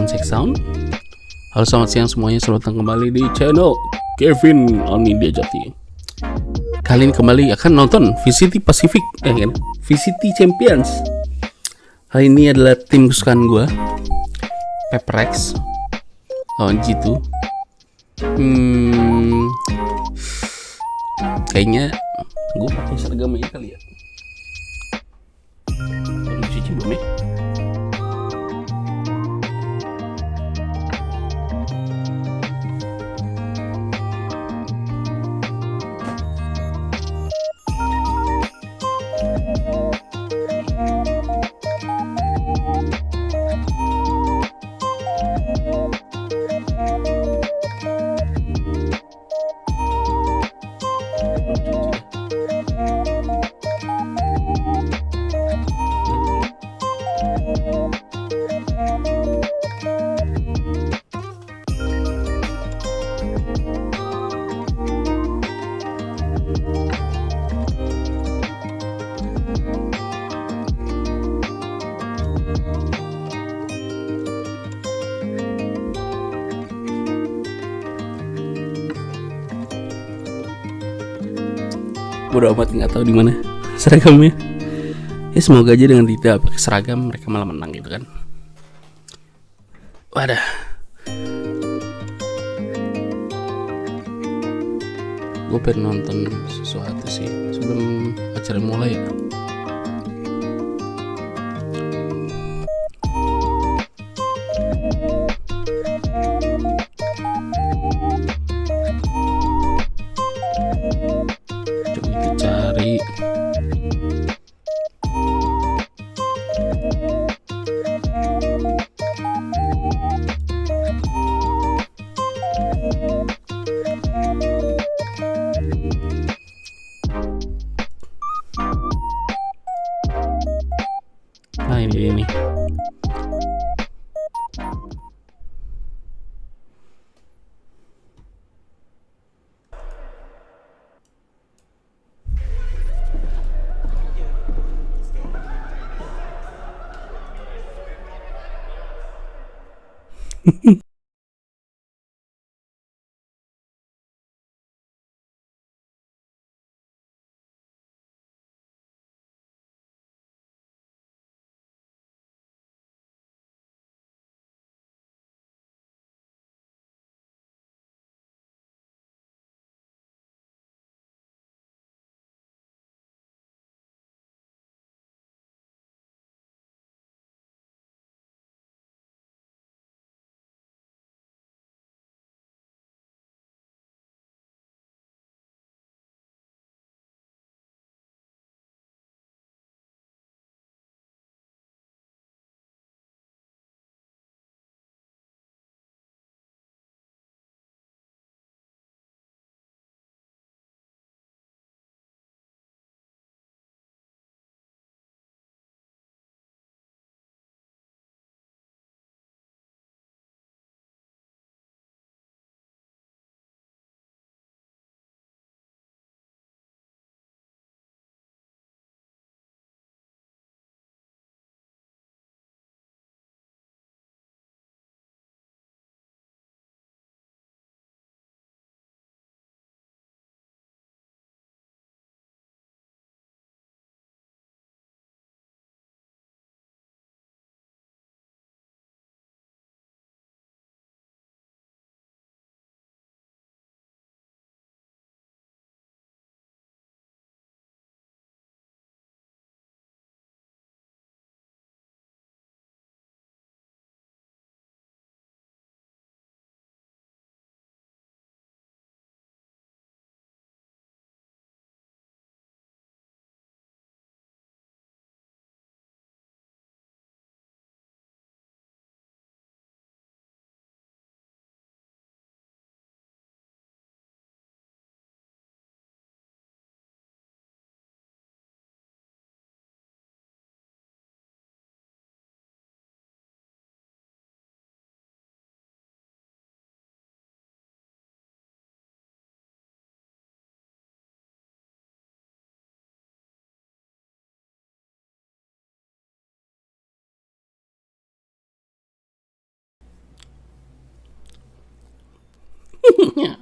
Cek sound. Halo, selamat siang semuanya, selamat datang kembali di channel Kevin Onidia Jati. Kali ini kembali akan nonton VCT Pacific, kan? VCT Champions. Hari ini adalah tim kesukaan gue, Peprex lawan G2. Kayaknya gue pakai seragam ini kali ya. Baru cuci belum ya? Bodo amat, nggak tahu di mana seragamnya. Ya semoga aja dengan tidak pakai seragam mereka malah menang gitu kan. Wadah. Gue pengen nonton sesuatu sih sebelum acara mulai ya. Nah ini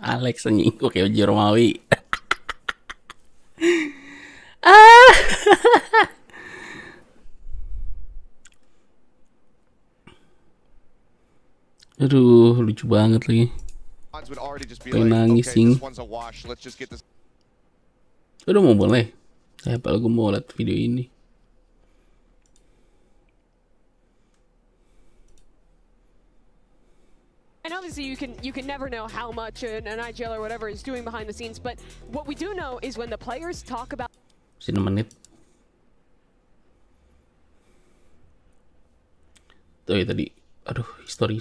Alex anjing, oke Uji Romawi. Ah. Aduh, lucu banget lagi. Pengen nangis sing. Udah mau mulai. Saya apalagi mau lihat video ini. And obviously you can never know how much an IGL or whatever is doing behind the scenes, but what we do know is when the players talk about 6 menit. Tuh ya tadi. Aduh, history.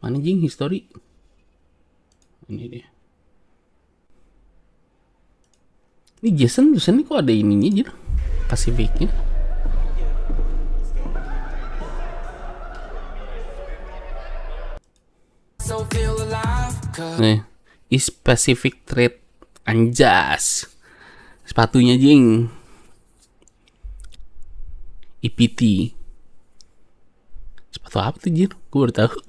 Mana jing history? Ini dia. Ini Jason tulisannya kok ada ininya aja, Pasifiknya. Nih, is Pacific Trade Anjas. Sepatunya jing. EPT. Sepatu apa tuh jir? Gue baru tahu.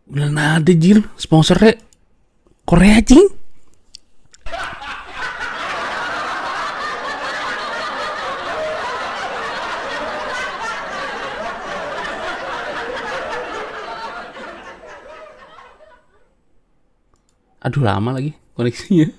Udah ada jir sponsornya Korea jing. Aduh lama lagi koneksinya.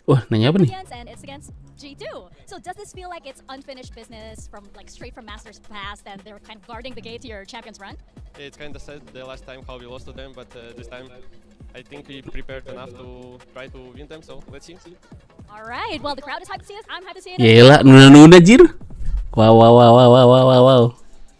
Wah, nanya apa nih? And it's against G2. So does this feel like it's unfinished business from like straight from Masters past and they're kind of guarding the gate to your champions run? It's kind of sad the last time how we lost to them, but this time I think we prepared enough to try to win them, so let's see. All right, well the crowd is hyped to see us. I'm hyped to see it. Yelah, nuna-nuna jir. Wow.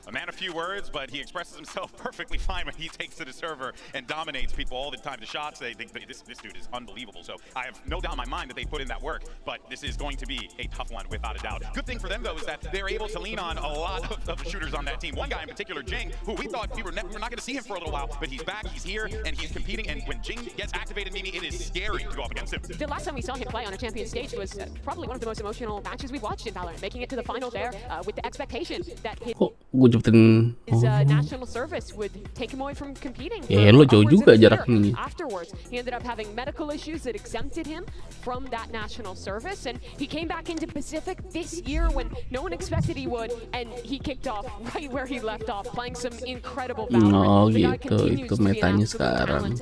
A man of few words, but he expresses himself perfectly fine when he takes to the server and dominates people all the time. The shots, they think this dude is unbelievable. So I have no doubt in my mind that they put in that work, but this is going to be a tough one without a doubt. Good thing for them, though, is that they're able to lean on a lot of shooters on that team. One guy in particular, Jing, who we thought we were not going to see him for a little while, but he's back, he's here, and he's competing. And when Jing gets activated, Mimi, it is scary to go up against him. The last time we saw him play on a champion stage was probably one of the most emotional matches we've watched in Valorant, making it to the final there with the expectation that his national service would take him away from competing. Ya lo jauh juga jaraknya. Afterwards, he ended up having medical issues that exempted him from that national service, and he came back into Pacific this year when no one expected he would, and he kicked off right where he left off, playing some incredible Valorant. Oh gitu, itu metanya sekarang.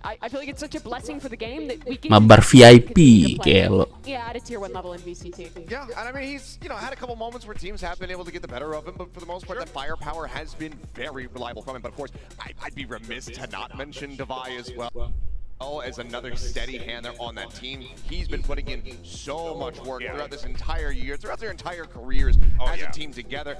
I feel like it's such a blessing for the game that we get Mabar VIP kayak lo. Yeah, at a tier 1 level in VCT. Yeah, and I mean he's had a couple moments where teams have been able to get the better of him, but for the most part that firepower has been very reliable from him. But of course, I'd be remiss to not mention DOVA as well. As another steady hand there on that team. He's been putting in so much work throughout this entire year, throughout their entire careers as a team together.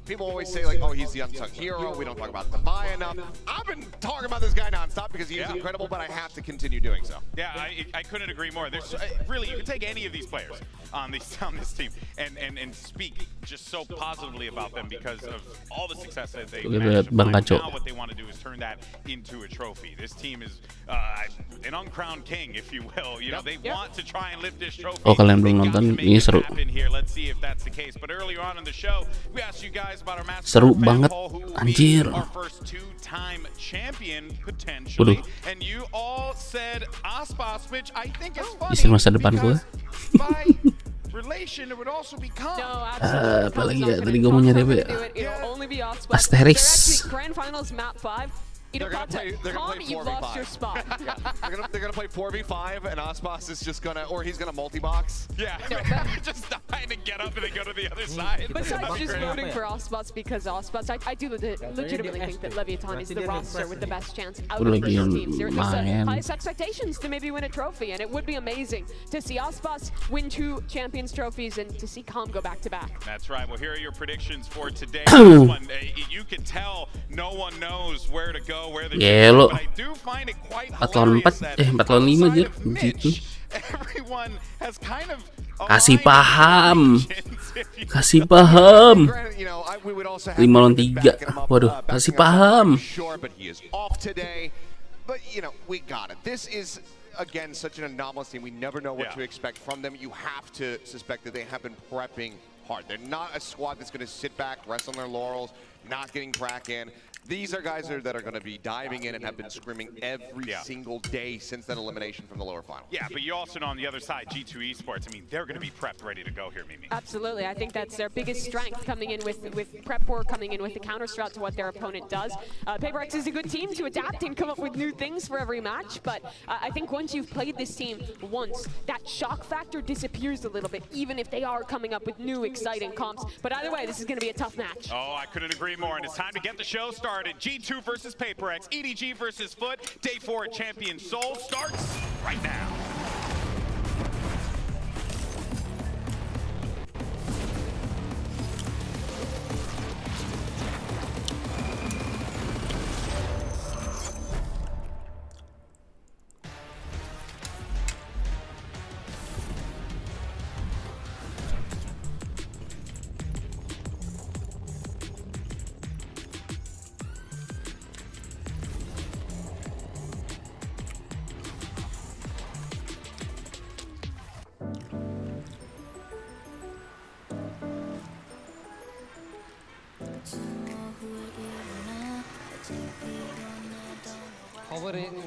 People always say like, oh, he's the unsung hero. We don't talk about DOVA enough. I've been talking about this guy nonstop because he is incredible, but I have to continue doing so. Yeah, I couldn't agree more. There's really, you can take any of these players on this team and speak just so positively about them because of all the success that they've managed to find. Now what they want to do is turn that into a trophy. This team is an uncrowned king, if you will. You know, they want to try and lift this trophy. Oh, kalian belum nonton, ini seru. Let's see if that's the case. But earlier on in the show, we asked you guys about our match. Seru banget, anjir. Our first two-time champion potentially, and you all said Aspas, which I think is funny. Istri masa depan gue. By relation, it would also become. Apalagi ya tadi gue mau nyari apa ya? Asterix. Grand Finals Map 5. They're gonna play 4v5. You've lost your spot. They're gonna play 4v5, and Aspas is just gonna, or he's gonna multi-box. Yeah, just trying to get up and then go to the other side. Besides just voting for Aspas because Aspas, I do legitimately think that Leviathan is the roster with the best chance out of these teams. There's highest expectations to maybe win a trophy, and it would be amazing to see Aspas win 2 Champions trophies and to see Calm go back-to-back. That's right. Well, here are your predictions for today. This one, you can tell no one knows where to go. Ya lo, But I do find it quite 4 lawan 4, 4 lawan 5 aja gitu. Everyone has kind of Kasih paham. 5 lawan 3. Waduh, kasih paham. But you know, we got it. This is again such an anomalous team. We never know what to expect from them. You have to suspect that they have been prepping hard. They're not a squad that's going to sit back, rest on their laurels, not getting crack in. These are guys that are going to be diving in and have been screaming every single day since that elimination from the lower final. Yeah, but you also know on the other side, G2 Esports, I mean, they're going to be prepped, ready to go here, Mimi. Absolutely. I think that's their biggest strength, coming in with prep work, coming in with the counter strat to what their opponent does. PaperX is a good team to adapt and come up with new things for every match, but I think once you've played this team once, that shock factor disappears a little bit, even if they are coming up with new, exciting comps. But either way, this is going to be a tough match. Oh, I couldn't agree more, and it's time to get the show started. G2 versus PaperX, EDG versus FUT. Day 4 Champion Soul starts right now.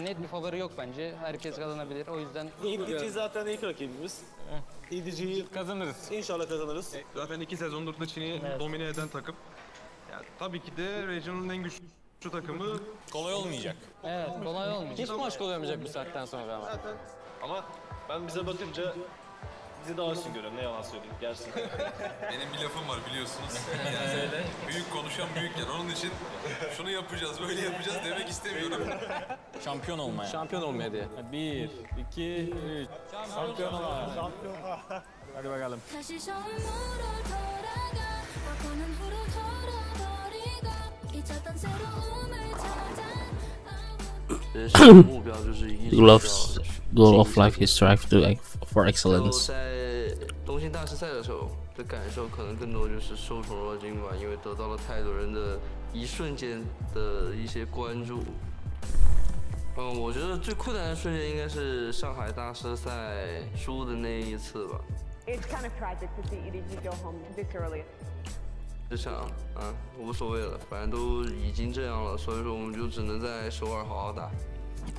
Net bir favori yok bence. Herkes kazanabilir. O yüzden EDG zaten ilk rakibimiz. EDG'yi kazanırız. İnşallah kazanırız. Zaten 2 sezondur da Çin'i domine eden takım. Yani tabii ki de Regional'ın en güçlü takımı. Kolay olmayacak. Evet, kolay olmayacak. Hiç maç kolay olmayacak bu saatten sonra ama. Zaten ama ben bize bakınca bizi daha üstün görüyorum. Ne yalan söyleyeyim gerçekten. Benim bir lafım var biliyorsunuz. Yani büyük konuşan büyük yer. Onun için şunu yapacağız, böyle yapacağız demek istemiyorum. Şampiyon olmaya. Şampiyon olmaya diye. 1, 2, 3. Şampiyon olmaya. Hadi bakalım. Love's goal of life is strive for excellence. 在东京大师赛的时候的感受，可能更多就是受宠若惊吧，因为得到了太多人的一瞬间的一些关注。我觉得最困难的瞬间应该是上海大师赛输的那一次吧。It's kind of tragic to see EDG go home this early. 这场无所谓了，反正都已经这样了，所以说我们就只能在首尔好好打。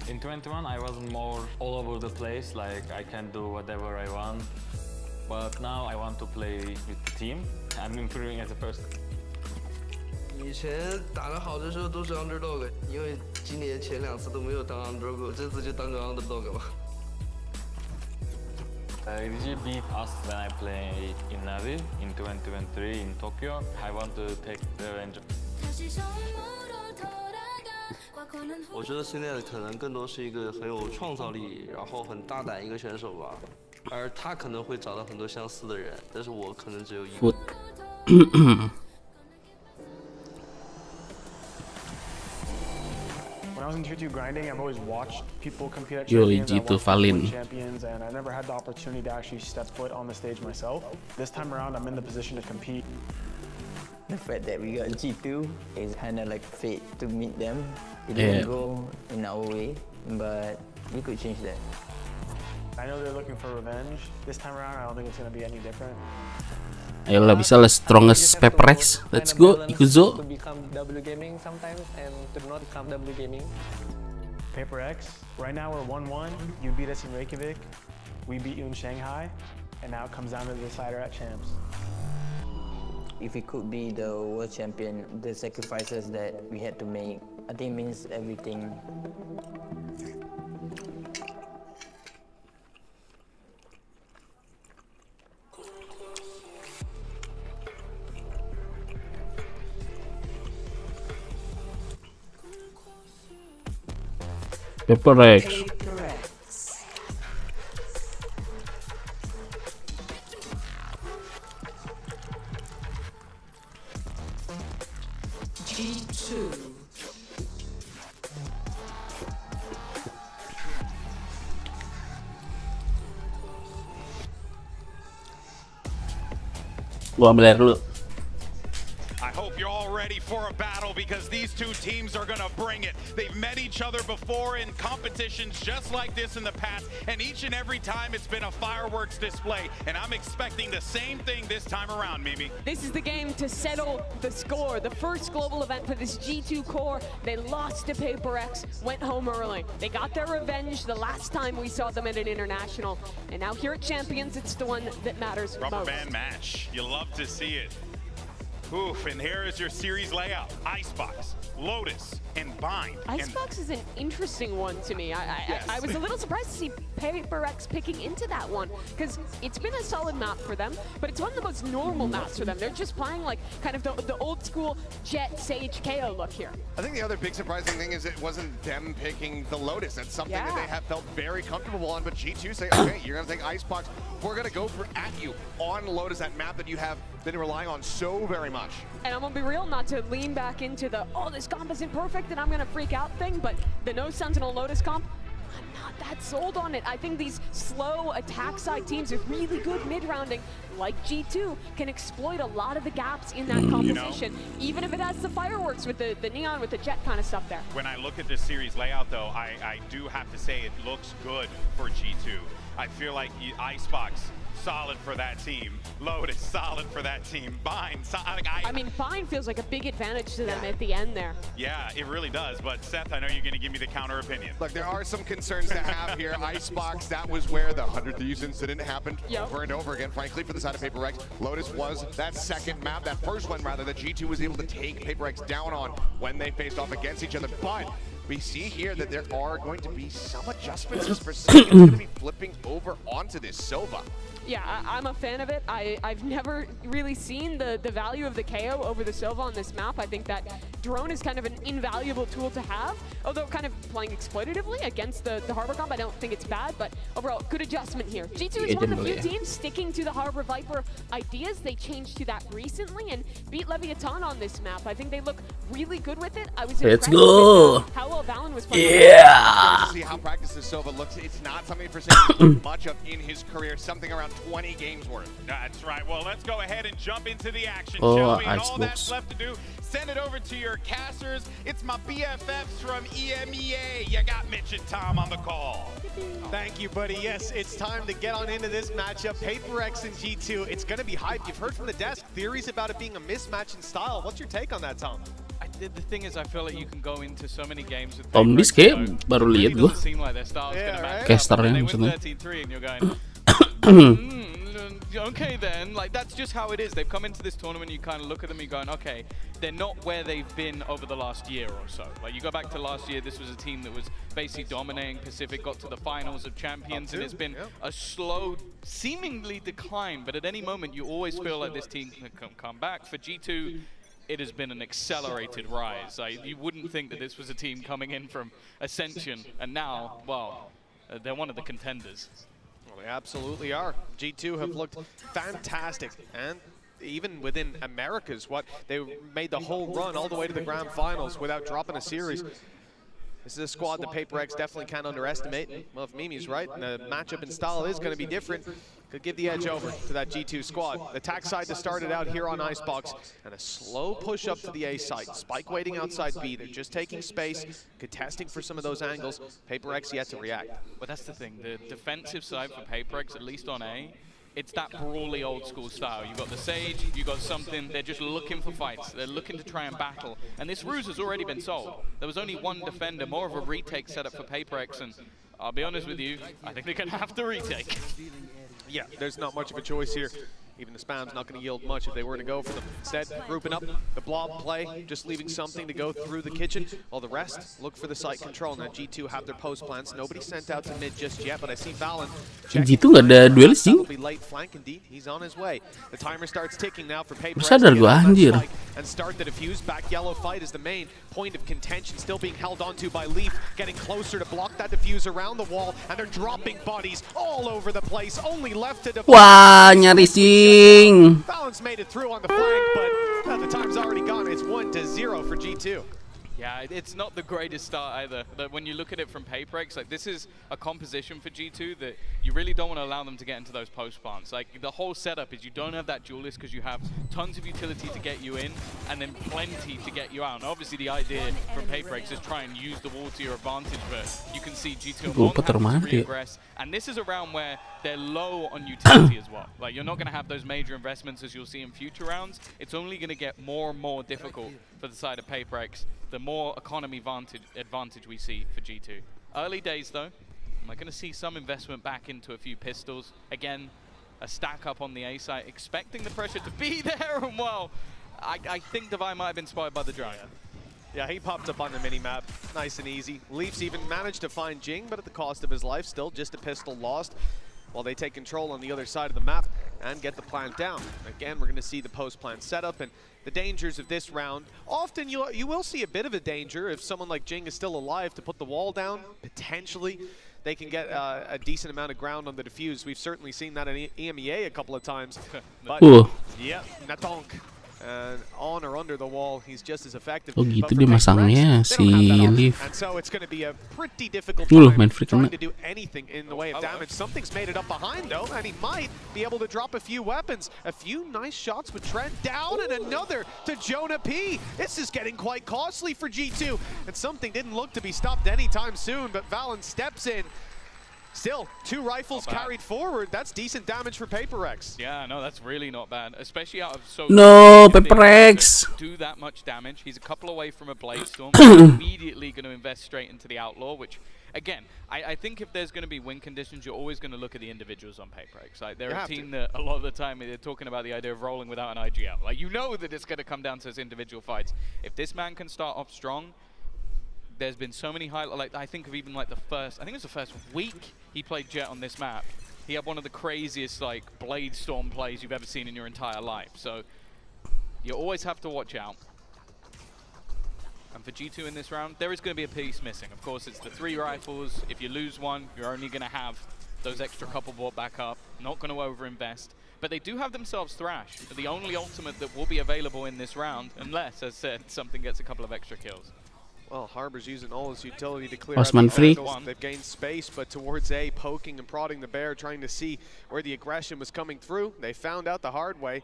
In 21, I was more all over the place, like I can do whatever I want. But now I want to play with the team. I'm improving as a person. 以前打得好的时候都是 underdog， 因为今年前2次都没有当 underdog， 这次就当个 underdog 吧。EDG beat us when I play in Navi in 2023 in Tokyo. I want to take revenge. 我觉得现在可能更多是一个很有创造力，然后很大胆一个选手吧。而他可能会找到很多相似的人，但是我可能只有一个。I was in Tier 2 grinding, I've always watched people compete at Yo, champions. I G2 watched Valin. people win champions, and I never had the opportunity to actually step foot on the stage myself. This time around, I'm in the position to compete. The fact that we got G2 is kind of like fate to meet them. It Yeah. didn't go in our way, but we could change that. I know they're looking for revenge. This time around, I don't think it's going to be any different. Ayolah, bisa lah strongest Peprex. Let's go, Ikuzo. To become W gaming sometimes and to not become W gaming. Paper X, right now we're 1-1. You beat us in Reykjavik. We beat you in Shanghai. And now it comes down to the decider at Champs. If we could be the world champion, the sacrifices that we had to make, I think means everything. Peprex. Gua ambil air dulu. I hope you're all ready for a battle because these two teams are going to bring it. They've met each other before in competitions just like this in the past, and each and every time it's been a fireworks display, and I'm expecting the same thing this time around, Mimi. This is the game to settle the score. The first global event for this G2 core. They lost to Paper X, went home early. They got their revenge the last time we saw them at an international. And now here at Champions, it's the one that matters Rubber most. band match. You love to see it. Oof, and here is your series layout. Icebox, Lotus, and Bind. Icebox is an interesting one to me. I was a little surprised to see Paper X picking into that one because it's been a solid map for them, but it's one of the most normal maps for them. They're just playing like kind of the old school Jet Sage KO look here. I think the other big surprising thing is it wasn't them picking the Lotus. That's something that they have felt very comfortable on, but G2 say, okay, you're gonna take Icebox. We're gonna go for at you on Lotus, that map that you have been relying on so very much. And I'm gonna be real, not to lean back into the, oh, this comp isn't perfect and I'm gonna freak out thing, but the no Sentinel Lotus comp, I'm not that sold on it. I think these slow attack side teams with really good mid-rounding, like G2, can exploit a lot of the gaps in that composition, even if it has the fireworks with the neon, with the jet kind of stuff there. When I look at this series layout, though, I do have to say it looks good for G2. I feel like Icebox, solid for that team. Lotus, solid for that team. Bind, I mean, Bind feels like a big advantage to them at the end there. Yeah, it really does. But Seth, I know you're going to give me the counter opinion. Look, there are some concerns to have here. Icebox, that was where the 100 Thieves incident happened over and over again, frankly, for the side of Paper X. Lotus was that second map, that first one rather, that G2 was able to take Paper X down on when they faced off against each other. But we see here that there are going to be some adjustments as for second going to be flipping over onto this Silva. Yeah, I'm a fan of it. I've never really seen the value of the KO over the Silva on this map. I think that drone is kind of an invaluable tool to have, although kind of playing exploitatively against the Harbor comp, I don't think it's bad, but overall, good adjustment here. G2 is one of the few teams sticking to the Harbor Viper ideas. They changed to that recently and beat Leviathan on this map. I think they look really good with it. I was Let's impressed go. with how well Valorant was playing. Yeah! See how practice this Silva looks. It's not something for Sam much of in his career, something around 20 games worth. That's right. Well, let's go ahead and jump into the action, shall we? And all that's Icebox. left to do, send it over to your casters. It's my BFFs from EMEA. You got Mitch and Tom on the call. Thank you, buddy. Yes, it's time to get on into this matchup. Paper X and G2. It's going to be hype. You've heard from the desk theories about it being a mismatch in style. What's your take on that, Tom? The thing is, I feel like you can go into so many games with Om Dis kayak baru lihat gua. seem like their style's gonna match up. Casternya They win maksudnya. 13-3 and you're going, okay then, like that's just how it is. They've come into this tournament, you kind of look at them, you're going, okay, they're not where they've been over the last year or so. Like you go back to last year, this was a team that was basically dominating Pacific, got to the finals of Champions, and it's been a slow, seemingly decline, but at any moment you always feel like this team can come back. For G2, it has been an accelerated rise. Like, you wouldn't think that this was a team coming in from Ascension, and now, well, they're one of the contenders. Well, they absolutely are. G2 have looked fantastic, and even within Americas, they made the whole run all the way to the grand finals without dropping a series. This is a squad that PaperX definitely can't underestimate. Well, if Mimi's right, and the matchup and style is going to be different, could give the edge over to that G2 squad. Attack side to start it out here on Icebox, and a slow push up to the A site. Spike waiting outside B. They're just taking space, contesting for some of those angles. PaperX yet to react. But that's the thing. The defensive side for PaperX, at least on A, it's that brawly old school style. You've got the Sage, you've got something, they're just looking for fights. They're looking to try and battle. And this ruse has already been solved. There was only one defender, more of a retake setup for PaperX, and I'll be honest with you, I think they're going to have to retake. Yeah, there's not much of a choice here. Even the spam's not going to yield much if they were to go for them. Instead, grouping up the blob play, just leaving something to go through the kitchen. While the rest look for the site control. Now G2 have their post plans. Nobody sent out to mid just yet, but I see Valorant. G2 nggak ada duelist sih. Late flank indeed. He's on his way. The timer starts ticking now for PaperX. Sadar gua anjir. And start the defuse. Back yellow fight is the main point of contention. Still being held onto by Leaf. Getting closer to block that defuse around the wall. And they're dropping bodies all over the place. Only left to defend. Wah, nyarising. Valance made it through on the flank, but the time's already gone. It's 1-0 for G2. Yeah, it's not the greatest start either. But when you look at it from PaperX, like this is a composition for G2 that you really don't want to allow them to get into those post plants. Like the whole setup is you don't have that duelist because you have tons of utility to get you in and then plenty to get you out. And obviously the idea from PaperX is try and use the wall to your advantage, but you can see G2 regress. And this is a round where they're low on utility as well. Like you're not going to have those major investments as you'll see in future rounds. It's only going to get more and more difficult for the side of PaperX, the more economy advantage we see for G2. Early days though, am I going to see some investment back into a few pistols? Again, a stack up on the A site, expecting the pressure to be there, and well, I think DOVA might have been spotted by the Jaya. Yeah, he popped up on the mini-map, nice and easy. Leafs even managed to find Jing, but at the cost of his life, still just a pistol lost. While they take control on the other side of the map and get the plant down. Again, we're going to see the post-plant setup and the dangers of this round. Often you will see a bit of a danger if someone like Jing is still alive to put the wall down. Potentially, they can get a decent amount of ground on the defuse. We've certainly seen that in EMEA a couple of times. But, yeah, Natonk. And on or under the wall, he's just as effective. Oh gitu dia masangnya si Leaf. And so it's going to be a pretty difficult time trying to do anything in the way of damage. Something's made it up behind though, and he might be able to drop a few weapons. A few nice shots with Trent down, and another to Jonah P. This is getting quite costly for G2, and something didn't look to be stopped anytime soon, but Valen steps in. Still, 2 rifles carried forward. That's decent damage for PaperX. Yeah, no, that's really not bad, especially out of so. No, PaperX. Do that much damage. He's a couple away from a Blade Storm. Immediately going to invest straight into the Outlaw, which, again, I think if there's going to be win conditions, you're always going to look at the individuals on PaperX. Like they're a team that a lot of the time they're talking about the idea of rolling without an IGL. Like you know that it's going to come down to those individual fights. If this man can start off strong. There's been so many highlights, like I think of even like I think it was the first week he played Jet on this map. He had one of the craziest like Blade Storm plays you've ever seen in your entire life. So you always have to watch out. And for G2 in this round, there is going to be a piece missing. Of course, it's the 3 rifles. If you lose one, you're only going to have those extra couple brought back up. Not going to overinvest. But they do have themselves Thrash, the only ultimate that will be available in this round, unless, as said, something gets a couple of extra kills. Well, Harbor's using all his utility to clear out the angles. They've gained space, but towards A, poking and prodding the bear, trying to see where the aggression was coming through. They found out the hard way.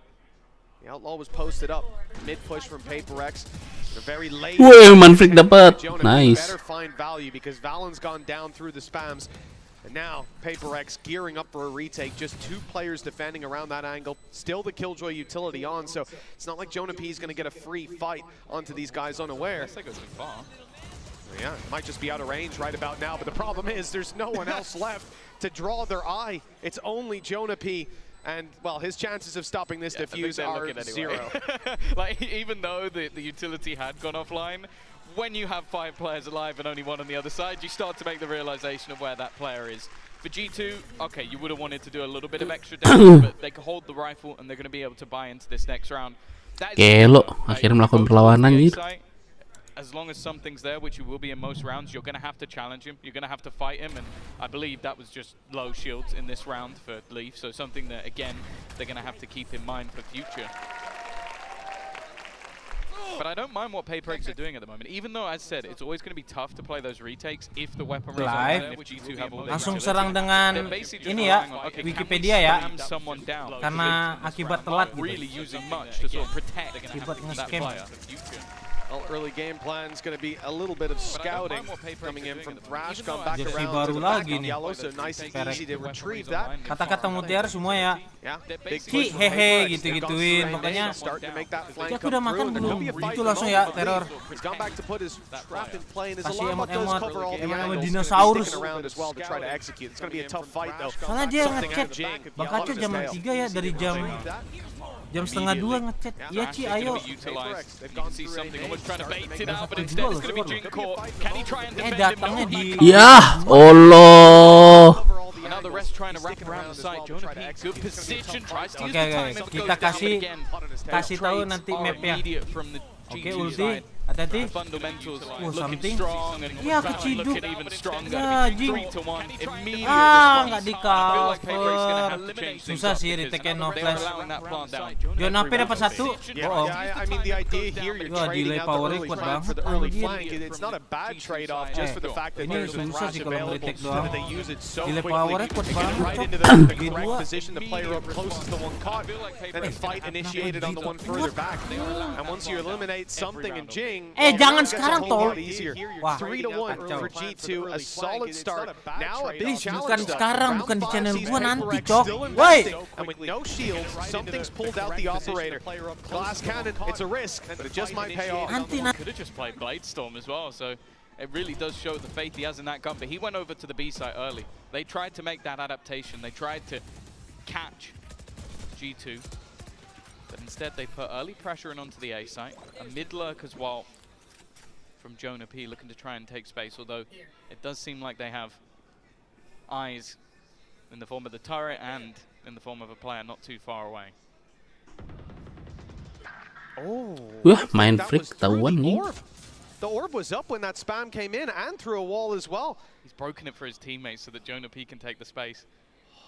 The Outlaw was posted up. Mid-push from PaperX. They're very late. Manfred dapat. Nice. Better find value because Valen's gone down through the spams. And now, PaperX gearing up for a retake. Just 2 players defending around that angle. Still the Killjoy utility on, so it's not like Jonah P is going to get a free fight onto these guys unaware. That goes too far. Yeah, might just be out of range right about now, but the problem is there's no one else left to draw their eye. It's only Jonah P. And, well, his chances of stopping this diffuse are 0. Like, even though the utility had gone offline, when you have 5 players alive and only 1 on the other side, you start to make the realization of where that player is. For G2, okay, you would have wanted to do a little bit of extra damage, but they can hold the rifle and they're going to be able to buy into this next round. Kelo, akhirnya melakukan perlawanan gitu. As long as something's there, which you will be in most rounds, you're going to have to challenge him. You're going to have to fight him, and I believe that was just low shields in this round for Leaf, so something that, again, they're going to have to keep in mind for future. But I don't mind what Paper X are doing at the moment, even though, as said, it's always going to be tough to play those retakes if the weaponry is on Live. there, which G2 have all the Langsung utility. serang dengan They're basically ini just ya, relying on, okay, Wikipedia ya, can we spam someone down? karena akibat telat Not really gitu. using much to sort of protect Akibat that nge-scam. player. Well, early game plan is going to be a little bit of scouting coming in from Thrash, gone back Jersey around baru to the back lagi on nih. yellow, so nice and Perek. easy to retrieve that. Kata-kata mutiara semua ya. Yeah, big Ki push from hehe Paper X. gitu-gituin, They've gone pokoknya. straight in, starting to make that flank Ki aku come udah through, makan and there belum? could be a fight Itu in the langsung moment, ya but teror. he's gone back to put his trap in play, and his Kasih alarm bot does emot-emot, cover all the emot-emot angles. dinosaurus. Sticking around as well to try to execute. It's going to be a tough fight though. Soalnya dia Something ngechat, out of Jing. bakatnya jam 3 ya, dari jam setengah 2 ngechat. Iya Ci, ayo. You can see something almost trying to bait it out, but instead it's going to be Jing caught. Can he try and defend him? Datangnya di Ya Allah. Now the rest trying to wrap around the side. Jonah P, good position, tries to use Oke, the time, but kita goes down kasih again. tahu nanti mapnya. Immediate from the Oke, G2 ulti, side. hati-hati. Fundamentals looking Something. strong and Ya, looking keciduk. even stronger. Ya, Jing. 3-1 immediate Nggak response. di I feel like Paper X gonna cover. have to change things Susah up sih because retake-nya no they're flash. allowing that plant down. John AP dapat 1. Bohong. I mean, the idea here, you're Wah, trading delay out the power-nya early kuat flank for banget, the early anjir. flank. It's not a bad trade-off just for the fact that Ini there's a susah Thrash sih kalau available, nge-retake so doang. that they use it so Delay quickly. power-nya kuat Get banget, right Cok. into the G2. correct position, the player up close is the one caught, and the fight initiated on the one further back. And once you eliminate something in Jing, jangan it gets a sekarang, whole tol. lot easier. Wah, 3-1 kacau. for G2, a solid start. Now a big Please, challenge bukan though. sekarang, Round bukan di 5 channel sees gua Paper nanti, X Cok. still Woi. investing, and with no shields, something's pulled out the operator. Glass cannon, it's a risk, but it just might pay off. Could have just played Blade Storm as well, so it really does show the faith he has in that gun. But he went over to the B site early. They tried to make that adaptation. They tried to catch G2. But instead they put early pressure in onto the A site. A mid lurk as well from Jonah P looking to try and take space, although it does seem like they have eyes in the form of the turret and in the form of a player not too far away. Oh, Wah, main freak ketahuan nih. The orb was up when that spam came in and through a wall as well. He's broken it for his teammates so that Jonah P can take the space.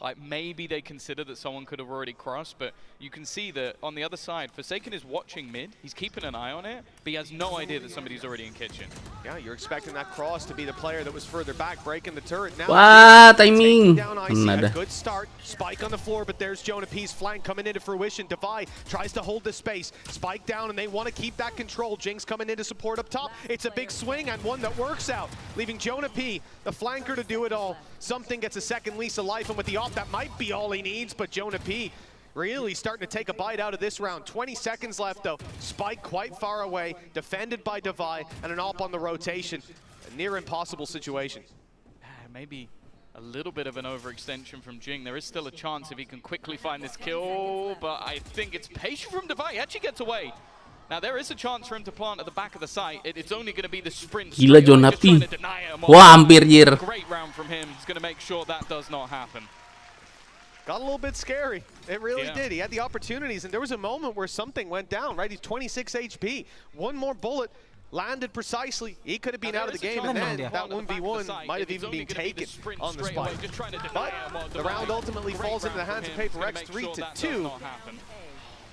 Like, maybe they consider that someone could have already crossed, but you can see that on the other side, Forsaken is watching mid. He's keeping an eye on it, but he has no idea that somebody's already in kitchen. Yeah, you're expecting that cross to be the player that was further back, breaking the turret. Now, Wah, timing. down Icy, Nada. a good start. Spike on the floor, but there's Jonah P's flank coming into fruition. Devi tries to hold the space. Spike down, and they want to keep that control. Jinx coming in to support up top. It's a big swing and one that works out, leaving Jonah P, the flanker, to do it all. Something gets a second lease of life, and with the op, that might be all he needs, but Jonah P really starting to take a bite out of this round. 20 seconds left, though. Spike quite far away, defended by Devi, and an op on the rotation. A near impossible situation. Maybe a little bit of an overextension from Jing. There is still a chance if he can quickly find this kill, but I think it's patient from Devi. He actually gets away. Now there is a chance for him to plant at the back of the site. It's only going to be the sprint. Gila Jonah P. Just trying to deny him. Wah, hampir jir. Great round from him. He's going to make sure that does not happen. Got a little bit scary. It really Yeah. did. He had the opportunities, and there was a moment where something went down, right? He's 26 HP. One more bullet landed precisely. He could have been out of the game, and then that 1v1 might have even been taken on the spike. But the round ultimately falls into the hands of Paper X 3-2.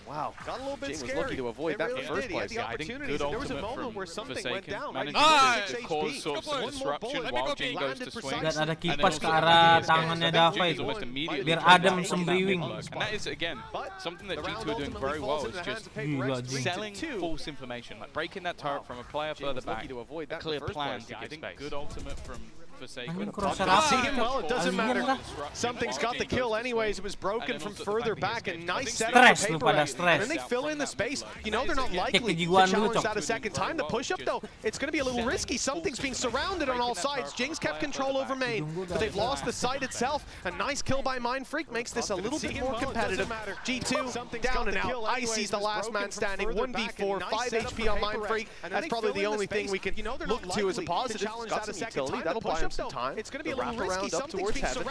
Wow, got a little bit scary. Was lucky to avoid that in the first place. I think good There was a ultimate moment from where something went Forsaken. down. Right? Managed to 26 cause HP. sort of some disruption while Jing goes to swing. Dan ada And then kipas also ke arah the tangannya Jing Dava is itu. almost immediately Biar trying to Adam take that sembriwing. mid-lock. And that is, again, something that the round G2 are doing ultimately very falls well, into is the hands just of Paper X, selling 3-2. false information. Like breaking that turret from a player Jing further was lucky back. to avoid A that in clear the first plan place. to I give think space. Good ultimate from Forsaken. Anjing crosser Not apa? seeing well, it doesn't Alien matter. kah? Something's got the kill anyways. It was broken from further back, and nice setup Stress for lu Paper pada X. stress. And then they fill in the space. You know they're not likely to kejiwaan dulu, challenge Cok. that a second time. The push-up, though, it's going to be a little risky. Something's being surrounded on all sides. Jing's kept control over main, but they've lost the site itself. A nice kill by Mind Freak makes this a little bit more competitive. G2 down and out. Icy's the last man standing. 1v4, 5 HP on Mind Freak. That's probably the only thing we can look to as a positive. Got some utility. That'll buy him some time. It's going to be a little risky. Up towards heaven.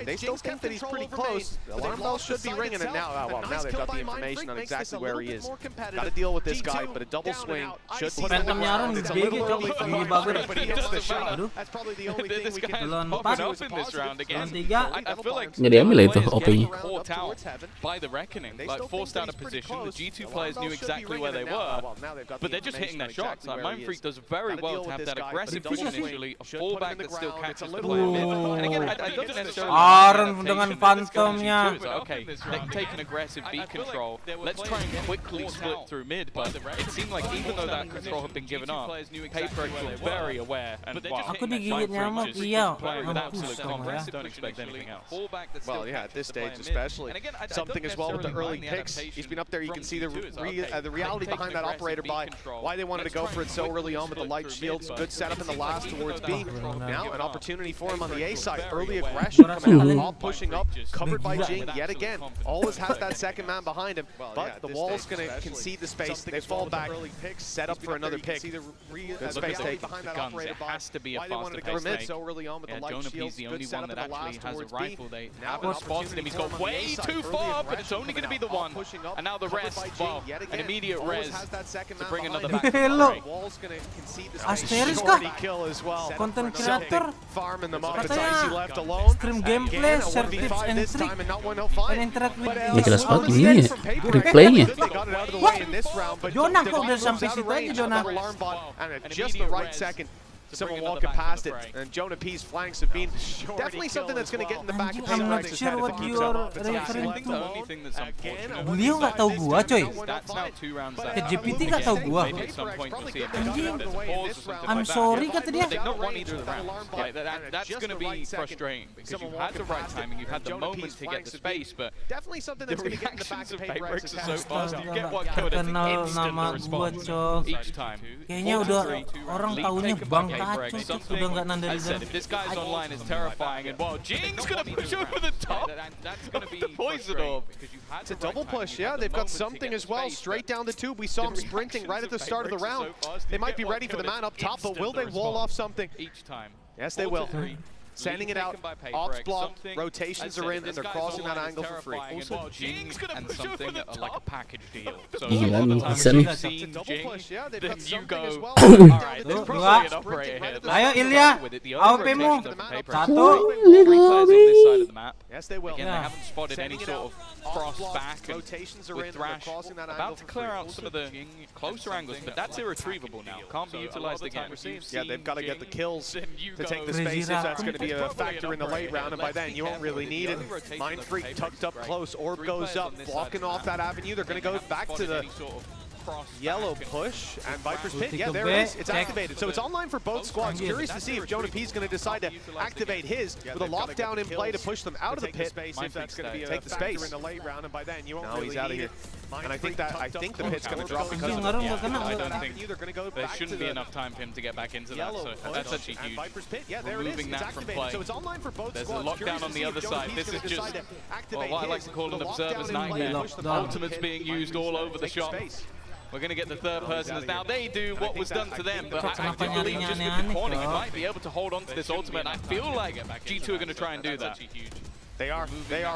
They still think that he's pretty close. The alarm bell should be ringing, and now, now they've got the information on exactly where he is. Got to deal with this guy, but a double swing should put him Phantomnya Aron It's a GG, little Cok. early for Gigi him, bagus. but he hits the shot. Aduh. That's probably the only thing This we guy can Lawan popping 4. up in this round again. Lawan 3. I feel like Nggak diambil ya itu OP-nya. knocked out by the Reckoning, like forced out of position. The G2 players knew exactly where they were, but they're just hitting their shots. Like, Mindfreak does very well to have that aggressive push initially, a fallback that still catches the player mid. And again, I don't necessarily Aaron dengan phantomnya. Okay, they can take an aggressive B control. Let's try and quickly split through mid, but it seemed like even though that control had been given up, Paper X were very aware and Aku digigit nyamuk, iya. playing with absolute confidence. Don't expect anything else. Well, yeah, at this stage especially. Something as well with the early picks. He's been up there. You can see the reality behind that operator buy. Why they wanted to go for it so early on with the light shields. Good setup in the last towards B. Now an opportunity for him on the A side. Early aggression coming out, all pushing up, covered by Jing yet again. Always has that second man behind him, but the wall's going to concede the space. They fall back, set up for another pick. Good space take behind that operator buy. Has to be a faster pace take. So early on with the light Jonah shields. P's the only one that actually has a rifle. They Now haven't spotted him. He's got way too far, but it's only going to be the one. And now the rest, well, an immediate res to bring another back. Wall's going to concede the Asteris kah? kill as well. Konten kreator Farming them up. katanya Left alone. stream gameplay, share tips and trick, and interact with Ini jelas banget ini ya, replaynya. Jonah kok udah sampai situ aja Jonah. Just the right second. Someone walking past it, and Jonah P's flanks have been definitely something that's going to get in the back of I'm not Paper X's sure head what if it you keeps are up. referring to. Again, Beliau nggak tahu gua coy. GPT nggak tahu gua. I'm sorry kata dia. Not won either of the rounds. That's going to be frustrating because you've had the right timing, you've had the moment to get the space, but definitely something that's going to get in the back of Paper X's are so head. fast. You get one kill, it's instant response each time. Kayaknya udah orang taunya Bang Kacung udah nggak I nandari. said, if this guy's online, it's terrifying, and well, Jing's gonna push over the top. That's gonna be poison orb. It's a double push, yeah. They've got something as well, straight down the tube. We saw him sprinting right at the start of the round. They might be ready for the man up top, but will they wall off something? Each time. Yes, they will. Sending it out, ops block, rotations are in, and they're crossing that angle for free. Also, Jing and something like a package deal. So Gila nih, time bisa nih. you've seen Jing, then you go, alright, there's probably an operator here. Ayo Ilya, AWP-mu. Satu. Yes, they will. Again, they haven't spotted any sort of cross back and rotations are with in, and they're Thrash crossing that about angle to for clear free. out some of the closer angles, but that's irretrievable now. Can't be utilized again. Yeah, they've got to get the kills to take the Crazy space if that's Raptor. going to be a factor in the late round, and by then you won't really need it. Mindfreak tucked up close, orb goes up, blocking off that avenue. They're going to go back to the yellow push, and Viper's Pit, yeah, there it is. It's activated. So it's online for both squads. Curious to see if Jonah P's going to decide to activate his with a lockdown in play to push them out of the pit. If that's going to be take the space in the late round, and by then you won't really he's out of here. And I think the pit's going to drop because of it. I don't think there shouldn't be enough time for him to get back into that. So that's actually huge. Removing that from play. There's a lockdown on the other side. This is just what I like to call an observer's nightmare. Ultimates being used all over the shop. We're going to get the third person as now they do what was done to them, but I do believe just with the corner, you might be able to hold on to this ultimate. I feel like G2 are going to try and do that. They are,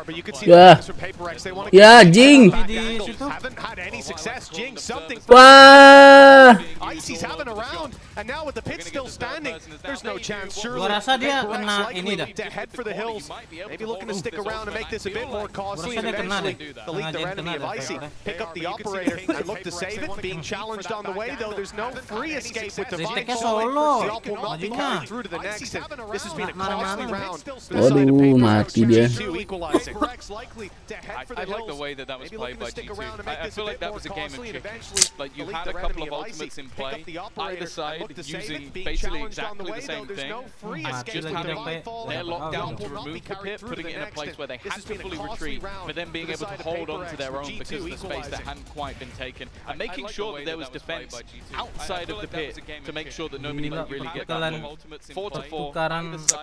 but you can see Yeah. the from Paper X. They want to Yeah, Jing. haven't had any success. Jing, something. Wah. Icy's having a round, and now with the pit still standing, there's no chance. Surely, Gua rasa dia Paper X kena likely ini dah. to head for the hills. Maybe looking to stick around and make this a bit more costly, and Gua rasa dia kena eventually deh. delete their enemy of Icy. Pick up the operator and look to save it. Being challenged on the way, though, there's no free escape with Divine Reteknya falling. solo. The op will not be Majunya. carried through to the next, and this has been a costly round. Waduh, mati dia. Equalizing. I like the way that was played by G2. I feel like that was a game of chicken. Like you had a couple of ultimates in play, either side using basically exactly the same thing, and just having their lockdown to remove the pit, putting it in a place where they had to fully retreat, but then being able to hold on to their own because of the space that hadn't quite been taken, and making sure that there was defense outside of the pit to make sure that nobody could really get that move. 4-4,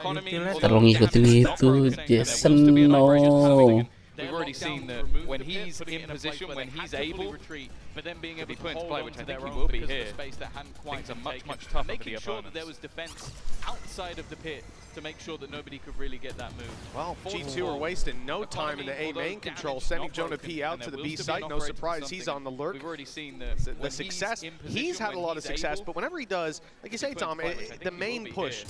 economy. Tolong ikutin itu, Jason no. We've already seen that when he's in position, when he's able, but then being able to put into play, which I think he will be here, things are much tougher for the opponents. There was defense outside of the pit to make sure that nobody could really get that move. Well, G2 are wasting no time in the A main control, sending Jonah P out to the B site. No surprise, he's on the lurk. We've already seen the success. He's had a lot of success, but whenever he does, like you say, Tom, the main push,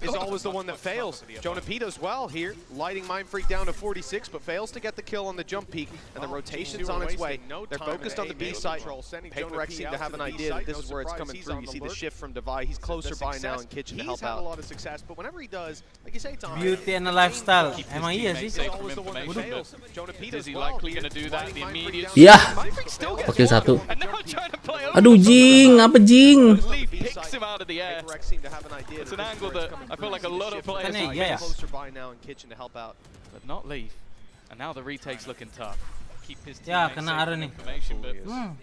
is always the one that fails. Jonapita as well here, lighting Mind Freak down to 46, but fails to get the kill on the jump peak, and the rotation's on its way. They're focused on the B side. Paper X seem to have an idea that this is where it's coming through. You see the shift from DOVA. He's closer by now in kitchen to help out. He's had a lot of success, but whenever he does, like you say, Tom, Beauty and a lifestyle. Emang iya sih. Is he likely going to do that? The immediate. Ya, pakai satu. Aduh, Jing, apa Jing? Picks him out of the air. It's an angle that I feel like a lot of players are closer by now in kitchen to help out. But not Leaf. And now the retake's looking tough. Ya, kena Aaron nih.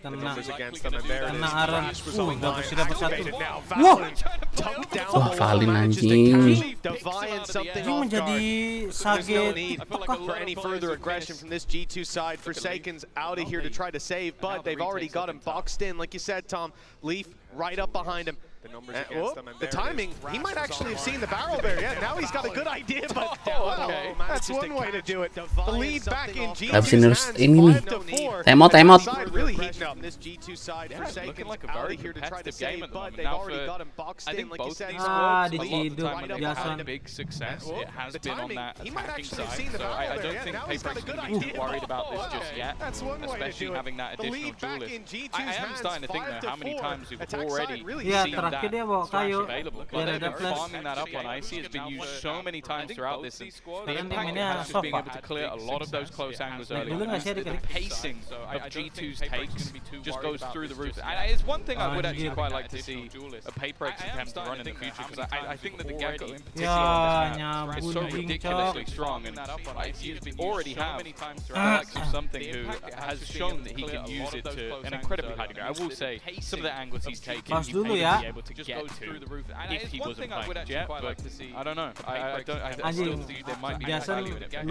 Kena Aaron. Dapat sudah bersatu. Wah, Valin anjing. Ini menjadi Sage. For any further aggression from this G2 side, Forsaken's out of here to try to save, but they've already got him boxed in. Like you said, Tom, Leaf right up behind him. The timing, he might actually have seen the barrel there. Yeah, now he's got a good idea, but that's one way to do it. The lead back in G2 ini nih. Time out. Really heating up this G2 side. Looking like a very competitive game at the moment. They've already got him boxed in, like you said. A lot of time they've had big success. It has been on that attacking side, so I don't think Paper X is going to be too worried about this just yet, especially having that additional duelist. I am starting to think though how many times we've already seen that available. Farming that up on Icy has been used so many times throughout this. The impact has just being able to clear a lot of those close angles early. The pacing of G2's takes just goes through the roof. It's one thing I would actually quite like to see a Paper X attempt to run in the future, because I think that the Gecko in particular on this map is so ridiculously strong, and you already have Alex of something who has shown that he can use it to an incredibly high degree. I will say some of the angles he's taken, he may be able to get to if he wasn't playing Jet, but I don't know. I still think there might be more value in it. On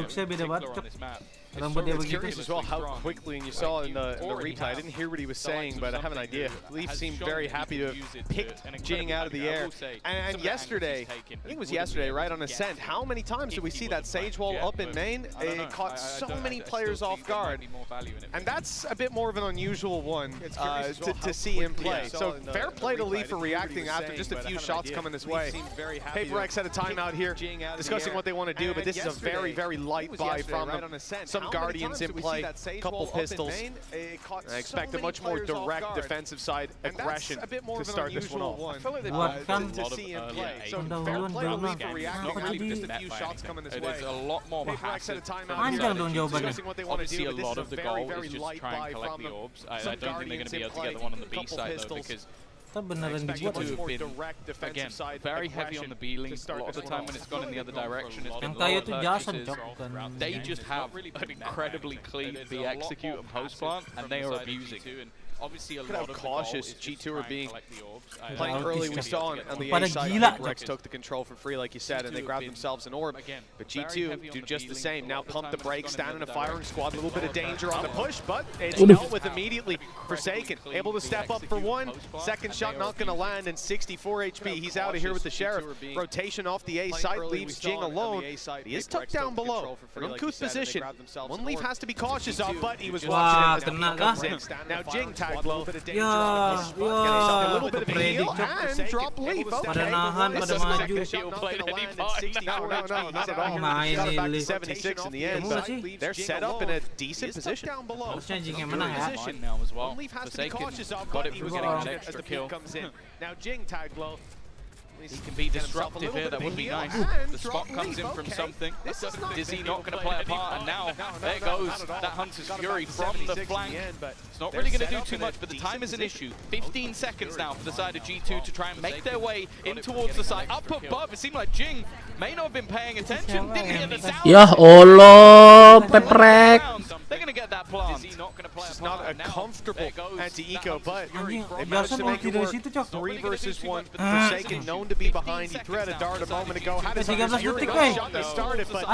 this map. It's curious as well how quickly, and you saw in the replay, I didn't hear what he was saying, but I have an idea. Leaf seemed very happy to have picked Jing out of the air. And yesterday, I think it was yesterday, right on Ascent, how many times did we see that Sage Wall up in main? It caught so many players off guard. And that's a bit more of an unusual one to see him play. So fair play to Leaf for reacting after just a few shots coming this way. Paper X had a timeout here, discussing what they want to do, but this is a very, very light buy from them. Some Guardians in play, couple pistols. I expect a much more direct defensive side aggression to start this one off. I feel like they've got to see him play. So fair play to Leaf for reacting. Just a few shots coming this way. It is a lot more passive. Obviously, a lot of the goal is just to try and collect the orbs. I don't think they're going to be able to get the one on the B side though, because beneran dibuat again, very heavy on the B link. A lot of the time when it's gone in the other direction, it's been low purchases. They just have an incredibly clean B execute and post plant, and they are abusing. Obviously, a lot of cautious G2 are being playing Autistic. early. We saw on the Pada A side, gila. Rex took the control for free, like you said, and they grabbed themselves an orb. But G2 do just the same. Now pump the brakes, stand in a firing squad, a little bit of danger on the push, but it's dealt with immediately. Forsaken, able to step up for one. Second shot not going to land, and 64 HP. He's out of here with the Sheriff. Rotation off the A side leaves Jing alone. He is tucked down below. An uncouth position. One Leaf has to be cautious of, but he was watching it as the comes in. Now Jing tagged low. A little bit of a heal and drop Leaf. Pada nahan, pada maju. No, not at all. Got it back to 76 in the end, but they're set up in a decent position. Harusnya Jing yang menang ya. Now as well. Leaf has to be cautious of, Got but it he for was getting watching an it as extra the kill. comes in. Now Jing tagged low. He can be disruptive here, that would be nice. The spot comes in from something. Dizzy not going to play a part, and now there goes that Hunter's Fury from the flank. It's not really going to do too much, but the time is an issue. 15 seconds now for the side of G2 to try and make their way in towards the side. Up above, it seemed like Jing may not have been paying attention. Didn't hear the sound. Ya Allah, Peprek. They're going to get that plant. It's not a comfortable anti-eco, but they managed to make it work. 3 versus 1. Forsaken, known to be behind. He threw out a dart a moment ago. Had his Fury shot that started, but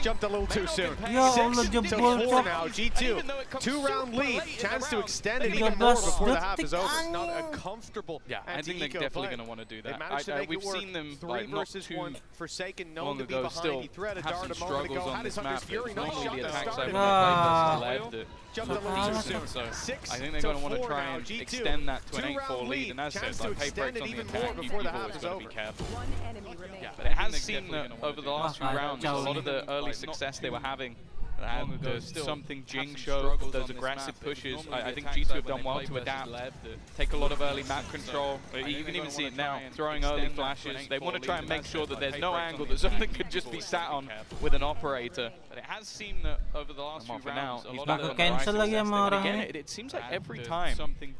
jumped a little too soon. 6-4 now. G2, 2-round lead. Chance to extend it even more before the half is over. Not a comfortable I think they're definitely going to want to do that. We've seen them 3 versus 1. Forsaken, known to be behind. He threw out a dart a moment ago. Had his Fury not shot that started. jumped a little too soon. So 6 I think they're going to want to 4 try now. and G2, extend that to an 8-4 2-round lead. And as I chance said, to like extend Paper it on the even attack, more before the half always is got to over. be careful. One enemy remains. Yeah, but it has seemed that over the last few rounds, a lot of the early success they were having, and something Jing showed, those aggressive pushes, I think G2 have done well to adapt, take a lot of early map control. You can even see it now, throwing early flashes. They want to try and make sure that there's no angle, that something could just be sat on with an operator. But it has seemed that over the last few rounds, a lot of the again, it seems like every time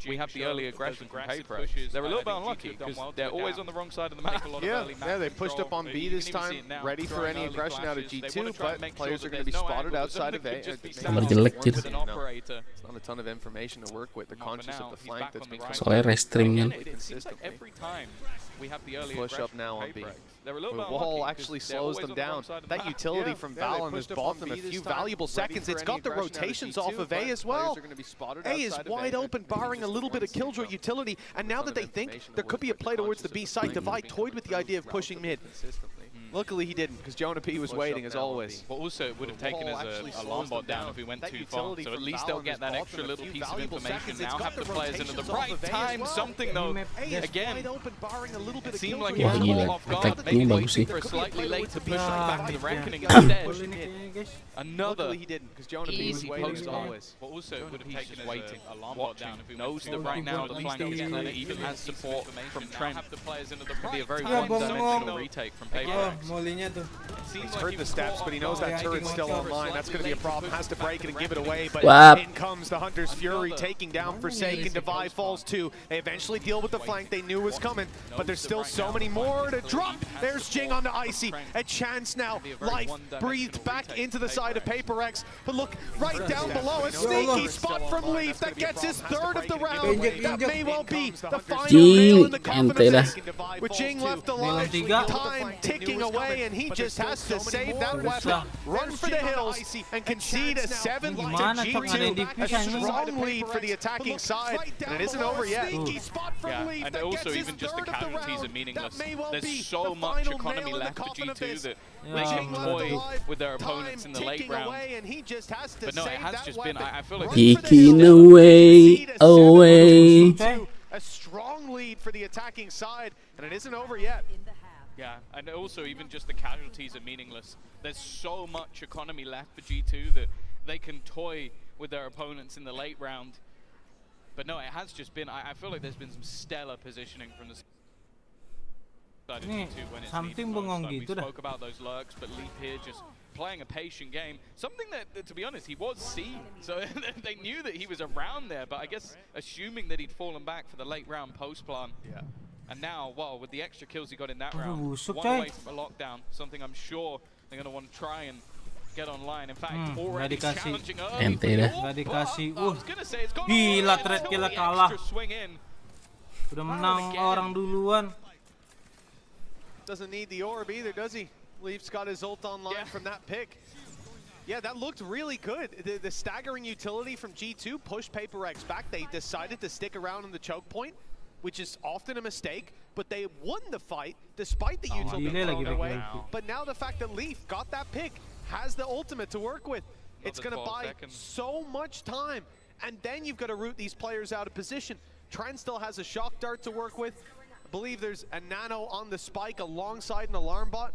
we have the early aggression from Paper, they're a little bit unlucky because they're always on the wrong side of the map. Yeah, they pushed up on B this time, ready for any aggression out of G2, but players are going to be spotted outside of A. Kabar jelek jadi. It's not a ton of information to work with. They're conscious of the flank that's been Soalnya restreamnya. Push up now on B. The wall actually slows them down. That utility from Valorant has bought them a few valuable seconds. It's got the rotations off of A as well. A is wide open, barring a little bit of killjoy utility. And now that they think there could be a play towards the B site, DIVITE toyed with the idea of pushing mid. Luckily he didn't, because Jonah P was waiting as always. But also it would have taken us a alarm bot down if we went too far, so at least they'll get that extra little piece of information. Now have the players into the right time, something though, again, it seemed like it was all off guard, maybe waiting for a slightly later push back to the reckoning instead. Another easy post always. But also it would have taken us waiting, alarm bot down if we knows that right now the flank even has support from Trent. Could be a very one-dimensional retake from Paper. He's heard the steps, but he knows that turret's still online. That's going to be a problem. Has to break it and give it away, but in comes the Hunter's Fury, taking down Forsaken. DIVITE falls too. They eventually deal with the flank they knew was coming, but there's still so many more to drop. There's Jing on the Icy. A chance now. Life breathed back into the side of Paper X, but look right down below. A sneaky spot from Leaf that gets his third of the round. That may well be the final nail in the coffin of DIVITE. With Jing left alive, time ticking away, and he just has to save that weapon, run for the hills, and concede a 7 to G2. A strong lead for the attacking side, and it isn't over yet. Yeah, and also even just the casualties are meaningless. There's so much economy left for G2 that they can toy with their opponents in the late round. But no, it has just been, I feel like... Taking away. A strong lead for the attacking side, and it isn't over yet. Yeah, and also even just the casualties are meaningless. There's so much economy left for G2 that they can toy with their opponents in the late round. But no, it has just been, I feel like there's been some stellar positioning from the side of G2 when it's needed most. We spoke about those lurks, but Leaf here just playing a patient game. Something that, to be honest, he was seen. So they knew that he was around there, but I guess assuming that he'd fallen back for the late round post-plan. Yeah. And now, well, with the extra kills he got in that round, one away from a lockdown, something I'm sure they're going to want to try and get online. In fact, already challenging early. Nggak dikasih. Gila, trade killer kalah. Udah menang orang duluan. Doesn't need the orb either, does he? Leaf's got his ult online from that pick. Yeah, that looked really good. The staggering utility from G2 pushed Paper X back. They decided to stick around in the choke point, which is often a mistake, but they won the fight despite the utility being thrown away. But now the fact that Leaf got that pick, has the ultimate to work with, it's going to buy so much time. And then you've got to root these players out of position. Trent still has a shock dart to work with. I believe there's a nano on the spike alongside an alarm bot.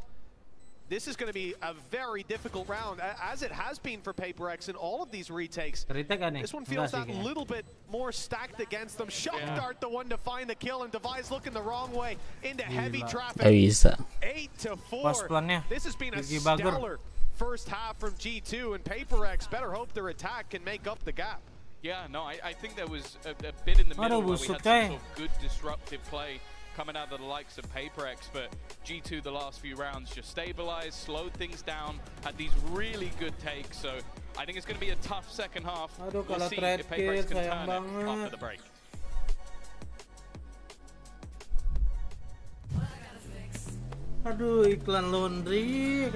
This is going to be a very difficult round, as it has been for Paper X in all of these retakes. This one feels that little bit more stacked against them. Shock dart, the one to find the kill, and DIVITE's looking the wrong way into heavy traffic. 8-4. This has been a stellar first half from G2, and Paper X better hope their attack can make up the gap. Yeah, no, I think there was a bit in the middle where we had some sort of good disruptive play coming out of the likes of Paper X, but G2 the last few rounds just stabilized, slowed things down, had these really good takes, so I think it's going to be a tough second half. We'll see if Paper X can turn it after the break. Aduh, iklan laundry.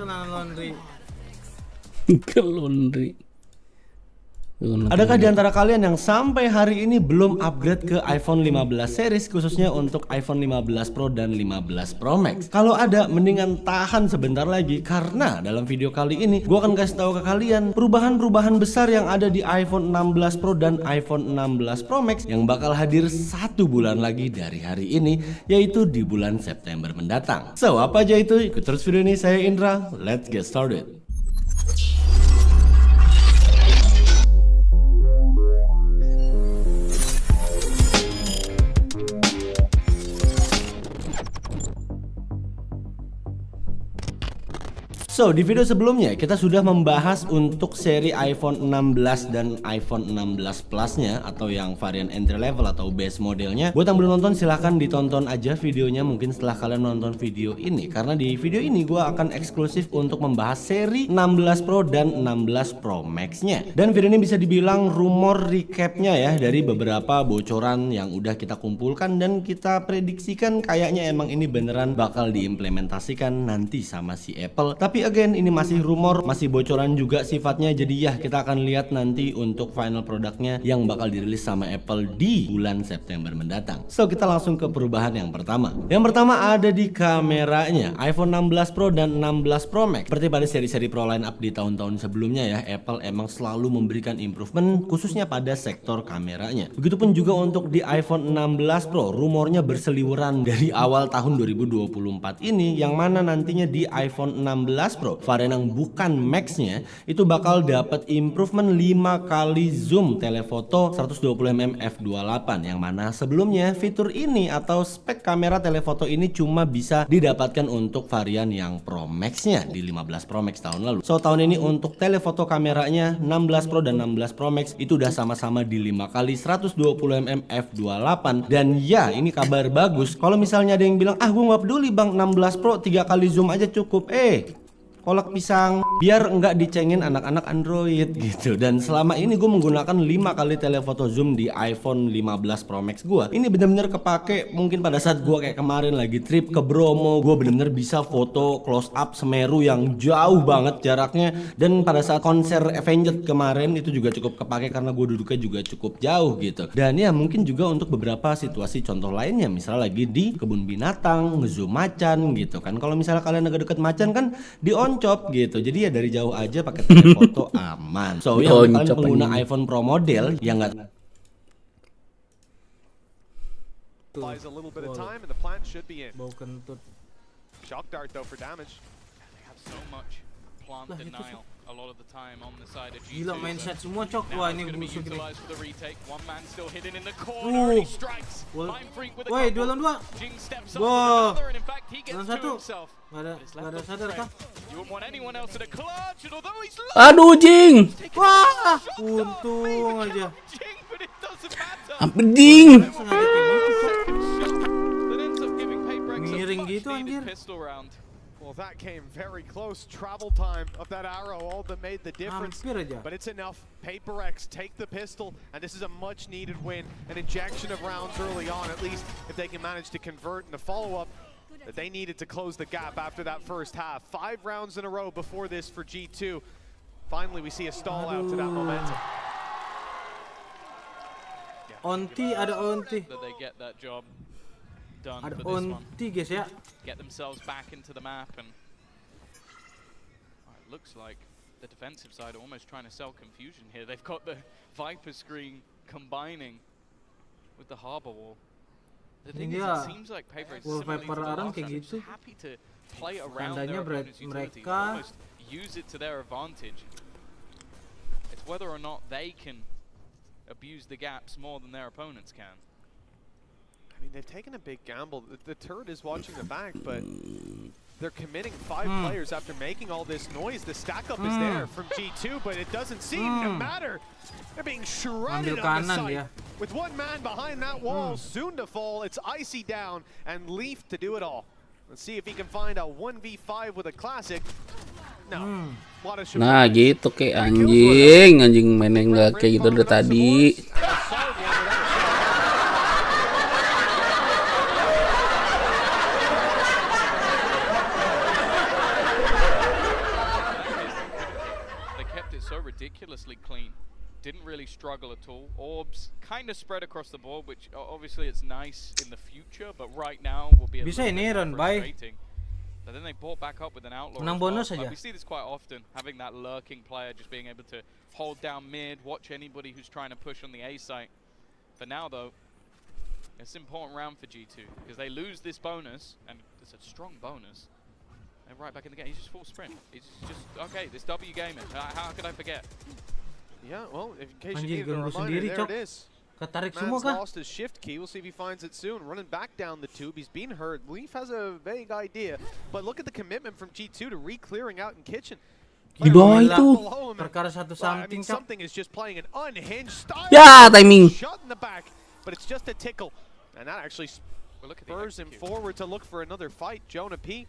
Iklan laundry. Adakah di antara kalian yang sampai hari ini belum upgrade ke iPhone 15 series, khususnya untuk iPhone 15 Pro dan 15 Pro Max? Kalau ada, mendingan tahan sebentar lagi, karena dalam video kali ini gue akan kasih tahu ke kalian perubahan-perubahan besar yang ada di iPhone 16 Pro dan iPhone 16 Pro Max yang bakal hadir 1 bulan lagi dari hari ini, yaitu di bulan September mendatang. So, apa aja itu? Ikut terus video ini, saya Indra, let's get started. So, di video sebelumnya kita sudah membahas untuk seri iPhone 16 dan iPhone 16 Plus-nya, atau yang varian entry level atau base modelnya. Buat yang belum nonton, silahkan ditonton aja videonya mungkin setelah kalian nonton video ini, karena di video ini gue akan eksklusif untuk membahas seri 16 Pro dan 16 Pro Max-nya. Dan video ini bisa dibilang rumor recap-nya ya, dari beberapa bocoran yang udah kita kumpulkan dan kita prediksikan kayaknya emang ini beneran bakal diimplementasikan nanti sama si Apple. Tapi again, ini masih rumor, masih bocoran juga sifatnya. Jadi ya, kita akan lihat nanti untuk final produknya yang bakal dirilis sama Apple di bulan September mendatang. So, kita langsung ke perubahan yang pertama. Yang pertama ada di kameranya. iPhone 16 Pro dan 16 Pro Max, seperti pada seri-seri Pro line-up di tahun-tahun sebelumnya ya, Apple emang selalu memberikan improvement khususnya pada sektor kameranya. Begitupun juga untuk di iPhone 16 Pro, rumornya berseliweran dari awal tahun 2024 ini, yang mana nantinya di iPhone 16 Pro varian yang bukan Max-nya itu bakal dapat improvement 5 kali zoom telefoto 120mm f/28, yang mana sebelumnya fitur ini atau spek kamera telefoto ini cuma bisa didapatkan untuk varian yang Pro Max-nya di 15 Pro Max tahun lalu. So, tahun ini untuk telefoto kameranya 16 Pro dan 16 Pro Max itu udah sama-sama di 5 kali 120mm f/28. Dan ya, ini kabar bagus. Kalau misalnya ada yang bilang, gue nggak peduli bang, 16 Pro 3 kali zoom aja cukup, kolak pisang, biar nggak dicengin anak-anak Android gitu. Dan selama ini gue menggunakan 5 kali telefoto zoom di iPhone 15 Pro Max gue. Ini bener-bener kepake mungkin pada saat gue kayak kemarin lagi trip ke Bromo, gue bener-bener bisa foto close up Semeru yang jauh banget jaraknya. Dan pada saat konser Avenged kemarin itu juga cukup kepake karena gue duduknya juga cukup jauh gitu. Dan ya, mungkin juga untuk beberapa situasi contoh lainnya, misalnya lagi di kebun binatang, ngezoom macan gitu kan. Kalau misalnya kalian agak deket macan kan di cop gitu, jadi ya dari jauh aja pakai telefoto aman. So, yang kalian pengguna iPhone Pro model yang nggak buys a little bit of time and the plant should be in. Bau kentut. Shock dart though for damage. They have so much plant denial a lot of the time on the side of G2. Gila, main set semua cok. Wah, ini busuk ini. Woi, 2 lawan 2. Wah, lawan 1. Gak ada sadar kah? Aduh, Jing. Wah, untung aja. Ding. Miring gitu anjir. Well, that came very close. Travel time of that arrow all that made the difference. But it's enough. Paper X take the pistol, and this is a much needed win. An injection of rounds early on, at least if they can manage to convert in the follow-up that they needed to close the gap after that first half. 5 rounds in a row before this for G2. Finally, we see a stall out to that momentum. Onti, ada onti. That they get that job done Ada for this one. onti guys ya. Get themselves back into the map, and it looks like the defensive side are almost trying to sell confusion here. They've got the Viper screen combining with the harbor wall. The thing is, it seems like Paper is similarly to the last time, just happy to play around their opponent's utility, almost use it to their advantage. It's whether or not they can abuse the gaps more than their opponents can. I mean, they've taken a big gamble. The turret is watching the back, but they're committing 5 players after making all this noise. The stack up is there from G2, but it doesn't seem to matter. They're being shredded on the site. With 1 man behind that wall, soon to fall. It's Icy down and Leaf to do it all. Let's see if he can find a 1v5 with a classic. No. Nah, gitu kayak anjing main yang nggak kayak gitu dari tadi. They kept it so ridiculously clean. didn't really struggle at all. Orbs kind of spread across the board, which obviously it's nice in the future, but right now will be a little bit frustrating. But then they brought back up with an outlaw as well. Like, we see this quite often, having that lurking player just being able to hold down mid, watch anybody who's trying to push on the A site. But now though, it's an important round for G2 because they lose this bonus, and it's a strong bonus. They're right back in the game. He's just full sprint. He's just okay. This W gaming. How could I forget? Yeah, well, in case you needed a reminder, there it is. Man's lost his shift key. We'll see if he finds it soon. Running back down the tube. He's been hurt. Leaf has a vague idea, but look at the commitment from G2 to re-clearing out in kitchen. Di bawah itu. Perkara satu something, something is just playing an unhinged style. Ya, timing. Shot in the back, but it's just a tickle, and that actually spurs him forward to look for another fight. Jonah P.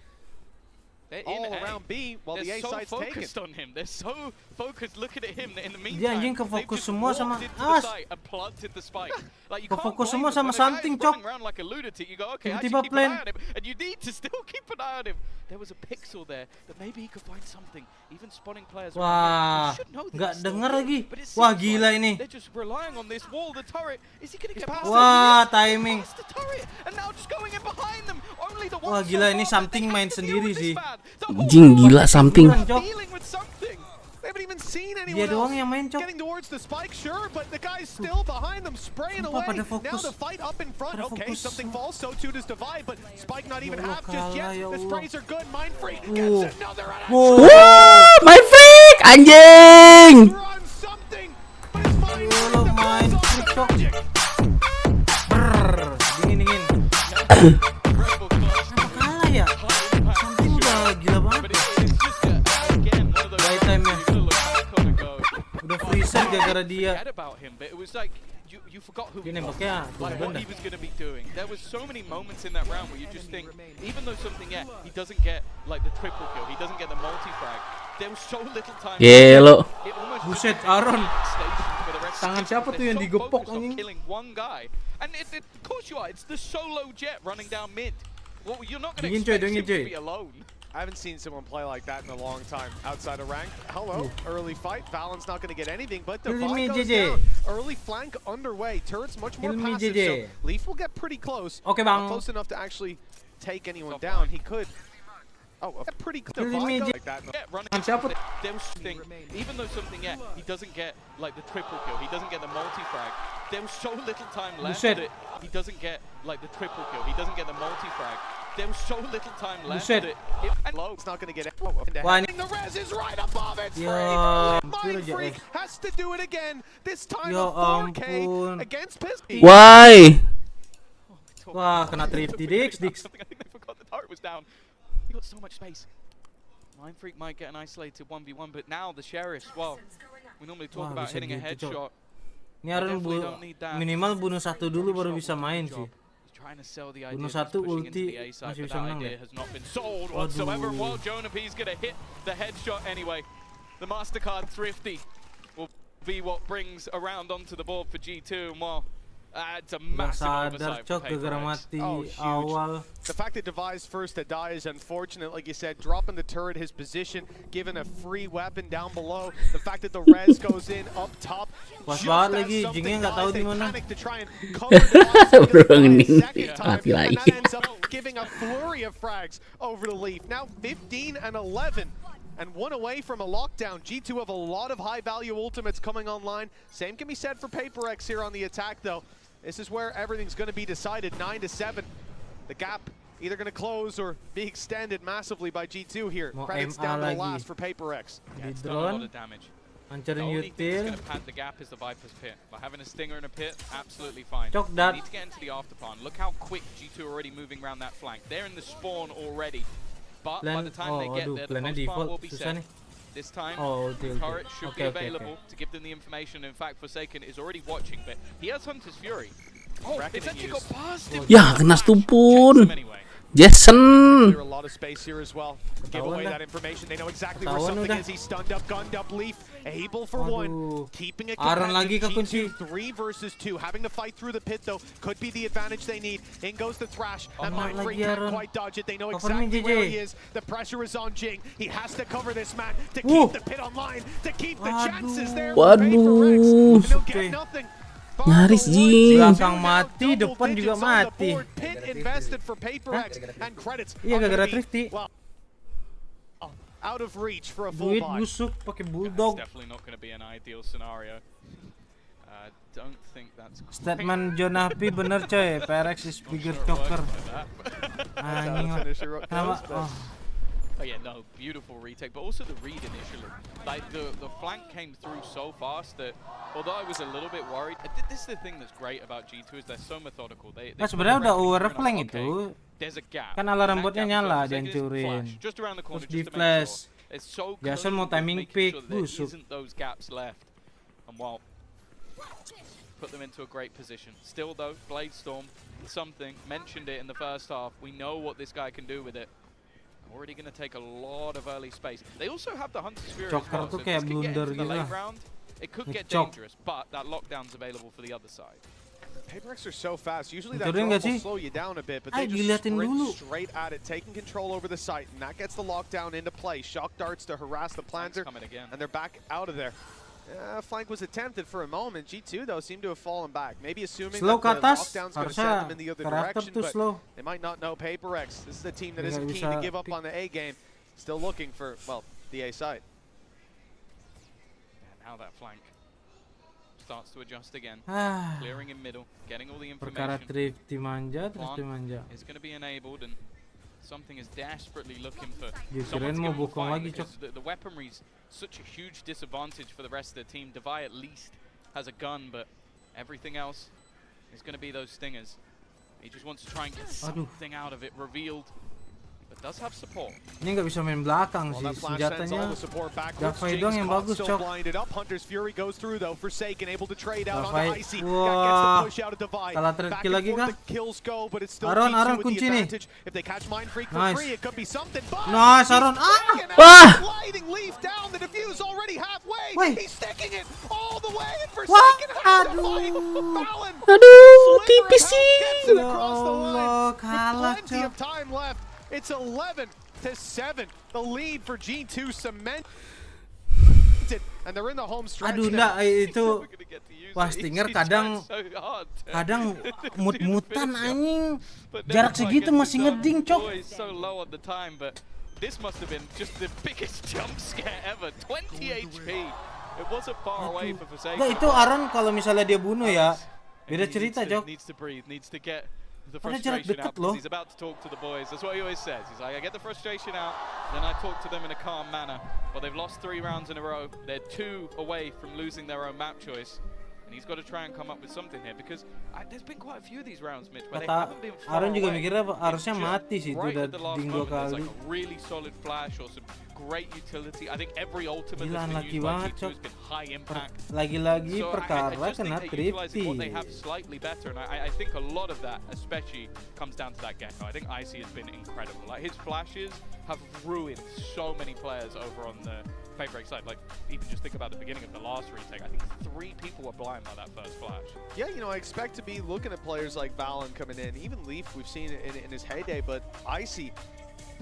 They're all around B while the A side's taken. They're so focused on him. They're so focused looking at him that in the Dia anjing meantime, they've kefokus just semua walked sama into the As. site and planted the spike. Like you can't Kefokus blame semua them. sama When a guy's something, running Cok. around like a lunatic, you go, okay, I should Tiba-tiba keep an eye plan. on him. And you need to still keep an eye on him. There was a pixel there that maybe he could find something. Even spawning players. Wah, nggak dengar lagi. Wah, gila ini. They're just relying on this wall, the turret. Is he gonna get past Wah, timing. the turret? And now just going in behind them. Only the Wah, gila ini something main sendiri sih. Anjing gila something. Dealing with something. They haven't even seen anyone Dia doang else yang main, Cok. getting towards the spike, sure, but the guy's still behind them, spraying away. pada Now fokus. the fight up in front. Pada Okay, fokus. something falls, so too does Divide, but Spike not even Ya Allah, half just yet. kalah, ya The Allah. sprays are good. Mind Free Oh. gets another Wah, my freak, anjing. on something, but it's Mind Free that main goes freak, on Cok. the magic. Dingin. Kenapa kalah ya? Something udah gila banget. Right time-nya. Udah freezer gara-gara dia. Forget about him, but it was like you forgot who Dia he was, nembaknya like what bener-bener. he was going to be doing. There was so many moments in that round where you just think, even though something he doesn't get like the triple kill, he doesn't get the multi-frag. There was so little time. Gelo. It almost Buset, Aaron. stations for the rest Tangan of the siapa team. tuh yang They're so digepok, focused on anjing? killing one guy, and of course you are. It's the solo jet running down mid. Well, you're not going to expect him to be alone. I haven't seen someone play like that in a long time outside of rank. Hello, early fight. Valon's not going to get anything, but the fight goes down. Early flank underway. Turret's much more passive, so Leaf will get pretty close. Oke, Not Bang. close enough to actually take anyone down. He could. Oh, pretty close. Like that. Running siapa? there was something, even though something he doesn't get like the triple kill, he doesn't get the multi-frag. There was so little time left Buset. that he doesn't get like the triple kill, he doesn't get the multi-frag. There was so little time left Buset. that It's not going to get it. Wah, The res is right above it. Ya, Mind Freak has to do it again. This time Ya a 4K ampun. against Pisky. Why? Wah, kena 350 Dix. I think they forgot the turret was down. He got so much space. Mind Freak might get an isolated 1v1, but now the Sheriffs, well, we normally talk Wah, about bisa hitting a gitu, Cok. headshot. Ini Aaron minimal bunuh satu dulu baru bisa main sih. Trying to sell the idea Bunuh of just satu pushing into ulti the A side, masih but bisa that menang idea deh. has not been sold whatsoever. Waduh. While Jonah P's going to hit the headshot anyway, the MasterCard Thrifty will be what brings a round onto the board for G2. And well, it's a massive Sadar, oversight for Cok, gara-gara PaperX. mati huge. awal. The fact that Devi's first to die is unfortunate, like you said, dropping the turret, his position, given a free weapon down below. The fact that the res goes in up top. Pas just banget as lagi, something Jingnya nggak tahu dies, di they mana. panic to try and cover Devi's Bro, ini second time, mati and lagi. that ends up giving a flurry of frags over the Leaf. Now 15 and 11. And one away from a lockdown. G2 have a lot of high-value ultimates coming online. Same can be said for PaperX here on the attack, though. This is where everything's going to be decided, 9-7. The gap either going to close or be extended massively by G2 here. Mau Credits MA down to the lagi. last for PaperX. Di It's done a lot drone, of damage. The hancarin only thing that's util. going to pad the gap is the Viper's pit. By having a stinger in a pit, absolutely fine. Cok They dat. need to get into the afterplan. Look how quick G2 are already moving around that flank. They're in the spawn already. But by Plan, the time oh they get aduh, there, the plannya post part will default, be susah set. nih. This time, Oh, the ulti. turret should be Okay, okay, available okay. to give them the information. In fact, Forsaken is already watching, but he has Hunter's Fury. Oh, it's actually got past him. Ya, kena stumpun. Jason. Clear a lot of space here as well. Give away that information. They know exactly where something is. He's stunned up, gunned up. Leaf able for one. Keeping it competitive. G2 3 versus 2. Having to fight through the pit though could be the advantage they need. In goes the Thrash. And Mind Freak can't quite dodge it. They know exactly where he is. The pressure is on Jing. He has to cover this man to keep the pit online, to keep the chances there. Waduh. Nyaris Jing. Belakang mati, depan juga mati. Iya gara-gara thrifty. Out of reach for a full Duit buy. busuk pakai bulldog. Definitely not going to be an ideal scenario. Don't think that's Statement John Happy bener coy. PRX is bigger choker. Anjing. Kenapa? Oh yeah, no, beautiful retake, but also the read initially. Like the flank came through so fast that although I was a little bit worried, this is the thing that's great about G2 is they're so methodical. They Nah sebenarnya udah over flank itu. There's a gap. Kan alarm botnya nyala, dihancurin. Terus di flash. Jason mau timing pick, busuk. Those gaps left. And well, put them into a great position. Still though, Bladestorm, something, mentioned it in the first half. We know what this guy can do with it. Already going to take a lot of early space. They also have the Hunter's Fury as well, so if this can get into the late round, it could get dangerous, but that lockdown's available for the other side. PaperX are so fast. Usually that drone will slow you down a bit, but they just sprint straight at it, taking control over the site, and that gets the lockdown into play. Shock darts to harass the planter, and they're back out of there. Flank was attempted for a moment. G2 though seemed to have fallen back. Maybe assuming that the lockdown's going to send them in the other direction, but they might not know PaperX. This is a team that isn't keen to give up on the A game. Still looking for, well, the A side. And now that flank starts to adjust again. Clearing in middle, getting all the information. Perkara thrifty manja, thrifty manja. Is going to be enabled and something is desperately looking for someone to give him a fight because the weaponry's such a huge disadvantage for the rest of the team. DIVI at least has a gun, but everything else is going to be those stingers. He just wants to try and get something out of it revealed. But does have support. Ini nggak bisa main belakang sih, senjatanya Davai doang yang bagus, Cok. Hunter's Fury goes through though. Forsaken able to trade out on Icy. Wah, kalah terkill lagi kah? Aron kunci nih. Nice. Nice, Aron. Wah. Aduh, tipis sih. Ya Allah, kalah, Cok. It's 11-7. The lead for G2 cemented, and they're in the home stretch. Aduh, enggak itu. Wah, Stinger kadang mut-mutan anjing. Jarak segitu masih ngeding, Cok. This must have been just the biggest jump scare ever. 20 HP. It wasn't far away for Forsaken. Nah, itu Aron kalau misalnya dia bunuh ya, beda cerita, Cok. Needs to breathe, needs to get the frustration out because he's about to talk to the boys. That's what he always says. He's like, I get the frustration out, then I talk to them in a calm manner. Well, they've lost 3 rounds in a row. They're 2 away from losing their own map choice. And he's got to try and come up with something here because there's been quite a few of these rounds, Mitch, but they haven't been far Aron juga away. mikirnya harusnya mati sih itu udah ding 2 kali. Like a really solid flash or some great utility. I think every ultimate Gila, that's been used by G2 Cok. has been high impact. Lagi-lagi So perkara I just kena think they're utilizing what they thrifty. have slightly better, and I think a lot of that especially comes down to that Gecko. I think Icy has been incredible. Like his flashes have ruined so many players over on the PaperX side. Like even just think about the beginning of the last retake. I think 3 people were blind by that first flash. Yeah, you know, I expect to be looking at players like Valorant coming in. Even Leaf, we've seen it in his heyday, but Icy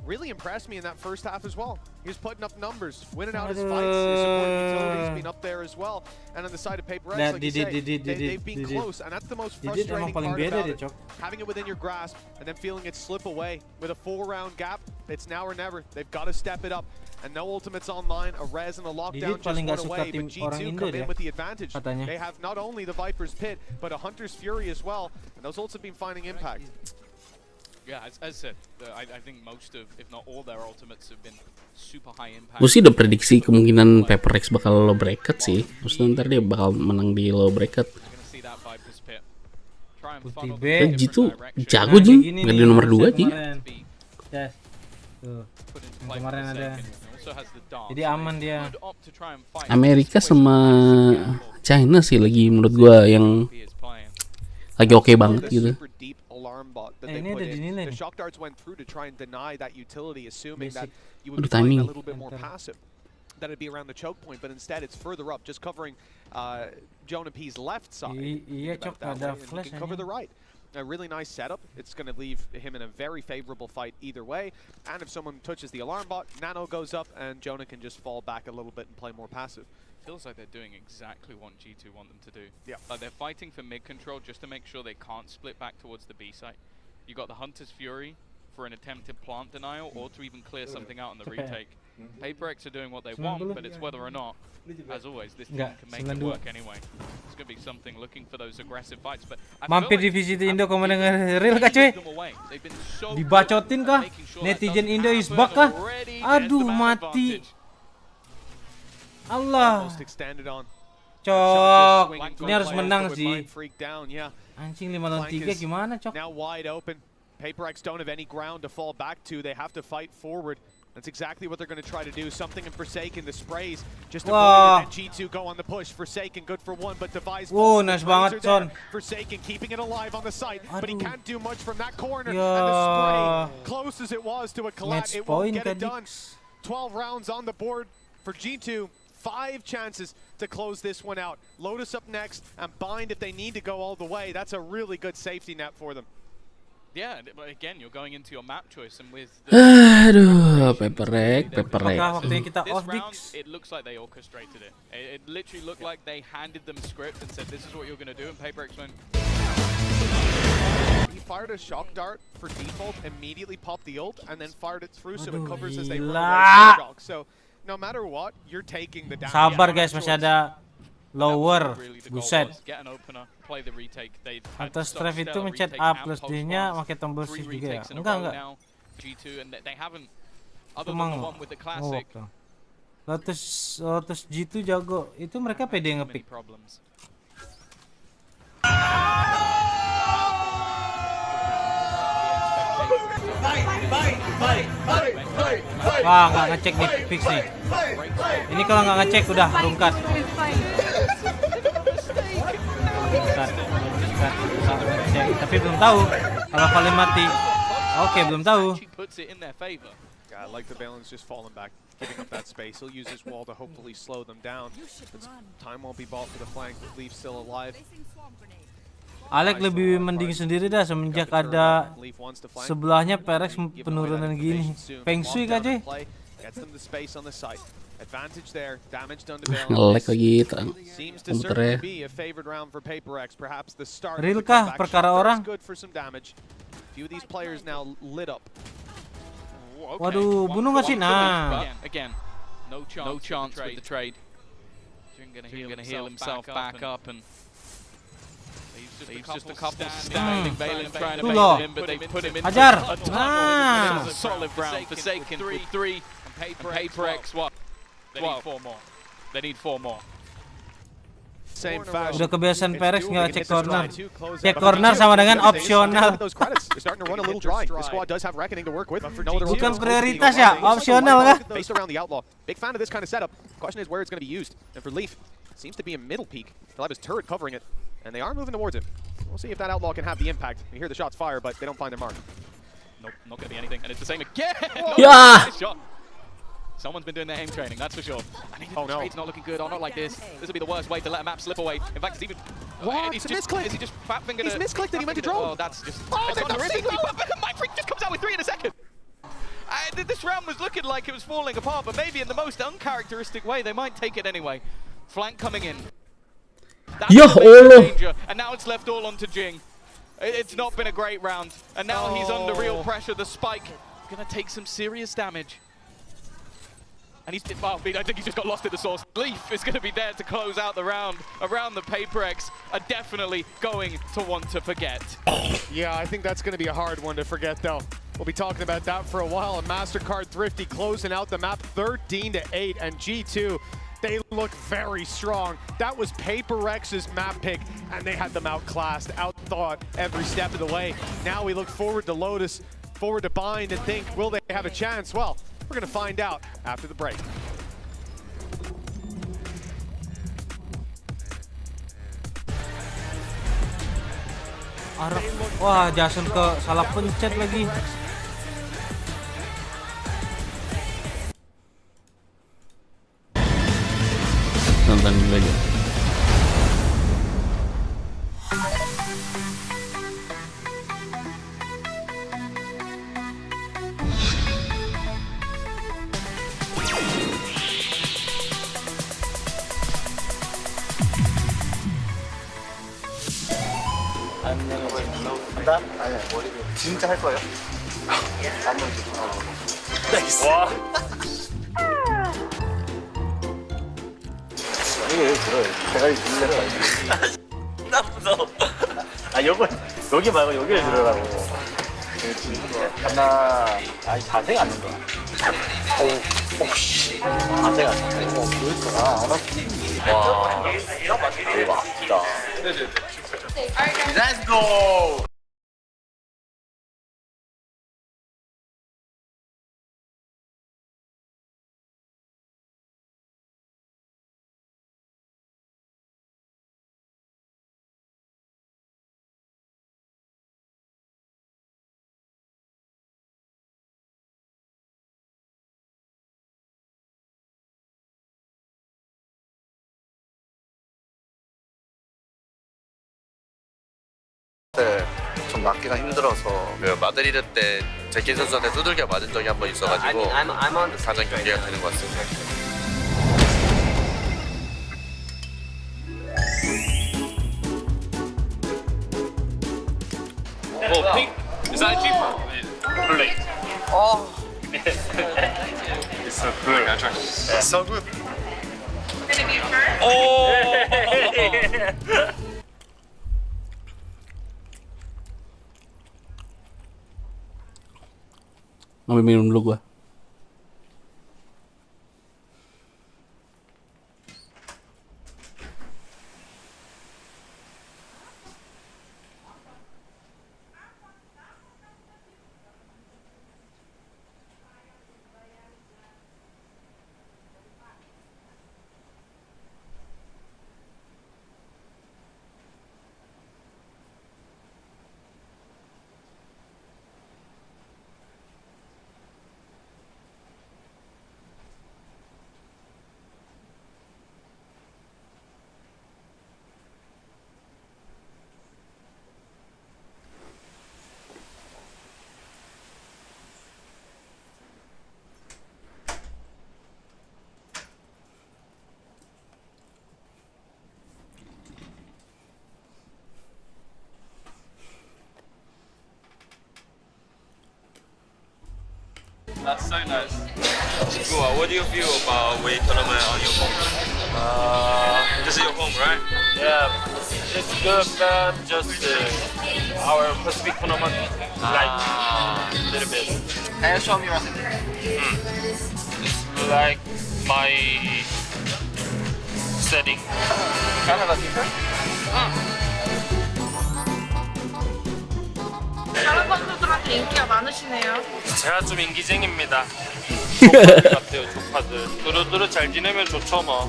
really impressed me in that first half as well. He was putting up numbers, winning out his fights. His support utility's been up there as well. And on the side of PaperX, like you say, they've been close. And that's the most frustrating part about it. Having it within your grasp and then feeling it slip away with a 4-round gap. It's now or never. They've got to step it up. And no ultimates online. A res and a lockdown just went away. But G2 come in with the advantage. They have not only the Viper's Pit, but a Hunter's Fury as well. And those ults have been finding impact. Yeah, as said, I think most of, if not all their ultimates have been super high impact. Gue sih udah prediksi kemungkinan PaperX bakal low bracket sih. Maksudnya ntar dia bakal menang di low bracket. G2 jago Jing, nggak di nomor 2 Jing. Tuh, kemarin ada. Jadi aman dia. Amerika sama China sih lagi menurut gue yang lagi oke banget gitu. bot that they ini put ada in. dinilai The nih. shock darts went through to try and deny that utility, assuming that Basic. you would be Aduh, playing a timing. little bit more passive. That it'd be around the choke point, but instead it's further up, just covering Jonah P's left side. Iya, Think Cok, about it that ada way, and he flash can cover aja. the right. A really nice setup. It's going to leave him in a very favorable fight either way. And if someone touches the alarm bot, Nano goes up, and Jonah can just fall back a little bit and play more passive. Feels like they're doing exactly what G2 want them to do. Yeah. Like they're fighting for mid control just to make sure they can't split back towards the B site. You got the Hunter's Fury for an attempted plant denial or to even clear something out on the retake. PaperX are doing what they want, but it's whether or not, as always, this team can make it work anyway. It's going to be something looking for those aggressive fights, but I Mampir di VCT Indo kamu denger real kah cuy? Dibacotin kah? Netizen Indo is back kah? Aduh mati. Allah. Cok, ini harus menang sih. Anjing 5 lawan 3 gimana Cok? Now wide open. PaperX don't have any ground to fall back to. They have to fight forward. That's exactly what they're going to try to do. Something in Forsaken, the sprays just avoid it, and G2 go on the push. Forsaken good for one, but Device. Whoa, nice banget Son. Forsaken keeping it alive on the site, but he can't do much from that corner. Ya. And the spray, close as it was to a collapse, Match it won't point get it kan, done. 12 rounds on the board for G2. 5 chances to close this one out. Lotus up next, and Bind if they need to go all the way. That's a really good safety net for them. Yeah, but again, you're going into your map choice, and with Aduh, PaperX. this round, it looks like they orchestrated it. It literally looked like they handed them script and said, "This is what you're going to do," and PaperX went. He fired a shock dart for default, immediately popped the ult, and then fired it through so it Aduh, covers as they run gila. away from shock. So no matter what, you're taking the damage. Sabar guys, masih ada lower. Buset. Get an opener, play the retake. They Atas Strife itu mencet A plus D-nya pakai tombol shift juga ya? Enggak. G2 and they haven't Itu other than mang the one with the classic. Lotus G2 jago. Itu mereka pede ngepick. Wah, nggak ngecek nih fix nih. Ini kalau nggak ngecek udah rungkat. Ngecek. Tapi belum tahu kalau Valen mati. Oke, belum tahu. I like the balance just falling back, giving up that space. He'll use his wall to hopefully slow them down. Time won't be bought for the flank. Leaf still alive. Alex lebih mending sendiri dah semenjak ada sebelahnya PaperX penurunan gini. Feng Shui kah cuy? Nge-lag lagi komputernya. Real kah perkara orang? Waduh, bunuh nggak sih? Nah. Again, no chance with the trade. Jing gonna heal himself back up and leaves just a couple standing. Valen trying to bait him, but they put him in. Hajar. Nah. Solid round. Forsaken with 3. And PaperX what? They need 4 more. They need 4 more. Udah kebiasaan PaperX nggak cek corner. Cek corner sama dengan opsional. Bukan prioritas ya, opsional kah? Big fan of this kind of setup. Question is where it's going to be used. And for Leaf, it seems to be a middle peak. He'll have his turret covering it, and they are moving towards him. We'll see if that outlaw can have the impact. You hear the shots fire, but they don't find their mark. Nope, not going to be anything. And it's the same again. Yeah. Nice shot. Someone's been doing their aim training, that's for sure. I mean, the trade's not looking good. Oh, not like this. This will be the worst way to let a map slip away. In fact, it's even. What? It's a misclick. Is he just fat fingered? He's misclicked and he meant to drone. Oh, that's just. Oh, there's no signal. My freak just comes out with 3 in a second. This round was looking like it was falling apart, but maybe in the most uncharacteristic way, they might take it anyway. Flank coming in. That's danger, and now it's left all onto Jing. It's not been a great round, and now he's under real pressure. The spike gonna take some serious damage. And I think he's just got lost in the source. Leaf is going to be there to close out the round. Around the PaperX are definitely going to want to forget. Yeah, I think that's going to be a hard one to forget, though. We'll be talking about that for a while. And MasterCard Thrifty closing out the map 13-8. And G2, they look very strong. That was PaperX's map pick, and they had them outclassed, outthought every step of the way. Now we look forward to Lotus, forward to Bind, and think, will they have a chance? Well, we're going to find out after the break. Wah, Jason salah pencet lagi. Nonton dulu aja. 아니 머리 진짜 할 거예요? 한번 나이스. 와. 이게 들어요. 대가리 들려요. 나 무서워. 아 여기 말고 여기를 들으라고. 하나. 아니 자세가 안 된다. 오씨. 자세가 안 된다. 그랬구나. 알았어. 와. 대박. 진짜. Let's go. 좀 맞기가 힘들어서 그 마드리드 때 제키 선수한테 두들겨 맞은 적이 한 번 있어가지고 사전 경기가 되는 것 같습니다. Oh, pink? Is that cheap? Blue. Oh. It's so cool. It's so good. Oh. Ngambil minum dulu gua. That's so nice. What do you feel about weight tournament on your home? This is your home, right? Yeah, it's good, but just our Pacific tournament like a little bit. Can you show me what's in It's like my setting. Kind of different? 다른 선수들한테 인기가 많으시네요. 제가 좀 인기쟁입니다. 조카들 같아요, 조카들. 두루두루 잘 지내면 좋죠 뭐.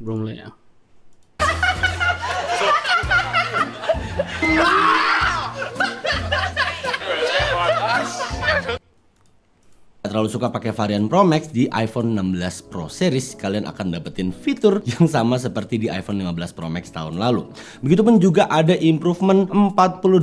Belum mulai ya. Terlalu suka pakai varian Pro Max di iPhone 16 Pro Series, kalian akan dapetin fitur yang sama seperti di iPhone 15 Pro Max tahun lalu. Begitupun juga ada improvement 48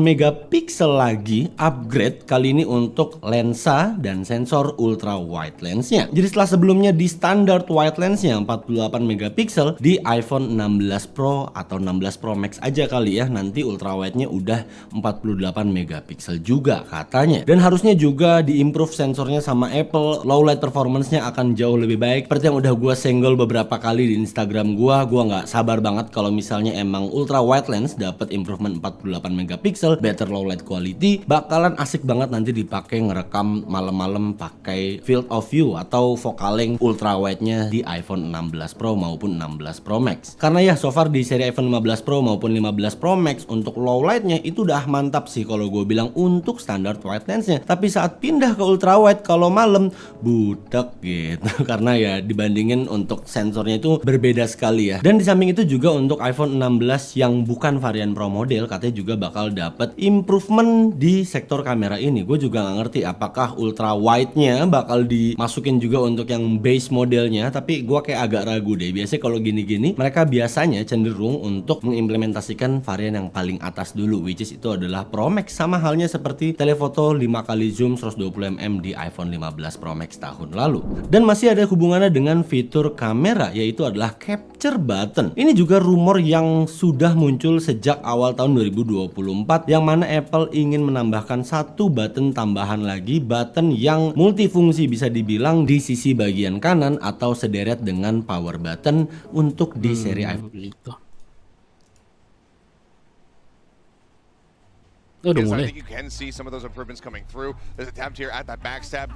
megapiksel lagi, upgrade kali ini untuk lensa dan sensor ultra wide lensnya. Jadi setelah sebelumnya di standar wide lensnya 48 megapiksel, di iPhone 16 Pro atau 16 Pro Max aja kali ya, nanti ultra wide-nya udah 48 megapiksel juga katanya. Dan harusnya juga diimprove sensornya sensornya sama Apple, low light performance-nya akan jauh lebih baik. Seperti yang udah gue senggol beberapa kali di Instagram gue nggak sabar banget kalau misalnya emang ultra wide lens dapat improvement 48 megapiksel, better low light quality, bakalan asik banget nanti dipakai ngerekam malam-malam pakai field of view atau focal length ultra wide-nya di iPhone 16 Pro maupun 16 Pro Max. Karena ya so far di seri iPhone 15 Pro maupun 15 Pro Max untuk low light-nya itu udah mantap sih kalau gue bilang untuk standar wide lens-nya. Tapi saat pindah ke ultra wide kalau malam butek gitu. Karena ya dibandingin untuk sensornya itu berbeda sekali ya. Dan di samping itu juga untuk iPhone 16 yang bukan varian Pro model katanya juga bakal dapat improvement di sektor kamera ini. Gue juga nggak ngerti apakah ultra wide-nya bakal dimasukin juga untuk yang base modelnya, tapi gue kayak agak ragu deh. Biasanya kalau gini-gini mereka biasanya cenderung untuk mengimplementasikan varian yang paling atas dulu, which is itu adalah Pro Max. Sama halnya seperti telefoto 5x zoom 120mm di iPhone 15 Pro Max tahun lalu. Dan masih ada hubungannya dengan fitur kamera, yaitu adalah capture button. Ini juga rumor yang sudah muncul sejak awal tahun 2024, yang mana Apple ingin menambahkan satu button tambahan lagi, button yang multifungsi bisa dibilang di sisi bagian kanan atau sederet dengan power button untuk di seri iPhone. Yes, I think you can see some of those improvements coming through. There's a tab here at that backstab,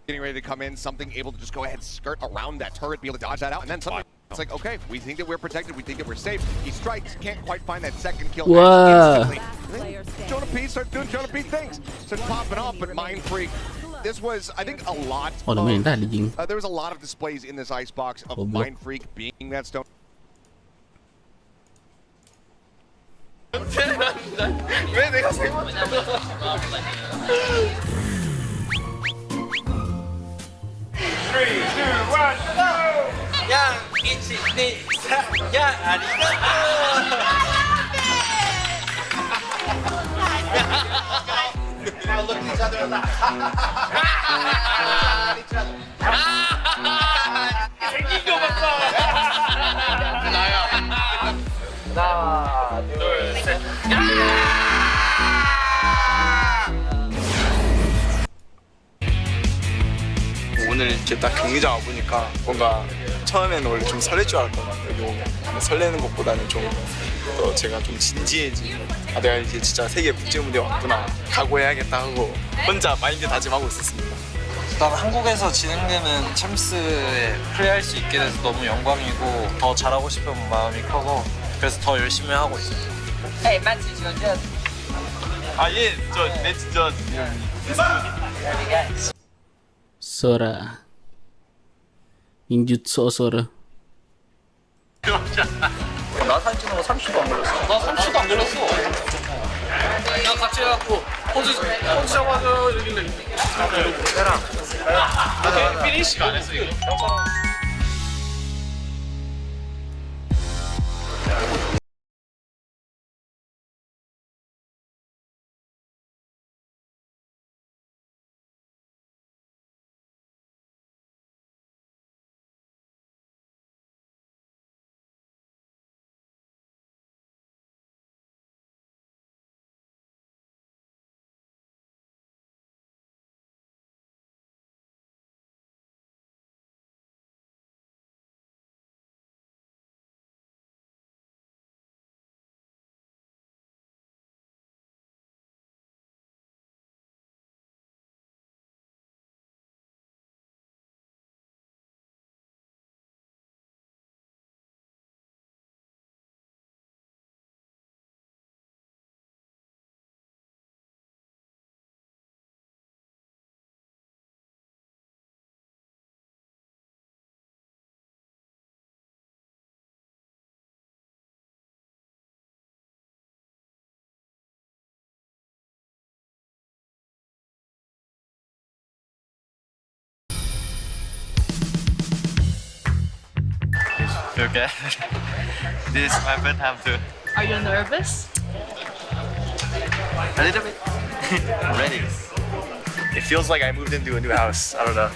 getting ready to come in, something able to just go ahead and skirt around that turret, be able to dodge that out, and then something it's like, okay, we think that we're protected, we think that we're safe. He strikes, can't quite find that second kill instantly. Jonah P starts doing Jonah P things, starts popping off, but Mind Freak. This was, I think, a lot. There was a lot of displays in this icebox of Mind Freak being that stone. 왜 내가 세 번째? 3, 2, 1, go! 야, 1, 2, 3, 야, 아리가또! Now look at each other and laugh. 생긴 거 봤어. 나야. 하나, 둘, 셋. 오늘 이렇게 딱 경기장 와보니까 뭔가 처음에는 원래 좀 설렐 줄 알았던 것 같아요. 설레는 것보다는 좀 더 제가 좀 진지해지고 아 내가 이제 진짜 세계 국제무대에 왔구나 각오해야겠다 하고 혼자 마인드 다짐하고 있었습니다. 일단 한국에서 진행되는 챔스에 플레이할 수 있게 돼서 너무 영광이고 더 잘하고 싶은 마음이 크고 그래서 더 열심히 하고 있어요. 네, 만지 지금 아 예, 저 매치 저 Sora ninjutsu Sora. 나 사진 찍는 거 30도 안 걸렸어. 나 30도 안 걸렸어. 나 같이 해갖고 포즈 잡아줘 이러길래 해라. 오케이 피니시가 안 했어 이거. Okay. This is my first time too. Are you nervous? A little bit. I'm ready. It feels like I moved into a new house. I don't know.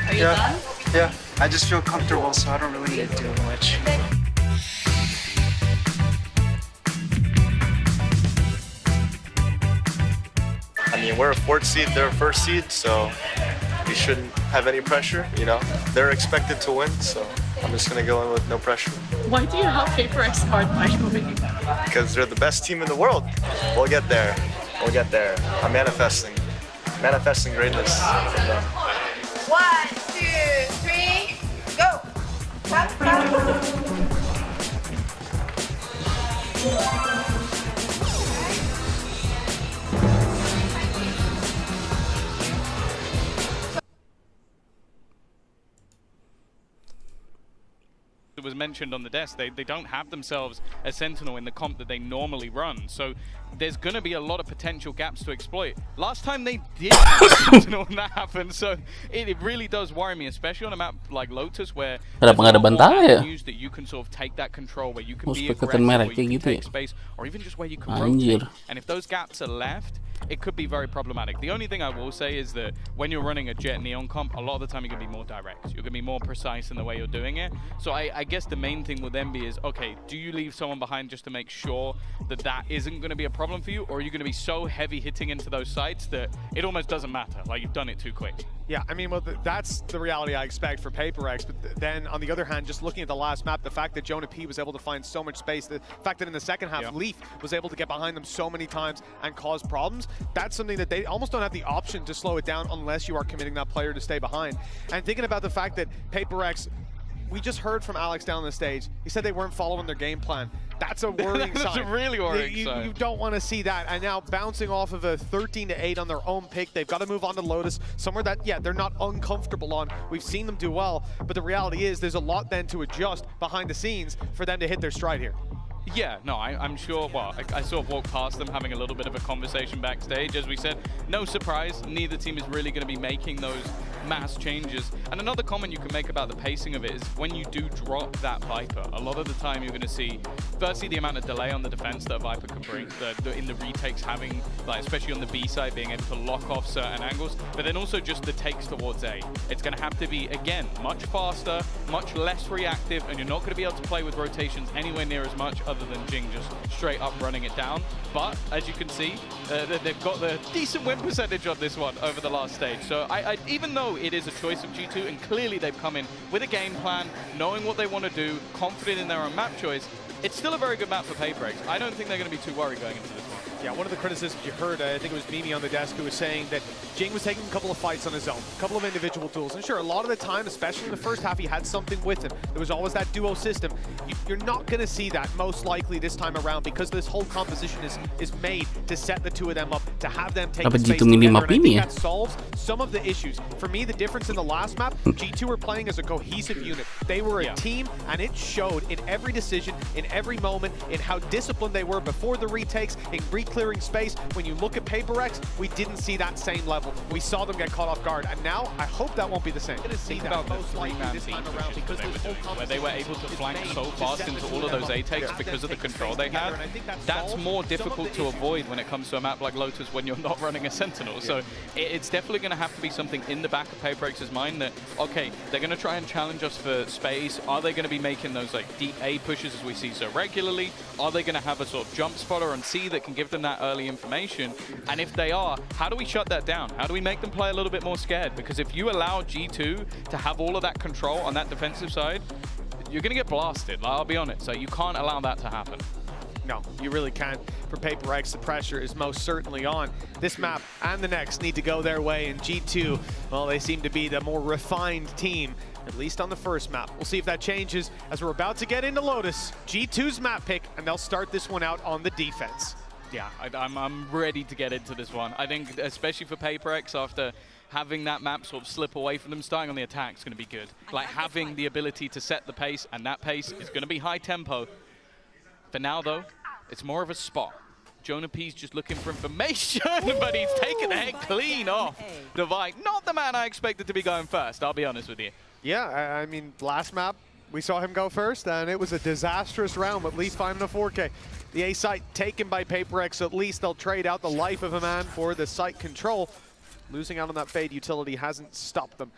Are you done? Yeah. I just feel comfortable, so I don't really need to do much. I mean, we're a 4th seed, they're a 1st seed, so we shouldn't have any pressure, you know? They're expected to win, so I'm just gonna go in with no pressure. Why do you have PaperX hard mic over here? Because they're the best team in the world. We'll get there. We'll get there. I'm manifesting greatness. 1, 2, 3, go! It was mentioned on the desk, they don't have themselves a Sentinel in the comp that they normally run, so there's going to be a lot of potential gaps to exploit. Last time they did have a Sentinel and that happened, so it really does worry me, especially on a map like Lotus where there's a lot more avenues that you can sort of take that control, where you can be aggressive, where you can take space, or even just where you can rotate. And if those gaps are left, it could be very problematic. The only thing I will say is that when you're running a Jet Neon comp, a lot of the time you're going to be more direct. You're going to be more precise in the way you're doing it. So I guess the main thing will then be is, okay, do you leave someone behind just to make sure that that isn't going to be a problem for you? Or are you going to be so heavy hitting into those sites that it almost doesn't matter? Like, you've done it too quick. Yeah, I mean, well, that's the reality I expect for PaperX. But then, on the other hand, just looking at the last map, the fact that Jonah P was able to find so much space, the fact that in the second half, Leaf was able to get behind them so many times and cause problems, that's something that they almost don't have the option to slow it down unless you are committing that player to stay behind. And thinking about the fact that PaperX, we just heard from Alex down the stage, he said they weren't following their game plan. That's a worrying sign. That's a really worrying sign. You don't want to see that. And now bouncing off of a 13-8 on their own pick, they've got to move on to Lotus, somewhere that, yeah, they're not uncomfortable on. We've seen them do well, but the reality is there's a lot then to adjust behind the scenes for them to hit their stride here. Yeah, no, I'm sure, well, I sort of walked past them having a little bit of a conversation backstage. As we said, no surprise, neither team is really going to be making those mass changes. And another comment you can make about the pacing of it is when you do drop that Viper, a lot of the time you're going to see, firstly, the amount of delay on the defense that a Viper can bring, in the retakes having, like, especially on the B side, being able to lock off certain angles, but then also just the takes towards A. It's going to have to be, again, much faster, much less reactive, and you're not going to be able to play with rotations anywhere near as much other than Jing just straight up running it down. But as you can see, they've got the decent win percentage on this one over the last stage. So even though it is a choice of G2, and clearly they've come in with a game plan, knowing what they want to do, confident in their own map choice, it's still a very good map for PaperX. I don't think they're going to be too worried going into this one. Yeah, one of the criticisms you heard, I think it was Mimi on the desk, who was saying that Jing was taking a couple of fights on his own, a couple of individual duels. And sure, a lot of the time, especially in the first half, he had something with him. There was always that duo system. You're not going to see that most likely this time around because this whole composition is made to set the two of them up, to have them take space together. And I think that solves some of the issues. For me, the difference in the last map, G2 were playing as a cohesive unit. They were a team, and it showed in every decision, in every moment, in how disciplined they were before the retakes, in re-clearing space. When you look at PaperX, we didn't see that same level. We saw them get caught off guard, and now I hope that won't be the same. Think about the three-man team pushes because they were doing, where they were able to flank so fast into all of those A-takes because of the control they had. That's more difficult to avoid when it comes to a map like Lotus when you're not running a Sentinel. So it's definitely going to have to be something in the back of PaperX's mind that, okay, they're going to try and challenge us for space. Are they going to be making those like deep A pushes as we see so regularly? Are they going to have a sort of jump spotter on C that can give them that early information? And if they are, how do we shut that down? How do we make them play a little bit more scared? Because if you allow G2 to have all of that control on that defensive side, you're going to get blasted. Like, I'll be honest. So you can't allow that to happen. No, you really can't. For PaperX, the pressure is most certainly on. This map and the next need to go their way, and G2, well, they seem to be the more refined team, at least on the first map. We'll see if that changes as we're about to get into Lotus. G2's map pick, and they'll start this one out on the defense. Yeah, I'm ready to get into this one. I think, especially for PaperX, after having that map sort of slip away from them, starting on the attack is going to be good. Like, having the ability to set the pace, and that pace is going to be high tempo. For now, though, it's more of a spot. Jonah P's just looking for information, but he's taken the head clean off DOVA. Not the man I expected to be going first, I'll be honest with you. Yeah, I mean, last map, we saw him go first, and it was a disastrous round, but at least finding a 4K. The A site taken by PaperX, so at least they'll trade out the life of a man for the site control. Losing out on that Fade utility hasn't stopped them.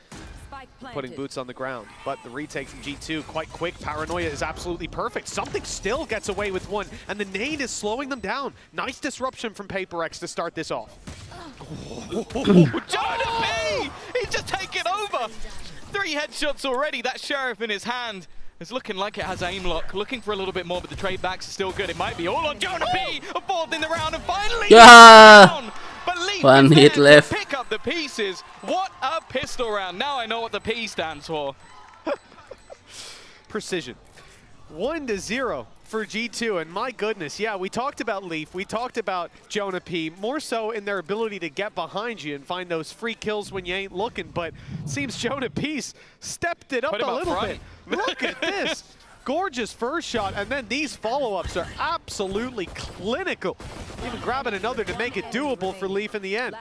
putting boots on the ground. But the retake from G2, quite quick. Paranoia is absolutely perfect. Something still gets away with one, and the nade is slowing them down. Nice disruption from PaperX to start this off. Jonah B! He's just taken over! 3 headshots already, that Sheriff in his hand. It's looking like it has aim lock, looking for a little bit more, but the trade backs are still good. It might be all on Jonah B, a fourth in the round, and finally down. But Leaf One is hit there left. to pick up the pieces. What a pistol round. Now I know what the P stands for. Precision. 1-0 for G2, and my goodness, yeah, we talked about Leaf, we talked about Jonah P, more so in their ability to get behind you and find those free kills when you ain't looking, but it seems Jonah P's stepped it up a little bit. Look at this. Gorgeous first shot, and then these follow-ups are absolutely clinical. Even grabbing another to make it doable for Leaf in the end.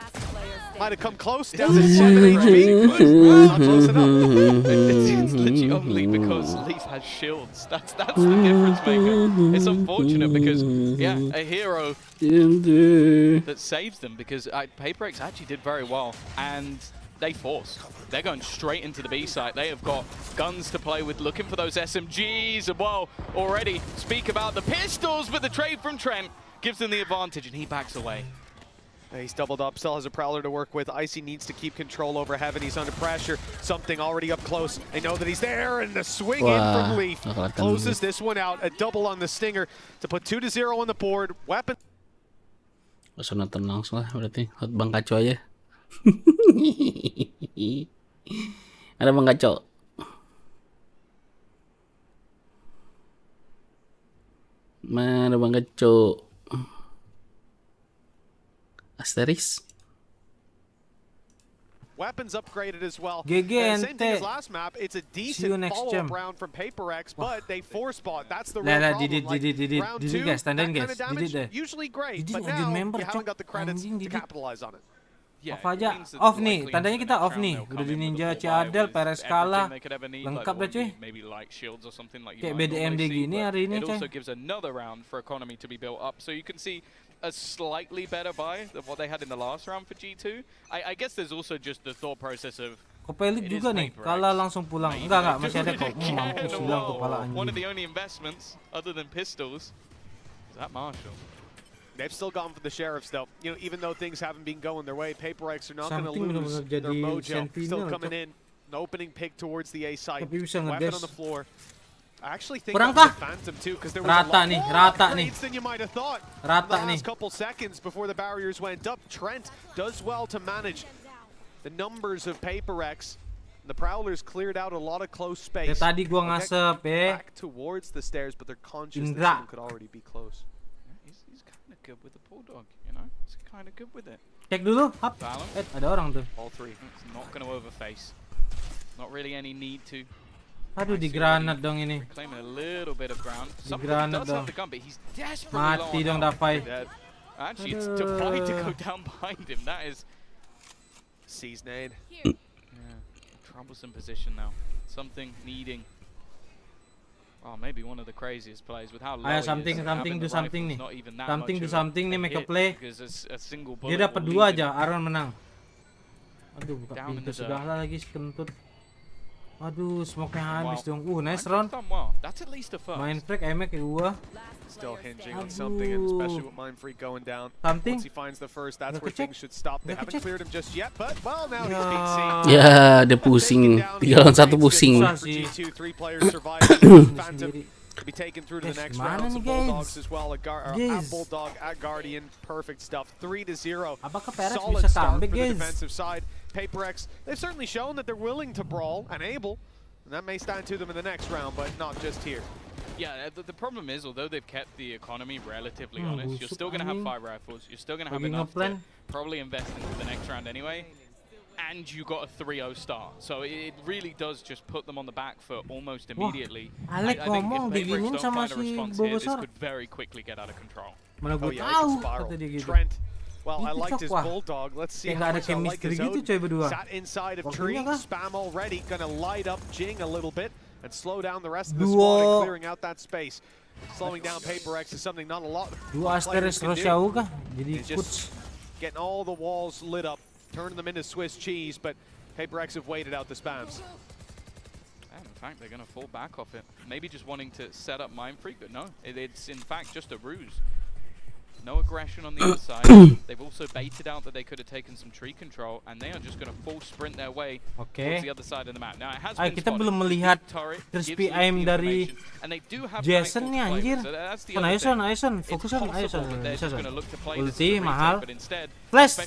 Might have come close down to 7 HP, but not close enough. It's literally only because Leaf has shields. That's the difference maker. It's unfortunate because, yeah, a hero that saves them, because PaperX actually did very well, and they force. They're going straight into the B site. They have got guns to play with, looking for those SMGs. Well, already speak about the pistols, but the trade from Trent gives them the advantage, and he backs away. He's doubled up, still has a Prowler to work with. Icy needs to keep control over Heaven. He's under pressure. Something already up close. They know that he's there, and the swing in from Leaf closes this one out. A double on the Stinger to put 2-0 on the board. Weapon. Langsung nonton langsung lah berarti. Bang Kaco aja. Ada Bang Kaco. Mana Bang Kaco? Asteris. Weapons upgraded as well. GG Same thing as last map. It's a decent follow-up round from PaperX, but they force spot. That's the real problem. Round 2, that kind of damage, usually great, but now you haven't got the credits to capitalize on it. Off aja, off nih, tandanya kita off nih. Udah di Ninja Cadel, Peres kalah, lengkap dah cuy. Kayak BDMD gini hari ini It cuy. also gives another round for economy to be built up, so you can see a slightly better buy than what they had in the last round for G2. I guess there's also just the thought process of Kopelik juga nih, kalah langsung pulang. Enggak, masih ada kok. Mampus hilang kepala anjing. One of the only investments other than pistols is that Marshall. They've still gone for the Sheriffs, though. You know, even though things haven't been going their way, PaperX are not going to lose their mojo. Still coming in, an opening pick towards the A site. Weapon on the floor. I actually think that was a Phantom too, because there was a lot more upgrades than you might have thought. The last couple seconds before the barriers went up, Trent does well to manage the numbers of PaperX. The Prowlers cleared out a lot of close space. Tadi gua ngasep back towards the stairs, but they're conscious that someone could already be close. He's kind of good with the bulldog, you know. He's kind of good with it. Cek dulu, hap. Ada orang tuh. All three. It's not going to overface. Not really any need to. Aduh, di granat dong ini. Claiming a little bit of ground. Di granat dong. Mati dong Dafai. Actually, it's DIATAS to go down behind him. That is Sees nade. Yeah, troublesome position now. Something needing. Oh, maybe one of the craziest plays with how low Ayo, he something is. do something nih. Not even that Something much do of something nih, make a play. Because a single Dia bullet dapat will 2 lead aja, him Aron menang. Aduh, buka down in pintu the sudah dirt. lah lagi kentut. Aduh, smoke-nya habis dong. Nice Well, round. done well. That's at least a first. Main frag emek kedua. Still hinging on something, and especially with Mind Freak going down. Something? Once he finds the first, that's Udah where kecek? things should stop. They Udah haven't kecek? cleared him just yet, but well, now he's being seen. Ya, dia pusing. 3 lawan 1 pusing. For G2, 3 players surviving. Phantom to be taken through to the next round. Some Bulldogs as well. A Bulldog at Guardian. Perfect stuff. 3-0. Solid start for the defensive side. PaperX, they've certainly shown that they're willing to brawl and able. And that may stand to them in the next round, but not just here. Yeah, the problem is, although they've kept the economy relatively honest, you're still going to have 5 rifles. You're still going to have enough to probably invest into the next round anyway. And you got a 3-0 start. So it really does just put them on the back foot almost immediately. I think if PaperX don't find a response here, this could very quickly get out of control. Oh yeah, he can spiral. Trent. Well, I liked his Bulldog. Let's see how much I like his own. Sat inside of tree, spam already. Gonna light up Jing a little bit and slow down the rest of the squad and clearing out that space. Slowing down PaperX is something not a lot of players can do. It's just getting all the walls lit up, turning them into Swiss cheese, but PaperX have waited out the spams. And in fact, they're going to fall back off it. Maybe just wanting to set up Mind Freak, but no. It's in fact just a ruse. No aggression on the other side. They've also baited out that they could have taken some tree control, and they are just going to full sprint their way towards the other side of the map. Now, it has been kita belum melihat crispy aim dari Jason nih anjir. Aison, fokus on Aison. Ulti mahal. Flash.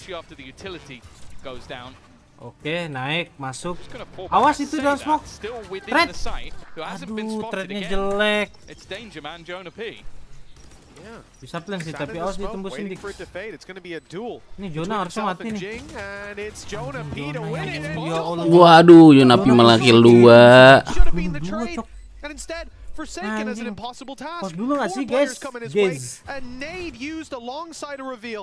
Oke, naik, masuk. Awas itu dalam smoke. Thread. Aduh, threadnya jelek. Bisa plan sih, tapi awas ditembusin dik. Ini Jonah harusnya mati nih. Ya Allah. Waduh, Yonapi malah kill 2. Forsaken as an impossible task.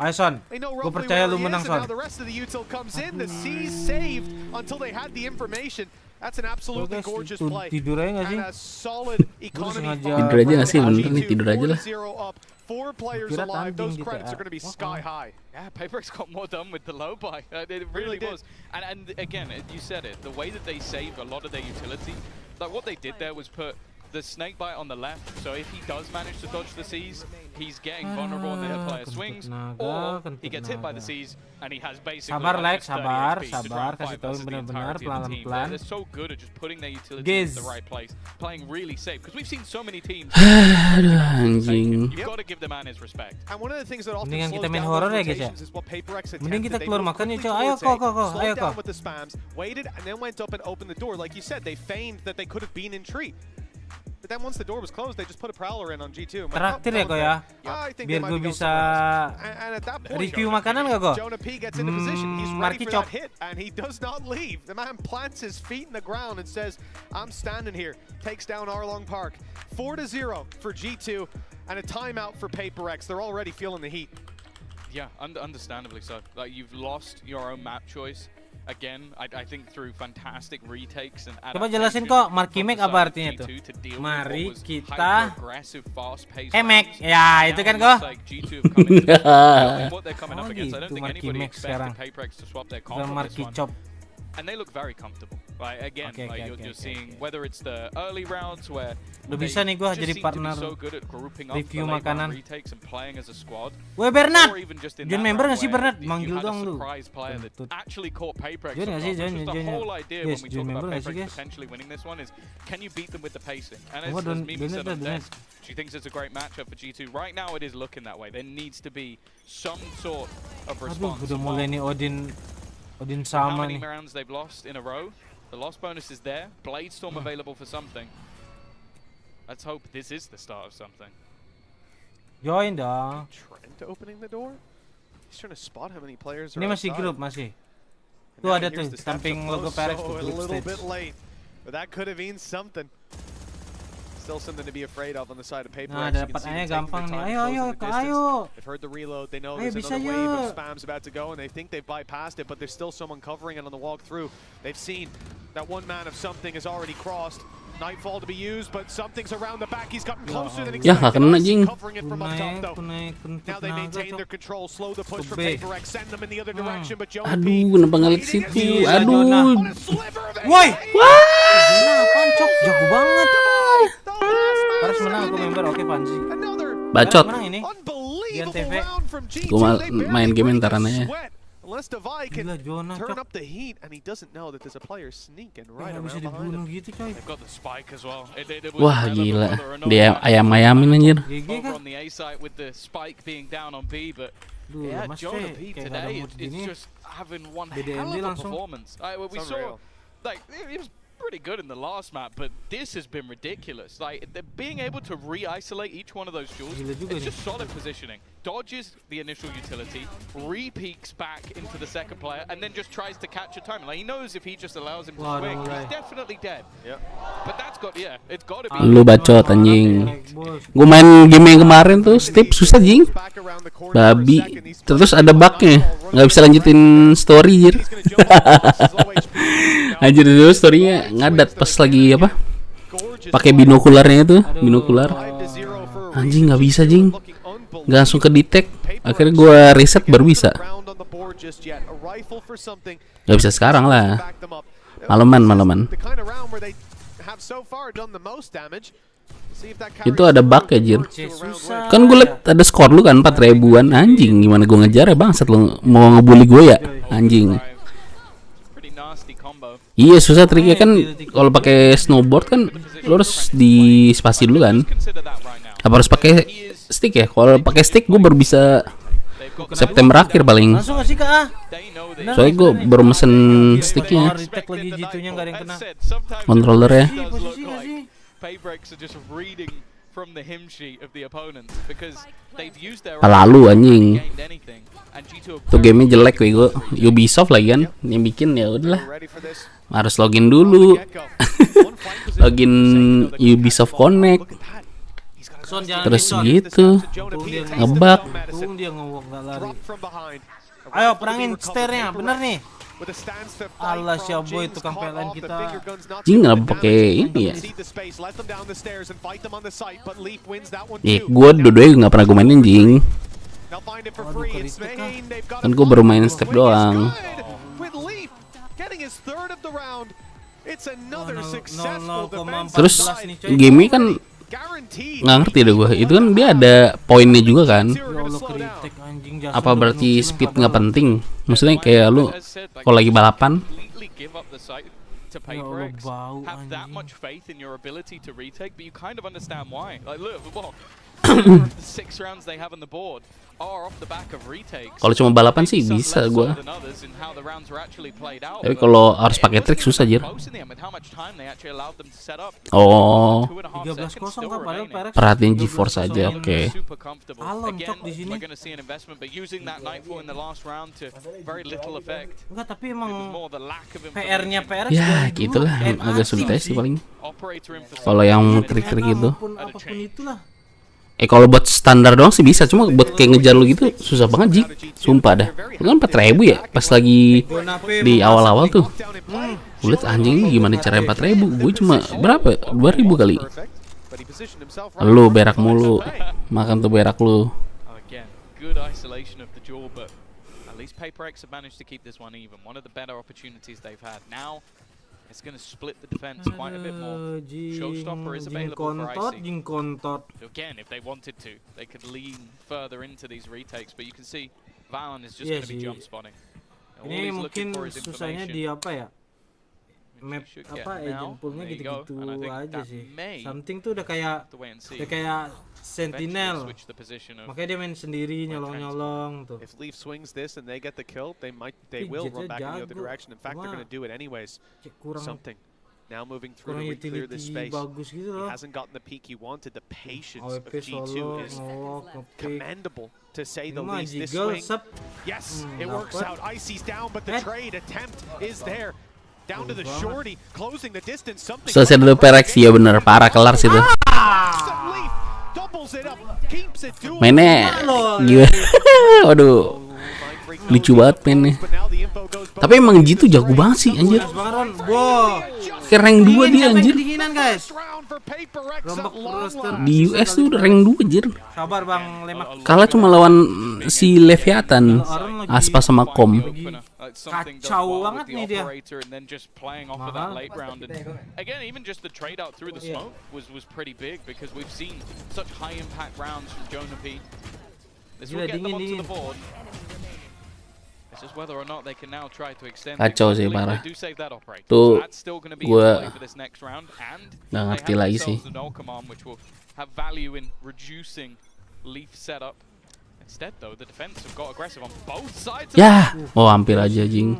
Aison, gue percaya lu menang, Son. The rest of the util comes in. The C's saved until they had the information. That's an absolutely gorgeous play. Tidur aja nggak sih? And a solid economy. Tidur aja nggak sih? Bener nih, tidur aja lah. 4 players alive. Those credits are going to be sky high. Yeah, PaperX got more done with the low buy. It really was. And again, you said it. The way that they saved a lot of their utility, like what they did there was put the snake bite on the left, so if he does manage to dodge the C's, he's getting vulnerable and then the player swings, or he gets hit by the C's and he has basically sabar, kasih tau benar-benar pelan-pelan. They're so good at just putting their utility in the right place, playing really safe, because we've seen so many teams. Anjing. You've got to give the man his respect. And one of the things that often Mendingan kita slows main down horror ya, guys, ya. rotations is what PaperX attempted. Mending kita They keluar moved makan ya, quickly coy. Ayo to kok, slowed ayo down kok. with the spams, waited, and then went up and opened the door. Like you said, they feigned that they could have been in tree. But then once the door was closed, they just put a prowler in on G2. Traktir ya kok ya, biar gue bisa review makanan gak kok? Jonah P gets into position. He's ready Marky for chop. that hit, and he does not leave. The man plants his feet in the ground and says, "I'm standing here." Takes down Arlong Park. 4-0 for G2, and a timeout for PaperX. They're already feeling the heat. Yeah, understandably so. Like, you've lost your own map choice. Again, I think through fantastic retakes and coba jelasin kok Marky Mac apa artinya tuh? Mari kita Mac. Ya, itu kan kok. Oh gitu, Marky Mac sekarang. Bukan Marky Chop. And they look very comfortable. Like again, you're seeing whether it's the early rounds where udah bisa nih gua jadi partner so good at grouping up review makanan. Retakes and playing as a squad. Weh Bernard, join member nggak sih Bernard? Manggil dong lu. Actually caught PaperX. Join nggak sih? Join. The whole idea when we Join talk member about nggak sih PaperX guys? potentially winning this one is can you beat them with the pacing? And as Mimi said on desk, she thinks it's a great matchup for G2. Right now it is looking that way. There needs to be some sort of response. Aduh, udah mulai nih Odin sama How many nih. rounds they've lost in a row? The loss bonus is there. Bladestorm available for something. Let's hope this is the start of something. Join dong. Trent opening the door? He's trying to spot how many players are Ini masih outside. grup masih. Tuh ada tuh samping logo PaperX So tuh a group little stage. bit late, but that could have been something. Still something to be afraid of on the side of PaperX. Nah, You can dapat see aja them taking gampang their nih. time, Ayo, closing the distance. ayo. They've heard the reload. They know Ayo, there's bisa another wave of yuk. spams about to go, and they think they've bypassed it, but there's still someone covering it on the walkthrough. They've seen that one man of something has already crossed. Nightfall to be used, but something's around the back. He's gotten closer than Ya, expected. kena jing. Covering it from up top, though. Now they maintain their control. Slow the push from PaperX. Send them in the other direction, but Jonah P. Aduh, kenapa nggak ke situ? Aduh. Woi. Wah. Pancok jago banget. Harus menang aku member oke Panji. Bacot. Menang ini. Dian TV. Gua main game entaran aja. Unless DOVA can turn up the heat, and he doesn't know that there's a player sneaking right around behind him. They've got the spike as well. Wah gila, dia ayam-ayamin anjir. Over on the A site with the spike being down on B, but yeah, Jonah P today is just having one hell of a performance. We saw, like, it was pretty good in the last map, but this has been ridiculous. Like, being able to re-isolate each one of those jewels, it's just solid positioning. Dodges the initial utility, re-peeks back into the second player, and then just tries to catch a time. Like, he knows if he just allows him to swing, he's definitely dead. But that's got, it's got to be. Lu bacot anjing. Gua main game yang kemarin tuh, Steve susah jing. Babi. Terus ada bugnya, nggak bisa lanjutin story jir. Anjir dulu storynya ngadat pas lagi apa? Pakai binokularnya itu, binokular. Anjing nggak bisa jing. Nggak langsung ke detect. Akhirnya gua reset baru bisa. just yet. A rifle for something. Gak bisa sekarang lah. Maleman. The kind of round where they have so far done the most damage. Itu ada bug ya, Jir. Kan gue liat ada skor lu kan 4.000-an. Anjing, gimana gue ngejar ya bangsat lu. Mau ngebully gue ya? Anjing. Iya, susah triknya kan. Kalau pakai snowboard kan lu harus di spasi dulu kan. Apa harus pakai stick ya? Kalau pakai stick gue baru bisa September akhir paling. Langsung gak sih Kak? Soalnya gue baru mesen sticknya. Controllernya. Lalu anjing. Tuh gamenya jelek gue. Ubisoft lagi kan yang bikin, ya udahlah. Harus login dulu. Login Ubisoft Connect. Terus gitu ngebug. Ayo perangin stairnya, bener nih. Allah siapa itu tukang PLN kita. Jing nggak pakai ini ya? Gue dua-duanya nggak pernah gue mainin Jing. Kan gue baru main step doang. Terus game kan nggak ngerti deh gue. Itu kan dia ada poinnya juga kan. Apa berarti speed nggak penting? Maksudnya kayak lu kalau lagi balapan kalau cuma balapan sih bisa gue. Tapi kalau harus pakai trik susah Jir. Oh, 13-0 kan padahal Perex. perhatiin GeForce aja, oke. Alon cok di sini. Enggak, tapi emang PR-nya Perex Ya gitulah, agak sulit aja sih paling. Kalau yang trik-trik itu. Apapun itulah. Kalau buat standar doang sih bisa, cuma buat kayak ngejar lu gitu susah banget Ji. Sumpah dah. Lu kan 4.000 ya pas lagi di awal-awal tuh. Lihat anjing ini gimana cara 4.000? Gue cuma berapa? 2.000 kali. Lu berak mulu. Makan tuh berak lu. It's going to split the defense quite a bit more. Showstopper is available for IC. Again, if they wanted to, they could lean further into these retakes, but you can see Valorant is just going to be jump spawning. Ini mungkin susahnya di apa ya? Map apa agent poolnya gitu-gitu aja sih. Something tuh udah kayak Sentinel. Makanya dia main sendiri nyolong-nyolong tuh. If Leaf swings this and they get the kill, they will run back in the other direction. In fact, they're going to do it anyways. Something. Now moving through to clear this space. He hasn't gotten the peak he wanted. The patience of G2 is commendable, to say the least. This swing, yes, it works out. Icy's down, but the trade attempt is there. Down to the shorty, closing the distance. Something. Selesai dulu Perex ya bener, parah kelar sih tuh. Mainnya gimana? Waduh, lucu banget mainnya. Tapi emang G tuh jago banget sih anjir. Kayak rank 2 dia anjir. Di US tuh udah rank 2 anjir. Sabar Bang Lemak. Kalah cuma lawan si Leviathan, Aspa sama Kom. Kacau banget nih dia. Again, even just the trade out through the smoke was pretty big, because we've seen such high impact rounds from Jonah P. This will get them onto the board. It's just whether or not they can now try to extend. Kacau sih parah. Tuh gua nggak ngerti lagi sih. Which will have value in reducing Leaf setup. Instead though, the defense have got aggressive on both sides. Ya, oh hampir aja jing.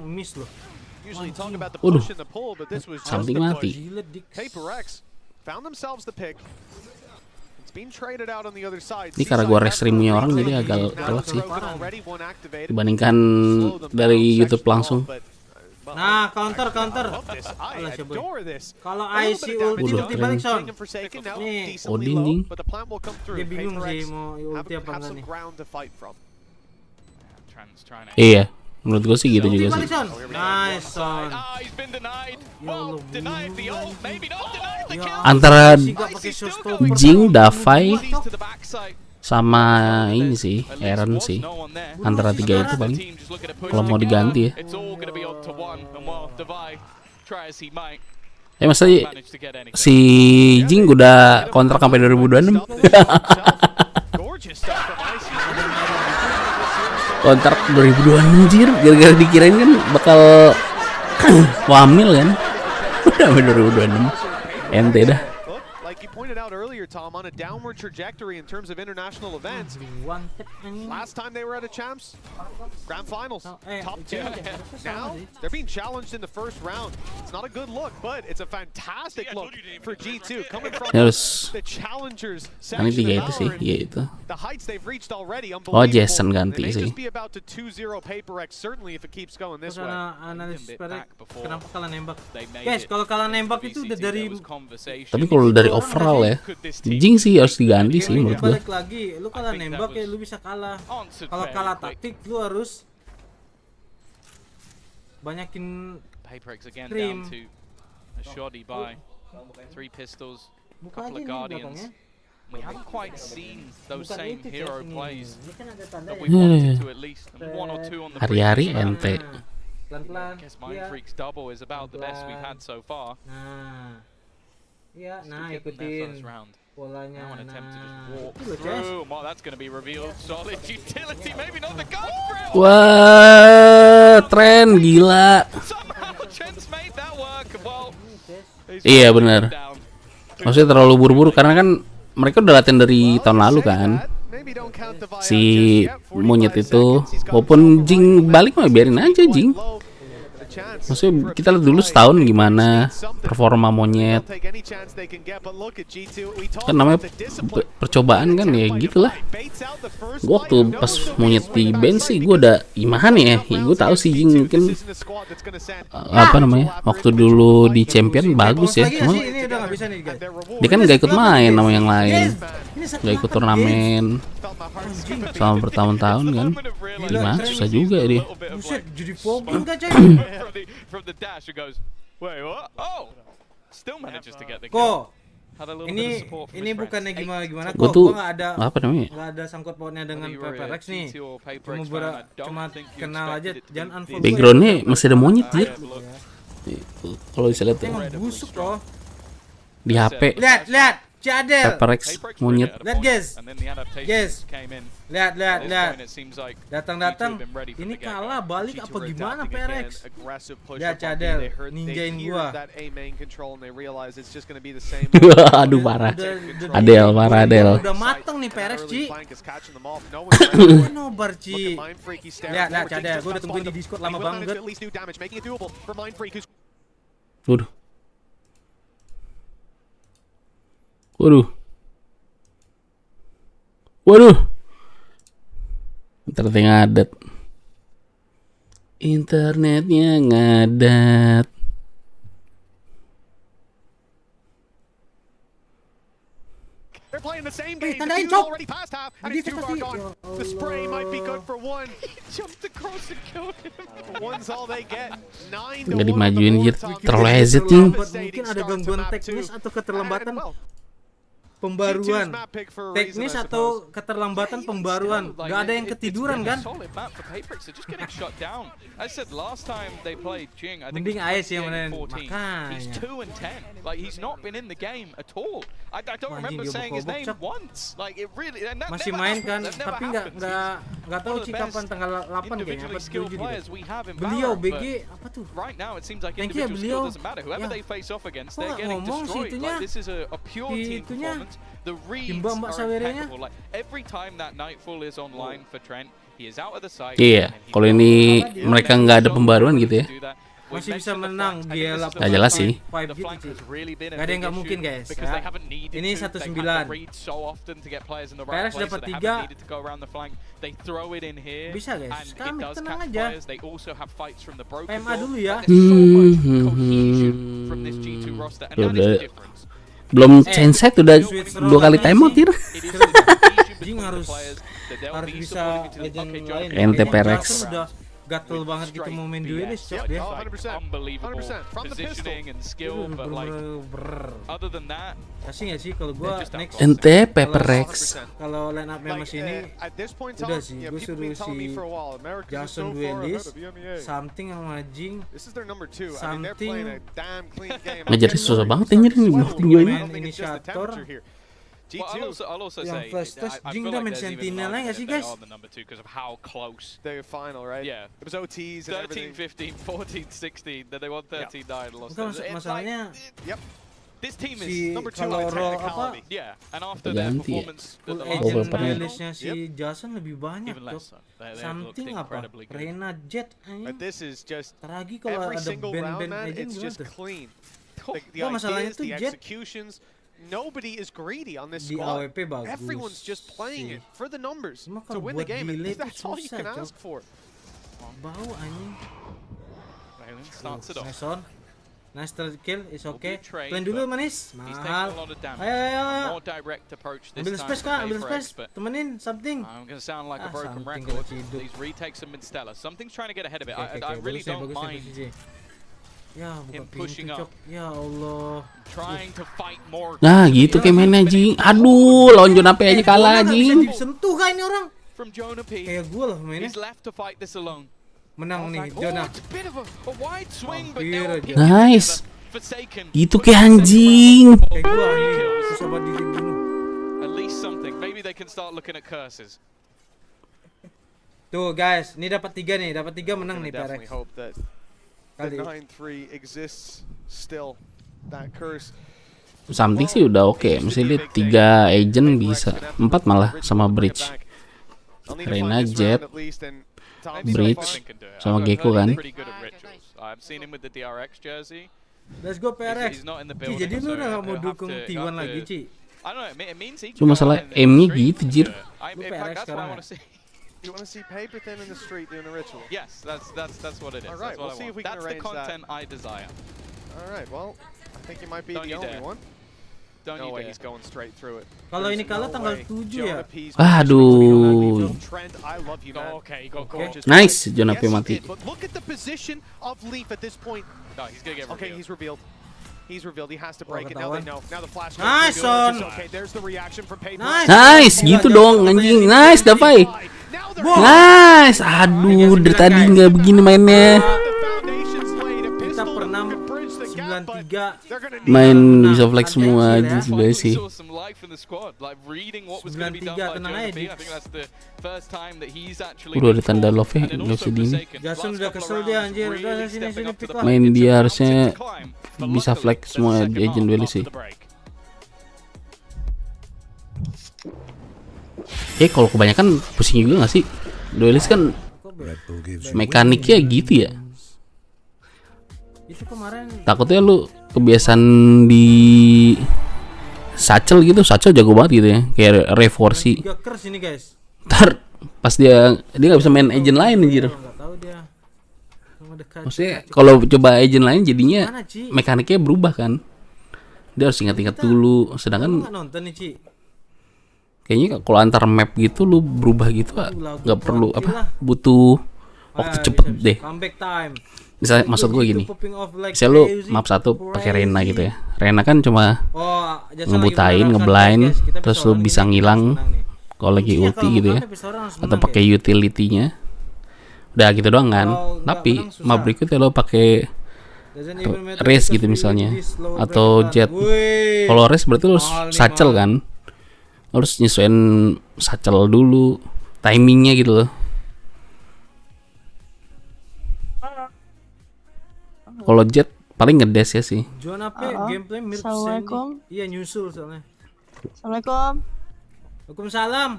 Usually talk about the push and the pull, but this was just Something the mati. push. PaperX found themselves the pick. It's been traded out on the other side. Ini karena gua restreamnya orang jadi agak telak sih. Dibandingkan dari YouTube langsung. Nah, counter. Kalau IC ulti balik sound. Nih, Odin ding. Dia bingung sih mau ulti apa enggak nih. Iya, menurut gue sih gitu juga sih. Nice son. Antara Jing, Davai, sama ini sih, Aaron sih. Antara 3 itu paling. Kalau mau diganti ya. Masa si Jing udah kontrak sampai 2026. Kontrak 2026 anjir, gara-gara dikirain kan bakal wamil kan. Udah sampai 2026. Ente dah. Like you pointed out earlier, Tom, on a downward trajectory in terms of international events. Last time they were at a champs, grand finals, top 2. Now they're being challenged in the first round. It's not a good look, but it's a fantastic look for G2 coming from the challengers Ini 3 itu sih, iya itu. the heights they've reached already. Oh, Jason ganti They may sih. just be about to 2-0 PaperX, certainly if it keeps going this way. Analis kenapa kalah nembak? Guys, kalau kalah nembak itu udah dari Tapi kalau dari overall ya, Jing sih harus diganti sih menurut gua. balik lagi, lu kalah nembak ya lu bisa kalah. Kalau kalah taktik lu harus banyakin PaperX again trim. down to a shoddy by 3 pistols, a couple of aja nih guardians. belakangnya. We haven't quite seen those Bukan same itu hero cek ini. plays Ini kan ada tanda that ya. we wanted to at least 1 or 2 on the Hari-hari previous round. ente. Pelan-pelan. I guess Mind Iya. Freak's double is about the best we've had so far. Nah. Iya, Just to nah get them there ikutin first round. polanya. Now an attempt to just Nah, walk itu loh, Ces. through. Well, that's going to be revealed. Solid utility, maybe not the gun thrill. Wah, tren gila. Trent's made that work. Well, Iya benar. Maksudnya terlalu buru-buru karena kan mereka udah latihan dari tahun lalu kan. Si monyet itu, walaupun Jing balik mah biarin aja Jing. Maksudnya kita lihat dulu setahun gimana performa monyet. Kan namanya percobaan kan ya gitulah. Gua waktu pas monyet di band sih gue udah imahan ya. Gue tahu sih Jing mungkin apa namanya waktu dulu di champion bagus ya. Cuma Ini udah nggak bisa nih, guys. dia kan gak ikut main sama yang lain, gak ikut turnamen selama bertahun-tahun kan. Gimana susah juga dia. Buset, jadi Pogba enggak coy? from the dash it goes, wait, what? Oh! Still manages to get the Kok kill. Had a little bit of ini support from ini his bukannya friends. gimana Gua kok tuh, gua nggak ada apa namanya? nggak ada sangkut pautnya dengan Whether you were a PaperX nih. GT or PaperX Cuma fan, I don't cuma think you kenal aja, expected it to jangan be unfollow. Backgroundnya masih ada monyet jir. Kalau bisa lihat tuh Emang busuk loh. di HP. Lihat, Cadel. PaperX monyet. Lihat guys, And then the adaptation guys. came in. Lihat. At this point, it seems like Datang-datang, G2 have been ready from ini the get-go. kalah balik apa gimana PaperX? Aggressive push Lihat up on B. Cadel, They heard ninjain gua. that A main control and they realize it's just going to be the same. Aduh parah. Udah- Adel, parah Adel. Udah mateng nih PaperX, Ci. Flank is catching them off. No one's ready. Nobar, Ci. Look at Mind Freak, he's staring Lihat, forward. Cadel, Just gua udah got tungguin di spotted. Discord He lama will manage banget. to at least do damage, making it doable for Mind Freak, who's Waduh. Waduh. Internet ngadat. Internetnya ngadat. They're playing the same game. tandain, The Cok. already past half, and it's too far gone. The spray might be good for one. Jumped across and killed him. One's all they get. 9 to 1 Nggak on the dimajuin jir. Molotov. Terlalu hezit nih. Mungkin ada gangguan teknis atau keterlambatan pembaruan. Teknis atau keterlambatan pembaruan. Gak ada yang ketiduran kan? Solid map for PaperX. They're just getting shut down. I said last time they played Jing, I think Mending AS yang 28 menang. 14. He's Makanya. 2 and 10. Like he's not been in the game at all. I don't remember dia saying his name bokok-bokok. once. Like it really and that Masih never main happens. kan, That never tapi happens. nggak tahu One of sih the kapan best tanggal 8 kayaknya apa individually skilled 7 players gitu. we have in Beliau Valorant, BG but apa tuh? right now it seems like Thank you, individual skill beliau. doesn't matter. Whoever Ya. they face off against, Kok they're nggak getting ngomong sih destroyed. itunya? Like this is a pure team Itunya. performance. The reads Mbak are Sawerenya. impeccable. Like every time that Nightfall is online for Trent, he is out of the site. Iya, kalau ini mereka nggak ada pembaruan gitu ya. Masih bisa menang GL Nggak jelas sih. 5 gitu sih. Gak ada yang nggak mungkin guys. Ya. Ini 1-9. PaperX dapat 3. Bisa guys. Kami tenang aja. PMA dulu ya. Udah. Belum change set udah 2 kali timeout ya. Jing harus bisa legend lain. NT PaperX. gatel banget gitu mau main duelis cok dia. Unbelievable positioning and skill, but like other than that, kasih nggak sih kalau gua next ente Paper Rex. Kalau line up mas ini udah sih gue suruh si Jason duelis something sama Jing something Ngajarin susah banget ya nyari gue ini. inisiator Well, I'll also yang say, first touch I Jing feel udah like main there's even sentinel nggak sih guys? on the number 2 because of how close. The final, right? Yeah. It was OTs and 13, 15, 14, 16. Then they won 13, 9, lost. Bukan masalahnya. Yep. This team Si is number 2 kalau on roll technicality. apa? Yeah, and after their Ganti ya. performance Full the last agent battle, duelisnya si Jason lebih banyak even tuh. less so. They Something looked apa? incredibly good. Reyna Jet But this is just Terlagi kalau every ada single round, band-band man, agent it's gimana just tuh? clean. The masalahnya ideas, tuh the Jet executions, nobody is greedy on this di squad. AWP bagus. Everyone's just playing it for the numbers Cuma to kalau win the buat game. delay And that's tuh all you susah, can Cok. ask for. Bau anjing. Raylan starts it off. Nice on. Nice third kill, is Will be okay. a trade, Plan dulu but manis. He's taking Mahal. a lot of damage. Ayo. More direct approach this Ambil time space from kak, ambil Paper space. X, but Temenin something. I'm going to sound like a broken something record. kena ciduk. These retakes of Mid-Stellar. Something's trying to get ahead of it. Oke, I really bagus ya, don't bagus ya, mind bagus ya. Ya, buka him pintu pushing cok. up. Ya Allah. Trying to fight more. Nah gitu kayak mainnya Jing. Aduh, lawan Jonah P aja kalah Bisa Jing. disentuh kan ini orang? From Jonah P. Kayak gue lah mainnya. He's left to fight this alone. Menang nih, Oh, Jonah. it's a bit of a wide swing, but Hampir now aja. Nice. Forsaken. Gitu kayak anjing. Kayak gue anjing. Susah banget dibunuh. At least something. Maybe they can start looking at curses. Tuh guys, ini dapat 3 nih, dapat 3 menang nih Definitely Perex. hope that Kali. the 9-3 exists still. That curse. Something sih udah oke. Mesti lihat 3 agent bisa. 4 malah sama Bridge. Reyna, Jet, Bridge, sama Gecko kan. Pretty good at rituals. I've seen him with the DRX jersey. Let's go Perex. He's not in the Ci, building, jadi lu so udah gak mau he'll have dukung to- T1 he'll have lagi, to- Ci? I don't know. It means he can Cuma go masalah out in the M-nya street gitu, Jir. and, Lu in Perex fact, that's what I sekarang want to ya? see. You want to see Paper Thin in the street doing a ritual? Yes, that's what it is. All right, That's what we'll see I if we want. can That's the arrange that. content I desire. All right, well, I think you might be Don't the you only dare. one. Don't No you way, dare. he's going straight through it. Kalau There's ini kalah no tanggal way. 7 ya? Jonah P's Aduh. Trent, I love you, man. Okay, he got gorgeous. Nice, Jonah P Yes, he mati. did, but look at the position of Leaf at this point. No, he's gonna get Okay, revealed. he's revealed. He's revealed. He has to Oh, break it. Now they ketahuan. know. Now the flash. Nice, son. Okay, there's the reaction from Paper. Nice, gitu dong anjing. Nice, Davai. Nice. Aduh, dari tadi nggak begini mainnya. Kita pernah 93 Main bisa flex semua anjing sebelah sih. Saw some life in the squad, like reading what was going to be done 93, by tenang Jonah aja, P. I think that's the first time that he's actually. Udah ada tanda love ya, nggak usah di ini. Jason udah kesel dia anjir, udah sini pick lah. Main dia harusnya bisa flex semua di agent duelis sih. Kalau kebanyakan pusing juga nggak sih? Duelis kan mekaniknya gitu ya. Itu kemarin Takutnya lu kebiasaan di Satchel gitu, Satchel jago banget gitu ya, kayak Reforsi. 3 kers ini guys. Ntar pas dia nggak bisa main agent lain anjir. Enggak tahu dia. Sama dekat. Maksudnya kalau coba agent lain jadinya Mana, Ci? mekaniknya berubah kan. Dia harus ingat-ingat dulu. Lu Sedangkan nggak nonton nih, Ci? kayaknya kalau antar map gitu lu berubah gitu nggak perlu apa, butuh waktu cepet deh. Comeback time. Misalnya maksud gue gini, misalnya lu map 1 pakai Reyna gitu ya. Reyna kan cuma ngebutain, ngeblind, terus lu bisa ngilang kalau lagi ulti gitu ya, atau pakai utility-nya. Udah gitu doang kan. Tapi map berikutnya lo pakai race gitu misalnya, atau jet. Kalau race berarti lu satchel kan. Lo harus nyesuaiin satchel dulu, timingnya gitu loh. Kalau jet paling ngedes ya sih. Juan apa gameplay mirip Assalamualaikum. Sandy. Iya nyusul soalnya. Assalamualaikum. Waalaikumsalam.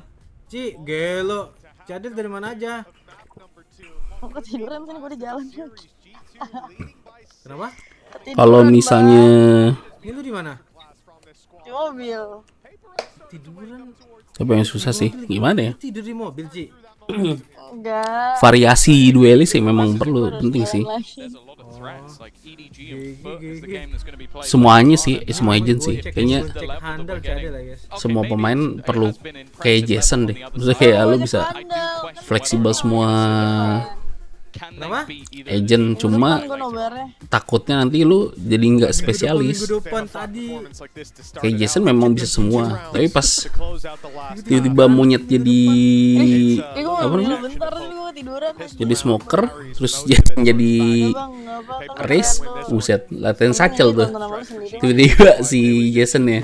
Ci, gelo. Cadel dari mana aja? Mau ketiduran sini, gue di jalan. Kenapa? Kalau misalnya Ini lu di mana? Di mobil. Tiduran. tapi yang susah sih gimana ya? Tidur di mobil, Ci. Enggak. Variasi duelis sih memang perlu, penting sih. Semuanya sih, semua agent sih. Kayaknya semua pemain perlu kayak Jason deh. Maksudnya kayak lu bisa fleksibel semua Kenapa? Agent, cuma takutnya nanti lu jadi nggak spesialis. Kayak Jason memang bisa semua, tapi pas tiba-tiba monyet jadi apa namanya? Jadi smoker, terus jadi race, buset, latihan sacel tuh. Tiba-tiba si Jason ya,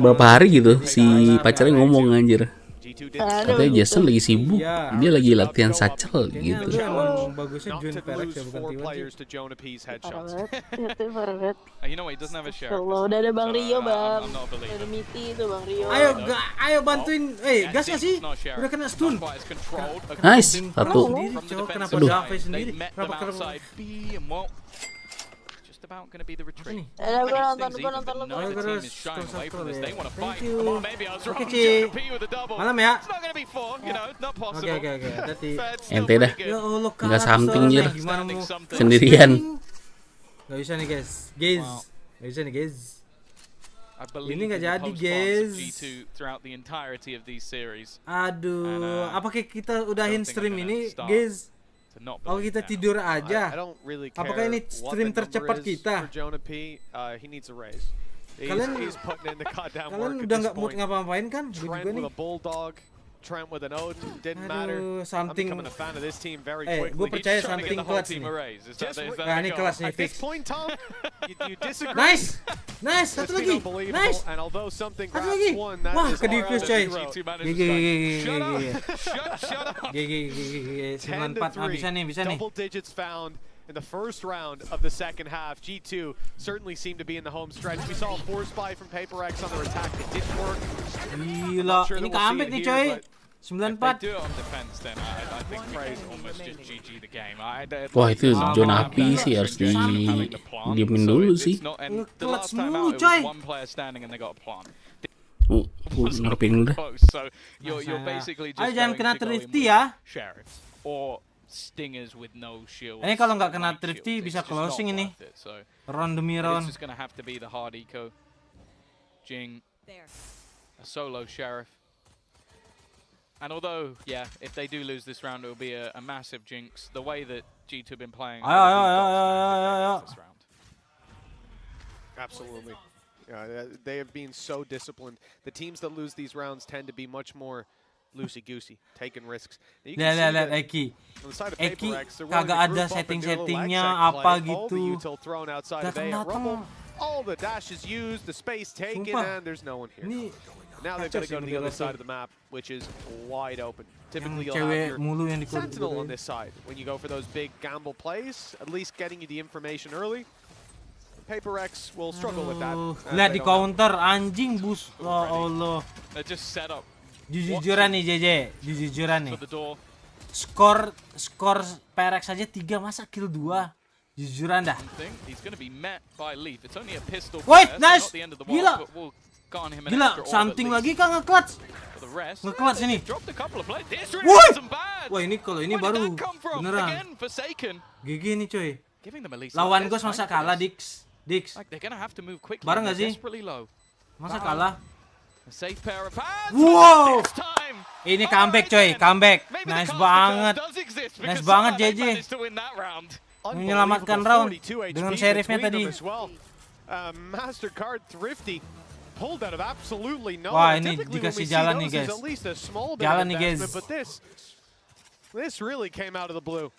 berapa hari gitu si pacarnya ngomong anjir. Katanya Jason lagi sibuk, dia lagi latihan sacel gitu. Emang bagusnya join Perex ya, bukan Allah, udah ada Bang Rio, Bang. Ada Miti itu Bang Rio. Ayo bantuin. Gas gak sih? Udah kena stun. Nice, satu. Kenapa Aduh. Dave sendiri? Kenapa Ada gua nonton lu. Thank you. Oke, Ci. Malam ya. Oke. Hati. Ente dah. Ya Allah, Nggak something jir. Gimana mau Sendirian. Gak bisa nih guys. Gak bisa nih guys. Ini nggak jadi guys. Aduh, apakah kita udahin stream ini guys? Apakah kita tidur aja? Apakah ini stream tercepat kita? Kalian udah nggak mood ngapa-ngapain kan? Gue juga nih. Aduh, something. Gue percaya something clutch nih. Nah, ini kelas nih fix. Nice, satu lagi. Nice. Satu lagi. Wah, ke defuse coy. GG. 94. Bisa nih. In the first round of the second half, G2 certainly seemed to be in the home stretch. We saw a force buy from PaperX on their attack. It didn't work. Gila, ini comeback nih coy. 94. Wah, itu zona api sih, harus diemin dulu sih. Clutch mulu coy. Ngerepin udah. Ayo jangan kena thrifty ya. Ini kalau nggak kena thrifty bisa closing ini. Round demi round. A solo sheriff. And although, yeah, if they do lose this round, it will be a massive jinx. The way that G2 have been playing. Ayo. Absolutely. They have been so disciplined. The teams that lose these rounds tend to be much more loosey-goosey, taking risks. Lihat Eki kagak ada setting-settingnya apa gitu. Datang. All the dashes used, the space taken, and there's no one here. Now they're going to go to the other side of the map, which is wide open. Typically, you'll have your sentinel on this side. When you go for those big gamble plays, at least getting you the information early. PaperX will struggle with that. Lihat di counter, anjing bus. Allah. They're just set up. Jujuran nih JJ, jujuran nih. Skor PRX aja 3, masa kill 2. Jujuran dah. Wait, nice. Gila, something lagi kan nge-clutch. Nge-clutch ini. Wah, ini kalau ini baru beneran. GG nih coy. Lawan gue masa kalah Dix. Bareng gak sih? Masa kalah? Wow. Ini comeback coy, comeback. Nice banget JJ. Menyelamatkan round dengan sheriffnya tadi. Mastercard Thrifty pulled out of absolutely no. Wah, ini dikasih jalan nih guys. Jalan nih guys. But this really came out of the blue.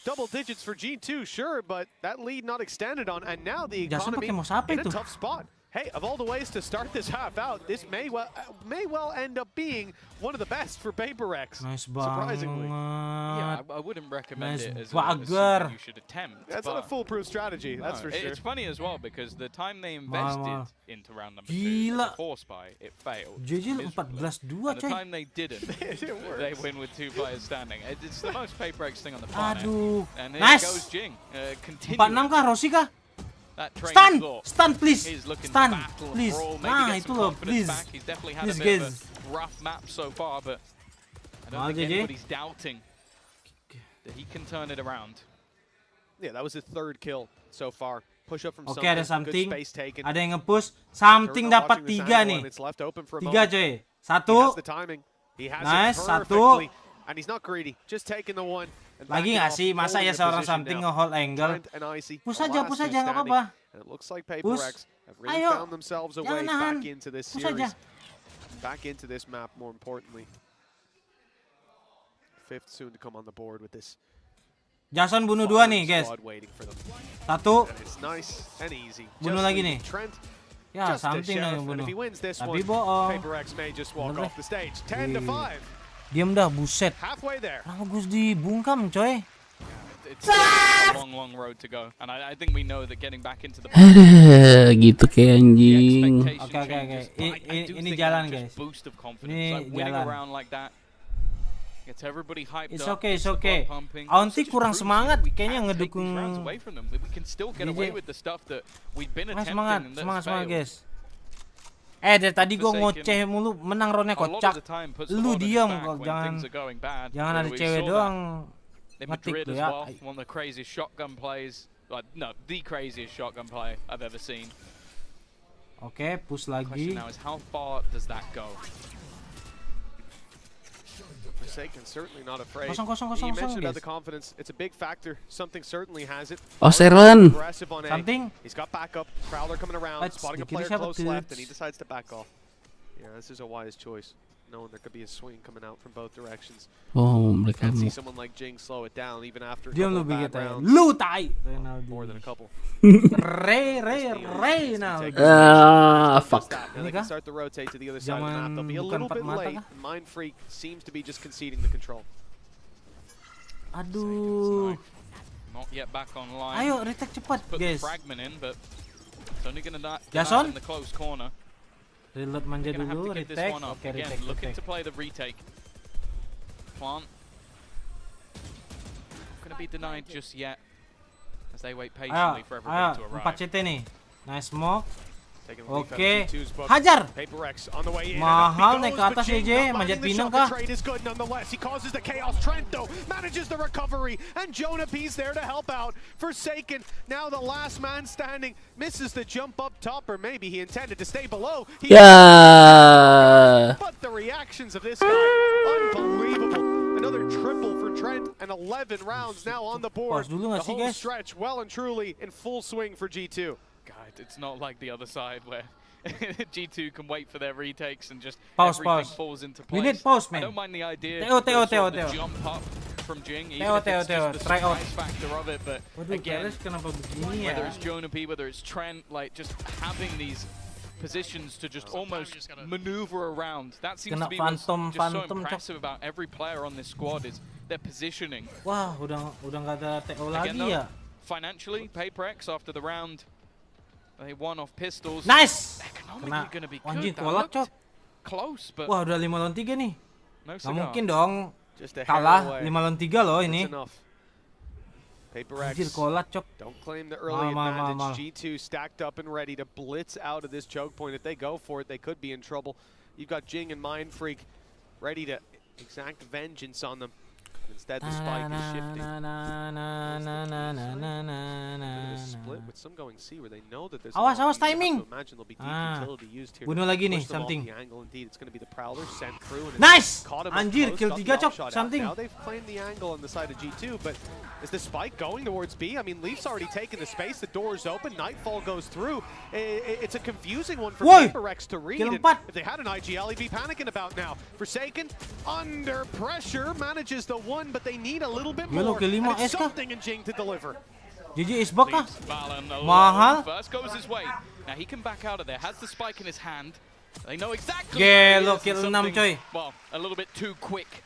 Double digits for G2, sure, but that lead not extended on, and now the economy in a tough spot. Hey, of all the ways to start this half out, this may well end up being one of the best for PaperX. Nice surprisingly. Yeah, I wouldn't recommend it as something you should attempt. That's not a foolproof strategy, that's for sure. It's funny as well because the time they invested into round number 2, the force buy, it failed. JJ 14-2 and the time they didn't, they win with 2 players standing. It's the most PaperX thing on the planet. Aduh, and here nice. goes Jing. 46 kah, Rossi kah? Stun please, stun please. Nah itu loh, please guys. Rough map so far, but I don't think anybody's doubting that he can turn it around. Yeah, that was his 3rd kill so far. Push up from Oke, ada something. Ada yang nge-push. Something dapat 3 nih. 3 coy. 1. Nice, 1. And he's not greedy, just taking the one. Lagi nggak sih? Masa ya seorang something nge-hold angle? Push aja nggak apa-apa. Push. Ayo, jangan nahan. Push aja. Back into this map, more importantly. Fifth soon to come on the board with this. Jason bunuh 2 nih, guys. 1. Bunuh lagi nih. Ya, something yang bunuh. Tapi bohong. Diam dah, buset. Kenapa Gus dibungkam, coy? Long road to go, and I think we know that getting back into the gitu kayak anjing. Oke. Ini jalan, guys. Ini jalan. It's okay. Auntie kurang semangat, kayaknya ngedukung. Semangat, guys. Dari tadi gue ngoceh mulu, menang roundnya kocak. Lu diam kok, jangan ada cewek doang. Ngetik tuh ya. One of the craziest shotgun plays, the craziest shotgun play I've ever seen. Oke, push lagi. Now is how far does that go? Forsaken certainly not afraid. Kosong, You mentioned about the confidence. It's a big factor. Something certainly has it. Oh, Serlan. Something. He's got backup. Prowler coming around, spotting a player close left, and he decides to back off. Yeah, this is a wise choice. Knowing there could be a swing coming out from both directions. Oh, mereka see someone like Jing slow it down even after a Diam couple lu of bad begitu. rounds. Lu tai. More than a couple. Now. Fuck. Now they can start to rotate to the other side of the map. They'll be a little bit late. Mind Freak seems to be just conceding the control. Aduh. Not yet back online. Ayo retake cepat, guys. Fragment in, but it's only gonna die Jason? in the close corner. Reload manja dulu, retake. Oke, retake. Looking to play the retake. Plant. Not gonna be denied just yet as they wait patiently for everybody to arrive. 4 CT nih. Nice smoke. Oke, hajar. Mahal naik ke atas JJ, manjat pinang kah? He causes the chaos. Trent though manages the recovery, and Jonah P's there to help out. Forsaken, now the last man standing, misses the jump up top, or maybe he intended to stay below. But the reactions of this guy, unbelievable. Another triple for Trent, and 11 rounds now on the board. The whole stretch well and truly in full swing for G2. God, it's not like the other side where G2 can wait for their retakes and just Pause. everything falls into place. We need pause, man. I don't mind the idea Teo. the jump up from Jing, even if it's just the surprise factor of it, but again, whether it's Jonah P, whether it's Trent, like just having these positions to just almost maneuver around. That seems to be what's just so impressive about every player on this squad is their positioning. Wah, udah nggak ada TO lagi ya. Financially, PaperX after the round, they won off pistols. Nice. Economically gonna be Anjing good. kolak, cok. Close, but wah, udah 5 lawan 3 nih. No Nggak mungkin dong kalah 5 lawan 3 loh ini. Anjir kolak, cok. Don't claim the early advantage. G2 stacked up and ready to blitz out of this choke point. If they go for it, they could be in trouble. You've got Jing and Mind Freak ready to exact vengeance on them. Instead, the spike is shifting. Split with some going C where they know that there's awas timing. Imagine there'll be deep utility used here. Bunuh lagi nih, something. The angle indeed, it's going to be the Prowler sent through. Nice. Anjir, kill 3 cok, something. Now they've claimed the angle on the side of G2, but is the spike going towards B? I mean, Leaf's already taken the space. The door's open. Nightfall goes through. It's a confusing one for PaperX to read. If they had an IGL, he'd be panicking about now. Forsaken, under pressure, manages the one, but they need a little bit more. And it's something in Jing to deliver. GG isbak kah? Mahal. First goes his way. Now he can back out of there. Has the spike in his hand. They know exactly. Gelo, kill 6 coy. Well, a little bit too quick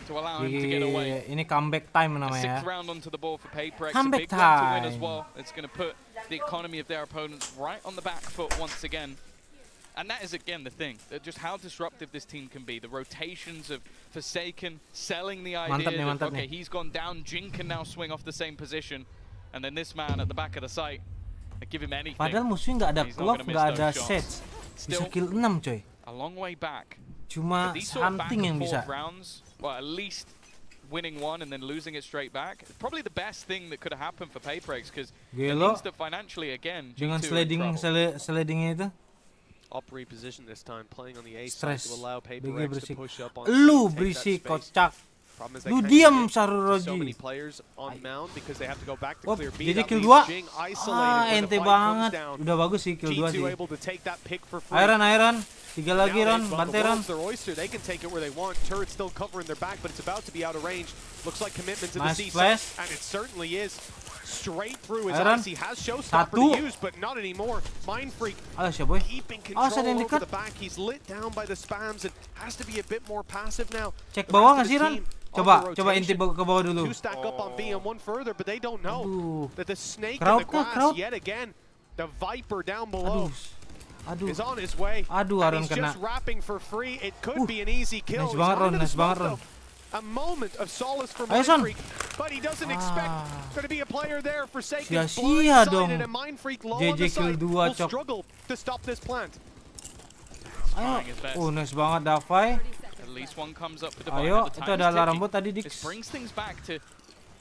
to allow him to get away. Ini comeback time namanya. 6th round onto the board for PaperX. Comeback a big one to win time. as well. It's going to put the economy of their opponents right on the back foot once again. And that is, again, the thing. Just how disruptive this team can be. The rotations of Forsaken, selling the idea that, okay, he's gone down, Jing can now swing off the same position. And then this man at the back of the site, give him anything. Padahal musuhnya nggak ada clock, nggak ada sets. Bisa kill 6 coy. A long way back. Cuma something yang bisa. Rounds, well, at least winning one and then losing it straight back. Probably the best thing that could have happened for PaperX, because it means that financially, again, dengan slidingnya itu. Up reposition this time, playing on the A side to allow PaperX to push up on. Lu berisik kocak. Lu diam Saruroji. Oh, jadi kill 2. Ente banget. Udah bagus sih kill 2 sih. Iron. 3 lagi Ron, bantai Ron. Nice flash. Straight through his Iron. eyes. He has showstopper to use, but not anymore. Mind Freak keeping control over the back. He's lit down by the spams. It has to be a bit more passive now. Cek bawah nggak sih Ron? Coba inti ke bawah dulu. Two stack up on B and one further, but they don't know that the snake in the grass yet again. The Viper down below is on his way. Aron he's kena. just rapping for free. It could be an easy kill. Nice banget Ron. A moment of solace for Mind Freak, but he doesn't expect there to be a player there. Forsaken, blindsided, and Mind Freak low on the side will struggle to stop this plant. Ayo, nice banget Davai. At least one comes up with the Ayo, itu ada alarm bot tadi Dix. This brings things back to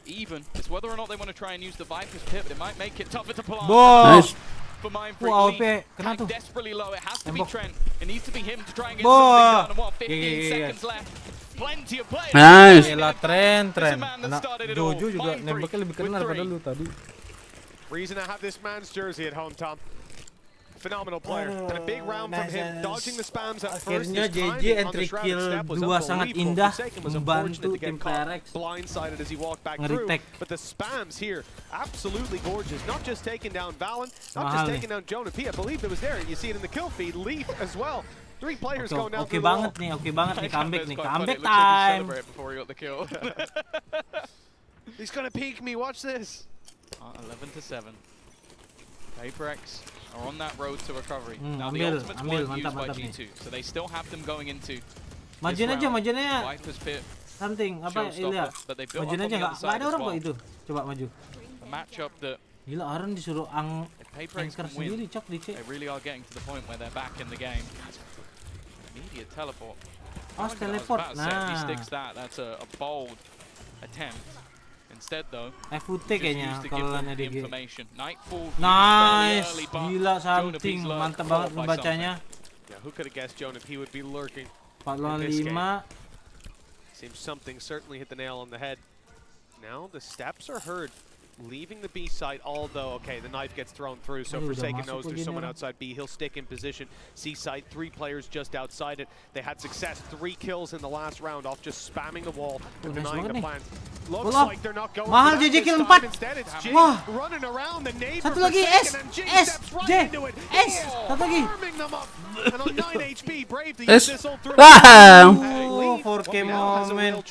even. It's whether or not they want to try and use the Viper's pit, but it might make it tougher to pull off. Nice. For Mind Freak, kena tuh. Desperately low. It has to be Trent. It needs to be him to try and get something done. 15 seconds left. Plenty of players. Nice. Gila, Trent. Anak Jojo juga nembaknya lebih kena daripada lu tadi. Reason to have this man's jersey at home, Tom. Phenomenal player. And a big round from him, dodging the spams at first. Akhirnya JJ entry kill 2 sangat indah membantu tim PRX blindsided as he walked back through. But the spams here, absolutely gorgeous. Not just taking down Valen, not just taking down Jonah P. I believe it was there, and you see it in the kill feed. Leaf as well. 3 players going down. Oke banget nih, comeback time. He's gonna peek me. Watch this. 11-7. PaperX are on that road to recovery. Now the Ambil, ultimates weren't used by mantap G2, so they still have them going into Majuin aja. Viper's pit. Something apa Ilya? Majuin aja nggak ada orang kok itu. Coba maju. A matchup that Gila, Aaron disuruh anchor sendiri cok di C. They really are getting to the point where they're back in the game. Immediate teleport. Oh, teleport. He sticks that. That's a bold attempt. Instead though, FUT kayaknya kalau lawan EDG. Nightfall. Nice. Gila, something mantap banget membacanya. Yeah, who could have guessed Jonah P would be lurking? 4 lawan 5. Seems something certainly hit the nail on the head. Now the steps are heard. Leaving the B site, although, okay, the knife gets thrown through, so Forsaken knows there's someone outside B. He'll stick in position. C site, 3 players just outside it. They had success, 3 kills in the last round off just spamming the wall, denying the plant. Looks like they're not going Mahal JJ kill 4. Instead, it's Jing running around the neighbor. Satu lagi S, satu lagi. And on 9 HP, brave to use this ult through. Oh, 4K moment.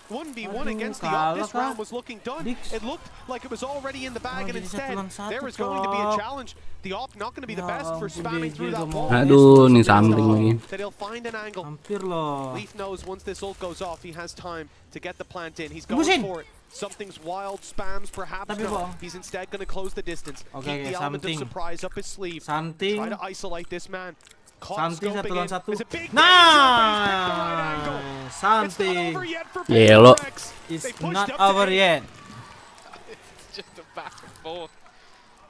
1v1 against the op. This round was looking done. It looked like it was already in the bag, and instead there is going to be a challenge. The op not going to be the best for spamming through that wall. Aduh, nih something lagi. That he'll find an angle. Hampir loh. Leaf knows once this ult goes off, he has time to get the plant in. He's going for it. Something's wild spams, perhaps. No. He's instead going to close the distance. Keep the element of surprise up his sleeve. Try to isolate this man. Santi 1 lawan 1. Nah, Santi. Yellow. It's not over yet. It's just a back and forth.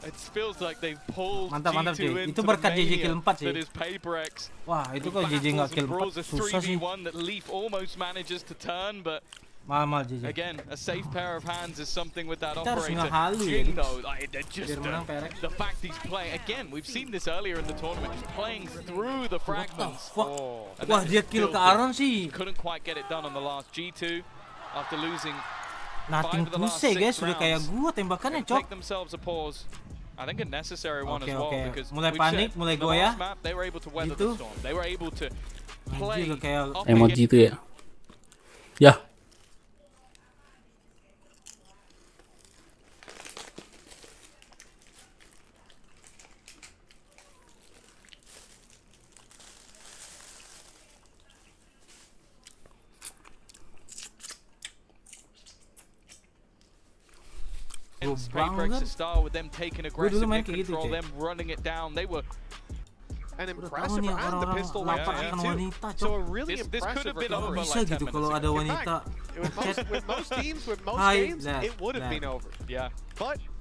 It feels like they've pulled Mantap G2 itu berkat JJ kill 4 sih. That is PaperX. Wah, itu kalau JJ nggak kill 4 susah sih. 3v1 that Leaf almost manages to turn, but Mal JJ. Again, a safe pair of hands is something with that Kita harus operator. ngahalu ya. Jing though, just the fact he's playing again. We've seen this earlier in the tournament, just playing through the fragments. Wah, dia kill ke Aaron sih. Couldn't quite get it done on the last G2 after losing. Nothing to say guys, udah kayak gua tembakannya cok. Take themselves a pause. I think a necessary one as well because mulai panik, mulai goyah. They were able to weather the storm. They were able to play. Emoji itu ya. Ya. PaperX to start with them taking aggressive control, them running it down. They were an impressive and the pistol went to G2. So a really impressive could have been over bisa like 10 gitu kalau ada wanita. With most teams, with most games, it would have been over. Yeah. But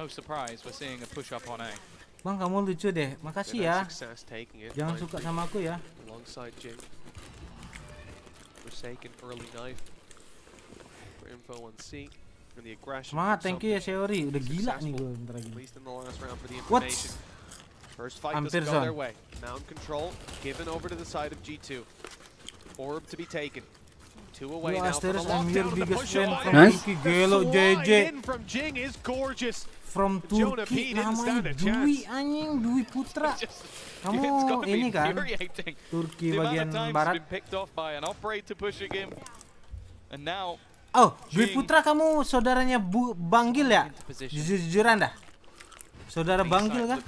no surprise, we're seeing a push up on A. Bang, kamu lucu deh. Makasih ya. Success taking it. Jangan suka sama aku ya. Alongside Jing. Forsaken early knife. For info on C. And the aggression. Semangat, thank you ya Seori. Udah gila nih gue bentar lagi. At least in the last round for the What? information. First fight doesn't go their way. Mound control given over to the side of G2. Orb to be taken. 2 away now from the lockdown. The push nice. in from Jing is gorgeous. From Turki namanya Dwi anjing, Dwi Putra. Kamu ini kan Turki bagian barat. Oh, Dwi Putra kamu saudaranya Banggil ya? Jujur-jujuran dah. Saudara Banggil kan?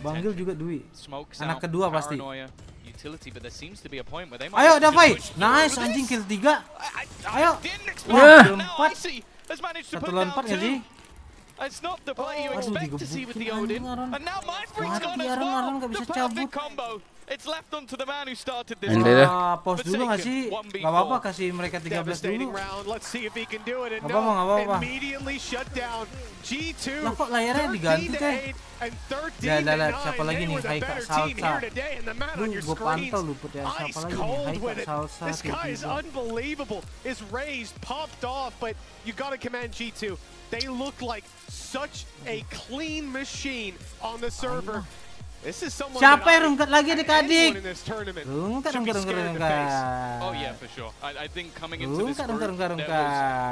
Banggil juga Dwi. Anak kedua pasti. Ayo Davai, nice anjing kill 3. Ayo. Wah, 4. 1 lawan 4 nggak sih? It's not the play you expect to see with the Odin. And now Mindfreak's gone as well. The perfect combo. It's left onto the man who started this. Pause dulu nggak sih? Gak apa-apa, kasih mereka 13 dulu. Gak apa-apa. Lah kok layarnya diganti teh? Ya siapa lagi nih? Haika Salsa. Gue pantau luput ya. Siapa lagi nih? Haika Salsa. This guy is unbelievable. Is raised, popped off, but you gotta commend G2. They look like such a clean machine on the server. This is someone siapa yang rungkat lagi adik-adik? Rungkat. Oh yeah, for sure. I think coming into this group, there was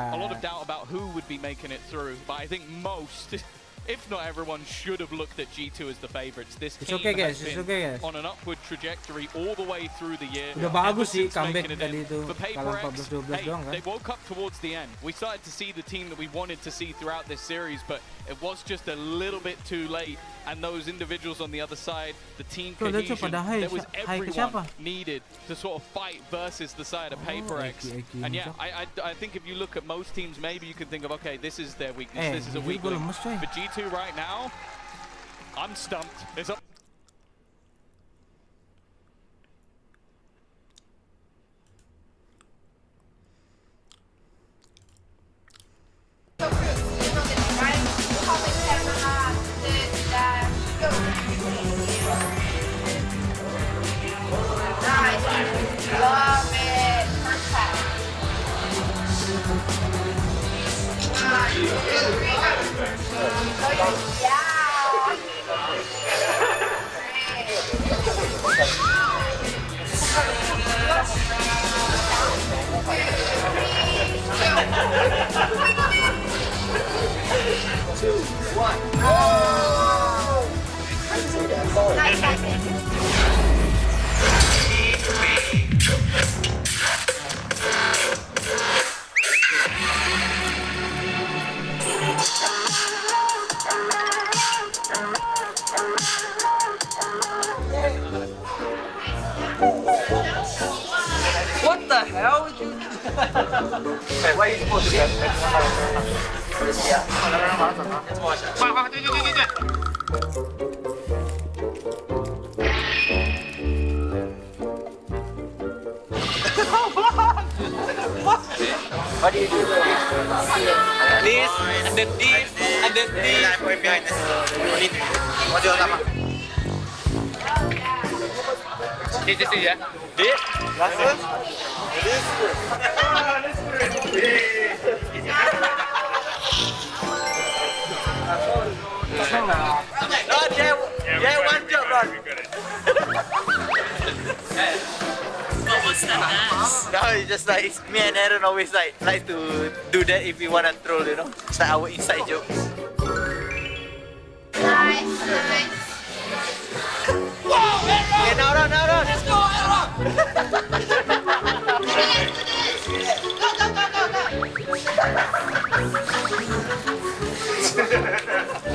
a lot of doubt about who would be making it through, but I think most, if not everyone, should have looked at G2 as the favorites. This team has been on an upward trajectory all the way through the year. Udah bagus sih comeback tadi itu. Kalau 14-12 doang kan. They woke up towards the end. We started to see the team that we wanted to see throughout this series, but it was just a little bit too late. And those individuals on the other side, the team cohesion, there was everyone needed to sort of fight versus the side of PaperX. And yeah, I think if you look at most teams, maybe you can think of, okay, this is their weakness, this is a weak link. For G2 right now, I'm stumped. It's up. What the hell? Hey, why are you supposed to get? What do you do? This, and then this, and then this. I'm going behind this. What's your name? This, yeah? This? Glasses? This? No, Jay, one job, bro. No, it's just like it's me and Aaron always like to do that if we wanna troll, you know. It's like our inside jokes. Yeah, now, let's go, Aaron.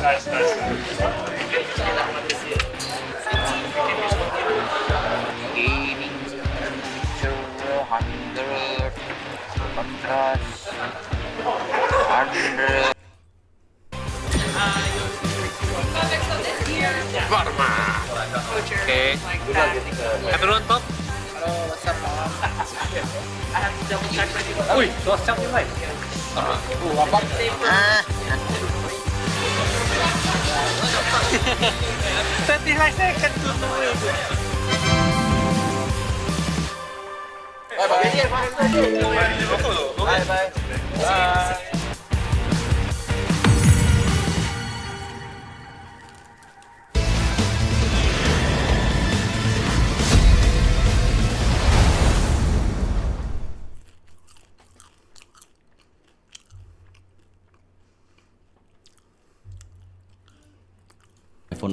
Nice. Okay. Everyone top? Uy, lost champ yung life. Apa? 35 seconds to do it. Bye.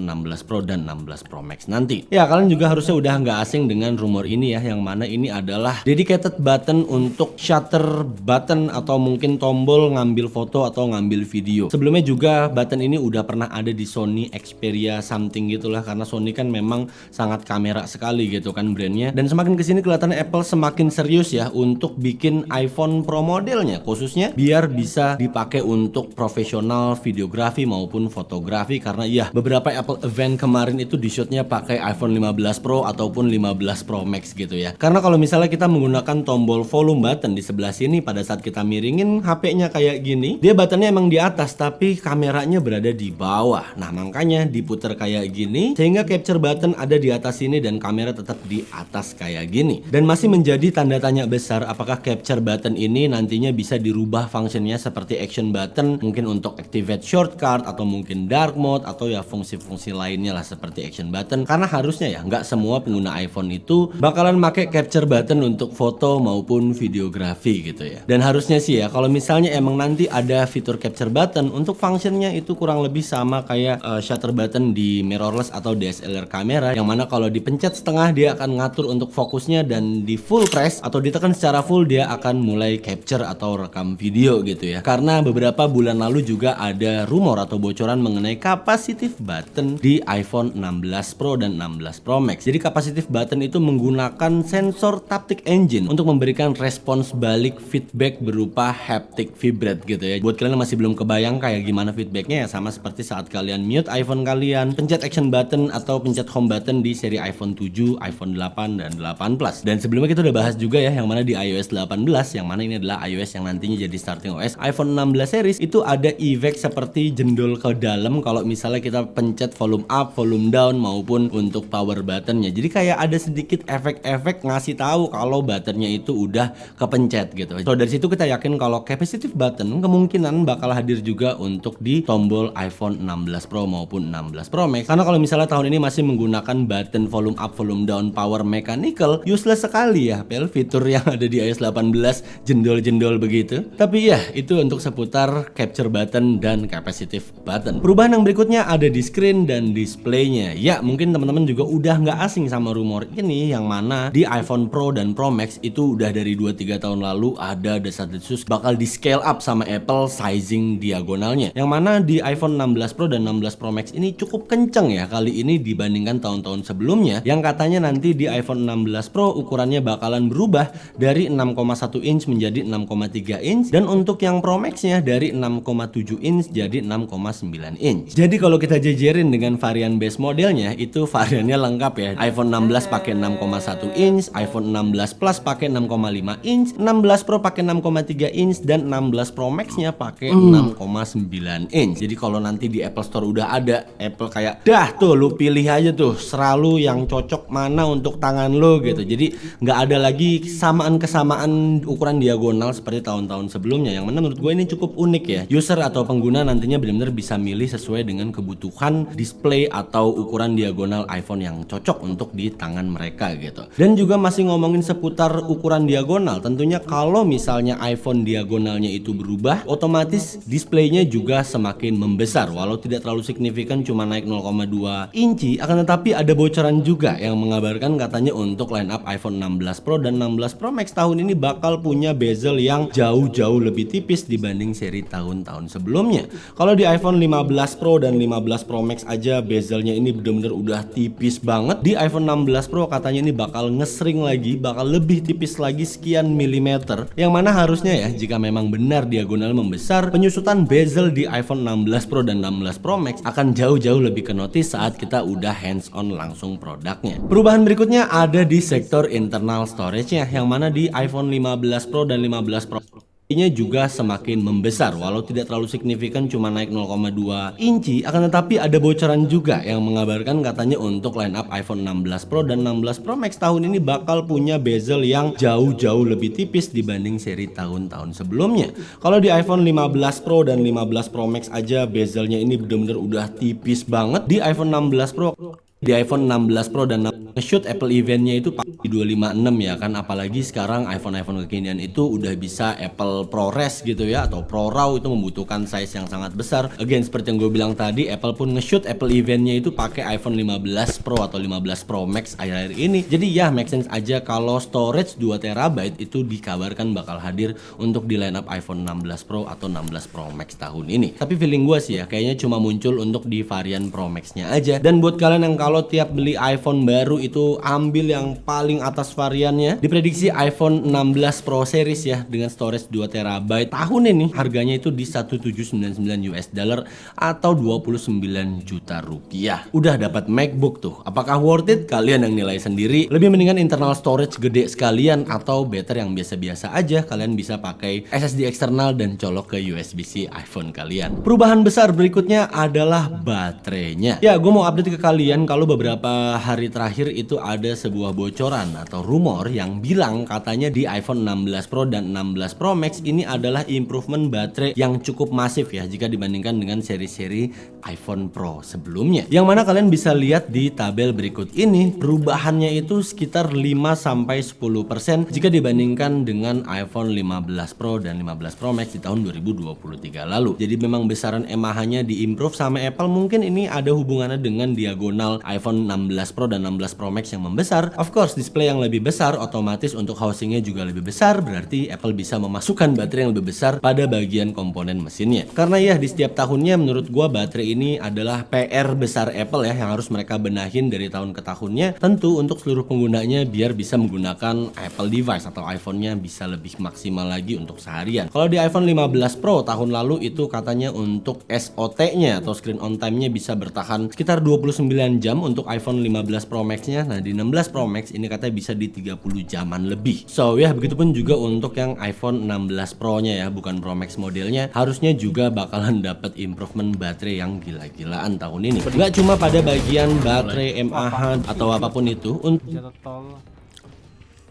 iPhone 16 Pro dan 16 Pro Max nanti. Ya, kalian juga harusnya udah nggak asing dengan rumor ini ya, yang mana ini adalah dedicated button untuk shutter button atau mungkin tombol ngambil foto atau ngambil video. Sebelumnya juga button ini udah pernah ada di Sony Xperia something gitulah, karena Sony kan memang sangat kamera sekali gitu kan brandnya. Dan semakin kesini kelihatannya Apple semakin serius ya untuk bikin iPhone Pro modelnya, khususnya biar bisa dipakai untuk profesional videografi maupun fotografi. Karena ya beberapa Apple event kemarin itu di shootnya pakai iPhone 15 Pro ataupun 15 Pro Max gitu ya. Karena kalau misalnya kita menggunakan tombol volume button di sebelah sini, pada saat kita miringin HP-nya kayak gini, dia buttonnya emang di atas tapi kameranya berada di bawah. Nah makanya diputer kayak gini sehingga capture button ada di atas sini dan kamera tetap di atas kayak gini. Dan masih menjadi tanda tanya besar apakah capture button ini nantinya bisa dirubah fungsinya seperti action button, mungkin untuk activate shortcut atau mungkin dark mode atau ya fungsi-fungsi lainnya lah seperti action button. Karena harusnya ya nggak semua pengguna iPhone itu bakalan pakai capture button untuk foto maupun videografi gitu ya. Dan harusnya sih ya kalau misalnya emang nanti ada fitur capture button, untuk fungsinya itu kurang lebih sama kayak shutter button di mirrorless atau DSLR kamera, yang mana kalau dipencet setengah dia akan ngatur untuk fokusnya, dan di full press atau ditekan secara full dia akan mulai capture atau rekam video gitu ya. Karena beberapa bulan lalu juga ada rumor atau bocoran mengenai capacitive button di iPhone 16 Pro dan 16 Pro Max. Jadi capacitive button itu menggunakan sensor taptic engine untuk memberikan respons balik feedback berupa haptic vibrate gitu ya. Buat kalian yang masih belum kebayang kayak gimana feedbacknya, ya sama seperti saat kalian mute iPhone kalian, pencet action button atau pencet home button di seri iPhone 7, iPhone 8 dan 8 Plus. Dan sebelumnya kita udah bahas juga ya yang mana di iOS 18, yang mana ini adalah iOS yang nantinya jadi starting OS iPhone 16 series, itu ada effect seperti jendol ke dalam kalau misalnya kita pencet volume up, volume down maupun untuk power buttonnya. Jadi kayak ada sedikit efek-efek ngasih tahu kalau buttonnya itu udah kepencet gitu. So dari situ kita yakin kalau capacitive button kemungkinan bakal hadir juga untuk di tombol iPhone 16 Pro maupun 16 Pro Max. Karena kalau misalnya tahun ini masih menggunakan button volume up, volume down, power mechanical, useless sekali ya Pel fitur yang ada di iOS 18 jendol-jendol begitu. Tapi ya itu untuk seputar capture button dan capacitive button. Perubahan yang berikutnya ada di screen dan displaynya. Ya mungkin teman-teman juga udah nggak asing sama rumor ini, yang mana di iPhone Pro dan Pro Max itu udah dari 2-3 tahun lalu ada desas-desus bakal di scale up sama Apple sizing diagonalnya. Yang mana di iPhone 16 Pro dan 16 Pro Max ini cukup kenceng ya kali ini dibandingkan tahun-tahun sebelumnya, yang katanya nanti di iPhone 16 Pro ukurannya bakalan berubah dari 6,1 inch menjadi 6,3 inch, dan untuk yang Pro Max-nya dari 6,7 inch jadi 6,9 inch. Jadi kalau kita jejerin dengan varian base modelnya itu variannya lengkap ya. iPhone 16 pakai 6,1 inch, iPhone 16 Plus pakai 6,5 inch, 16 Pro pakai 6,3 inch, dan 16 Pro Max-nya pakai 6,9 inch. Jadi kalau nanti di Apple Store udah ada, Apple kayak dah tuh lu pilih aja tuh selalu yang cocok mana untuk tangan lo gitu. Jadi nggak ada lagi kesamaan ukuran diagonal seperti tahun-tahun sebelumnya, yang mana menurut gue ini cukup unik ya. User atau pengguna nantinya benar-benar bisa milih sesuai dengan kebutuhan display atau ukuran diagonal iPhone yang cocok untuk di tangan mereka gitu. Dan juga masih ngomongin seputar ukuran diagonal, tentunya kalau misalnya iPhone diagonalnya itu berubah, otomatis displaynya juga semakin membesar. Walau tidak terlalu signifikan, cuma naik 0,2 inci, akan tetapi ada bocoran juga yang mengabarkan katanya untuk line up iPhone 16 Pro dan 16 Pro Max tahun ini bakal punya bezel yang jauh-jauh lebih tipis dibanding seri tahun-tahun sebelumnya. Kalau di iPhone 15 Pro dan 15 Pro Max aja bezelnya ini bener-bener udah tipis banget, di iPhone 16 Pro katanya ini bakal ngesring lagi, bakal lebih tipis lagi sekian milimeter, yang mana harusnya ya jika memang benar diagonal membesar, penyusutan bezel di iPhone 16 Pro dan 16 Pro Max akan jauh-jauh lebih kenotis saat kita udah hands on langsung produknya. Perubahan berikutnya ada di sektor internal storage-nya, yang mana di iPhone 15 Pro dan 15 Pro ini juga semakin membesar. Walau tidak terlalu signifikan, cuma naik 0,2 inci, akan tetapi ada bocoran juga yang mengabarkan katanya untuk line up iPhone 16 Pro dan 16 Pro Max tahun ini bakal punya bezel yang jauh-jauh lebih tipis dibanding seri tahun-tahun sebelumnya. Kalau di iPhone 15 Pro dan 15 Pro Max aja bezelnya ini bener-bener udah tipis banget, di iPhone 16 Pro dan nge-shoot Apple eventnya itu di 256 ya kan, apalagi sekarang iPhone kekinian itu udah bisa Apple ProRes gitu ya, atau ProRAW, itu membutuhkan size yang sangat besar. Again, seperti yang gue bilang tadi, Apple pun nge-shoot Apple eventnya itu pakai iPhone 15 Pro atau 15 Pro Max akhir-akhir ini. Jadi ya make sense aja kalau storage 2TB itu dikabarkan bakal hadir untuk di line up iPhone 16 Pro atau 16 Pro Max tahun ini. Tapi feeling gue sih ya, kayaknya cuma muncul untuk di varian Pro Max-nya aja. Dan buat kalian yang kalau tiap beli iPhone baru itu ambil yang paling atas variannya, diprediksi iPhone 16 Pro series ya dengan storage 2TB tahun ini harganya itu di 1799 US dollar atau 29 juta rupiah. Udah dapat MacBook tuh. Apakah worth it? Kalian yang nilai sendiri. Lebih mendingan internal storage gede sekalian, atau better yang biasa-biasa aja, kalian bisa pakai SSD eksternal dan colok ke USB-C iPhone kalian. Perubahan besar berikutnya adalah baterainya. Ya, gue mau update ke kalian kalau beberapa hari terakhir itu ada sebuah bocoran atau rumor yang bilang katanya di iPhone 16 Pro dan 16 Pro Max ini adalah improvement baterai yang cukup masif ya jika dibandingkan dengan seri-seri iPhone Pro sebelumnya. Yang mana kalian bisa lihat di tabel berikut ini, perubahannya itu sekitar 5-10% jika dibandingkan dengan iPhone 15 Pro dan 15 Pro Max di tahun 2023 lalu. Jadi memang besaran MAH-nya diimprove sama Apple. Mungkin ini ada hubungannya dengan diagonal iPhone 16 Pro dan 16 Pro Max yang membesar. Of course, display yang lebih besar otomatis untuk housingnya juga lebih besar, berarti Apple bisa memasukkan baterai yang lebih besar pada bagian komponen mesinnya. Karena ya di setiap tahunnya menurut gua baterai ini adalah PR besar Apple ya, yang harus mereka benahin dari tahun ke tahunnya. Tentu untuk seluruh penggunanya biar bisa menggunakan Apple device atau iPhone-nya bisa lebih maksimal lagi untuk seharian. Kalau di iPhone 15 Pro tahun lalu itu katanya untuk SOT-nya atau screen on time-nya bisa bertahan sekitar 29 jam untuk iPhone 15 Pro Max-nya. Nah, di 16 Pro Max ini katanya bisa di 30 jaman lebih. So ya, begitupun juga untuk yang iPhone 16 Pro-nya ya, bukan Pro Max modelnya, harusnya juga bakalan dapat improvement baterai yang gila-gilaan tahun ini. Nggak cuma pada bagian baterai MAH atau apapun itu.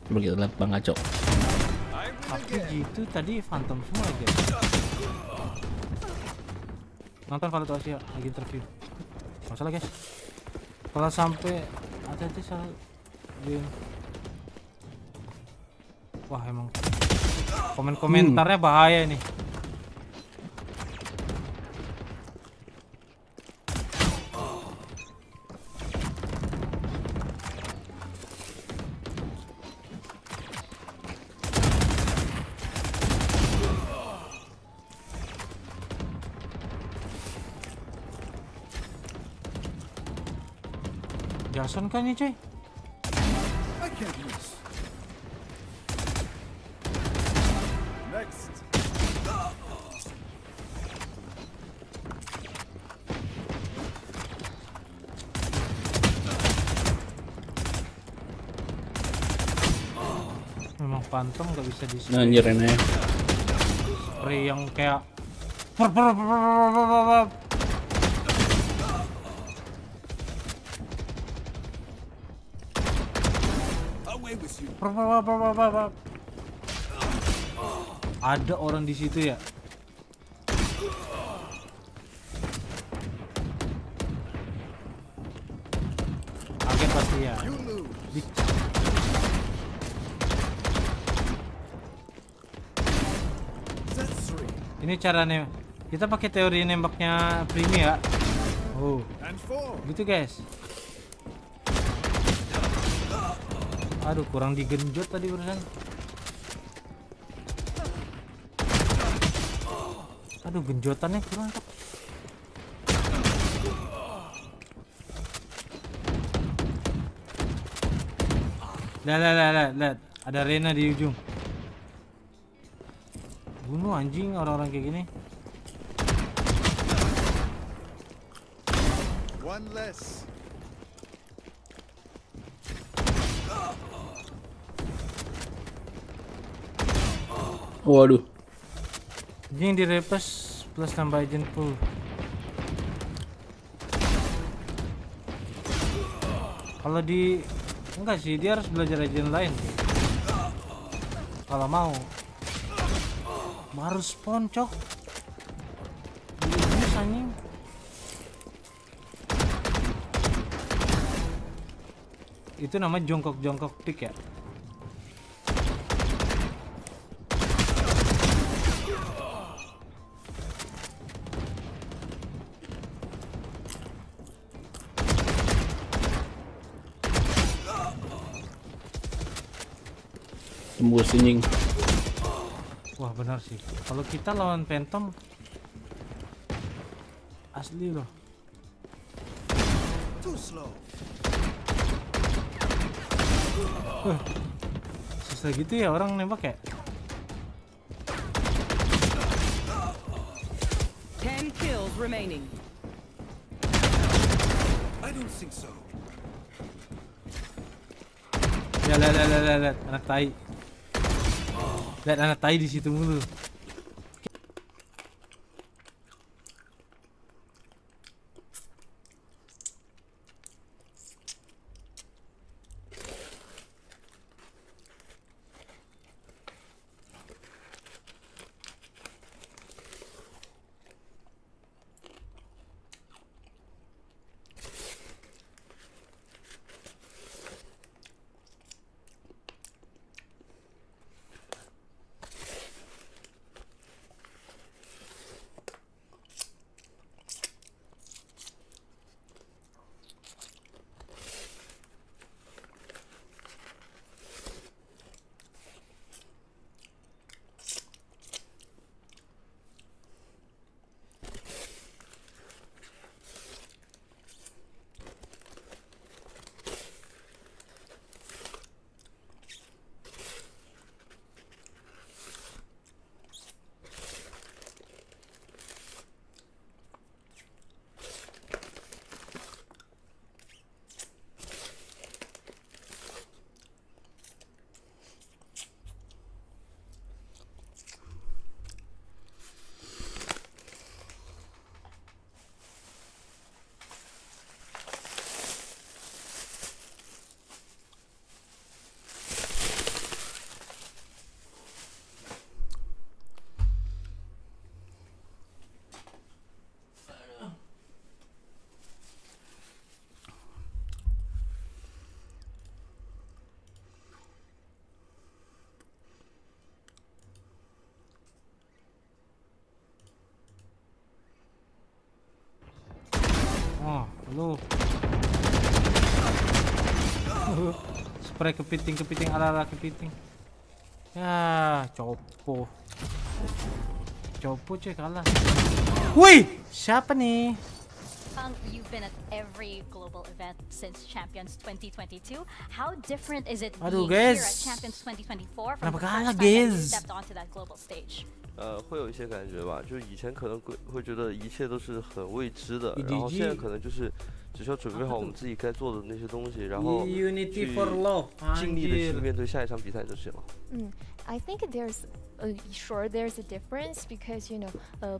Coba kita lihat Bang Acok. Tapi gitu tadi Phantom semua ya guys. Nonton Valorant Asia lagi interview. Masalah guys. Kalau sampai ada salah win. Wah emang komentarnya bahaya nih. Jason kan nih cuy. Memang Phantom gak bisa di spray. Anjir ini. Spray yang kayak ada orang di situ ya. Kaget pasti ya. Ini caranya kita pakai teori nembaknya Primi ya. Oh, gitu guys. Aduh, kurang digenjot tadi barusan. Aduh, genjotannya kurang. Lihat. Ada Rena di ujung. Bunuh anjing orang-orang kayak gini. One less. Waduh. Jing di repes plus tambah agent pool. Kalau di enggak sih, dia harus belajar agent lain. Kalau mau harus spawn cok. Ini anjing. Itu nama jongkok pick ya? Tembus anjing. Wah benar sih. Kalau kita lawan Phantom asli loh. Too slow. Susah gitu ya orang nembak ya? 10 kills remaining. I don't think so. Ya lihat anak tai. Lihat anak tai di situ mulu. Oh, lu spray kepiting ala-ala kepiting. Ya, Copo cuy kalah. Wih, siapa nih? You've been at every global event since Champions 2022. How different is it Aduh, being here guys. at Champions 2024 from Kenapa the first kalah, time that you guys? stepped onto that global stage? 会有一些感觉吧，就是以前可能会觉得一切都是很未知的， EDG 然后现在可能就是只需要准备好我们自己该做的那些东西，然后 Unity 去 for love， 尽力的去 anjir. 面对下一场比赛就行了。 I think there's there's a difference because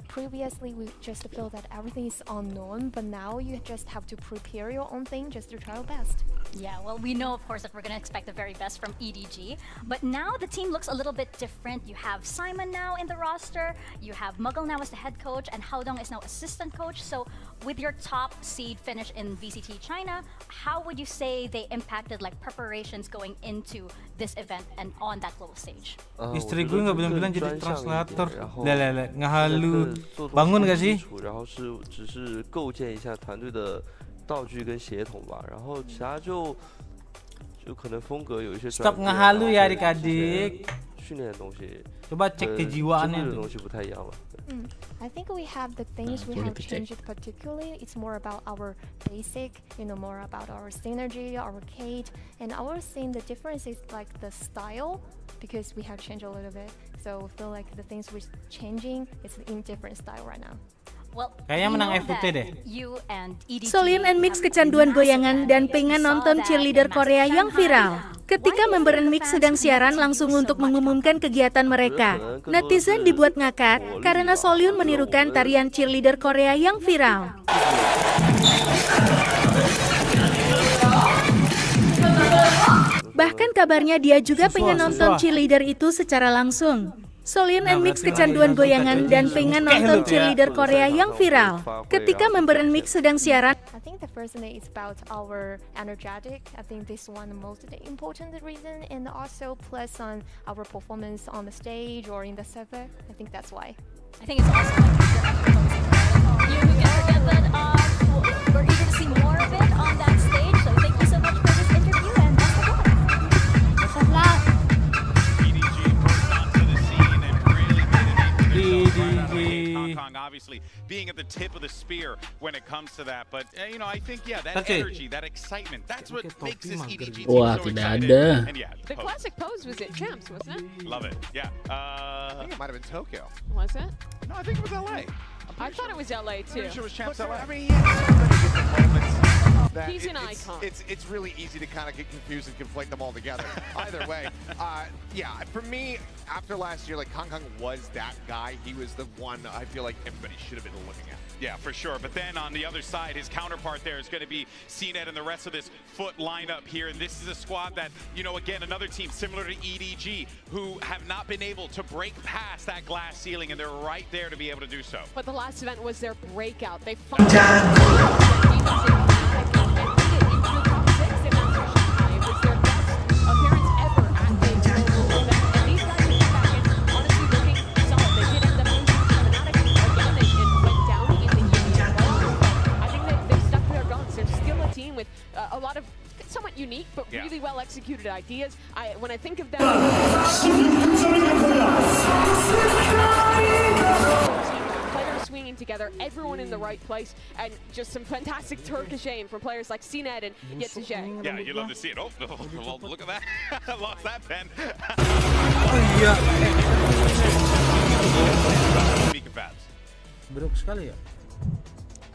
previously we just feel that everything is unknown, but now you just have to prepare your own thing just to try your best. Yeah, well, we know, of course, that we're going to expect the very best from EDG. But now the team looks a little bit different. You have Simon now in the roster. You have Muggle now as the head coach. And Haodong is now assistant coach. So with your top seed finish in VCT China, how would you say they impacted preparations going into this event and on that global stage? Istri gue nggak bilang-bilang jadi translator. Lele, ngehalu. Bangun gak sih? 然后只是构建一下团队的道具跟协同吧，然后其他就可能风格有一些 Stop ngehalu ya adik-adik. 训练的东西 Coba cek kejiwaannya 的东西不太一样了。 I think we have the things we have changed particularly. It's more about our basic, more about our synergy, our Kate, and our scene. The difference is the style because we have changed a little bit. So I feel like the things we're changing is in different style right now. Kayaknya menang FUT deh. Solian and Mix kecanduan goyangan dan pengen nonton cheerleader Korea yang viral. Ketika member Mix sedang siaran langsung untuk mengumumkan kegiatan mereka. Netizen dibuat ngakak karena Solian menirukan tarian cheerleader Korea yang viral. Bahkan kabarnya dia juga pengen nonton cheerleader itu secara langsung. Solian and Mix kecanduan goyangan dan pengen nonton cheerleader Korea yang viral. Ketika member Mix sedang siaran. think the first thing is about our energetic. I think this one the most important reason, and also plus on our performance on the stage or in the server. I think that's why. I think it's also like you can forget that we're eager to see more of it on that stage. So thank you so much for this interview and best of luck. Best of luck. EDG burst onto the scene and really made a name for themselves right out of the gate. Hong Kong obviously being at the tip of the spear when it comes to that, but you know, I think that energy, that excitement, that's what makes this EDG team Wah, so tidak excited. ada. And yeah, The classic pose was at Champs, wasn't it? love it. Yeah. I think it might have been Tokyo. Was it? No, I think it was LA. I thought it was LA too. Pretty sure it was Champs LA. I mean, he has so many different moments. That He's an icon. It's really easy to kind of get confused and conflate them all together. Either way, yeah, for me, after last year, like Hong Kong was that guy. He was the one I feel like everybody should have been looking at. Yeah, for sure. But then on the other side, his counterpart there is going to be CNET and the rest of this FUT lineup here. And this is a squad that, you know, again, another team similar to EDG who have not been able to break past that glass ceiling, and they're right there to be able to do so. But the last event was their breakout. They finally with a lot of somewhat unique but really well executed ideas. When I think of them, players swinging together, everyone in the right place, and just some fantastic Turkish aim from players like CNET and Jaya. Yeah, you love to see it. Oh, well, look at that. Lost that pen. Buruk sekali ya.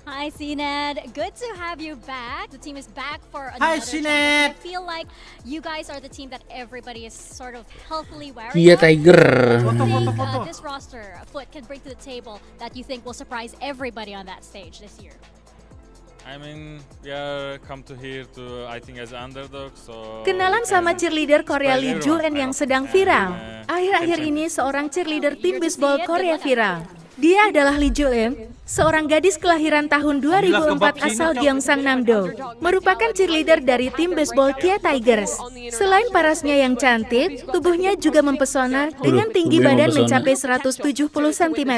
Hi, CNET. Good to have you back. The team is back for Hi, another CNET. I feel like you guys are the team that everybody is sort of healthily wary Iya, of. Tiger. What do you think this roster FUT can bring to the table that you think will surprise everybody on that stage this year? I mean, we are come to here to I think as underdog. So Kenalan sama cheerleader Korea Lee Ju-en yang sedang viral. Akhir-akhir ini seorang cheerleader tim baseball Korea viral. Dia adalah Lee Ju-en, seorang gadis kelahiran tahun 2004 asal Gyeongsang-namdo, merupakan cheerleader dari tim baseball Kia Tigers. Selain parasnya yang cantik, tubuhnya juga mempesona dengan tinggi badan mencapai 170 cm.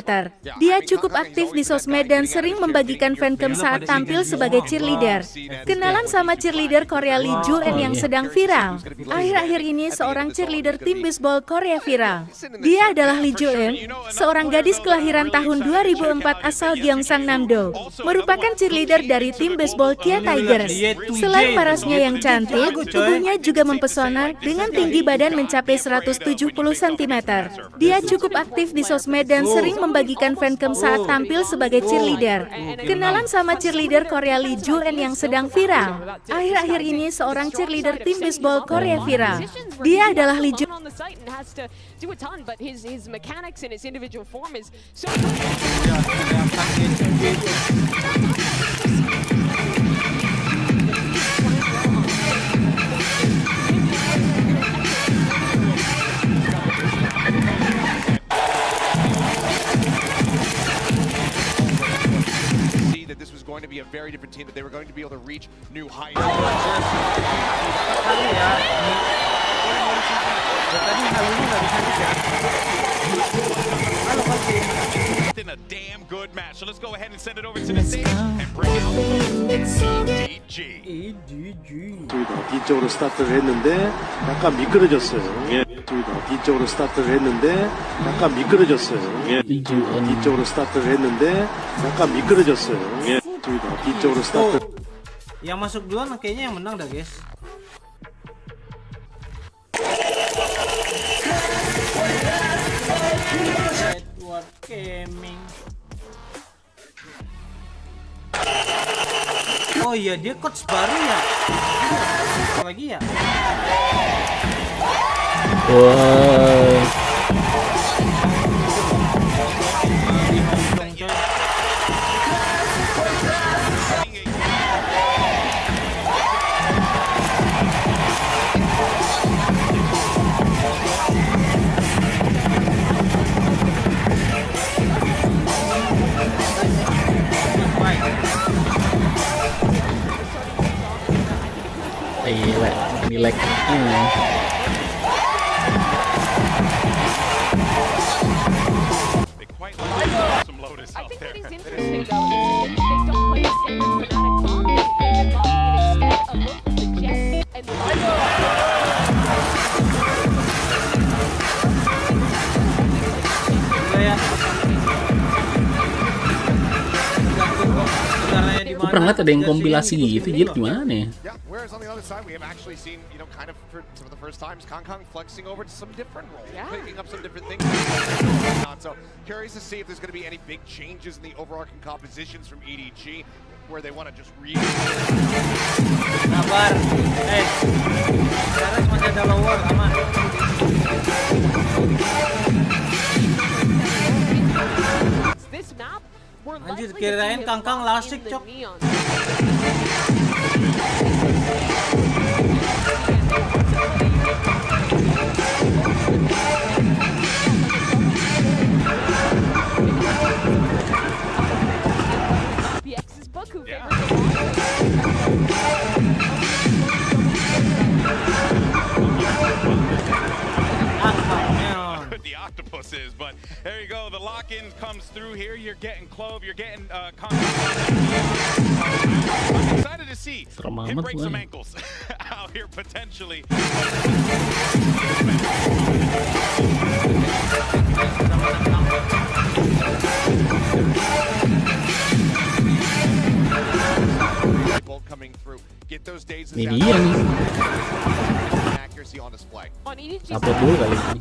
Dia cukup aktif di sosmed dan sering membagikan fancam saat tampil sebagai cheerleader. Kenalan sama cheerleader Korea Lee Ju-en yang sedang viral. Akhir-akhir ini seorang cheerleader tim baseball Korea viral. Dia adalah Lee Ju-en, seorang gadis kelahiran tahun 2004 asal Gyeongsang-namdo, merupakan cheerleader dari tim baseball Kia Tigers. Selain parasnya yang cantik, tubuhnya juga mempesona dengan tinggi badan mencapai 170 cm. Dia cukup aktif di sosmed dan sering membagikan fancam saat tampil sebagai cheerleader. Kenalan sama cheerleader Korea Lee Ju-en yang sedang viral. Akhir-akhir ini seorang cheerleader tim baseball Korea viral. Dia adalah Lee Ju-en. That this was going to be a very different team, that they were going to be able to reach new heights. In a damn good match. So let's go ahead and send it over to the stage and bring out EDG. 저희가 D쪽으로 스타트를 했는데 약간 미끄러졌어요. 저희가 D쪽으로 스타트를 했는데 약간 미끄러졌어요. D쪽으로 스타트를 했는데 약간 미끄러졌어요. 저희가 D쪽으로 스타트. Yang masuk duluan kayaknya yang menang dah, guys. Edward Keming. Oh iya, dia coach baru ya. Apa lagi ya? Wow. Gila, ini lag. I think what is interesting though is they don't play the same dramatic comp. They're modeling it instead of look at the jet and the Aku pernah lihat ada yang kompilasi gitu, jadi gimana ya? Yeah, whereas on the other side we have actually seen, kind of for some of the first times, Kong flexing over to some different roles, picking up some different things. So curious to see if there's going to be any big changes in the overarching compositions from EDG, where they want to just really. Sabar, Terus masih ada lower, aman. This map. Anjir, kirain Kangkang lasik, cok. The octopus is, but there you go. The lock-in comes through here. You're getting Clove. You're getting I'm excited to see him break some ankles out here potentially. Bolt coming through. Get those days Ini dia nih. accuracy on display. On EDG, Upload dulu kali ini.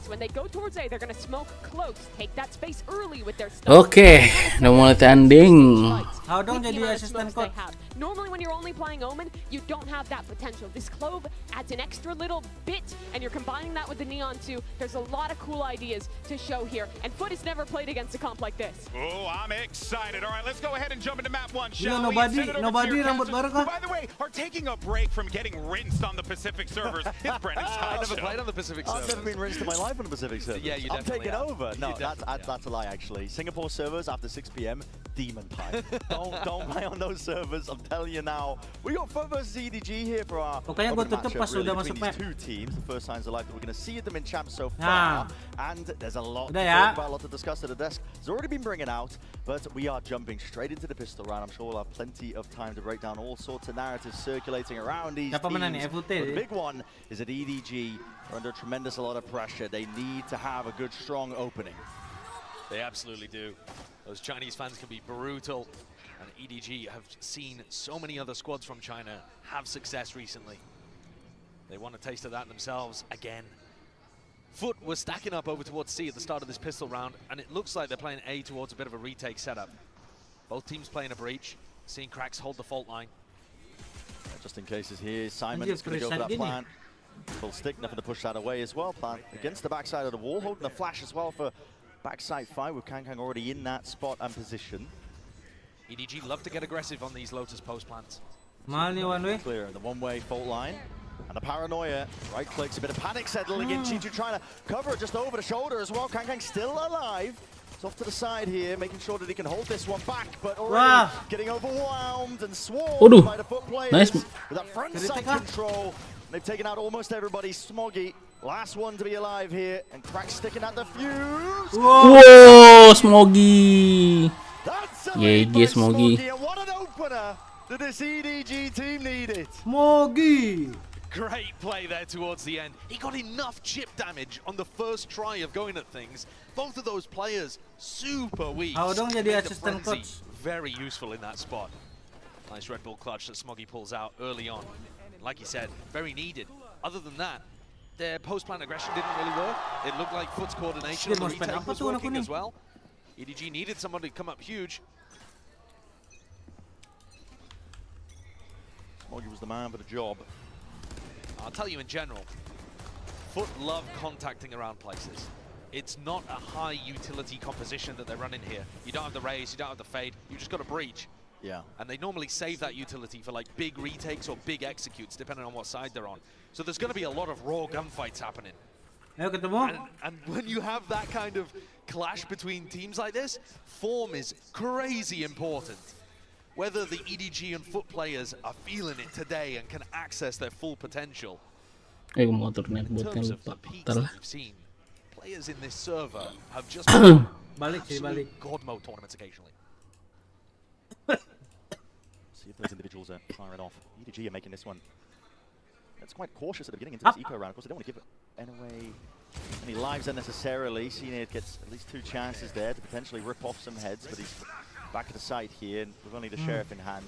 when they go towards A, they're going to smoke close. Take that space early with their stuff. Oke, udah mulai tanding. How dong jadi asisten coach? Normally when you're only playing Omen, you don't have that potential. This Clove adds an extra little bit, and you're combining that with the Neon too. There's a lot of cool ideas to show here, and FUT has never played against a comp like this. Oh, I'm excited. All right, let's go ahead and jump into map 1, Yeah, shall we? nobody rambut baru kah? By the way, are taking a break from getting rinsed on the Pacific servers. It's Brennan's I've never played on the Pacific servers. I've never been rinsed in my life on the Pacific servers. Yeah, you I'm definitely taking have. over. No, You that's a lie actually. Singapore servers after 6 p.m. demon time. don't play on those servers. I'm telling you now. We got FUT versus EDG here for our Pokoknya gue tutup pas really udah masuk between map. these two teams. The first signs of life that we're going to see them in champ so far. And there's a lot to Udah talk ya. about, a lot to discuss to the desk. It's already been bringing out, but we are jumping straight into the pistol round. I'm sure we'll have plenty of time to break down all sorts of narratives circulating around these Siapa menang nih? teams. FUT But the ya? big one is that EDG are under a tremendous lot of pressure. They need to have a good, strong opening. They absolutely do. Those Chinese fans can be brutal, and EDG have seen so many other squads from China have success recently. They want a taste of that themselves again. FUT was stacking up over towards C at the start of this pistol round, and it looks like they're playing A towards a bit of a retake setup. Both teams playing a breach, seeing Cracks hold the fault line. Just in cases here, Simon Anjir, is going to go for that gini. plan. Full stick, nothing to push that away as well. Plan against the backside of the wall, holding the flash as well for backside fight with Kang already in that spot and position. EDG love to get aggressive on these Lotus post plants. Mahal nih one way. Clear the one-way fault line. And the paranoia, right clicks, a bit of panic settling in. Chichu trying to cover it just over the shoulder as well. Kang still alive. It's off to the side here, making sure that he can hold this one back, but already getting overwhelmed and swarmed by the FUT players. Nice. With that front side control. They've taken out almost everybody. Smoggy, last one to be alive here, and Crack sticking at the fuse. Whoa, Smoggy. That's a GG, lead by Smoggy. And what an opener that this EDG team needed. Smoggy. Great play there towards the end. He got enough chip damage on the first try of going at things. Both of those players super weak. How dong jadi Made the assistant frenzy coach? very useful in that spot. Nice Red Bull clutch that Smoggy pulls out early on. Like you said, very needed. Other than that, their post-plant aggression didn't really work. It looked like FUT's coordination on the retake was working as well. EDG needed someone to come up huge. Smoggy was the man for the job. I'll tell you in general, FUT love contacting around places. It's not a high utility composition that they're running here. You don't have the raise, you don't have the fade, you just got a breach. Yeah. And they normally save that utility for like big retakes or big executes, depending on what side they're on. So there's going to be a lot of raw gunfights happening. Ayo ketemu. And when you have that kind of clash between teams like this, form is crazy important. whether the EDG and FUT players are feeling it today and can access their full potential. Motor net In buat terms yang of the lupa. peaks Ntar that lah. we've seen, players in this server have just Balik sih, balik. God mode tournaments occasionally. See if those individuals are firing off. EDG are making this one. It's quite cautious at the beginning into this eco round. Of course, they don't want to give away any lives unnecessarily. Cnid gets at least 2 chances there to potentially rip off some heads, but he's back at the site here, and with only the sheriff in hand.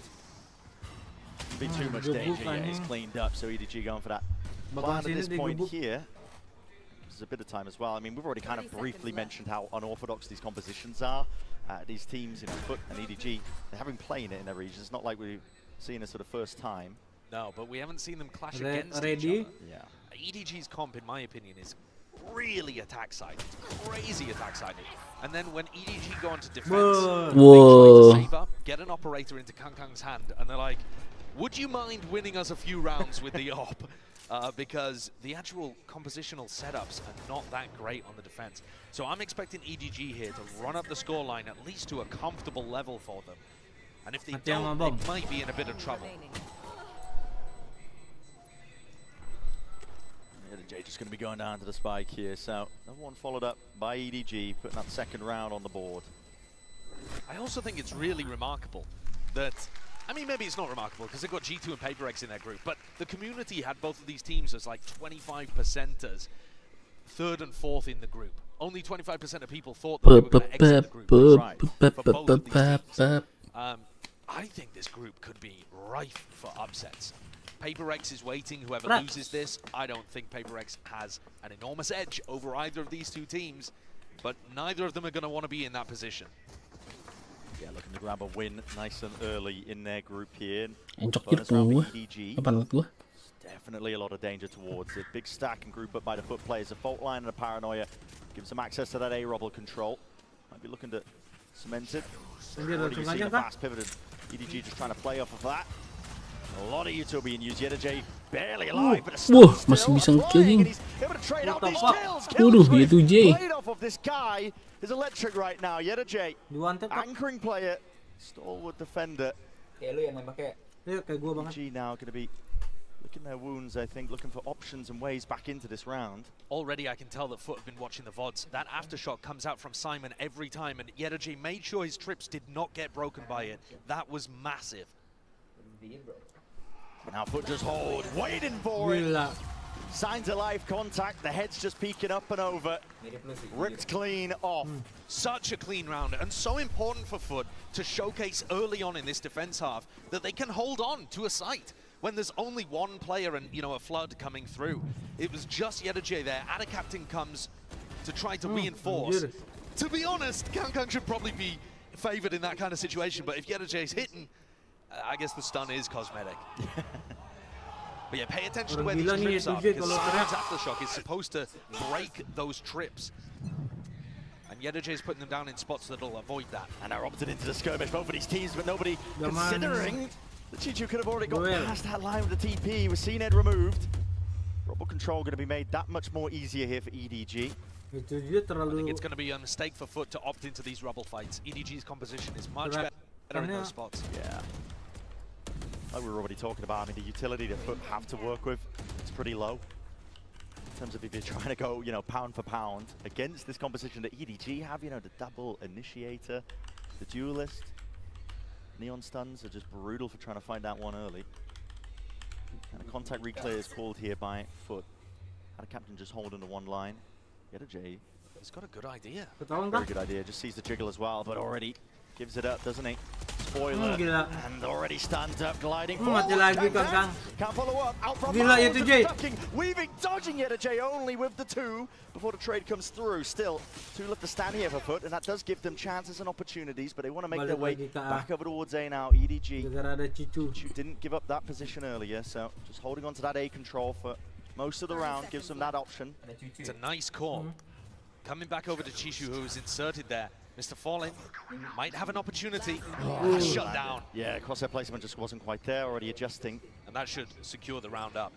Be too much danger. Yeah, he's cleaned up, so EDG going for that. Plan at this point here. There's a bit of time as well. I mean, we've already kind of briefly mentioned how unorthodox these compositions are. These teams, FUT and EDG, they have been playing it in their regions. It's not like we've seen this for the first time. No, but we haven't seen them clash against each other. Yeah. EDG's comp, in my opinion, is really attack-sided. It's crazy attack-sided. And then when EDG go into defense, they try to save up, get an operator into Kangkang's hand, and they're like, would you mind winning us a few rounds with the op? Because the actual compositional setups are not that great on the defense. So I'm expecting EDG here to run up the scoreline at least to a comfortable level for them. And if they don't, they might be in a bit of trouble. EDG just going to be going down to the spike here. So another one followed up by EDG, putting that second round on the board. I also think it's really remarkable that, I mean, maybe it's not remarkable because they've got G2 and PaperX in their group, but the community had both of these teams as like 25%ers, 3rd and 4th in the group. Only 25% of people thought that they were going to exit the group. Right. For both of these teams. I think this group could be rife for upsets. PaperX is waiting. Whoever loses this, I don't think PaperX has an enormous edge over either of these 2 teams, but neither of them are going to want to be in that position. Yeah, looking to grab a win nice and early in their group here. Definitely a lot of danger towards it. Big stack and group up by the FUT players. A fault line and a paranoia gives them access to that A-Robble control. Might be looking to cement it. Already you see the fast pivoted. EDG just trying to play off of that. A lot of util being used. EDG barely alive, but masih bisa nge-killing. Played off of this guy is electric right now. EDG, anchoring player, stalwart defender. EDG now going to be licking their wounds, I think, looking for options and ways back into this round. Already I can tell that FUT have been watching the VODs. That aftershock comes out from Simon every time, and EDG made sure his trips did not get broken by it. That was massive. Now FUT just hold, waiting for it. Signs of live contact, the head's just peeking up and over. Ripped clean off. Such a clean round, and so important for FUT to showcase early on in this defense half that they can hold on to a site when there's only one player and, a flood coming through. It was just EDG there. Ada Captain comes to try to reinforce. To be honest, Kangkang should probably be favored in that kind of situation, but if EDG is hitting, I guess the stun is cosmetic. But yeah, pay attention to where these trips are, because Simon's aftershock is supposed to break those trips. And EDG is putting them down in spots that'll avoid that. And are opted into the skirmish, both of these teams, but nobody considering that Chichu could have already got past that line with the TP, with CNED removed. Robble control going to be made that much more easier here for EDG. I think it's going to be a mistake for FUT to opt into these Robble fights. EDG's composition is much better in those spots. Yeah. Like we were already talking about, I mean, the utility that FUT have to work with, it's pretty low. In terms of if you're trying to go, pound for pound against this composition that EDG have, the double initiator, the duelist. Neon stuns are just brutal for trying to find that one early. And a contact reclear is called here by FUT. Had a captain just holding the one line. EDG. He's got a good idea. Very good idea. Just sees the jiggle as well, but already gives it up, doesn't he? Spoiler, and already stands up, gliding forward. Can't follow up, out from ducking, weaving, dodging EDG only with the 2 before the trade comes through. Still, 2 left to stand here for FUT, and that does give them chances and opportunities, but they want to make their way back over towards A now. EDG Chichu didn't give up that position earlier, so just holding on to that A control for most of the round gives them that option. It's a nice call. Coming back over to Chishu, who's inserted there. Mr. Fallen might have an opportunity. Shut down. Yeah, crosshair placement just wasn't quite there, already adjusting. And that should secure the round up.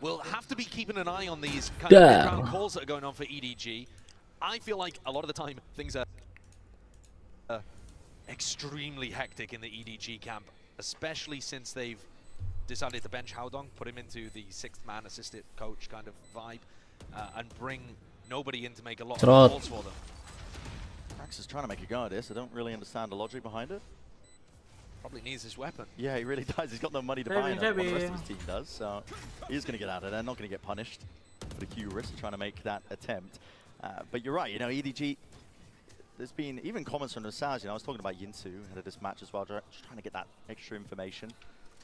We'll have to be keeping an eye on these kind of background calls that are going on for EDG. I feel like a lot of the time things are extremely hectic in the EDG camp, especially since they've decided to bench Haodong, put him into the sixth man assisted coach kind of vibe, and bring nobody in to make a lot of calls for them. Rax is trying to make a go of this. I don't really understand the logic behind it. Probably needs his weapon. Yeah, he really does. He's got no money to buy it. The rest of his team does, so he's going to get out of there. Not going to get punished for the hubris of trying to make that attempt. But you're right, you know, EDG, there's been even comments from Nasaj. You know, I was talking about Yinsu ahead of this match as well, just trying to get that extra information.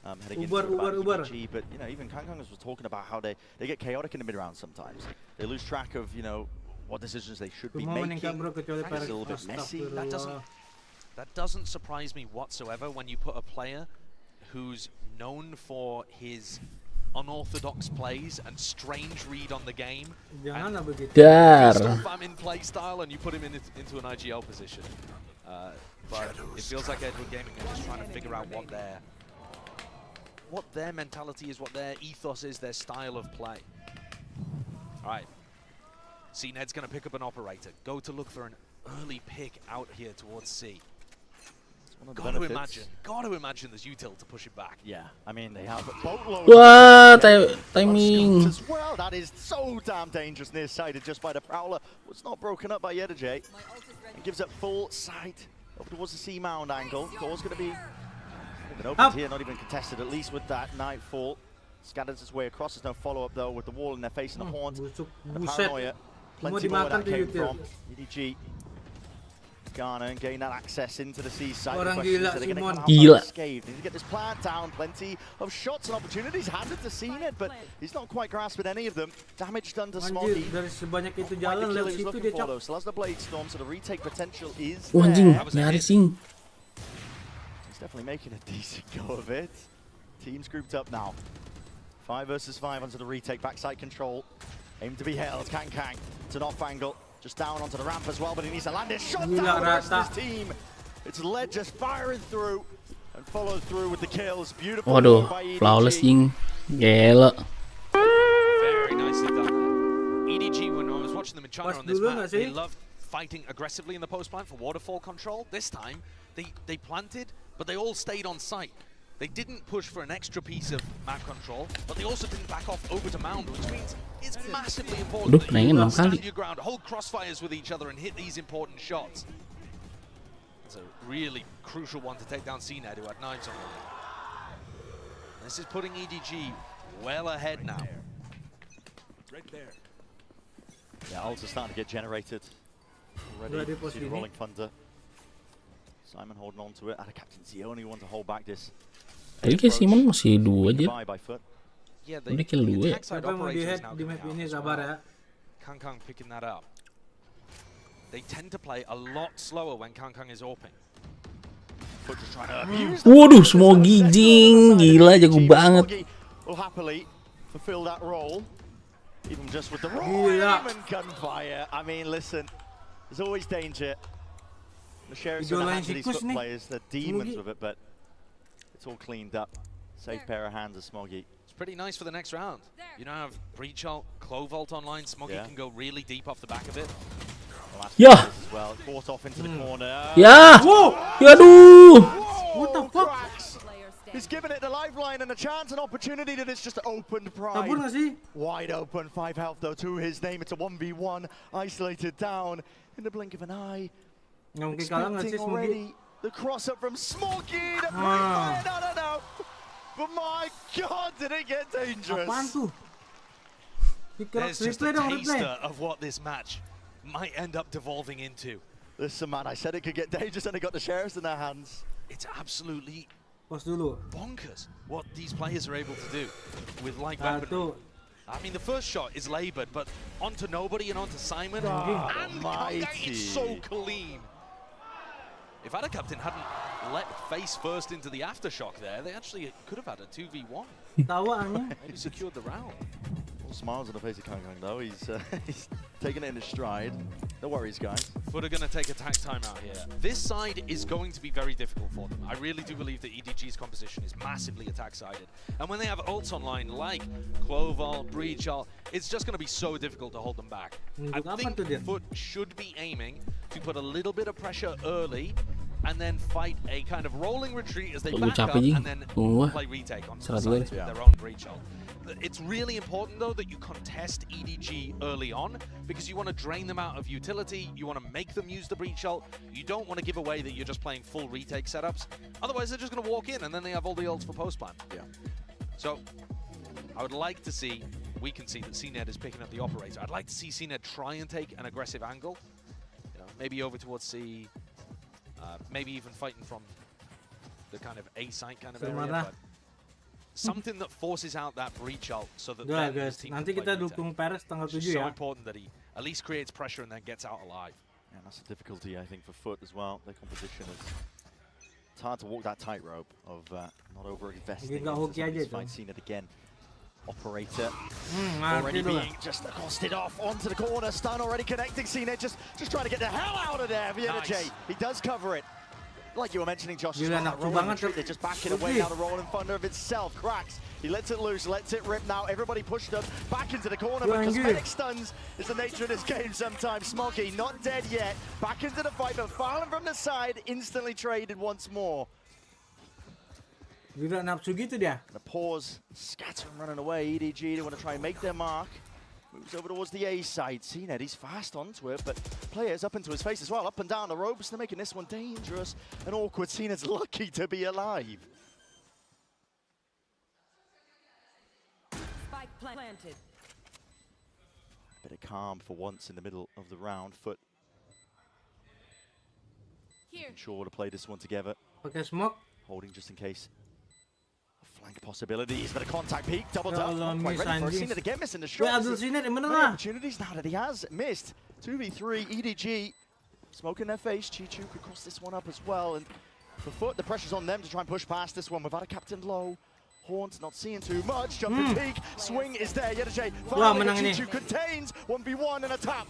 Heading into EDG, but you know, even Kangkang was talking about how they get chaotic in the mid round sometimes. They lose track of, you know, what decisions they should be making. It's a little bit messy. That doesn't surprise me whatsoever when you put a player who's known for his unorthodox plays and strange read on the game, and famine play style, and you put him into an IGL position. But it feels like Edward Gaming are just trying to figure out what their mentality is, what their ethos is, their style of play. All right, CNED's going to pick up an operator, go to look for an early pick out here towards C. Got to imagine there's util to push it back. Yeah, I mean they have a boatload. Timing as well. That is so damn dangerous near-sighted just by the Prowler. Was not broken up by EDG. It gives it full sight over towards the C mound angle. Door's going to be open here, not even contested, at least with that Nightfall. Scatters its way across. There's no follow-up though with the wall in their face and the haunt. And the paranoia. Plenty more where that came from. EDG. Ghana and gain that access into the C side. They're going to come out unscathed. Need to get this plant down. Plenty of shots and opportunities handed to CNED, but he's not quite grasping any of them. Damage done to Smoggy. Still has the Blade Storm, so the retake potential is there. He's definitely making a decent go of it. Teams grouped up now. 5 versus 5 onto the retake. Backside control. Aim to be held. Kang. It's an off angle. Just down onto the ramp as well, but he needs to land it. Shot down the rest of his team. It's Led just firing through and follows through with the kills. Beautiful. Waduh, flawless Ying. Gila. Very nicely done. EDG, when I was watching them in China on this map, they loved fighting aggressively in the post plant for waterfall control. This time, they planted, but they all stayed on site. They didn't push for an extra piece of map control, but they also didn't back off over to mound, which means it's massively important that you stand your ground, hold crossfires with each other and hit these important shots. It's a really crucial one to take down CNED, who had 9 on the This is putting EDG well ahead now. Right there. Yeah, ults are starting to get generated already. See the rolling thunder. Simon holding on to it. And the captain's the only one to hold back this. Tadi kayak Simon masih 2 aja. Udah kill 2 ya. Kangkang picking that up. They tend to play a lot slower when Kangkang is AWPing. Waduh, Smoggy jing, gila jago banget. Will happily fulfill that role, even just with the and gunfire. I mean, listen, there's always danger. The sheriff's in the hands of these foot players, they're demons with it, but it's all cleaned up. Safe pair of hands of Smoggy. It's pretty nice for the next round. You now have Breach Ult, Clovault online. Smoggy can go really deep off the back of it. Yeah. Well, caught off into the corner. Yeah. Yaduh. What the fuck? He's given it the lifeline and a chance, an opportunity that it's just opened pride. Wide open, 5 health though to his name. It's a 1v1, isolated down in the blink of an eye. Expecting already the cross up from Smoggy. No. But my God, did it get dangerous? There's just a taster of what this match might end up devolving into. Listen, man, I said it could get dangerous and they got the sheriffs in their hands. It's absolutely bonkers what these players are able to do with light weaponry. I mean, the first shot is labored, but onto nobody and onto Simon. And it's so clean. If our captain hadn't let face first into the aftershock there, they actually could have had a 2v1. Maybe secured the round. All smiles on the face of Kangkang though. He's taking it in his stride. No worries, guys. FUT are going to take attack time out here. This side is going to be very difficult for them. I really do believe that EDG's composition is massively attack-sided. And when they have ults online like Cloval, Breach Ult, it's just going to be so difficult to hold them back. I think FUT should be aiming to put a little bit of pressure early and then fight a kind of rolling retreat as they back up and then play retake on the sides with their own breach ult. It's really important though that you contest EDG early on because you want to drain them out of utility, you want to make them use the breach ult, you don't want to give away that you're just playing full retake setups, otherwise they're just going to walk in and then they have all the ults for post plan. So I would like to see, we can see that CNED is picking up the operator. I'd like to see CNED try and take an aggressive angle, you know, maybe over towards C, maybe even fighting from the kind of A site kind of area, but something that forces out that breach ult so that guys, nanti kita dukung Paris tanggal 7 so ya. important that he at least creates pressure and then gets out alive. And that's a difficulty, I think, for FUT as well. Their composition is, it's hard to walk that tightrope of not over-investing into this fight. Seen it again. Operator already being just accosted off onto the corner. Stun already connecting. CNED just trying to get the hell out of there. Nice. He does cover it. Like you were mentioning, Josh, they're just backing away now. The rolling thunder of itself cracks. He lets it loose, lets it rip now. Everybody pushed up back into the corner, but cosmetic stuns is the nature of this game sometimes. Smoggy not dead yet. Back into the fight, but falling from the side, instantly traded once more. Tidak nafsu gitu dia. The pause, scatter and running away. EDG, they want to try and make their mark. Moves over towards the A side. CNED, he's fast onto it, but players up into his face as well. Up and down the ropes, they're making this one dangerous and awkward. CNED's lucky to be alive. Spike planted. Bit of calm for once in the middle of the round. FUT sure to play this one together. Pakai smoke. Holding just in case. Flank possibilities, but a contact peek, double up. Quite ready for CNED again, missing the shot. Opportunities now that he has missed. 2v3, EDG smoking their face. Chichu could cross this one up as well. And for FUT, the pressure's on them to try and push past this one without a captain low. Haunt not seeing too much. Jumping peek, swing is there. EDG finally Chichu contains 1v1 and a tap.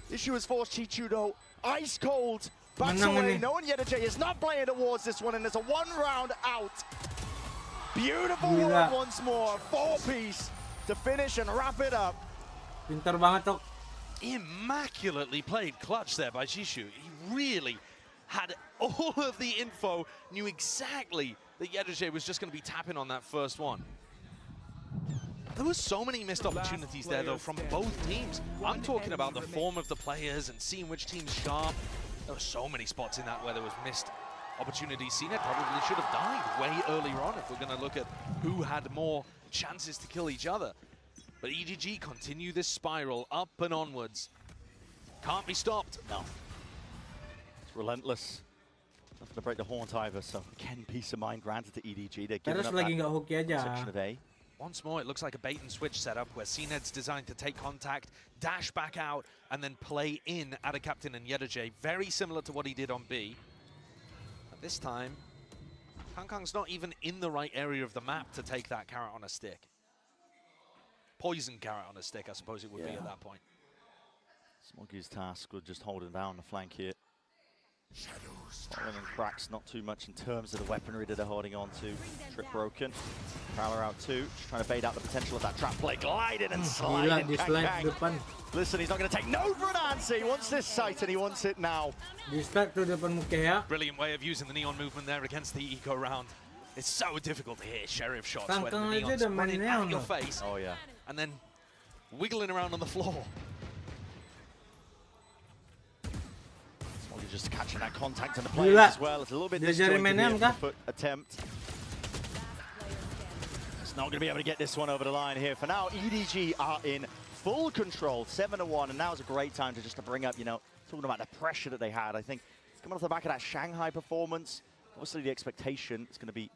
Issue is forced Chichu though. Ice cold. Backs away, knowing EDG is not playing towards this one, and there's a 1 round out. Beautiful work once more, 4-piece to finish and wrap it up. Pintar banget Tok. Immaculately played clutch there by Chishu. He really had all of the info, knew exactly that EDG was just going to be tapping on that first one. There were so many missed opportunities there though from both teams. I'm talking about the form of the players and seeing which team's sharp. There were so many spots in that where there was missed opportunities. CNED probably should have died way earlier on if we're going to look at who had more chances to kill each other. But EDG continue this spiral up and onwards. Can't be stopped. No. It's relentless. Nothing to break the haunt either, so again, peace of mind granted to EDG. They're giving up that section of A. Once more, it looks like a bait and switch setup where CNED's designed to take contact, dash back out, and then play in at a captain and EDG. Very similar to what he did on B. But this time, Kangkang's not even in the right area of the map to take that carrot on a stick. Poison carrot on a stick, I suppose it would be at that point. Smoggy's task was just holding down the flank here. Following and cracks, not too much in terms of the weaponry that they're holding on to. Trip broken. Prowler out too. Just trying to bait out the potential of that trap play. Gliding and sliding. Listen, he's not going to take no for an answer. He wants this sight and he wants it now. Brilliant way of using the neon movement there against the eco round. It's so difficult to hit sheriff shots when the neon's running at your face. Oh yeah. And then wiggling around on the floor. Just catching that contact on the players as well. It's a little bit disjointed here for FUT attempt. It's not going to be able to get this one over the line here. For now, EDG are in full control, 7-1, and now is a great time to just to bring up, you know, talking about the pressure that they had. I think coming off the back of that Shanghai performance, obviously the expectation is going to be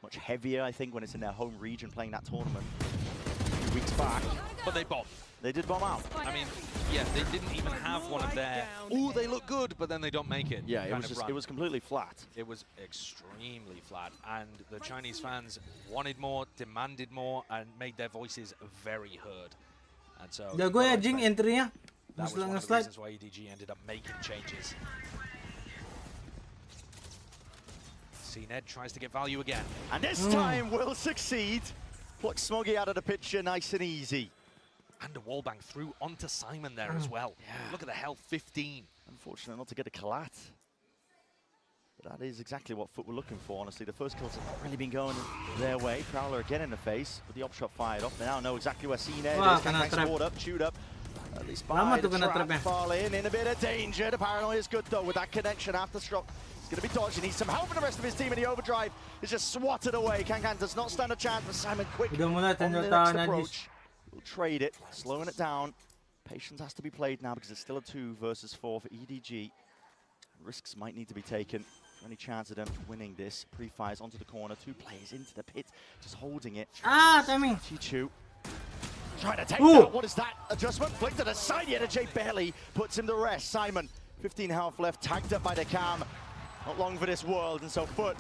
much heavier, I think, when it's in their home region playing that tournament. A few weeks back. But they bombed. They did bomb out. I mean, yeah, they didn't even have one of their, oh, they look good, but then they don't make it. Yeah, it was completely flat. It was extremely flat, and the Chinese fans wanted more, demanded more, and made their voices very heard. And so that was one of the reasons why EDG ended up making changes. CNED tries to get value again. And this time will succeed. Pluck Smoggy out of the picture nice and easy. And a wallbang through onto Simon there as well. Yeah. Look at the health, 15. Unfortunate not to get a collat. That is exactly what FUT were looking for, honestly. The first kills have not really been going their way. Prowler again in the face with the op shot fired off. They now know exactly where CNED is. Kangkang scored up, chewed up. At least by the trap, Farlin in a bit of danger. The paranoia is good though with that connection after shot. He's going to be dodged. He needs some help from the rest of his team, and the overdrive is just swatted away. Kangkang does not stand a chance, but Simon quick on the next approach. We'll trade it, slowing it down. Patience has to be played now because it's still a 2 versus 4 for EDG. Risks might need to be taken. Any chance of them winning this? Pre-fires onto the corner, 2 players into the pit, just holding it. Timing. Chichu trying to take that. What is that? Adjustment flicked to the side. EDG barely puts him to rest. Simon, 15 health left, tagged up by the cam. Not long for this world, and so FUT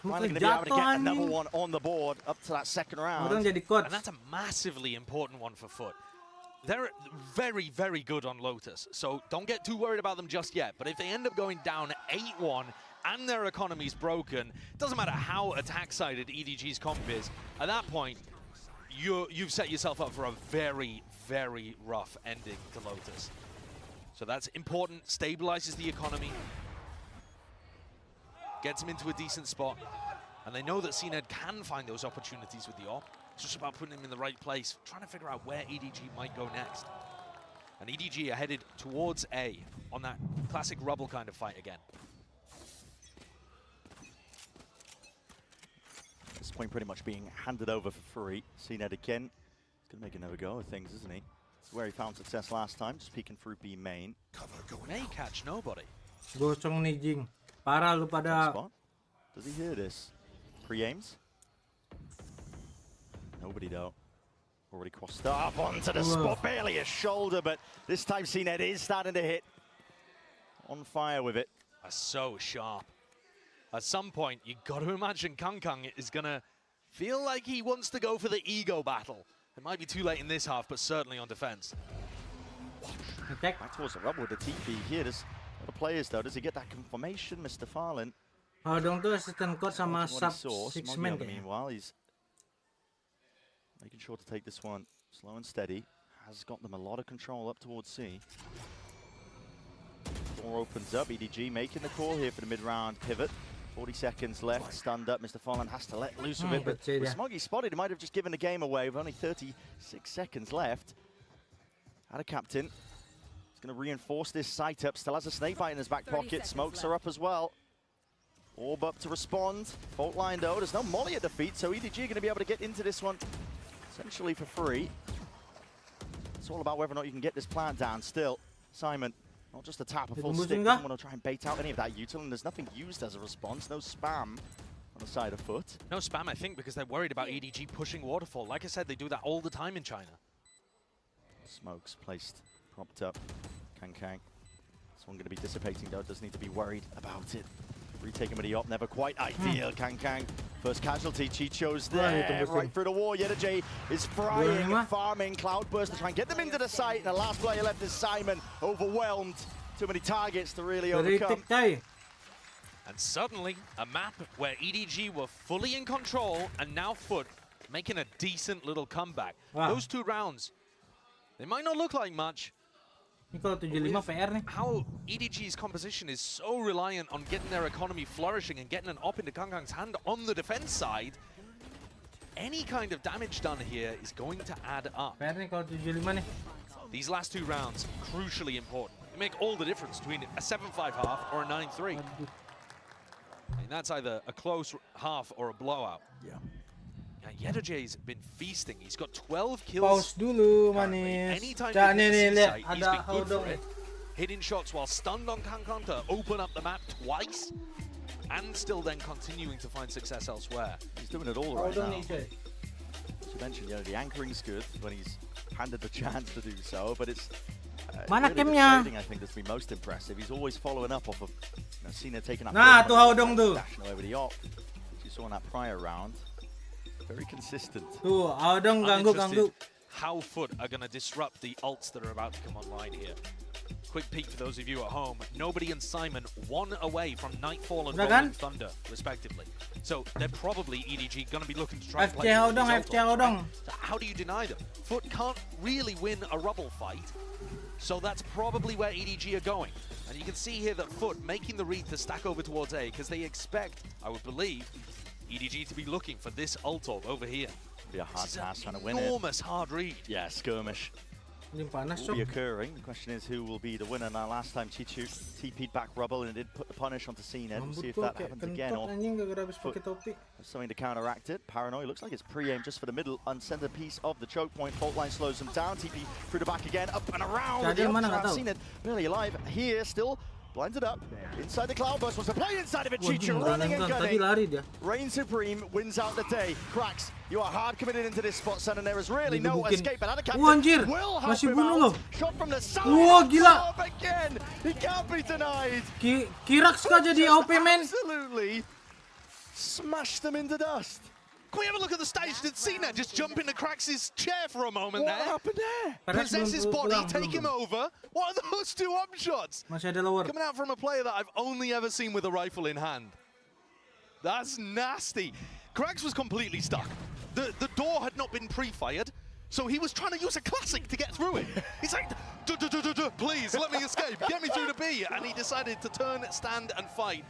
finally going to be able to get another one on the board up to that second round. And that's a massively important one for FUT. They're very, very good on Lotus, so don't get too worried about them just yet. But if they end up going down 8-1 and their economy's broken, doesn't matter how attack-sided EDG's comp is, at that point, you've set yourself up for a very, very rough ending to Lotus. So that's important, stabilizes the economy, gets them into a decent spot, and they know that CNED can find those opportunities with the op. It's just about putting him in the right place, trying to figure out where EDG might go next. And EDG are headed towards A on that classic rubble kind of fight again. This point pretty much being handed over for free. CNED again. He's going to make another go of things, isn't he? This is where he found success last time, just peeking through B main. May catch nobody. Gosong nih Jing. Parah lu pada. Does he hear this? Pre-aims? Nobody though. Already crossed up onto the spot, barely a shoulder, but this time CNED is starting to hit. On fire with it. Are so sharp. At some point, you got to imagine Kangkang is gonna feel like he wants to go for the ego battle. It might be too late in this half, but certainly on defense. Back towards the rubble with the TP here. There's other players though. Does he get that confirmation, Mr. Farlin? Dong tuh assistant coach sama sub 6-man kayaknya. Meanwhile, he's making sure to take this one slow and steady. Has got them a lot of control up towards C. Door opens up. EDG making the call here for the mid-round pivot. 40 seconds left. Stunned up. Mr. Farlin has to let loose of it. But with Smoggy spotted, he might have just given the game away with only 36 seconds left. Had a captain. He's going to reinforce this sight up. Still has a snakebite in his back pocket. Smokes are up as well. Orb up to respond. Fault line though. There's no molly at the feet, so EDG are going to be able to get into this one essentially for free. It's all about whether or not you can get this plant down still. Simon, not just a tap, a full stick. Doesn't want to try and bait out any of that util, and there's nothing used as a response. No spam on the side of FUT. No spam, I think, because they're worried about EDG pushing Waterfall. Like I said, they do that all the time in China. Smokes placed, propped up. Kangkang. This one going to be dissipating though. Does need to be worried about it. Retaking with the op, never quite ideal. Kangkang, first casualty. Chicho's there, right through the wall. EDG is frying, farming. Cloudburst to try and get them into the site. And the last player left is Simon, overwhelmed. Too many targets to really overcome. And suddenly, a map where EDG were fully in control, and now FUT making a decent little comeback. Those 2 rounds, they might not look like much. How EDG's composition is so reliant on getting their economy flourishing and getting an op into Kangkang's hand on the defense side, any kind of damage done here is going to add up. These last 2 rounds, crucially important. They make all the difference between a 7-5 half or a 9-3. And that's either a close half or a blowout. Yeah. EDG's been feasting. He's got 12 kills. Pause dulu, manis. Anytime nih, lihat he's been good for it. Hitting shots while stunned on Kangkang to open up the map twice, and still then continuing to find success elsewhere. He's doing it all right now. As you mentioned, the anchoring's good when he's handed the chance to do so, but it's Mana really camnya? I think that's been most impressive. He's always following up off of Cena taking up. Nah, tuh Haudong tuh. Over the op, as you saw in that prior round. Very consistent. Tuh, Haudong ganggu. How FUT are going to disrupt the ults that are about to come online here. Quick peek for those of you at home. Nobody and Simon 1 away from Nightfall and Rolling Thunder, respectively. So they're probably EDG going to be looking to try and play Haudong. So how do you deny them? FUT can't really win a rubble fight, so that's probably where EDG are going. And And you can see here that FUT making the read to stack over towards A because they expect, I would believe, EDG to be looking for this ult orb over here. Be a hard task trying to win it. Enormous hard read. Yeah, skirmish will be occurring. The question is who will be the winner. Now, last time Chichu TP'd back Rubble and did put the punish onto CNED. We'll see if that happens again or something to counteract it. Paranoia looks like it's pre-aimed just for the middle uncenter piece of the choke point. Fault line slows them down. TP through the back again, up and around. CNED nearly alive here still. Blinded up, inside the cloudburst, wants to play inside of it, Chichu running and gunning. Reign Supreme wins out the day. Cracks, you are hard committed into this spot, son, and there is really no escape. But Adakapten will help him out. Shot from the side, up again, he can't be denied. Kirax kah jadi OP, man. Absolutely smashed them into dust. Can we have a look at the stage? Did Cena just jump into Krax's chair for a moment there? What happened there? Possess his body, take him over. What are those two up shots? Coming out from a player that I've only ever seen with a rifle in hand. That's nasty. Krax was completely stuck. The door had not been pre-fired, so he was trying to use a classic to get through it. He's like, please let me escape, get me through the B. And he decided to turn, stand and fight.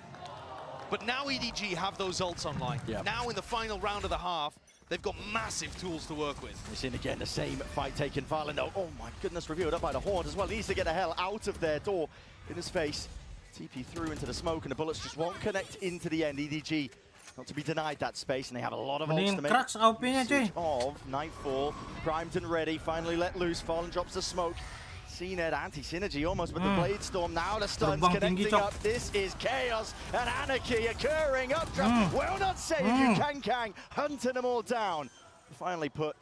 But now EDG have those ults online. Yep. Now in the final round of the half, they've got massive tools to work with. We've seen again the same fight taken. Valorant, oh my goodness, revealed up by the Horde as well. He needs to get the hell out of their door in his face. TP through into the smoke and the bullets just won't connect into the end. EDG not to be denied that space, and they have a lot of ults to make. Of Nightfall, primed and ready, finally let loose. Fallen drops the smoke. CNED anti-synergy almost with the Blade Storm. Now the stuns connecting up. This is chaos and anarchy occurring. Updraft will not save you. Kang hunting them all down. Finally put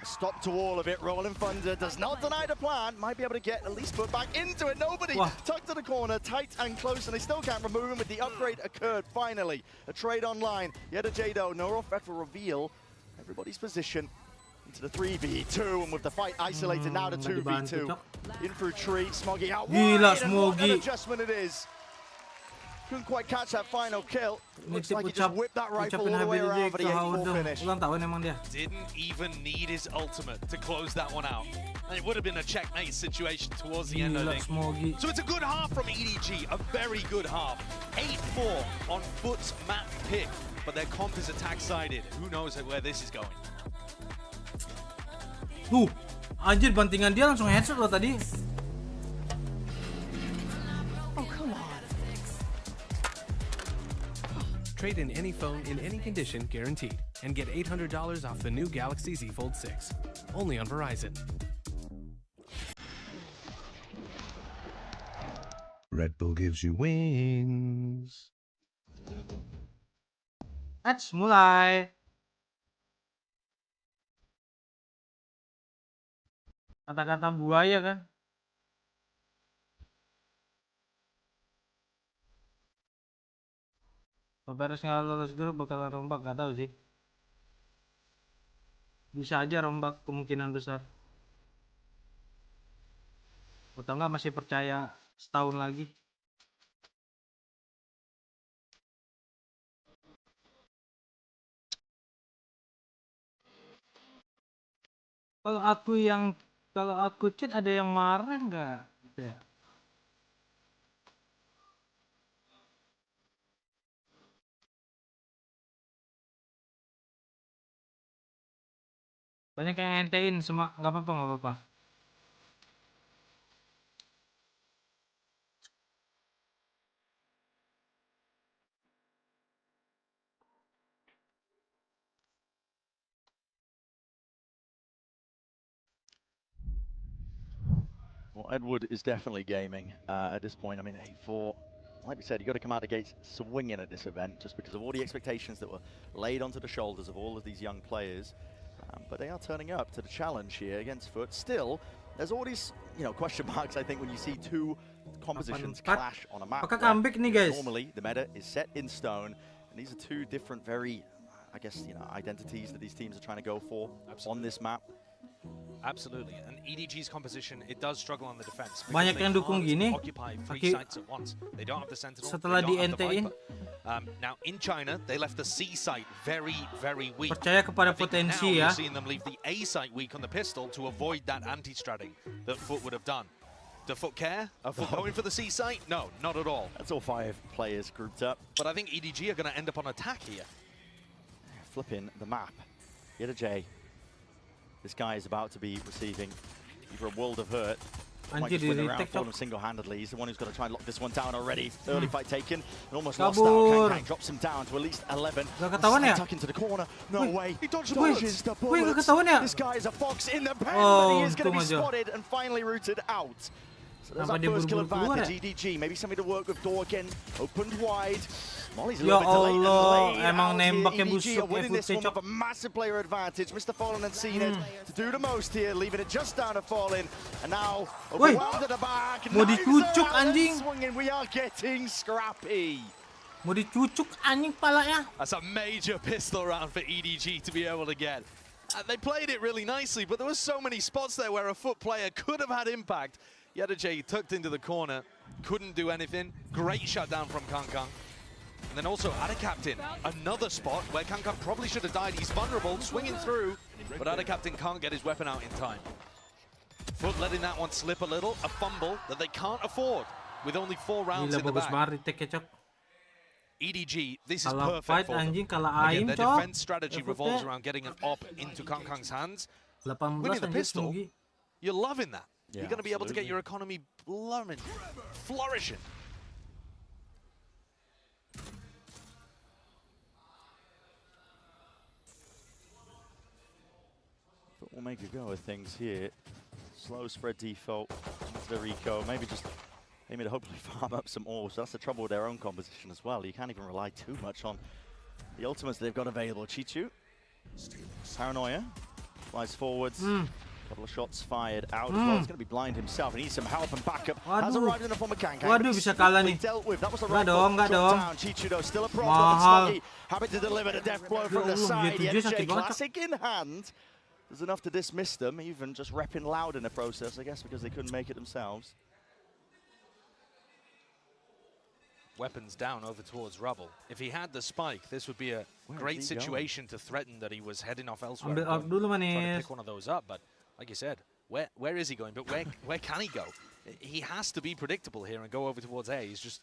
a stop to all of it. Rolling Thunder does not deny the plan. Might be able to get at least put back into it. Nobody tucked to the corner, tight and close, and they still can't remove him with the upgrade occurred finally. A trade online. Yet a Jado, no effect will reveal everybody's position. Into the 3v2, and with the fight isolated now to 2v2. In through tree, Smoggy out wide, and what an adjustment it is. Couldn't quite catch that final kill. Looks like he just whipped that rifle all the way around for the 8-4 finish. Didn't even need his ultimate to close that one out. And it would have been a checkmate situation towards the end, I think. So it's a good half from EDG, a very good half. 8-4 on FUT's map pick, but their comp is attack-sided. Who knows where this is going? Anjir, bantingan dia langsung headshot loh tadi. Oh, come on. Trade in any phone in any condition guaranteed and get $800 off the new Galaxy Z Fold 6. Only on Verizon. Red Bull gives you wings. Let's mulai. Kata-kata buaya kan? Beres nggak lolos dulu bakal rombak, nggak tahu sih. Bisa aja rombak kemungkinan besar. Atau nggak masih percaya setahun lagi. Kalau aku cheat ada yang marah nggak? Ya. Banyak yang entein semua, nggak apa-apa. Well, Edward is definitely gaming at this point. I mean, 8-4, like we said, you got to come out the gates swinging at this event just because of all the expectations that were laid onto the shoulders of all of these young players. But they are turning up to the challenge here against FUT. Still, there's all these, question marks, I think, when you see two compositions clash on a map. Normally, the meta is set in stone, and these are two different, very, I guess, identities that these teams are trying to go for on this map. Absolutely, and EDG's composition, it does struggle on the defense. Banyak yang dukung gini. Setelah di NT-in. Now in China, they left the C site very, very weak. Percaya kepada potensi ya. Seeing them leave the A site weak on the pistol to avoid that anti-stratting that FUT would have done. Do FUT care? Are FUT going for the C site? No, not at all. That's all 5 players grouped up. But I think EDG are going to end up on attack here. Flipping the map. YEDEJ. This guy is about to be receiving either a world of hurt. Might just win the round for him single-handedly. He's the one who's got to try and lock this one down already. Early fight taken. And almost lost out. Kang drops him down to at least 11. Tuck into the corner. No way. He dodges the bullets. This guy is a fox in the pen, but he is going to be spotted and finally rooted out. So there's that first kill advantage. EDG, maybe something to work with. Door again, opened wide. Molly's a little bit delayed and laid out here. EDG are winning this one with a massive player advantage. Mr. Fallen and Zenit to do the most here, leaving it just down to Fallen. And now, overwhelmed at the back. Swinging, we are getting scrappy. That's a major pistol round for EDG to be able to get. They played it really nicely, but there were so many spots there where a FUT player could have had impact. YEDEJ tucked into the corner, couldn't do anything. Great shutdown from Kang. And then also Adakapten, another spot where Kang probably should have died. He's vulnerable, swinging through, but Adakapten can't get his weapon out in time. FUT letting that one slip a little, a fumble that they can't afford with only 4 rounds in the bag. EDG, this is perfect for them. Again, their defense strategy revolves around getting an op into Kang's hands. Winning the pistol, you're loving that. Yeah, you're going to be able to get your economy flourishing. But we'll make a go of things here. Slow spread default into the Rico. Maybe just aiming to hopefully farm up some ores. That's the trouble with their own composition as well. You can't even rely too much on the ultimates they've got available. Chichu, Paranoia, flies forwards. Couple of shots fired out as well. He's going to be blind himself. He needs some help and backup. Has arrived in the form of Kang. Bisa kalah nih. Dealt with. That was the Nggak right dong, nggak dong. down. Chichu though still a problem. Smoggy happy to deliver the death blow from the side. YEDEJ classic in hand. There's enough to dismiss them, even just repping loud in the process, I guess, because they couldn't make it themselves. Weapons down over towards Rubble. If he had the spike, this would be a great situation to threaten that he was heading off elsewhere. Ambil up dulu, Trying to Manis. pick one of those up, but like you said, where is he going? But where can he go? He has to be predictable here and go over towards A. He's just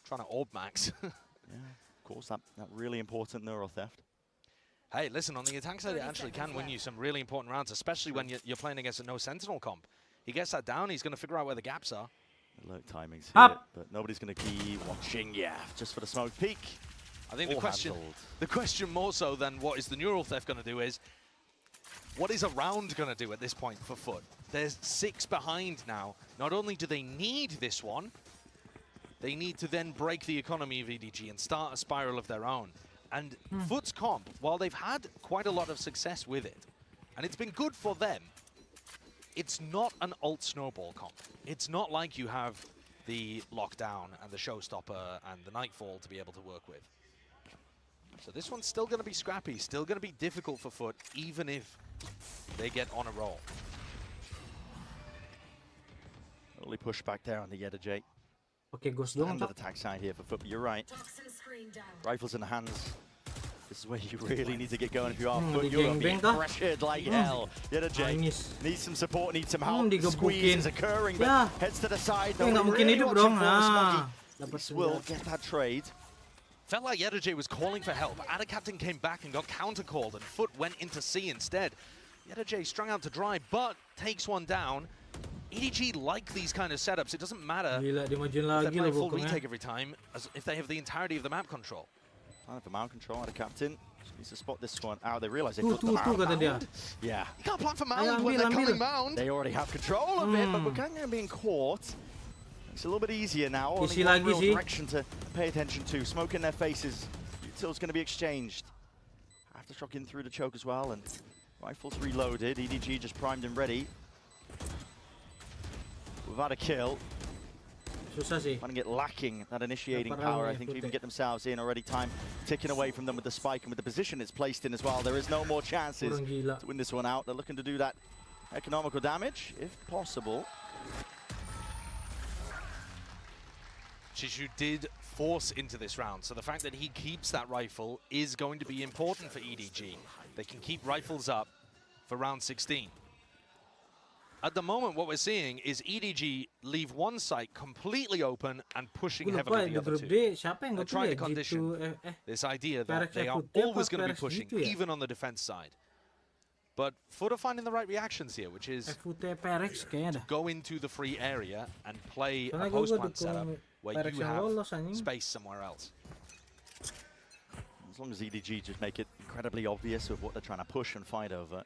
trying to orb max. Yeah, of course, that really important neural theft. Hey, listen, on the attack side, it actually can win you some really important rounds, especially when you're playing against a no Sentinel comp. He gets that down, he's going to figure out where the gaps are. Alert timings here, but nobody's going to keep watching. Yeah, just for the smoke peek. I think the question more so than what is the neural theft going to do is, what is a round going to do at this point for FUT? There's 6 behind now. Not only do they need this one, they need to then break the economy of EDG and start a spiral of their own. And FUT's comp, while they've had quite a lot of success with it, and it's been good for them, it's not an alt snowball comp. It's not like you have the lockdown and the showstopper and the nightfall to be able to work with. So this one's still going to be scrappy, still going to be difficult for FUT, even if they get on a roll. Early push back there on the YEDEJ. Okay, Ghost dong. Under the attack side here for FUT, but you're right. Rifles in the hands. This is where you really need to get going if you are FUT. You're being pressured like hell. YEDEJ needs some support, needs some help. Squeeze is occurring, but heads to the side. Nggak mungkin hidup dong. Will get that trade. Felt like YEDEJ was calling for help. Adakapten came back and got counter-called, and FUT went into C instead. YEDEJ strung out to dry, but takes one down. EDG like these kind of setups. It doesn't matter if they're playing full retake every time, as if they have the entirety of the map control. Time for mount control. Adakapten needs to spot this one out. They realize they put the mound. Yeah. You can't plan for mound when they're coming mound. They already have control of it, but BUKAN being caught. It's a little bit easier now. Only one real direction to pay attention to. Smoke in their faces. Util's going to be exchanged. Aftershock in through the choke as well, and rifles reloaded. EDG just primed and ready. Without a kill. Finding it lacking that initiating power, I think, to even get themselves in. Already time ticking away from them with the spike and with the position it's placed in as well. There is no more chances to win this one out. They're looking to do that economical damage, if possible. Chichu did force into this round, so the fact that he keeps that rifle is going to be important for EDG. They can keep rifles up for round 16. at the moment, what we're seeing is EDG leave one site completely open and pushing heavily the other two. They're trying to condition this idea that they are always going to be pushing, even on the defense side. But FUT are finding the right reactions here, which is to go into the free area and play a post-plant setup where you have space somewhere else. As long as EDG just make it incredibly obvious of what they're trying to push and fight over,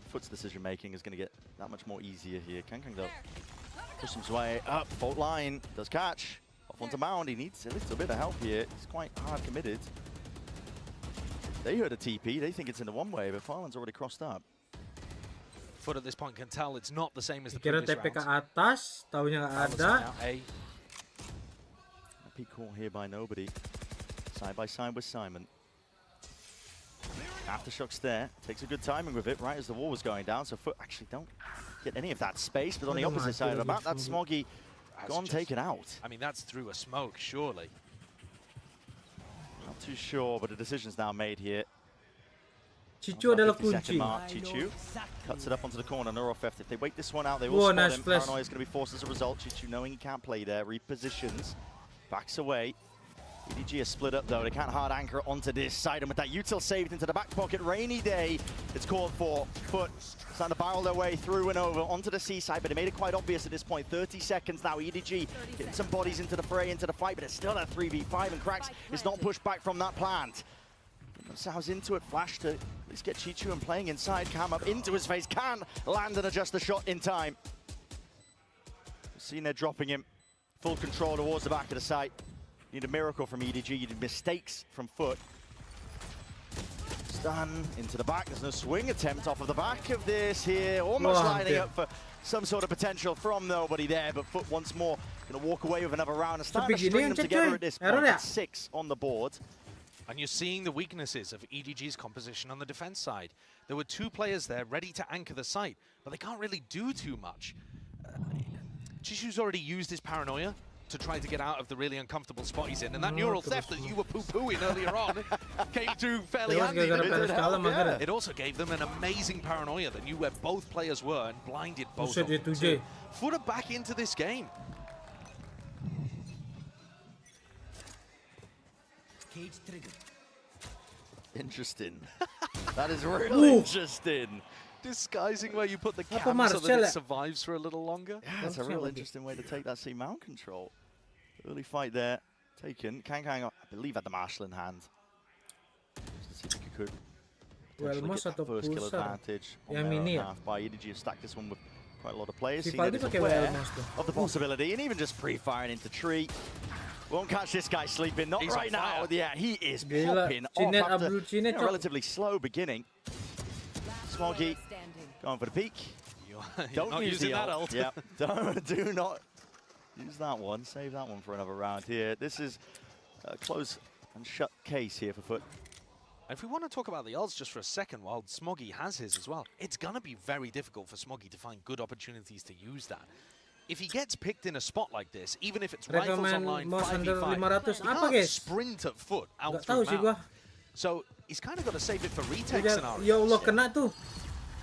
FUT's decision making is going to get that much more easier here. Kankang though, pushes his way up, fault line, does catch, off onto Mound, he needs a little bit of help here, he's quite hard committed. They heard a TP, they think it's in the one way, but Farland's already crossed up. FUT at this point can tell it's not the same as the previous TP ke rounds. atas, taunya nggak ada. A peak call here by nobody. Side by side with Simon. Aftershocks there, takes a good timing with it right as the wall was going down, so FUT actually don't get any of that space, but on the opposite side of the map, that's Smoggy gone, taken out. I mean, that's through a smoke, surely. Not too sure, but a decision's now made here. Cicu adalah Second kunci. mark, Cicu cuts it up onto the corner, Neurofeft. If they wait this one out, they will spot him. Paranoia is going to be forced as a result. Cicu knowing he can't play there, repositions, backs away. EDG is split up though, they can't hard anchor onto this side, and with that util saved into the back pocket, Rainy Day, it's called for. FUT starting to barrel their way through and over onto the seaside, but it made it quite obvious at this point. 30 seconds now, EDG getting some bodies into the fray, into the fight, but it's still at 3v5, and Cracks is not pushed back from that plant. Sows into it, flash to at least get Chichu and playing inside, Cam up into his face, can land and adjust the shot in time. Seen there dropping him, full control towards the back of the site. Need a miracle from EDG, you need mistakes from FUT. Stun into the back, there's no swing attempt off of the back of this here. Almost lining up for some sort of potential from nobody there, but FUT once more going to walk away with another round and start to string them together at this point. It's 6 on the board. And you're seeing the weaknesses of EDG's composition on the defense side. There were 2 players there ready to anchor the site, but they can't really do too much. Chishu's already used his paranoia to try to get out of the really uncomfortable spot he's in, and that neural theft that you were poo-pooing earlier on came through fairly handy. It also gave them an amazing paranoia that knew where both players were and blinded both of them. So FUT are back into this game. Cage trigger. Interesting. That is really interesting. Disguising where you put the cam so that it survives for a little longer. Yeah, that's a real interesting way to take that C mount control. Early fight there, taken. Kankang, I believe, had the Marshal in hand. Just to see if he could potentially get that first kill advantage on their half by EDG have stacked this one with quite a lot of players. Seeing that it's aware of the possibility, and even just pre-firing into tree. Won't catch this guy sleeping, not right now. Yeah, he is popping off after a relatively slow beginning. Smoggy going for the peak. Don't use the ult. Yeah, do not use that one. Save that one for another round here. This is a close and shut case here for FUT. If we want to talk about the ults just for a second, while Smoggy has his as well, it's going to be very difficult for Smoggy to find good opportunities to use that. If he gets picked in a spot like this, even if it's rifles online 5v5, he can't sprint at FUT out through mount. So he's kind of got to save it for retake scenarios. Ya Allah, kena tuh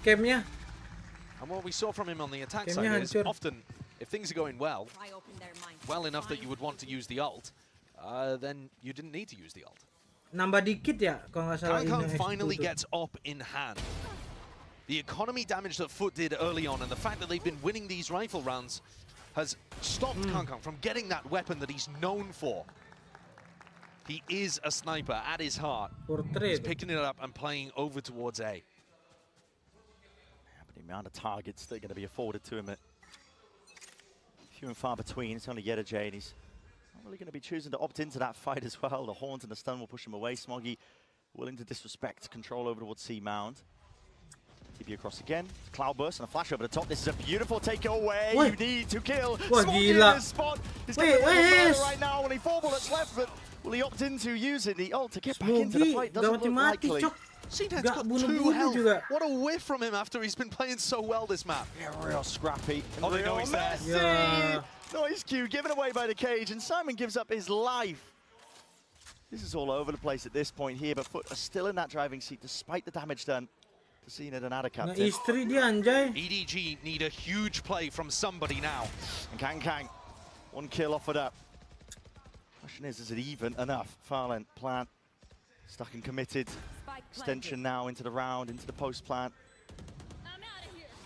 camnya. And what we saw from him on the attack side is often, if things are going well enough that you would want to use the ult, then you didn't need to use the ult. Nambah dikit ya, kalau nggak salah. Kankang finally gets up in hand. The economy damage that FUT did early on, and the fact that they've been winning these rifle rounds, has stopped Kankang from getting that weapon that he's known for. He is a sniper at his heart. He's picking it up and playing over towards A. Yeah, but the amount of targets that are going to be afforded to him are few and far between. It's only EDG, and he's not really going to be choosing to opt into that fight as well. The Haunt and the stun will push him away. Smoggy willing to disrespect control over towards C Mound. TP across again. Cloudburst and a flash over the top. This is a beautiful takeaway. You need to kill Smoggy in this spot. He's getting right now. Only 4 bullets left, but will he opt into using the ult to get back into the fight? Doesn't look likely. CNED's got 2 health. What a whiff from him after he's been playing so well this map. Yeah, real scrappy. Oh, they know he's there. Yeah. Nice cue given away by the cage, and Simon gives up his life. This is all over the place at this point here, but FUT are still in that driving seat despite the damage done. Seen it an captain. Istri dia anjay. EDG need a huge play from somebody now. And Kang, 1 kill offered up. Question is it even enough? Farland, plant, stuck and committed. Extension now into the round, into the post plant.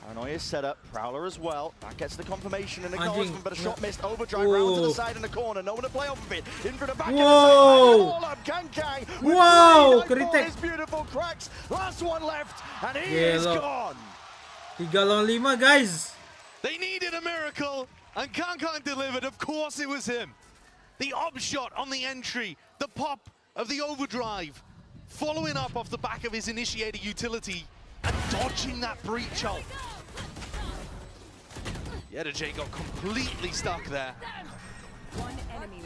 Paranoia is set up, Prowler as well. That gets the confirmation and acknowledgement, but a shot missed. Overdrive round to the side in the corner. No one to play off of it. In for the back of the side. All up, Kang. Wow, kritik. Beautiful cracks. Last one left, and he is gone. 3 lawan 5, guys. They needed a miracle, and Kang delivered. Of course it was him. The op shot on the entry, the pop of the overdrive, following up off the back of his initiator utility, and dodging that breach ult. Jaya got completely stuck there.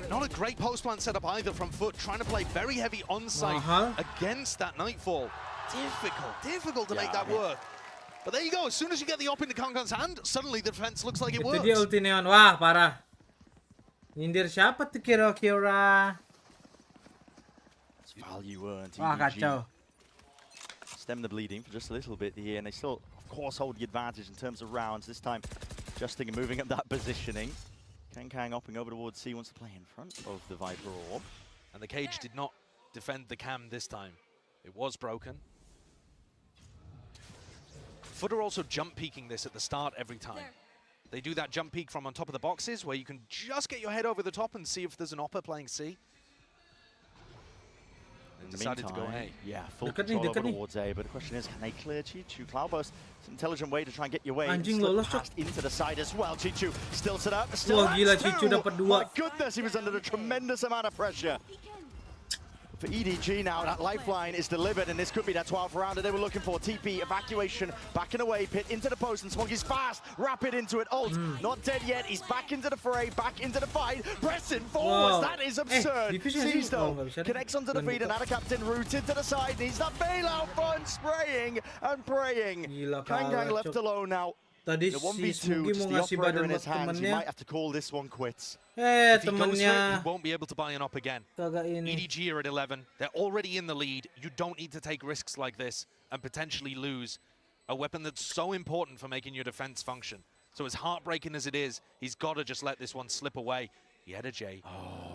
Not a great post plant setup either from FUT, trying to play very heavy on-site against that Nightfall. Difficult to make that work. But there you go, as soon as you get the op into Kang's hand, suddenly the defense looks like it works. Itu dia ulti Neon, wah parah. Nyindir siapa tuh kira-kira? Value earned. Wah kacau. Stem the bleeding for just a little bit here, and they still, of course, hold the advantage in terms of rounds. This time, adjusting and moving up that positioning. Kang hopping over towards C, wants to play in front of the Viper Orb. And the cage did not defend the cam this time. It was broken. FUT are also jump peeking this at the start every time. They do that jump peek from on top of the boxes where you can just get your head over the top and see if there's an Oppa playing C. And decided to go A. Yeah, full control over towards A, but the question is, can they clear Chichu? Cloudburst, it's an intelligent way to try and get your way. Passed into the side as well. Chichu still set up, still gila, Chichu dapat 2. My goodness, he was under a tremendous amount of pressure. For EDG now, that lifeline is delivered, and this could be that 12th round that they were looking for. TP, evacuation, back and away, pit into the post, and Smoggy's fast, rapid into it. Ult, not dead yet, he's back into the fray, back into the fight, pressing forwards, that is absurd. Sees though, connects onto the feed, and captain rooted to the side, needs that bailout front, spraying and praying. Kang left alone now. Tadi the si Smoggy mau ngasih badan buat temannya. He might have to call this one quits. If he goes for it, he won't be able to buy an op again. Ini. EDG are at 11. They're already in the lead. You don't need to take risks like this and potentially lose a weapon that's so important for making your defense function. So as heartbreaking as it is, he's got to just let this one slip away. J.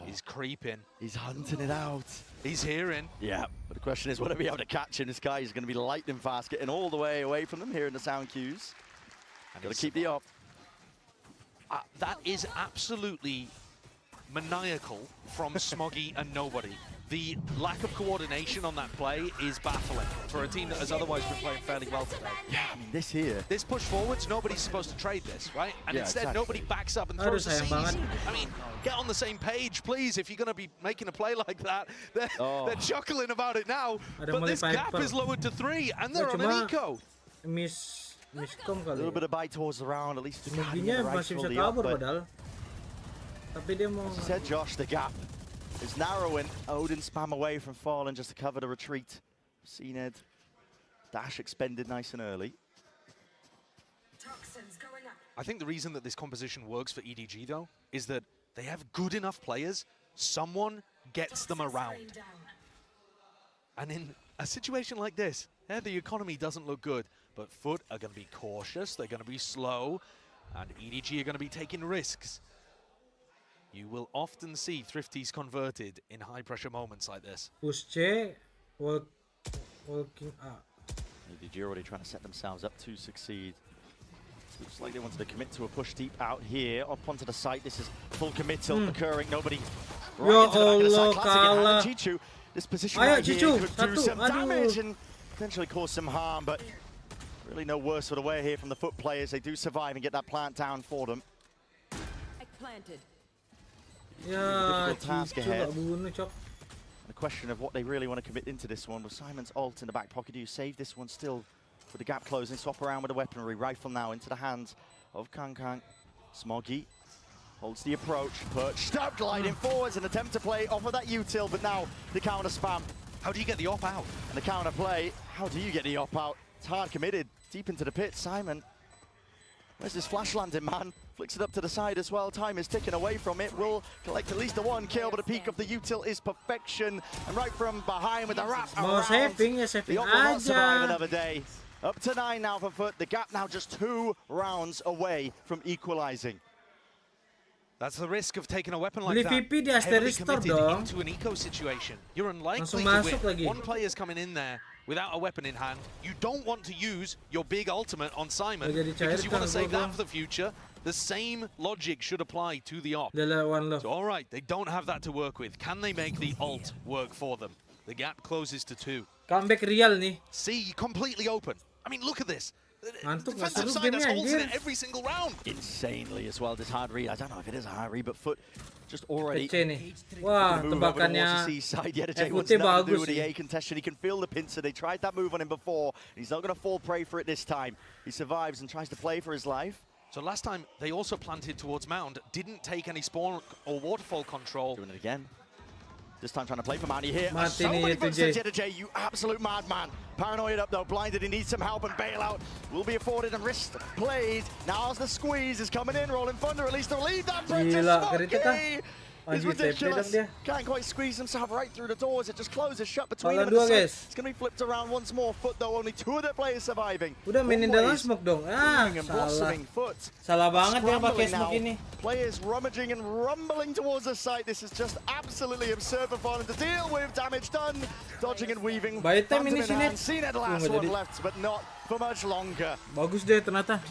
He's creeping. He's hunting it out. He's hearing. Yeah, but the question is, will they be able to catch him? This guy is going to be lightning fast, getting all the way away from them here in the sound cues. Got to keep the op. That is absolutely maniacal from Smoggy and nobody. The lack of coordination on that play is baffling for a team that has otherwise been playing fairly well today. Yeah, I mean, this here. This push forwards, nobody's supposed to trade this, right? And instead, nobody backs up and throws a seize. I mean, get on the same page, please, if you're going to be making a play like that. They're chuckling about it now, but this gap is lowered to 3, and they're on an eco. A little bit of bite towards the round, at least to masih bisa kabur padahal. Tapi dia mau. As you said, Josh, the gap is narrowing. Odin spam away from Fallen just to cover the retreat. CNED dash expended nice and early. I think the reason that this composition works for EDG though is that they have good enough players. Someone gets them around. And in a situation like this, the economy doesn't look good. But FUT are going to be cautious, they're going to be slow, and EDG are going to be taking risks. You will often see Thrifties converted in high-pressure moments like this. Push C, walking up. EDG already trying to set themselves up to succeed. Looks like they wanted to commit to a push deep out here, up onto the site. This is full committal occurring, nobody right into the back of the site. Classic Chichu. This position right here could do some damage and potentially cause some harm, but really no worse for the wear here from the FUT players. They do survive and get that plant down for them. Planted. Yeah, difficult task ahead. And the question of what they really want to commit into this one with Simon's ult in the back pocket. Do you save this one still with the gap closing? Swap around with the weaponry. Rifle now into the hands of Kang. Smoggy holds the approach. Perch stop gliding forwards, an attempt to play off of that util, but now the counter spam. How do you get the op out? And the counter play. How do you get the op out? It's hard committed. Deep into the pit. Simon. Where's this flash landing, man? Flicks it up to the side as well. Time is ticking away from it. Will collect at least the 1 kill, but a peak of the util is perfection. And right from behind with the wrap around. The op will not survive another day. Up to 9 now for FUT. The gap now just 2 rounds away from equalizing. That's the risk of taking a weapon like that. VP di Asteris Store dong. Into an eco situation. You're unlikely Langsung to masuk win. lagi. One player's coming in there without a weapon in hand. You don't want to use your big ultimate on Simon because you want to save that for the future. The same logic should apply to the op. So all right, they don't have that to work with. Can they make the ult work for them? The gap closes to 2. Comeback real nih. See, completely open. I mean, look at this. Mantuk, Defensive side has holes in it every single round. Insanely as well, this hard read. I don't know if it is a hard read, but FUT just already... Wah, tebakannya FUT bagus with the sih. A contestation. He can feel the pincer. They tried that move on him before. He's not going to fall prey for it this time. He survives and tries to play for his life. So last time, they also planted towards Mound, didn't take any spawn or waterfall control. Doing it again. This time trying to play for Manny here. Mati So nih many itu bugs Jay. to Jay, you absolute madman. Paranoid up though, blinded, he needs some help, and bailout will be afforded and wrist played. Now as the squeeze is coming in, rolling thunder, at least to lead that pressure. Gila, kritik kan? It's Anjir, TP dong ridiculous. dia. Can't quite squeeze himself right through the doors. It just closes shut between Salah them. dua, And the guys. it's going to be flipped around once more. FUT though, only 2 of their players surviving. Udah mainin dalam smoke dong. Ah, Booming and salah. blossoming FUT. Salah banget dia pakai Scrambling smoke now. ini. Players rummaging and rumbling towards the site. This is just absolutely absurd for fun to deal with. Damage done. Dodging and weaving. By time ini sini. Seen it last one left, but not for much longer. Bagus deh ternyata.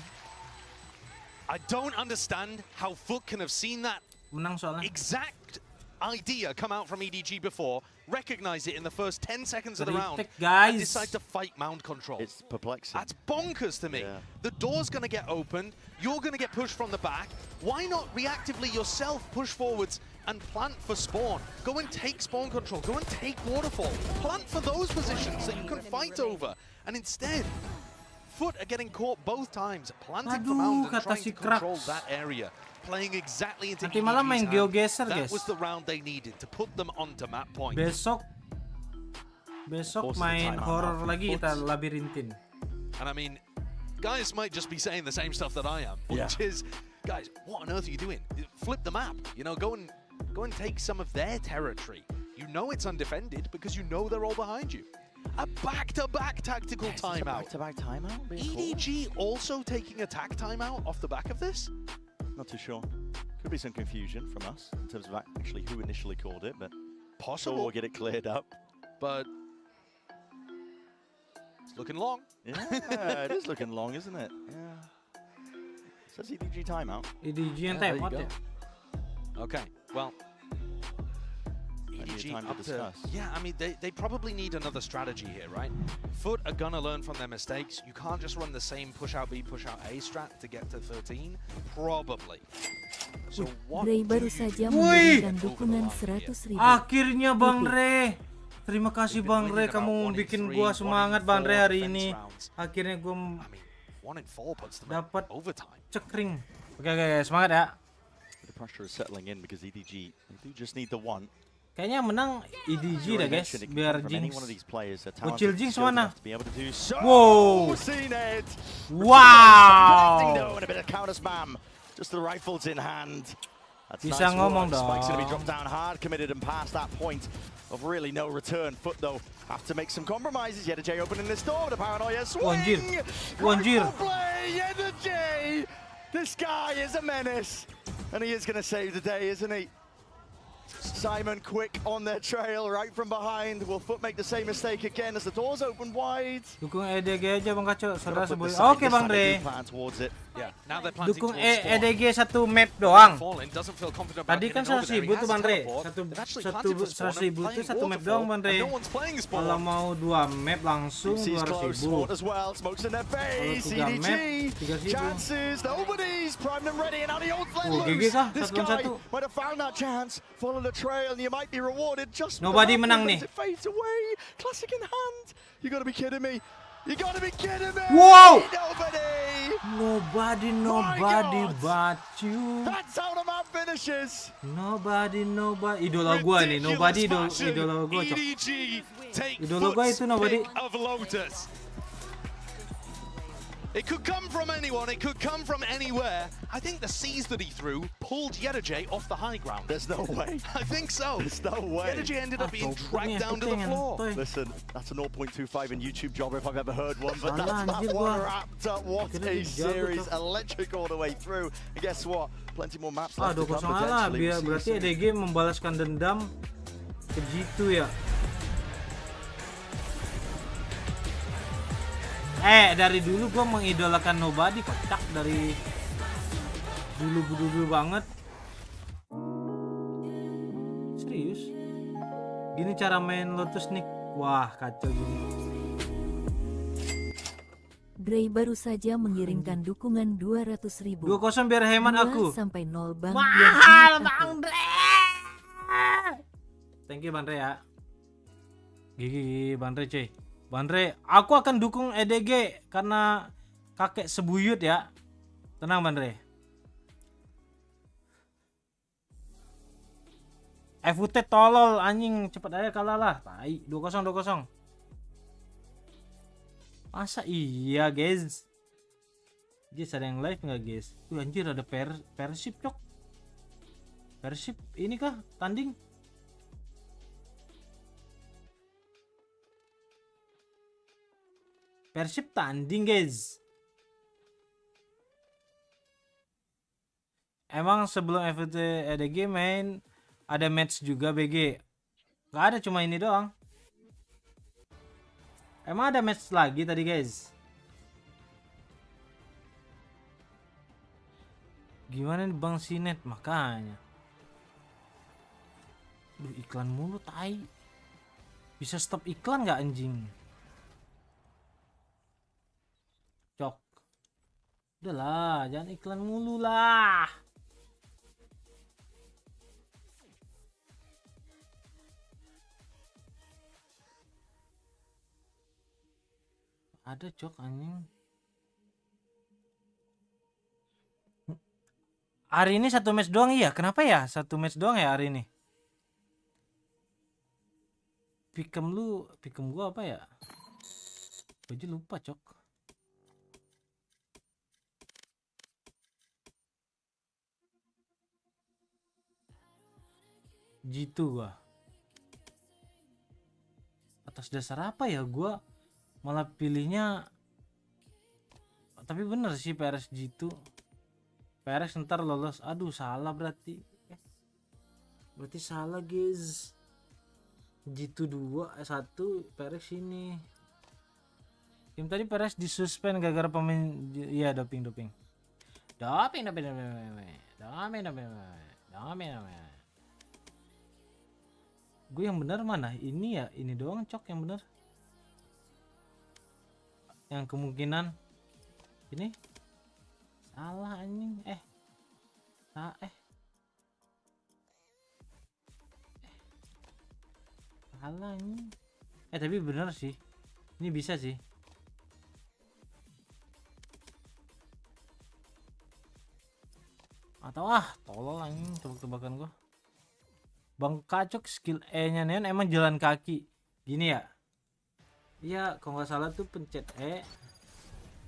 I don't understand how FUT can have seen that Menang soalnya. exact idea come out from EDG before, recognize it in the first 10 seconds of the round, guys. and decide to fight Mound control. It's perplexing. That's bonkers to me. The door's going to get opened, you're going to get pushed from the back. Why not reactively yourself push forwards and plant for spawn? Go and take spawn control, go and take waterfall. Plant for those positions that you can fight over. And instead, FUT are getting caught both times, planting for Mound and trying to control that area. Playing exactly into Nanti malam main EDG's hand. geogeser, That guys. was the round they needed to put them onto map point. Besok main horror lagi kita labirintin. And I mean, guys might just be saying the same stuff that I am, which is, guys, what on earth are you doing? Flip the map. You know, go and take some of their territory. You know it's undefended because you know they're all behind you. A back-to-back tactical timeout. Back-to-back timeout? EDG also taking a tac timeout off the back of this? Not too sure. Could be some confusion from us in terms of actually who initially called it, but possible. We'll get it cleared up. But it's looking long. Yeah, it is looking long, isn't it? Yeah. Says EDG timeout. EDG yang timeout ya. Okay, well, EDG time to up discuss. yeah, I mean, they probably need another strategy here, right? FUT are gonna learn from their mistakes. You can't just run the same push out B, push out A strat to get to 13. Probably. So what Ray baru saja Wih! memberikan dukungan 100.000. Akhirnya Bang Re. Terima kasih Bang Re, kamu bikin gua semangat Bang Re hari ini. Akhirnya gua 1 in 4 puts them dapat overtime. cekring. Oke, semangat ya. The pressure is settling in because EDG, they do just need the one. Kayaknya menang EDG dah guys, biar Jinx. Bocil Jinx mana? Wow! Wow! And a bit of counter spam. Just the rifles in hand. That's Bisa nice ngomong work. dong. Spike's going to be dropped down hard, committed and past that point of really no return. FUT though have to make some compromises. EDG opening this door. The paranoia swing. Wanjir. Play. EDG. This guy is a menace, and he is going to save the day, isn't he? Simon quick on their trail right from behind. Will FUT make the same mistake again as the doors open wide? Dukung EDG aja Bang Kaco, saudara sebut. Oke Bang Re. Dukung EDG satu map doang. Tadi kan 100.000 tuh Bang Re. Satu 100.000 tuh satu map doang Bang Re. Kalau mau 2 map langsung 200.000. Kalau 3 map 3.000. GG kah? 1-1. Follow the trail and you might be rewarded just Nobody menang nih. It fades away. Classic in hand. You gotta be kidding me. You gotta be kidding me. Wow. Nobody but you. That's how the map finishes. Nobody. Idola gua nih. Nobody idola gua, Cok. Idola gua itu Nobody. It could come from anyone, it could come from anywhere. I think the C's that he threw pulled EDG off the high ground. There's no way. I think so. There's no way. EDG ended up being dragged down to the floor. Listen, that's a 0.25 in YouTube jobber if I've ever heard one, but that's that one wrapped up. What a series. Electric all the way through. And guess what? Plenty more maps left to come potentially. Berarti EDG membalaskan dendam ke G2 ya. Dari dulu gue mengidolakan Nobody, kocak dari dulu banget. Serius? Gini cara main Lotus Nick. Wah, kacau gini. Grey baru saja mengirimkan dukungan 200.000. 2-0 biar hemat aku. Sampai 0 Bang. Mahal Bang Dre. Thank you Bang Dre ya. Gigi Bang Dre cuy. Bang Dre, aku akan dukung EDG karena kakek sebuyut ya. Tenang Bang Dre. FUT tolol anjing, cepet aja kalah lah. Tai, 2-0. Masa iya guys? Guys ada yang live nggak guys? Tuh anjir ada Persib cok. Persib ini kah tanding? Persib tanding guys. Emang sebelum FUT EDG main ada match juga BG? Gak ada, cuma ini doang. Emang ada match lagi tadi guys? Gimana nih Bang Sinet makanya? Duh iklan mulu tai. Bisa stop iklan nggak anjing? Cok. Udahlah, jangan iklan mulu lah. Ada cok anjing. Hari ini satu match doang iya. Kenapa ya? Satu match doang ya hari ini. Pikem gua apa ya? Gua aja lupa cok. G2 gua. Atas dasar apa ya gua malah pilihnya? Tapi bener sih PRS G2. PRS ntar lolos. Aduh salah berarti. Berarti salah guys. G2 2 1 PRS ini. Tim tadi PRS disuspend gara-gara pemain. Iya doping. Doping. Gue yang benar mana? Ini ya, ini doang cok yang benar. Yang kemungkinan ini salah anjing. Salah anjing. Tapi benar sih. Ini bisa sih. Atau tolol anjing tebak-tebakan gua. Bang Kacok skill E-nya Neon emang jalan kaki. Gini ya? Iya, kalau nggak salah tuh pencet E.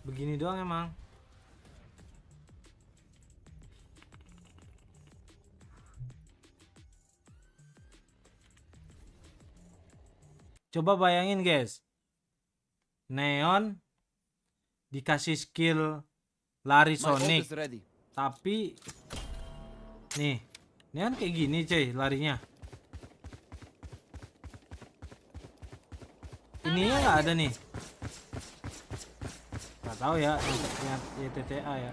Begini doang emang. Coba bayangin guys. Neon dikasih skill lari Sonic. Tapi nih Neon kayak gini cuy larinya. Ininya nggak ada nih. Nggak tahu ya lihat TTA ya.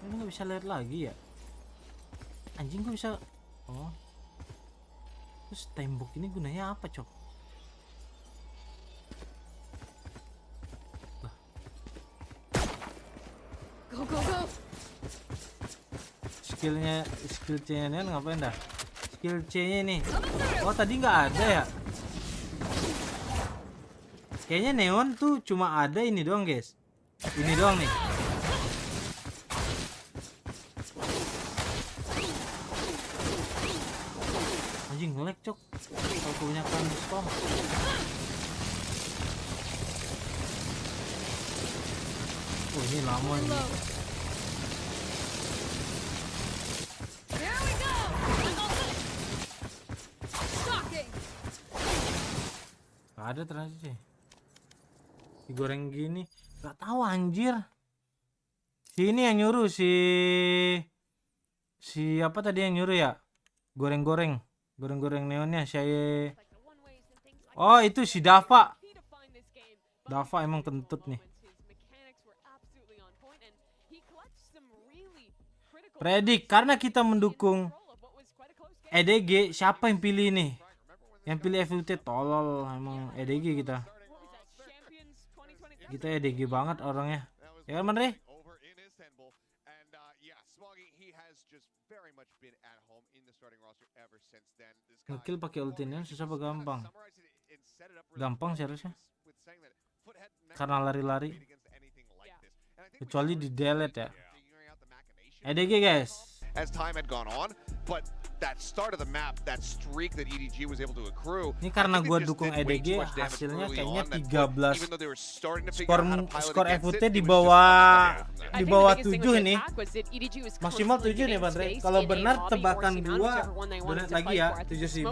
Ini nggak bisa lihat lagi ya. Anjing gue bisa. Oh. Terus tembok ini gunanya apa cok? Go go go. Skill C-nya Neon ngapain dah? Skill C-nya nih. Oh tadi nggak ada ya? Kayaknya Neon tuh cuma ada ini doang guys. Ini doang nih. Anjing nge-lag cok. Kalau kebanyakan spam. ini lama nih. Gak ada transisi. Digoreng gini, gak tahu anjir. Si ini yang nyuruh si apa tadi yang nyuruh ya? Goreng-goreng neonnya saya. Oh itu si Dava. Dava emang kentut nih. Predik karena kita mendukung EDG, siapa yang pilih nih? Yang pilih FUT tolol emang EDG kita. Kita EDG banget orangnya. Ya kan, Andre? Ngekill pakai ultinya susah apa gampang? Gampang sih harusnya. Karena lari-lari. Kecuali di delete ya. EDG guys. As time had gone on, but that start of the map, that streak that EDG was able to accrue. Ini karena gua dukung EDG, hasilnya kayaknya 13. Skor FUT di bawah 7 nih. Maksimal 7 nih, Bang Re. Kalau benar tebakan gua donat lagi ya 7.000.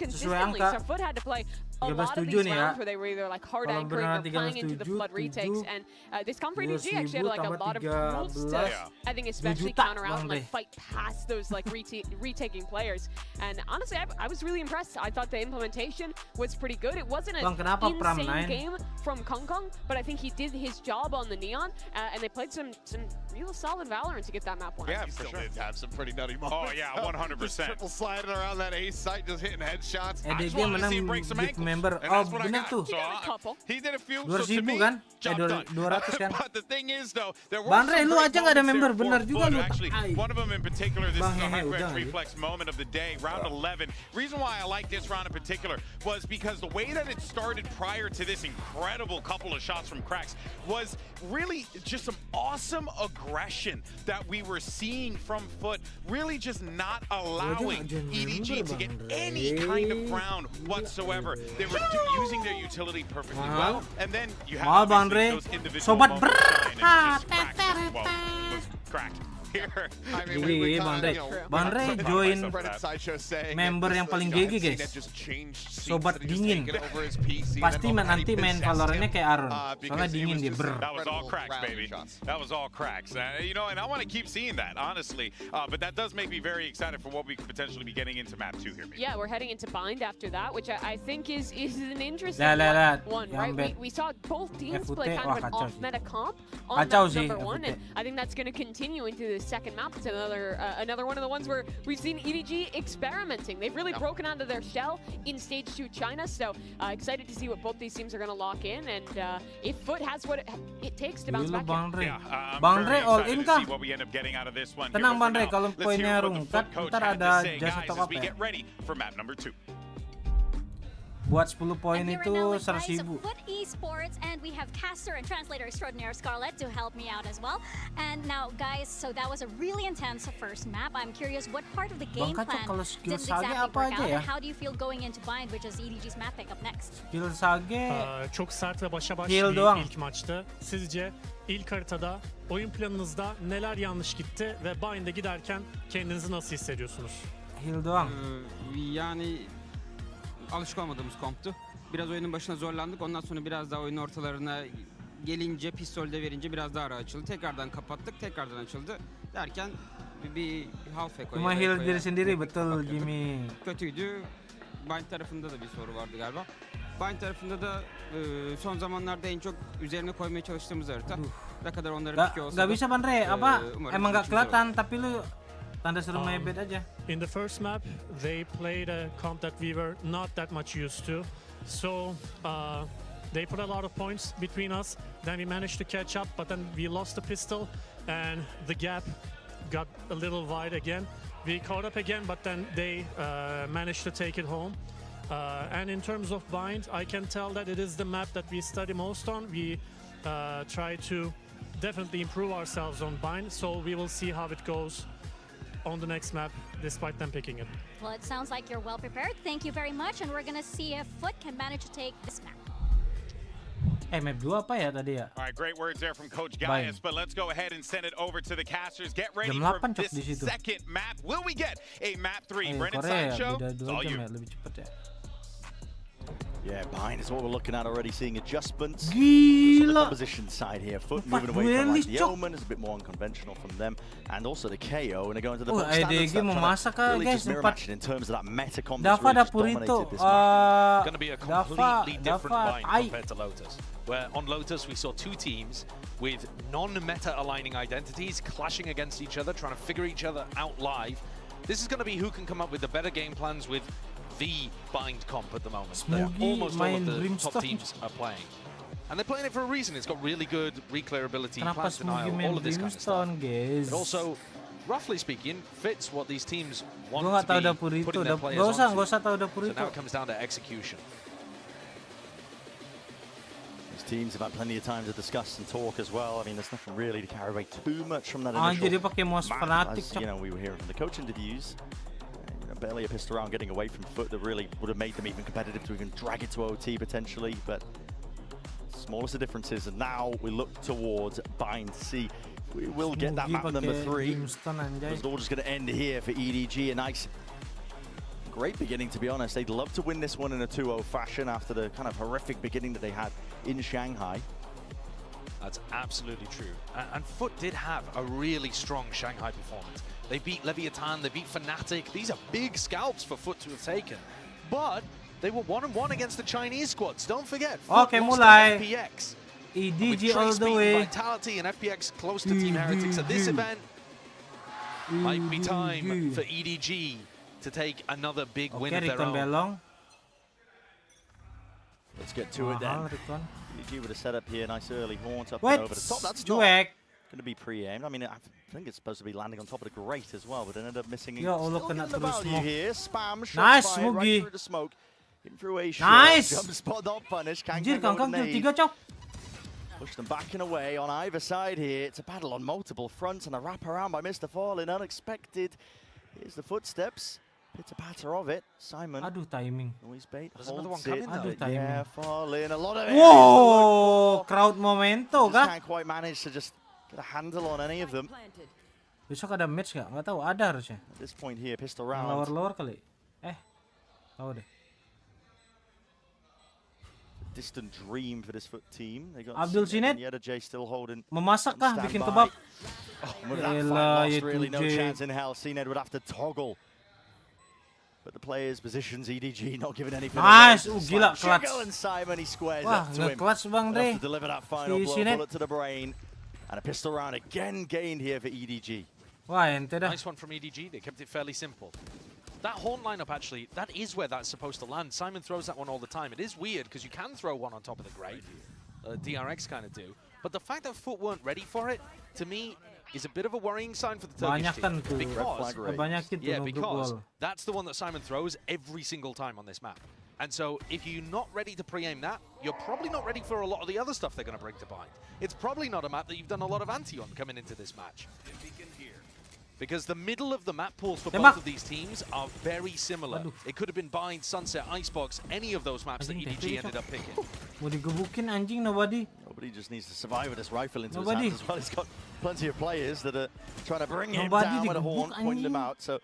Sesuai angka 13.7 nih ya. Kalau benar 13.7, 7 juta Bang Re. Fight past those like retaking players, and honestly, I was really impressed. I thought the implementation was pretty good. It wasn't an insane game from Kong Kong, but I think he did his job on the Neon, and they played some real solid Valorant to get that map won. Yeah, he still did have some pretty nutty moments. Oh yeah, 100%. Just triple sliding around that A site, just hitting headshots. EDG menang big member. Oh benar tuh. He did a few. 200.000 kan? 200 kan? But the thing is though, there were Bang Re, lu aja nggak ada member, bener juga lu. Actually, one of them in particular, this is the high-grade reflex moment of the day, round 11. Reason why I like this round in particular was because the way that it started prior to this incredible couple of shots from Cracks was really just some awesome aggression that we were seeing from FUT, really just not allowing EDG to get any kind of ground whatsoever. They were using their utility perfectly well, and then you have those individual moments cracked. Here. Gigi Bang Re join member yang paling GG guys. Sobat dingin. Pasti nanti main Valorantnya kayak Aaron. Soalnya dingin dia That was all cracks, baby. That was all cracks. You know, and I want to keep seeing that, honestly. But that does make me very excited for what we could potentially be getting into map 2 here. Maybe. Yeah, we're heading into Bind after that, which I think is an interesting one, right? We saw both teams play kind of an off-meta comp on map number 1, and I think that's going to continue into the second map. It's another one of the ones where we've seen EDG experimenting. They've really broken out of their shell in stage 2 China, so excited to see what both these teams are going to lock in, and if FUT has what it takes to bounce back. Bang Re all in kah? Tenang Bang Re, kalau poinnya rungkat ntar ada jasa top up ya. Buat 10 poin itu 100.000. FUT Esports, and we have caster and translator extraordinaire Scarlett to help me out as well. And now, guys, so that was a really intense first map. I'm curious what part of the game plan didn't exactly work out, and how do you feel going into Bind, which is EDG's map pick up next? Skill Sage çok sert ve başa baş bir ilk maçtı. Sizce ilk haritada oyun planınızda neler yanlış gitti ve Bind'e giderken kendinizi nasıl hissediyorsunuz? Heal doang. Yani alışık olmadığımız komptu. Biraz oyunun başına zorlandık. Ondan sonra biraz daha oyunun ortalarına gelince, pistolde verince biraz daha ara açıldı. Tekrardan kapattık, tekrardan açıldı. Derken bir half echo. Cuma heal diri sendiri betul Jimmy. Kötüydü. Bind tarafında da bir soru vardı galiba. Bind tarafında da son zamanlarda en çok üzerine koymaya çalıştığımız harita. Ne kadar onların piki olsa da. Gak bisa Bang Re, apa emang gak kelihatan tapi lu tanda seru mebet aja. In the first map, they played a comp that we were not that much used to. So they put a lot of points between us. Then we managed to catch up, but then we lost the pistol and the gap got a little wide again. We caught up again, but then they managed to take it home. And in terms of Bind, I can tell that it is the map that we study most on. We try to definitely improve ourselves on Bind, so we will see how it goes on the next map, despite them picking it. Well, it sounds like you're well prepared. Thank you very much, and we're going to see if FUT can manage to take this map. Map 2 apa ya tadi ya? All right, great words there from Coach Gaius, but let's go ahead and send it over to the casters. Get ready Jam for 8 cok this di situ. second map. Will we get a map 3? Brendan Korea Sideshow, beda it's 2 all jam you. ya, lebih cepet ya. Yeah, behind is what we're looking at already, seeing adjustments. Gila. So the composition side here, FUT moving away from like the Omen is a bit more unconventional from them, and also the KO, and they're going to the box standards. EDG memasak Really guys, just mirror matching in terms of that meta combo. Dava Dapurito, Going to be a completely different bind compared to Lotus. Where on Lotus we saw two teams with non-meta aligning identities clashing against each other, trying to figure each other out live. This is going to be who can come up with the better game plans with the bind comp at the moment. Almost all of the top teams are playing. And they're playing it for a reason. It's got really good reclearability, plant denial, all of this kind of stuff. It also, roughly speaking, fits what these teams want to be putting their players onto. So now it comes down to execution. These teams have had plenty of time to discuss and talk as well. I mean, there's nothing really to carry away too much from that initial map. As, you know, we were hearing from the coach interviews. Barely a pistol round getting away from FUT that really would have made them even competitive to even drag it to OT potentially, but smallest of differences. And now we look towards Bind C. We will get that map number 3. It's all just going to end here for EDG. A nice, great beginning, to be honest. They'd love to win this one in a 2-0 fashion after the kind of horrific beginning that they had in Shanghai. That's absolutely true. And FUT did have a really strong Shanghai performance. They beat Leviathan, they beat Fnatic. These are big scalps for FUT to have taken. But they were 1-1 against the Chinese squads. Don't forget, FUT lost to FPX. EDG all the way. Vitality and FPX close to Team Heretics at this event. Might be time for EDG to take another big win of their own. Let's get to it then. EDG with a setup here, nice early haunt up and over the top. That's not going to be pre-aimed. I mean, I think it's supposed to be landing on top of the grate as well, but it ended up missing. Still getting the value here. Spam, nice, fire right through the smoke. In through a shot. Nice. Jump spot not punished. Push them back and away on either side here. It's a battle on multiple fronts and a wrap around by Mr. Fallen. Unexpected. Here's the footsteps. Pitter-patter of it. Simon. Aduh, timing. Noise bait. There's another one coming Aduh, though. timing. Yeah, Fallen. A lot of Whoa! Crowd momento kah? Can't quite manage to just get a handle on any of them. Besok ada match nggak? Nggak tahu, ada harusnya. At this point here, pistol round. Lower kali. Tahu deh. Distant dream for this FUT team. They got Abdul Sinet. J still holding. Memasak kah? Bikin kebab? Lost really no chance in hell. Sinet would have to toggle. But the players' positions, EDG not giving anything. Nice, gila, clutch. And Simon, he squares Wah, up to him. clutch Bang Dre. To deliver that final blow, bullet to the brain. And a pistol round again gained here for EDG. Wah, ente dah. Nice one from EDG. They kept it fairly simple. That horn lineup, actually, that is where that's supposed to land. Simon throws that one all the time. It is weird because you can throw one on top of the grate. DRX kind of do. But the fact that FUT weren't ready for it, to me, is a bit of a worrying sign for the Turkish team. Because that's the one that Simon throws every single time on this map. And so if you're not ready to pre-aim that, you're probably not ready for a lot of the other stuff they're going to bring to bind. It's probably not a map that you've done a lot of anti on coming into this match. Because the middle of the map pools for both of these teams are very similar. It could have been Bind, Sunset, Icebox, any of those maps that EDG ended up picking. Mau digebukin anjing, nobody. Nobody just needs to survive with this rifle into his hands as well. He's got plenty of players that are trying to bring him down with a horn, pointing him out. So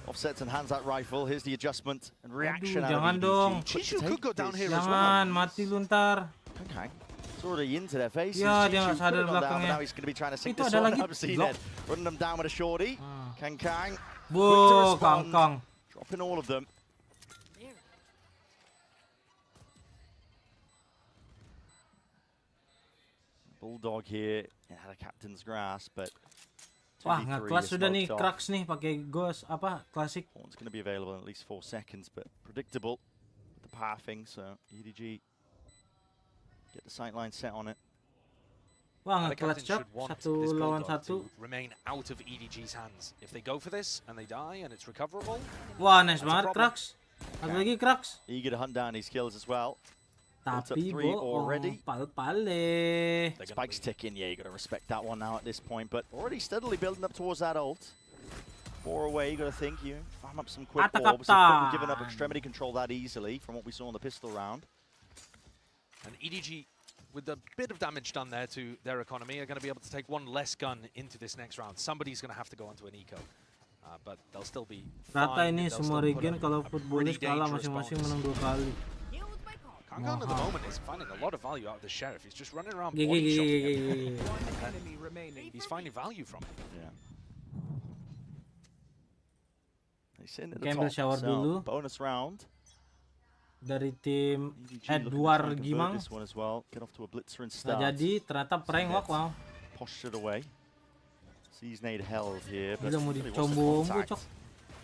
offsets and hands that rifle. Here's the adjustment and reaction out of EDG. Dong. Chichu could go down here as well. Jangan, mati luntar. Okay. It's already into their faces. Ya, dia nggak sadar belakangnya. belakangnya. Now he's going to be trying to sink Itu this ada one lagi up. Sinet running them down with a shorty. Kang. Whoa, Kang. Dropping all of them. Bulldog here had a captain's grasp, but wah, nge-clutch sudah nih, Crux nih pakai ghost apa klasik. Horn's going to be available in at least 4 seconds, but predictable with the pathing. So EDG get the sightline set on it. Wah, nge-clutch shot, 1 lawan 1. Remain out of EDG's hands. If they go for this and they die and it's recoverable. Wah, nice banget Crux. Satu lagi Crux. Eager to hunt down these kills as well. Tapi already. Pal-pale. Spike's ticking, yeah, you got to respect that one now at this point, but already steadily building up towards that ult. 4 away, you got to think you farm up some quick orbs. They've given up extremity control that easily from what we saw in the pistol round. And EDG with a bit of damage done there to their economy, are going to be able to take one less gun into this next round. Somebody's going to have to go onto an eco. But they'll still be Rata fine. ini They'll semua still put region up kalau a footballis pretty kalah dangerous masing-masing bonus. menang 2 kali. Kankan at the moment is finding a lot of value out of the Sheriff. He's just running around Gigi, body gigi, shotting gigi, everything. He's finding value from it. Yeah. He's sitting at the Campbell top. shower So, dulu bonus round. dari tim EDG looking to try Edward and convert Gimang. this one as well. Get off to a blitzer and Nah, start. jadi ternyata prank wow. Postured away. Sees Nade held here, but Gila mau really wants the dicombo contact. cok.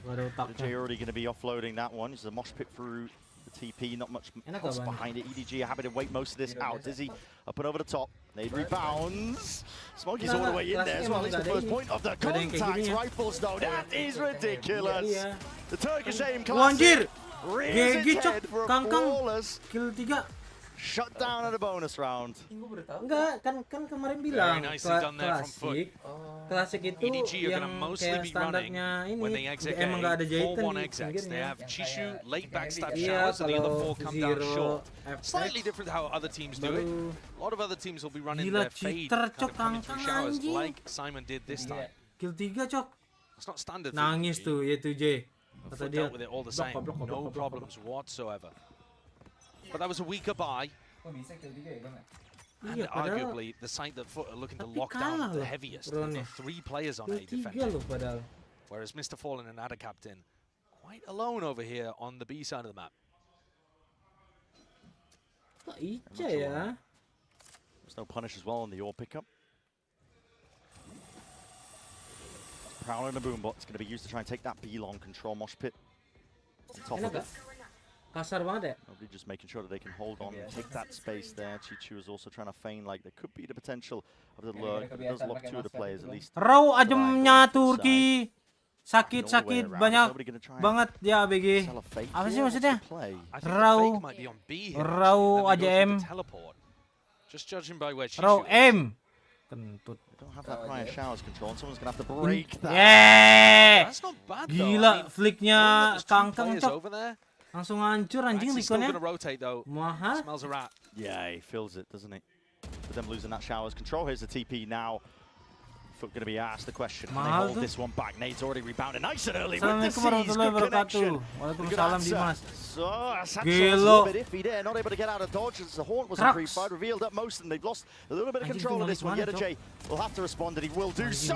Gak ada otaknya. Jay already going to be offloading that one. He's a mosh pit through the TP, not much else behind it. EDG are happy to wait most of this out. Dizzy up and over the top. Nade rebounds. Smokey's all the way in there as well. It's the first point of the contact. Rifles though, that is ridiculous. The Turkish aim classic. Rears its head for a flawless kill 3. Shut down at a bonus round. Enggak, kan kemarin bilang klasik itu yang kayak standarnya ini emang nggak ada jahitan di pinggirnya. Iya, kalau zero Slightly different how other teams do it. A lot of other teams will be running Gila, their fade cheater, kind of cok, coming through showers anjing. like Simon did this time. Kill 3 cok. It's not standard. Nangis tuh yaitu J. Kata FUT dia dealt with it all the same. No problems whatsoever. But that was a weaker buy. And arguably the side that FUT are looking to lock down the heaviest. They've got 3 players on A defending. Whereas Mr. Fallen and Ada Captain quite alone over here on the B side of the map. Ica ya. There's no punish as well on the ore pickup. Prowler and a boombot is going to be used to try and take that B-long control mosh pit. On top of it. Kasar banget ya. Nobody just making sure that they can hold on and take that space there. Chichu is also trying to feign like there could be the potential of the lurk, but it does lock 2 of the players at least. Raw ajemnya Turki. Sakit-sakit banyak banget dia ABG. Apa sih maksudnya? Raw AJM. Raw M. Kentut. Don't have that prior showers control, and someone's gonna have to break that. Yeah! Gila, flicknya kangkang cok. Langsung hancur anjing Rikonnya. Mahal. Yeah, he feels it, doesn't he? With them losing that showers control, here's the TP now. FUT going to be asked the question. Can they hold this one back? Nade's already rebounded nice and early with the C's. Good connection. Waalaikumsalam Dimas. So, Satchel's a little bit iffy there, not able to get out of dodge as the Haunt was pre-fired, revealed up most, and they've lost a little bit of control of this one. EDG will have to respond, and he will do so.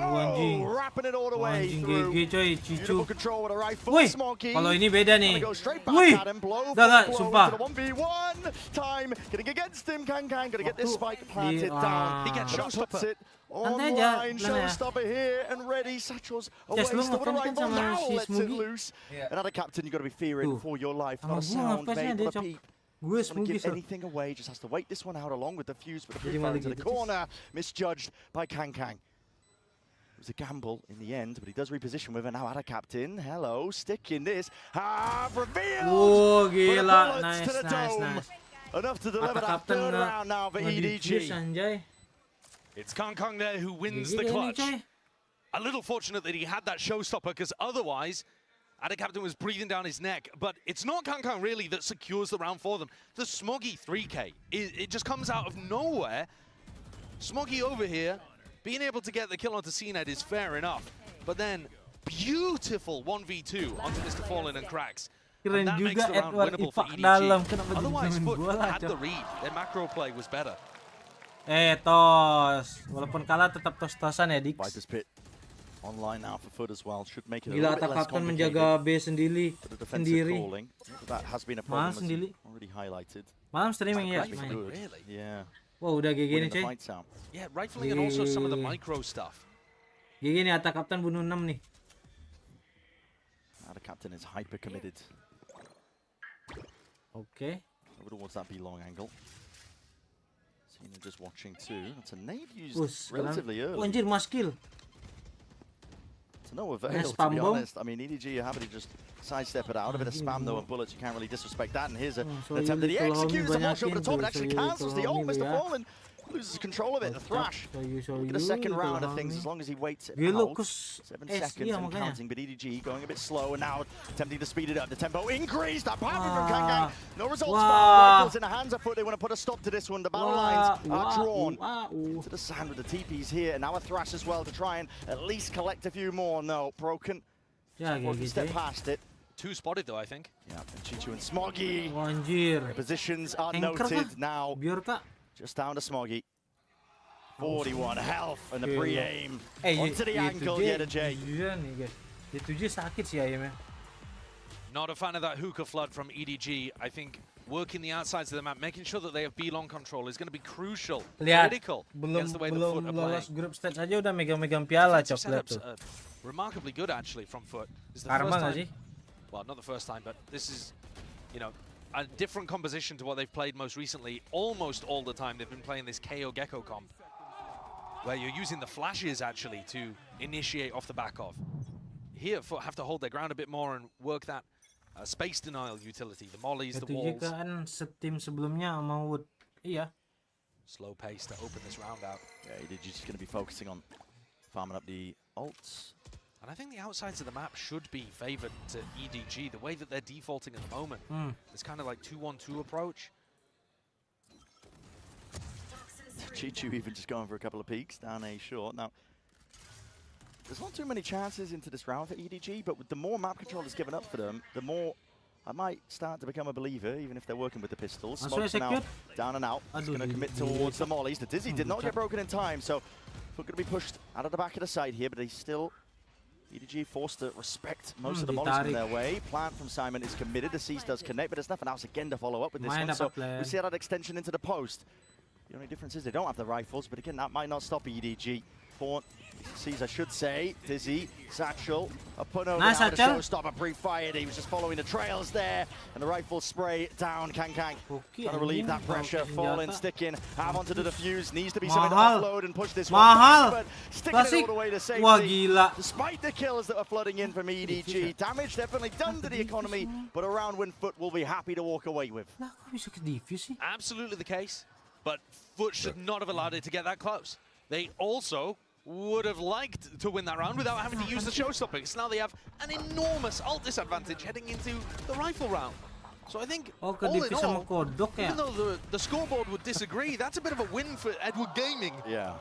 Wrapping it all the way through. Beautiful control with a rifle. Smokey. Kalau ini beda nih. Go straight back at him. Blow for blow sumpah. into the 1v1. Time getting against him. Kankan gonna get this spike planted down. He gets shot, puts it. Online, showstopper here and ready. Satchel's away, still with a rifle, now lets it loose. Another captain, you've got to be fearing for your life. Not a sound made, not a peep. Doesn't give anything away, just has to wait this one out along with the fuse, but the free fire into the corner, misjudged by Kankan. It was a gamble in the end, but he does reposition with it now. Ada Captain, hello, stick in this. Revealed! Oh, gila, nice. Enough to deliver that third round now for EDG. It's Kankan there who wins the clutch. A little fortunate that he had that showstopper, because otherwise, Ada Captain was breathing down his neck. But it's not Kankan really that secures the round for them. The Smoggy 3K, it just comes out of nowhere. Smoggy over here, being able to get the kill onto CNED is fair enough. But then, beautiful 1v2 onto Mr. Fallen and Cracks. And that makes the round winnable for EDG. Otherwise, FUT had the read. Their macro play was better. Tos, walaupun kalah tetap tos-tosan ya Dix. Viper's pit online now for FUT as well. Should make it a Gila, little bit less Captain menjaga B sendiri. That has been a problem already highlighted. Malam streaming ya. Yeah. Wah, udah GG nih, cuy. Yeah, rifling and also some of the micro stuff. GG nih, Ata Captain bunuh 6 nih. Ada Captain is hyper committed. Okay. Over towards that B long angle. Just watching too. It's a nade used relatively early. Oh, anjir, mas kill. To no avail, to be honest. I mean, EDG are happy to just sidestep it out. A bit of spam though, and bullets, you can't really disrespect that. And here's an attempt that he executes the watch over the top. It actually cancels the ult, Mr. Fallen. loses control of it. The Thrash. Get a second round of things as long as he waits it out. 7 seconds and counting, but EDG going a bit slow and now attempting to speed it up. The tempo increased. That power from Kangang. No results. Rifles in the hands of FUT. They want to put a stop to this one. The battle lines are drawn to the sand with the TPs here. And now a Thrash as well to try and at least collect a few more. No, broken. Step past it. 2 spotted though, I think. Yeah, and Chichu and Smoggy. Anjir. Positions are noted now. Just down to Smoggy. 41 health and the pre-aim onto the ankle. Yeah, to Jay. Not a fan of that hookah flood from EDG. I think working the outsides of the map, making sure that they have B-long control is going to be crucial, critical against the way the FUT are playing. Grup stage aja udah megang-megang piala coklat tuh. Remarkably good actually from FUT. It's the first time. Well, not the first time, but this is, you know, a different composition to what they've played most recently. Almost all the time they've been playing this KO Gecko comp, where you're using the flashes actually to initiate off the back of. Here, FUT have to hold their ground a bit more and work that space denial utility, the mollies, the walls. JIKA kan setim sebelumnya sama Wood. Iya. Slow pace to open this round out. Yeah, EDG's just going to be focusing on farming up the ults. And I think the outsides of the map should be favored to EDG, the way that they're defaulting at the moment. It's kind of like 2-1-2 approach. Chichu even just going for a couple of peeks down A short. Now, there's not too many chances into this round for EDG, but with the more map control is given up for them, the more I might start to become a believer, even if they're working with the pistols. Smokes now down and out. He's going to commit towards the mollies. The Dizzy did not get broken in time, so we're going to be pushed out of the back of the side here, but he's still... EDG forced to respect most of the mollies from their way. Plant from Simon is committed. The Cease does connect, but there's nothing else again to follow up with this one. So we see that extension into the post. The only difference is they don't have the rifles, but again, that might not stop EDG. Fort sees, I should say, Dizzy, Satchel, a put over now to showstopper pre-fired. He was just following the trails there, and the rifle spray down. Kang trying to relieve that pressure, falling, sticking, have onto the defuse, needs to be something to offload and push this one, but sticking it all the way to safety. Despite the kills that are flooding in from EDG, damage definitely done to the economy, but a round win FUT will be happy to walk away with. Absolutely the case, but FUT should not have allowed it to get that close. They also would have liked to win that round without having to use the showstopper, because now they have an enormous ult disadvantage heading into the rifle round. So I think, all in all, even though the scoreboard would disagree, that's a bit of a win for Edward Gaming. Yeah.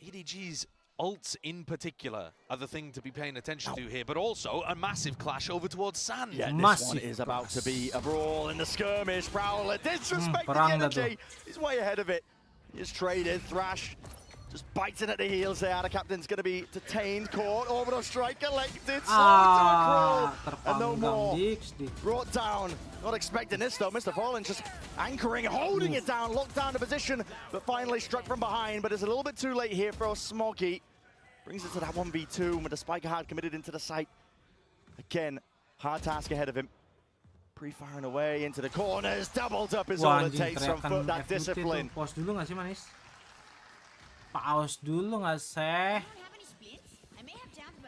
EDG's ults in particular are the thing to be paying attention to here, but also a massive clash over towards Sand. Yeah, this one is about to be a brawl in the skirmish. Prowler disrespecting the energy. He's way ahead of it. He's traded. Thrash just biting at the heels there. The captain's going to be detained, caught. Orbital strike collected. Slowed to a crawl. And no more. Brought down. Not expecting this though. Mr. Fallen just anchoring, holding it down, locked down the position, but finally struck from behind. But it's a little bit too late here for Smoggy. Brings it to that 1v2 with the spike hard committed into the site. Again, hard task ahead of him. Pre-firing away into the corners, doubled up is all it takes from FUT, that discipline. Pause dulu nggak sih, Manis? Pause dulu nggak sih?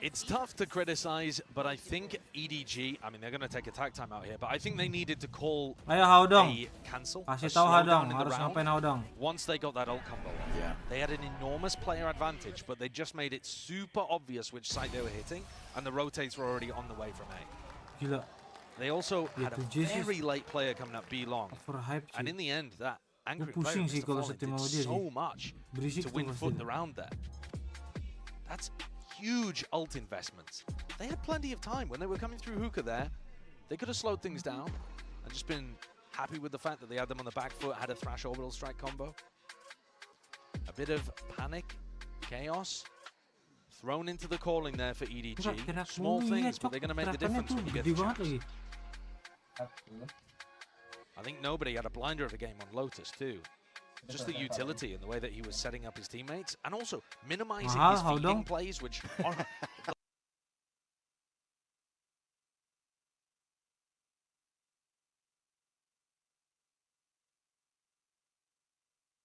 It's tough to criticize, but I think EDG, I mean, they're going to take a tag time out here, but I think they needed to call a cancel. Kasih tahu Haudong, harus ngapain Haudong. Once they got that ult combo off. They had an enormous player advantage, but they just made it super obvious which side they were hitting, and the rotates were already on the way from A. Gila. They also had a very late player coming up B long, and in the end, that angry player did so much to win FUT the round there. That's huge ult investments. They had plenty of time when they were coming through hookah there. They could have slowed things down and just been happy with the fact that they had them on the back foot, had a Thrash orbital strike combo. A bit of panic, chaos, thrown into the calling there for EDG. Small things, but they're going to make the difference when you get the chance. I think nobody had a blinder of a game on Lotus too. Just the utility and the way that he was setting up his teammates, and also minimizing his feeding plays, which are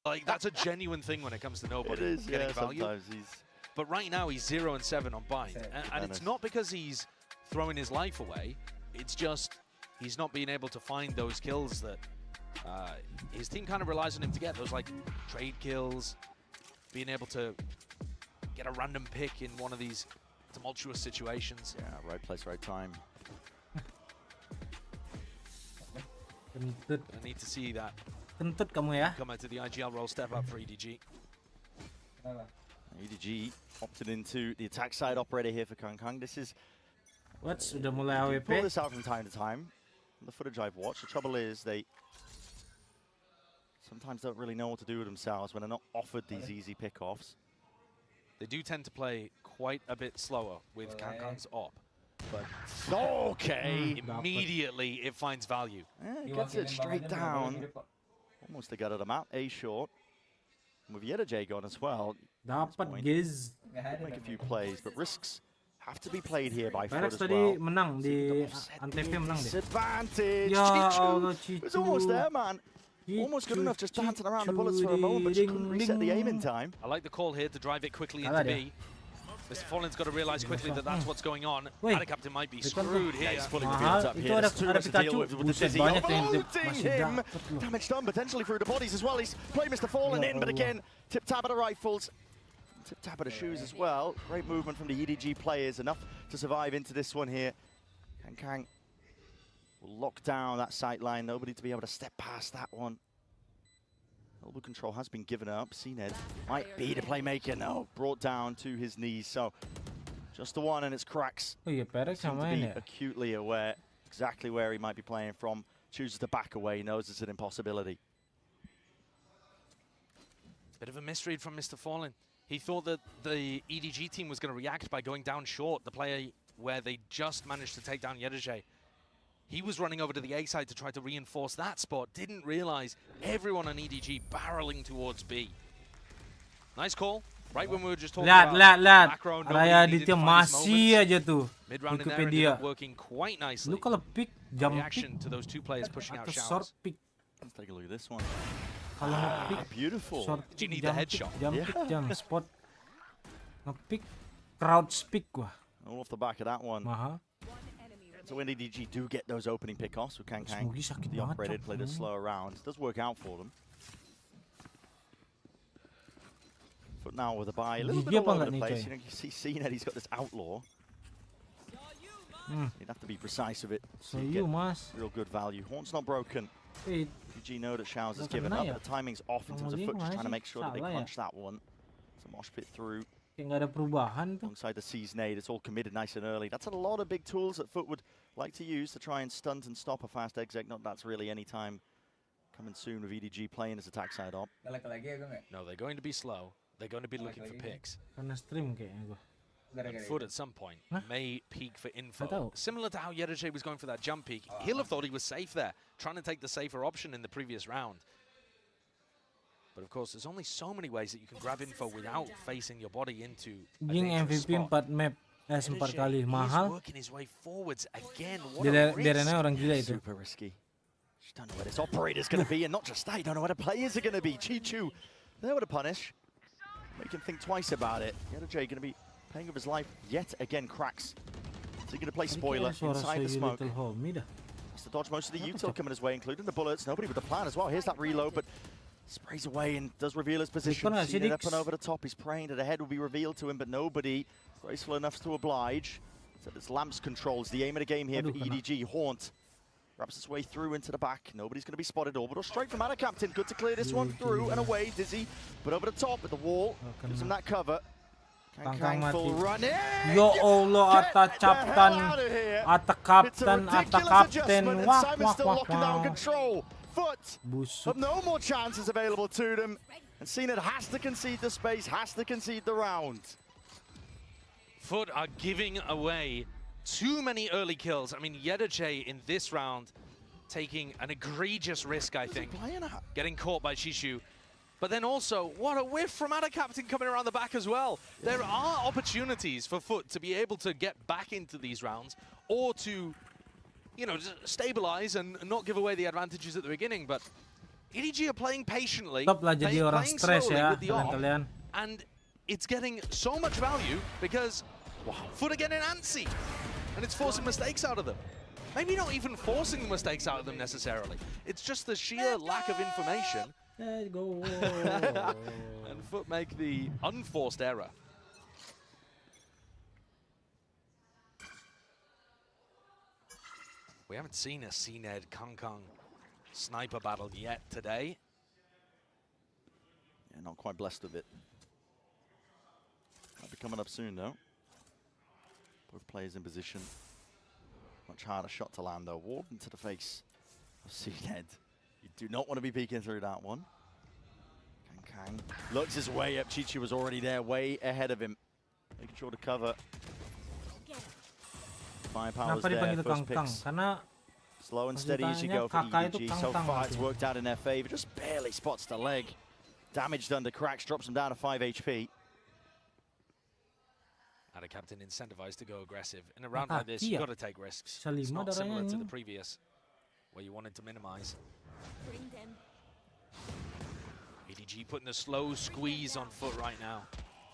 like, that's a genuine thing when it comes to nobody getting value. But right now he's 0-7 on bind, and it's not because he's throwing his life away. It's just he's not being able to find those kills that his team kind of relies on him to get those like trade kills, being able to get a random pick in one of these tumultuous situations. Yeah, right place, right time. Kentut. I need to see that. Kentut kamu ya. Come out to the IGL role, step up for EDG. EDG opted into the attack side operator here for Kang. This is... Sudah mulai AWP. Pull this out from time to time. The footage I've watched, the trouble is they sometimes don't really know what to do with themselves when they're not offered these easy pickoffs. They do tend to play quite a bit slower with Kang's op. But okay, immediately it finds value. Yeah, it gets it straight down. Almost to get at the map. A short. With EDG gone as well. Dapat Giz. Make a few plays, but risks have to be played here by FUT as tadi well. menang di Antv menang deh. Disadvantage. Ya Allah, Chichu was almost there, man. Almost good enough, just dancing around the bullets for a moment, but she couldn't reset the aim in time. I like the call here to drive it quickly into B. Mr. Fallen's got to realize quickly that that's what's going on. Captain might be screwed here. He's fully revealed up here. There's Terus to deal with the dizzy. Overloading him. Damage done potentially through the bodies as well. He's played Mr. Fallen in, but again, tip-tap at the rifles. Tip-tap at the shoes as well. Great movement from the EDG players. Enough to survive into this one here. Kang will lock down that sight line. Nobody to be able to step past that one. Elbow control has been given up. CNED might be the playmaker. No, brought down to his knees. So just the one, and it's cracks. Seem to be acutely aware exactly where he might be playing from. Chooses to back away. Knows it's an impossibility. Bit of a misread from Mr. Fallen. He thought that the EDG team was going to react by going down short, the player where they just managed to take down EDG. He was running over to the A side to try to reinforce that spot. Didn't realize everyone on EDG barreling towards B. Nice call. Right when we were just talking about macro, Raya Aditya masih aja tuh. Mid-round in there ended up working quite nicely. Lu kalau pick jump reaction to those two players pushing out short showers. pick. Let's take a look at this one. Kalau pick beautiful. Short Do you need the headshot? Jump pick, jump spot. Nge-pick crouch pick gua. All off the back of that one. So when EDG do get those opening pickoffs with Kang, the operator played a slower round. It does work out for them. But now with a buy, a little bit all over the place. You know, you see CNED, he's got this outlaw. You'd have to be precise with it. So you get real good value. Horn's not broken. EDG know that Showers has given up. The timing's off in terms of FUT, just trying to make sure that they punch that one. So mosh pit through. Nggak ada perubahan tuh. Alongside the C's nade, it's all committed nice and early. That's a lot of big tools that FUT would like to use to try and stunt and stop a fast exec. Not that's really any time coming soon with EDG playing his attack side op. No, they're going to be slow. They're going to be looking for picks. Karena stream kayaknya gua. And FUT at some point may peek for info. Similar to how EDG was going for that jump peek. He'll have thought he was safe there, trying to take the safer option in the previous round. But of course, there's only so many ways that you can grab info without facing your body into a dangerous MVP spot. 4 map, 4 kali mahal. He's working his way forwards again. What a risk. Orang gila itu. Super risky. You don't know where this operator's going to be, and not just that, you don't know where the players are going to be. Chichu, there with a punish. Make him think twice about it. EDG going to be paying with his life yet again. Cracks. Is he going to play spoiler inside the smoke? Has to dodge most of the util coming his way, including the bullets. Nobody with a plan as well. Here's that reload, but sprays away and does reveal his position. Seen it up and over the top. He's praying that the head will be revealed to him, but nobody graceful enough to oblige. So this lamps controls the aim of the game here for EDG. Haunt wraps his way through into the back. Nobody's going to be spotted. Orbital straight from Captain. Good to clear this one through and away. Dizzy, but over the top with the wall. Gives him that cover. Kang full run in. Ya Allah, ata captain, ata captain, ata captain. Wah, Simon's still locking down control. FUT have no more chances available to them. And CNED has to concede the space, has to concede the round. FUT are giving away too many early kills. I mean, EDG in this round taking an egregious risk, I think. Getting caught by Chishu. But then also, what a whiff from Captain coming around the back as well. There are opportunities for FUT to be able to get back into these rounds or to, you know, just stabilize and not give away the advantages at the beginning. But EDG are playing patiently, playing slowly with the off, and it's getting so much value because FUT are getting antsy, and it's forcing mistakes out of them. Maybe not even forcing the mistakes out of them necessarily. It's just the sheer lack of information. Let's go. And FUT make the unforced error. We haven't seen a CNED Kangkang sniper battle yet today. Yeah, not quite blessed with it. Might be coming up soon though. Both players in position. Much harder shot to land though. Warden to the face of CNED. You do not want to be peeking through that one. Kang looks his way up. Chichi was already there, way ahead of him. Making sure to cover. Firepower's there, first picks. Slow and steady as you go for EDG. So far it's worked out in their favor. Just barely spots the leg. Damage done to Cracks, drops him down to 5 HP. And a captain incentivized to go aggressive. In a round like this, you've got to take risks. It's not similar to the previous, where you wanted to minimize. EDG putting a slow squeeze on FUT right now.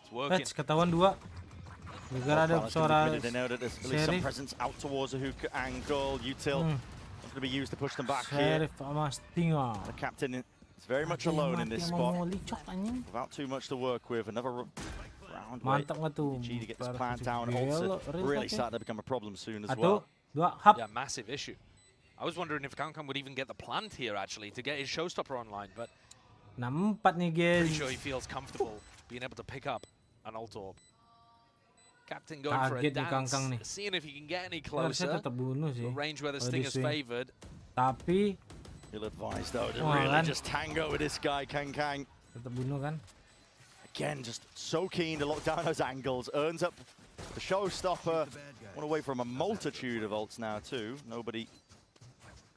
It's working. Ketahuan 2. They know that there's at least some presence out towards the hook angle. Util going to be used to push them back here. The captain is very much alone in this spot. Without too much to work with. Another round where EDG to get this plant down. Also really starting to become a problem soon as well. Yeah, massive issue. I was wondering if Kangkang would even get the plant here actually to get his showstopper online, but pretty sure he feels comfortable being able to pick up an ult orb. Captain going for a dance, seeing if he can get any closer. The range where the Sting is favored. Tapi ill-advised though to really just tango with this guy, Kangkang. Again, just so keen to lock down those angles. Earns up the showstopper. One away from a multitude of ults now too. Nobody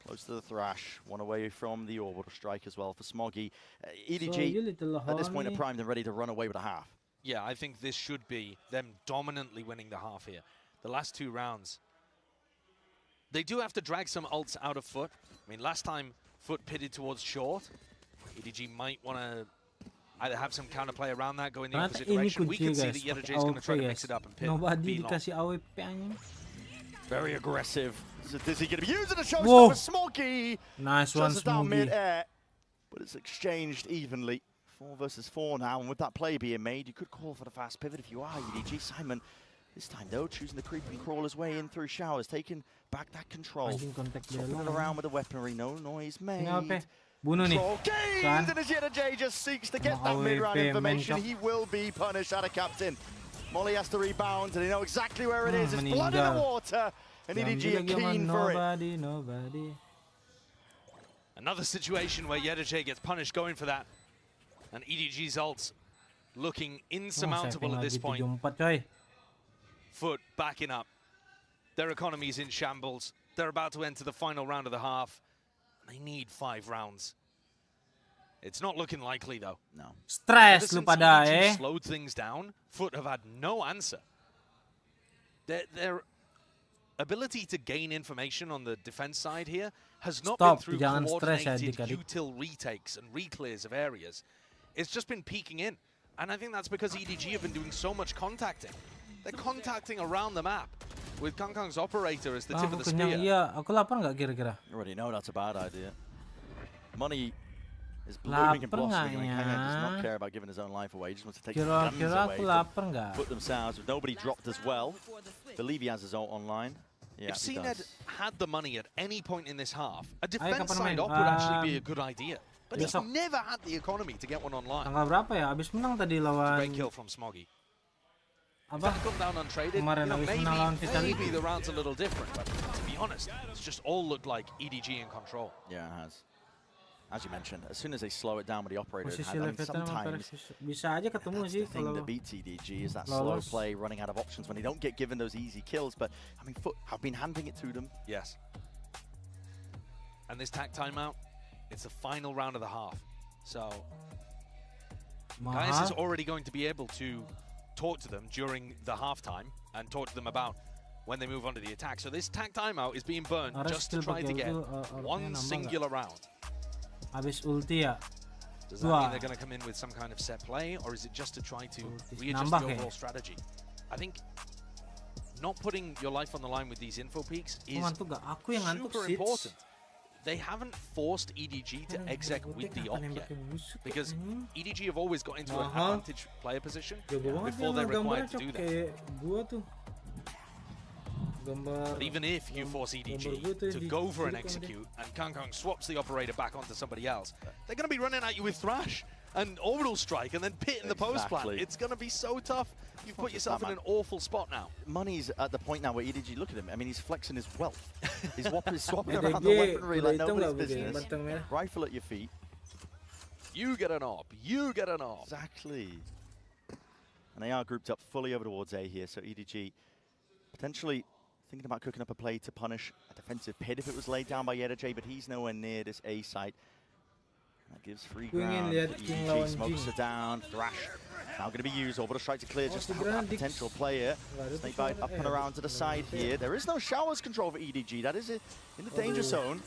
close to the Thrash. One away from the orbital strike as well for Smoggy. EDG at this point are primed and ready to run away with a half. Yeah, I think this should be them dominantly winning the half here. The last 2 rounds. They do have to drag some ults out of FUT. I mean, last time FUT pitted towards short. EDG might want to either have some counterplay around that, go in the opposite direction. We can see that EDG is going to try to mix it up and pit. Very aggressive. Is he going to be using a showstopper? Smoggy! Nice one, down mid-air. But it's exchanged evenly. 4 versus 4 now, and with that play being made, you could call for the fast pivot if you are EDG. Simon, this time though, choosing the creep and crawl his way in through showers, taking back that control. Swapping it around with the weaponry, no noise made. Control gained, and as EDG just seeks to get that mid-round information, he will be punished out of captain. Molly has to rebound, and they know exactly where it is. It's blood in the water, and EDG are keen for it. Another situation where EDG gets punished going for that. And EDG's ults looking insurmountable at this point. FUT backing up. Their economy's in shambles. They're about to enter the final round of the half. They need 5 rounds. It's not looking likely though. No. Stress lu pada slowed things down. FUT have had no answer. Their ability to gain information on the defense side here has not been through coordinated util retakes and reclears of areas. It's just been peeking in. And I think that's because EDG have been doing so much contacting. They're contacting around the map with Kangkang's operator as the tip of the spear. Iya, aku lapar nggak kira-kira? You already know that's a bad idea. Money is blooming and blossoming. Kangkang does not care about giving his own life away. He just wants to take his guns away. Put themselves with nobody dropped as well. Believe he has his ult online. Yeah, if CNED had the money at any point in this half, a defense side op would actually be a good idea. But he's never had the economy to get one online. Tanggal berapa ya? Abis menang tadi lawan. Great kill from Smoggy. Apa? Come down untraded. Maybe the round's a little different, but to be honest, it's just all looked like EDG in control. Yeah, it has. As you mentioned, as soon as they slow it down with the operator, sometimes bisa aja ketemu sih the thing that beats EDG is that slow play, running out of options when they don't get given those easy kills. But I mean, FUT have been handing it to them. Yes. And this tack timeout, it's the final round of the half. So Gaius is already going to be able to talk to them during the halftime and talk to them about when they move on to the attack. So this tack timeout is being burned just to try to get one singular round. Habis ulti ya. Does that mean they're going to come in with some kind of set play, or is it just to try to readjust the overall strategy? I think not putting your life on the line with these info peaks is Aku yang ngantuk, super Sits. important. They haven't forced EDG to exec with the op yet, because EDG have always got into an advantage player position before they're required to do that. But even if you force EDG to go for an execute and Kangkang swaps the operator back onto somebody else, they're going to be running at you with Thrash and Orbital Strike and then Pit in the post plant. It's going to be so tough. You've put yourself in an awful spot now. Money's at the point now where EDG, look at him. I mean, he's flexing his wealth. He's swapping around the weaponry like nobody's business. Rifle at your feet. You get an op. You get an op. Exactly. And they are grouped up fully over towards A here, so EDG potentially thinking about cooking up a play to punish a defensive pit if it was laid down by EDG, but he's nowhere near this A site. That gives free ground. EDG smokes her down. Thrash now going to be used. Orbital Strike to clear just that potential player. Snakebite up and around to the side here. There is no showers control for EDG. That is it in the danger zone.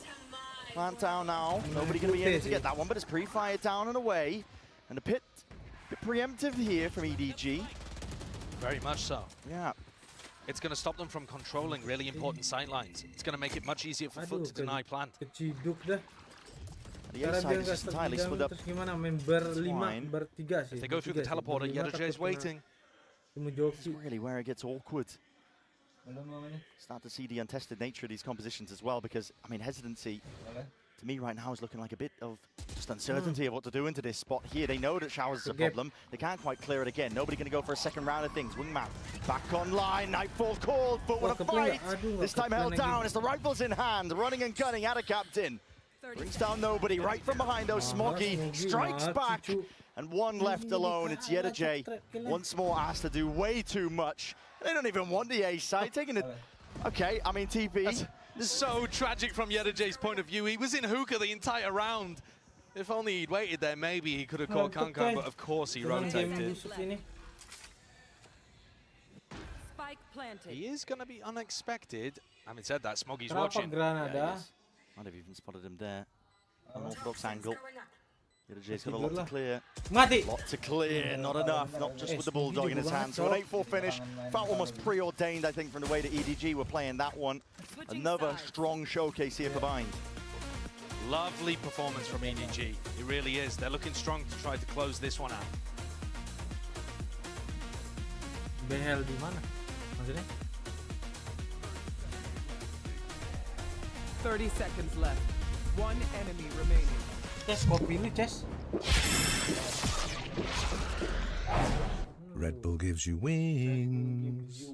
Plant down now. Nobody going to be able to get that one, but it's pre-fired down and away. And a bit preemptive here from EDG. Very much so. Yeah. It's going to stop them from controlling really important sightlines. It's going to make it much easier for FUT to deny plant. The A side is just entirely split up. If they go through the teleporter, EDG is waiting. This is really where it gets awkward. Start to see the untested nature of these compositions as well, because, I mean, hesitancy, to me right now, is looking like a bit of just uncertainty of what to do into this spot here. They know that showers is a problem. They can't quite clear it again. Nobody going to go for a second round of things. Wingman back online. Nightfall called, but with a fight. This time held down as the rifle's in hand. Running and gunning at a captain. Brings down nobody right from behind, though. Smoggy strikes back. And one left alone. It's EDG. Once more asked to do way too much. They don't even want the A side. Taking it. Okay, I mean, TP. That's so tragic from EDG's point of view. He was in hookah the entire round. If only he'd waited there, maybe he could have caught Kangkang, but of course he rotated. Spike planted. He is going to be unexpected. Having said that, Smoggy's watching. Yeah, might have even spotted him there. Unorthodox angle. EDG's got a lot to clear. Lot to clear, not enough. Not just with the Bulldog in his hand. So an 8-4 finish. Felt almost preordained, I think, from the way that EDG were playing that one. Another strong showcase here for Bind. Lovely performance from EDG. It really is. They're looking strong to try to close this one out. Behel di mana? Maksudnya? 30 seconds left. One enemy remaining. Ces, kopi ini, Ces. Red Bull gives you wings.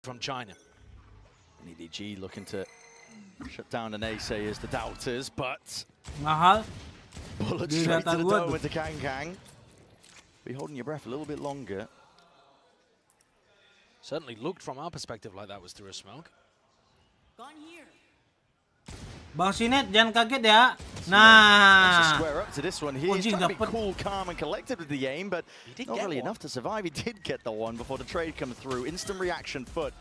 from China. And EDG looking to shut down the naysayers, the doubters, but mahal. Bullet straight to the dome into Kang. Be holding your breath a little bit longer. Certainly looked from our perspective like that was through a smoke. Bang Sinet, jangan kaget ya. Nah. Square up to this one here. He's trying to be cool, calm, and collected with the aim, but not really enough to survive. He did get the one before the trade come through. Instant reaction, FUT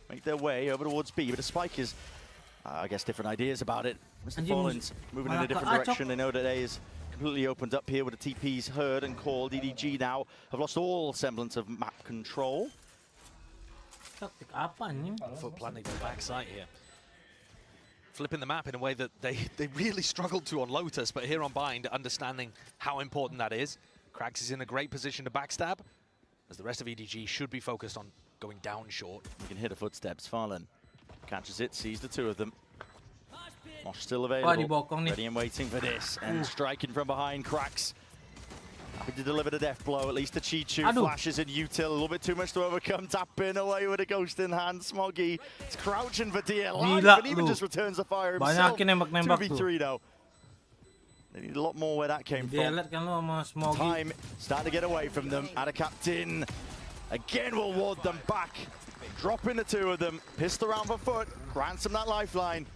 make their way over towards B, but the Spike is, I guess, different ideas about it. Mr. Fallen's moving in a different direction. They know that A is completely opened up here with the TPs heard and called. EDG now have lost all semblance of map control. FUT planning the backside here. Flipping the map in a way that they really struggled to on Lotus, but here on Bind, understanding how important that is. Krax is in a great position to backstab, as the rest of EDG should be focused on going down short. You can hear the footsteps. Fallen catches it, sees the two of them. Mosh still available, ready and waiting for this, and striking from behind, Krax. Happy to deliver the death blow, at least the Chichu flashes in util, a little bit too much to overcome, tapping away with a ghost in hand. Smoggy is crouching for dear life, and even just returns the fire himself. 2v3 now. They need a lot more where that came from. Time starting to get away from them. Ada Captain again will ward them back, dropping the two of them, pissed around for FUT, grants them that lifeline.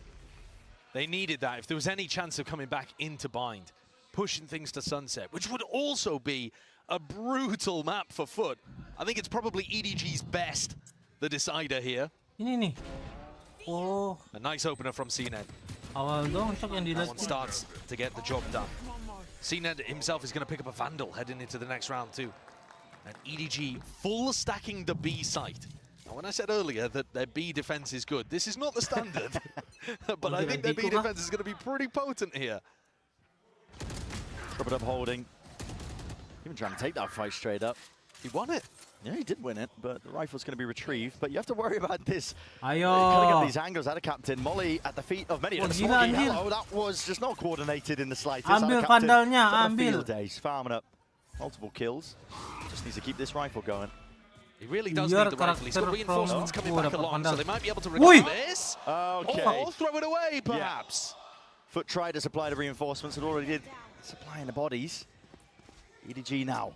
They needed that if there was any chance of coming back into Bind. Pushing things to sunset, which would also be a brutal map for FUT. I think it's probably EDG's best, the decider here. Ini nih. Oh. A nice opener from CNED. Awal dong, shock yang That one starts to get the job done. CNED himself is going to pick up a Vandal heading into the next round too. And EDG full stacking the B site. Now, when I said earlier that their B defense is good, this is not the standard. But I think their B defense is going to be pretty potent here. Drop it up holding. Even trying to take that fight straight up. He won it. Yeah, he did win it, but the rifle's going to be retrieved. But you have to worry about this. Ayo. Cutting up these angles out of Captain. Molly at the feet of MENIT. Hello, that was just not coordinated in the slightest. Ambil Vandalnya, ambil. Field days, farming up multiple kills. Just needs to keep this rifle going. He really does need the rifle. He's got reinforcements coming back along, so they might be able to recover this. Okay. Or throw it away, perhaps. FUT tried to supply the reinforcements, and already did. Supplying the bodies. EDG now.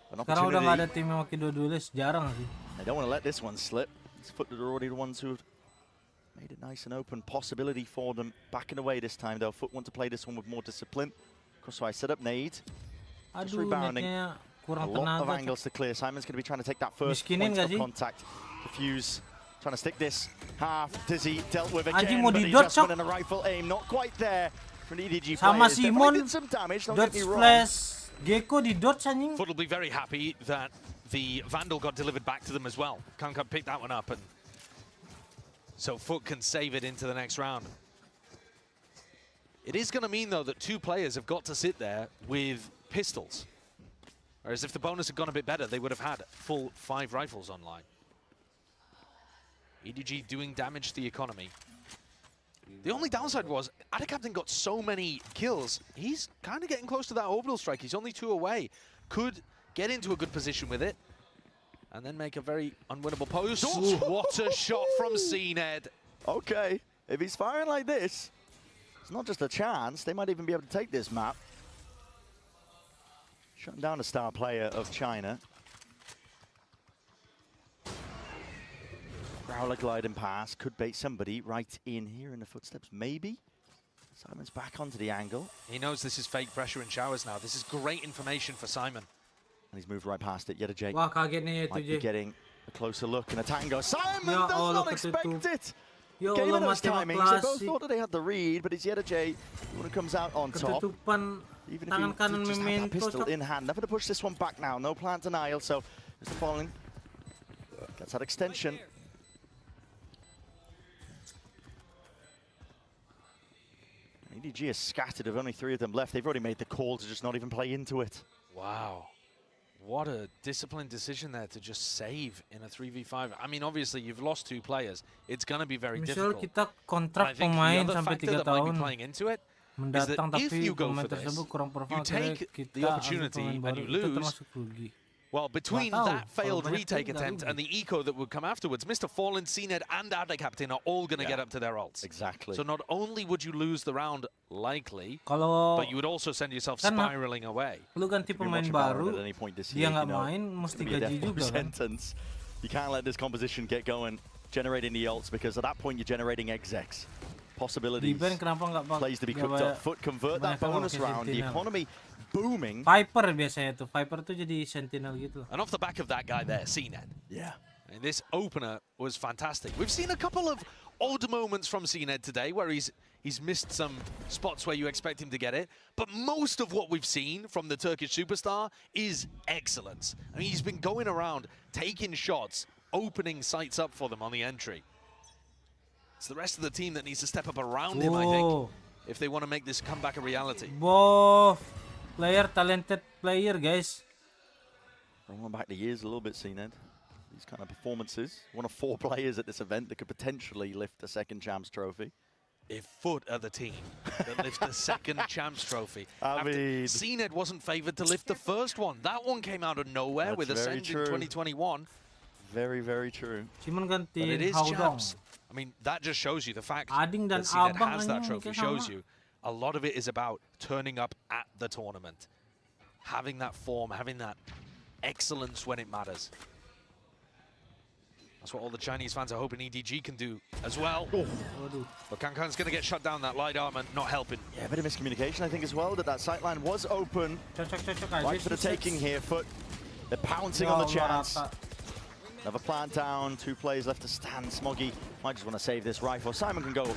An Sekarang udah opportunity. nggak ada tim yang pakai dua-dualis, jarang sih. They don't want to let this one slip. It's FUT that are already the ones who have made it nice and open. Possibility for them backing away this time, though. FUT want to play this one with more discipline. Crossfire set up nade. Just rebounding. A lot of angles to clear. Simon's going to be trying to take that first point of contact. Defuse. Trying to stick this. Half. Dizzy dealt with again, but the adjustment and the rifle aim not quite there. From EDG sama players. Simon Some damage, dodge flash Gecko di dodge anjing. FUT will be very happy that the Vandal got delivered back to them as well. Kanka picked that one up, and so FUT can save it into the next round. It is going to mean, though, that two players have got to sit there with pistols. Whereas if the bonus had gone a bit better, they would have had full 5 rifles online. EDG doing damage to the economy. The only downside was, Ada Captain got so many kills, he's kind of getting close to that orbital strike. He's only 2 away. Could get into a good position with it, and then make a very unwinnable post. What a shot from CNED. Okay, if he's firing like this, it's not just a chance, they might even be able to take this map. Shutting down a star player of China. Growler gliding past, could bait somebody right in here in the footsteps, maybe. Simon's back onto the angle. He knows this is fake pressure in showers now. This is great information for Simon. And he's moved right past it. Yet a Jake Wah, kagetnya itu, might be getting a closer look and a tango. Simon Ya does Allah, not expect it. Ya Gave Allah, it those mati timings. They both thought that they had the read, but it's Yet a Jake who comes out on top. Ketutupan Even tangan if kanan he just had that Memento. pistol in hand. Nothing to push this one back now. No plan denial, so Mr. Falling gets that extension. EDG is scattered of only 3 of them left. They've already made the call to just not even play into it. Wow. What a disciplined decision there to just save in a 3v5. I mean, obviously, you've lost 2 players. It's going to be very Misal difficult. kita kontrak pemain sampai 3 tahun mendatang, tapi if you go pemain for this, tersebut kurang you performa, take kita the opportunity ambil pemain and baru, you itu lose. termasuk rugi. Well, between that failed retake attempt and the eco that would come afterwards, Mr. Fallen, CNED, and Ada Captain are all going to get up to their ults. Exactly. So not only would you lose the round likely, but you would also send yourself spiraling away. Lu ganti pemain baru, dia nggak main, mesti gaji juga kan. You can't let this composition get going, generating the ults, because at that point you're generating execs. Possibilities, plays to be cooked up. FUT convert that bonus round, the economy booming. Viper biasanya tuh, Viper tuh jadi sentinel gitu. And off the back of that guy there, CNED. Yeah. And this opener was fantastic. We've seen a couple of odd moments from CNED today where he's missed some spots where you expect him to get it, but most of what we've seen from the Turkish superstar is excellence. I mean, he's been going around, taking shots, opening sights up for them on the entry. It's the rest of the team that needs to step up around him, I think, if they want to make this comeback a reality. Both player, talented player, guys. Rolling back the years a little bit, CNED. These kind of performances. One of 4 players at this event that could potentially lift the second Champs Trophy. If FUT are the team that lifts the second Champs Trophy, CNED wasn't favoured to lift the first one. That one came out of nowhere with Ascend in 2021. Very, very true. But it is Champs. I mean, that just shows you the fact that CNED has that trophy. Shows you a lot of it is about turning up at the tournament, having that form, having that excellence when it matters. That's what all the Chinese fans are hoping EDG can do as well. But Kankan's going to get shut down. That light armor not helping. Yeah, a bit of miscommunication, I think, as well, that sightline was open. Right for the taking here, FUT. They're pouncing on the chance. Another plant down, 2 players left to stand. Smoggy might just want to save this rifle. Simon can go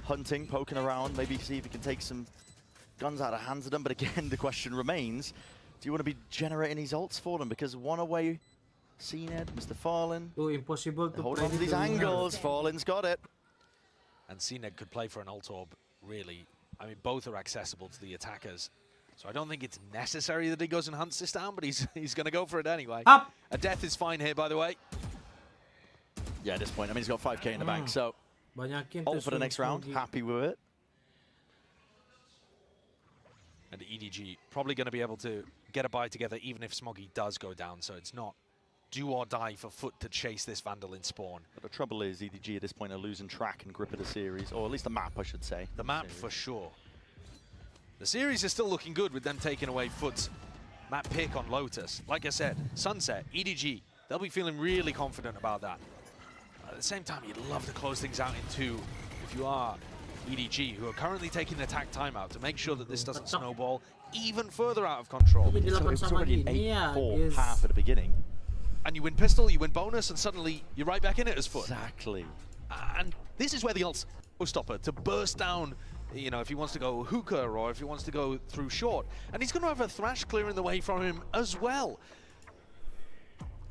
hunting, poking around, maybe see if he can take some guns out of hands of them. But again, the question remains, do you want to be generating these ults for them? Because one away, CNED, Mr. Fallen. Impossible to hold on to these angles. Fallen's got it. And CNED could play for an ult orb, really. I mean, both are accessible to the attackers. So I don't think it's necessary that he goes and hunts this down, but he's going to go for it anyway. Up. A death is fine here, by the way. Yeah, at this point, I mean, he's got 5k in the bank, so all for the next round. Happy with it. And EDG probably going to be able to get a buy together, even if Smoggy does go down. So it's not do or die for FUT to chase this Vandal in spawn. But the trouble is, EDG at this point are losing track and grip of the series, or at least the map, I should say. The map, for sure. The series is still looking good with them taking away FUT's map pick on Lotus. Like I said, Sunset, EDG, they'll be feeling really confident about that. At the same time, you'd love to close things out in 2 if you are EDG, who are currently taking the attack timeout to make sure that this doesn't snowball even further out of control. So it was already an 8-4 half at the beginning. And you win pistol, you win bonus, and suddenly you're right back in it as FUT. Exactly. And this is where the ult's stopper to burst down, you know, if he wants to go hookah or if he wants to go through short. And he's going to have a Thrash clearing the way from him as well.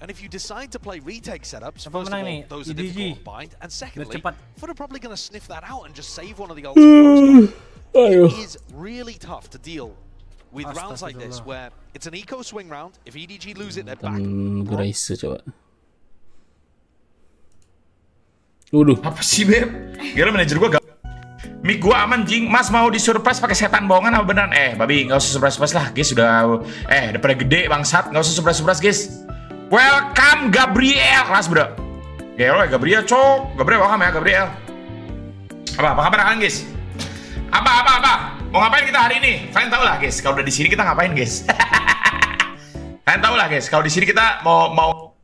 And if you decide to play retake setups, first of all, those are difficult to bind. And secondly, FUT are probably going to sniff that out and just save one of the ults. It is really tough to deal with rounds like this, where it's an eco swing round. If EDG lose it, they're back. Apa sih, Beb? Gila manajer gua gak. Mic gua aman, jing. Mas mau disurprise pakai setan bohongan apa beneran? Babi, nggak usah surprise lah, guys. Udah pada gede bangsat, nggak usah surprise, guys. Welcome Gabriel, kelas bro. Gabriel, cok. Gabriel, welcome ya, Gabriel. Apa kabar kalian, guys? Apa? Mau ngapain kita hari ini? Kalian tahu lah, guys. Kalau udah di sini kita ngapain, guys? Kalian tahu lah, guys. Kalau di sini kita mau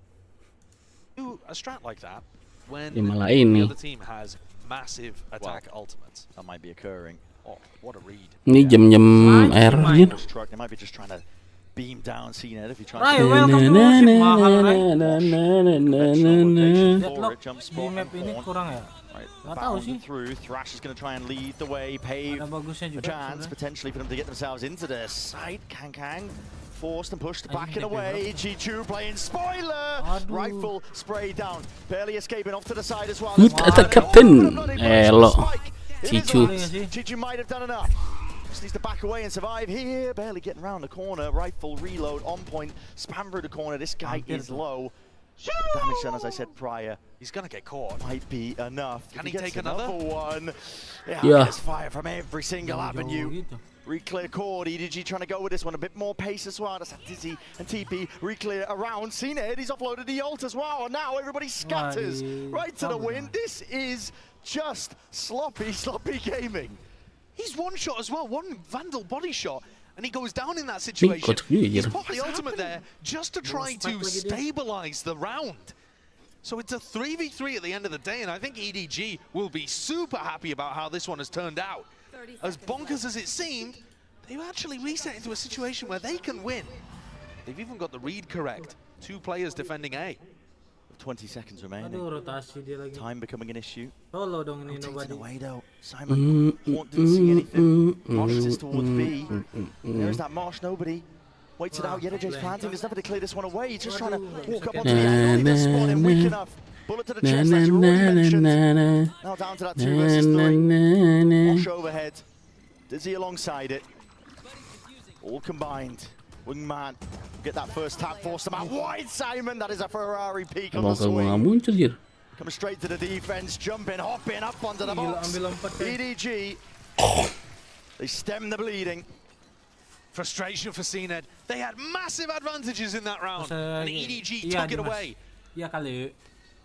a strat like that when malah the ini. other team has massive attack ultimates. That might be occurring. Oh, what a read. Ini jam-jam air gitu. They might be just trying to beam down CNED if he tries Rai, to welcome to ship mahal, Rai. jump spot map ini kurang ya? Nggak tahu sih. Through. Thrash is going to try and lead the way, pave a chance potentially for them to get themselves into the site. Kang forced and pushed back and away. Chichu playing spoiler. Rifle spray down, barely escaping off to the side as well. Attack captain. Elo. Chichu. Chichu might have done enough. Just needs to back away and survive here. Barely getting around the corner. Rifle reload on point. Spam through the corner. This guy is low. Damage done, as I said prior. He's gonna get caught. Might be enough. Can he take another one? Yeah. There's fire from every single avenue. Reclear cord, EDG trying to go with this one, a bit more pace as well. That's Dizzy and TP, reclear around. CNED, he's offloaded the ult as well, and now everybody scatters right to the win. This is just sloppy gaming. He's one shot as well, one Vandal body shot, and he goes down in that situation. He's popped the ultimate there just to try to stabilize the round. So it's a 3v3 at the end of the day, and I think EDG will be super happy about how this one has turned out. As bonkers as it seemed, they've actually reset into a situation where they can win. They've even got the read correct. 2 players defending A. 20 seconds remaining. Time becoming an issue. Nobody. Away though. Simon didn't see anything. Mosh is towards B. There's that Mosh, nobody. Waits it out, Yedaj's planting. There's nothing to clear this one away. He's just trying to walk up onto the angle. He does spot him weak enough. Bullet to the chest, as you already mentioned. Now down to that 2 versus 3. Mosh overhead. Dizzy alongside it. All combined. Wingman get that first tap, force them out wide. Simon, that is a Ferrari peak on the swing. Coming straight to the defense, jumping, hopping up onto the box. EDG, they stem the bleeding. Frustration for CNED. They had massive advantages in that round, and EDG took it away.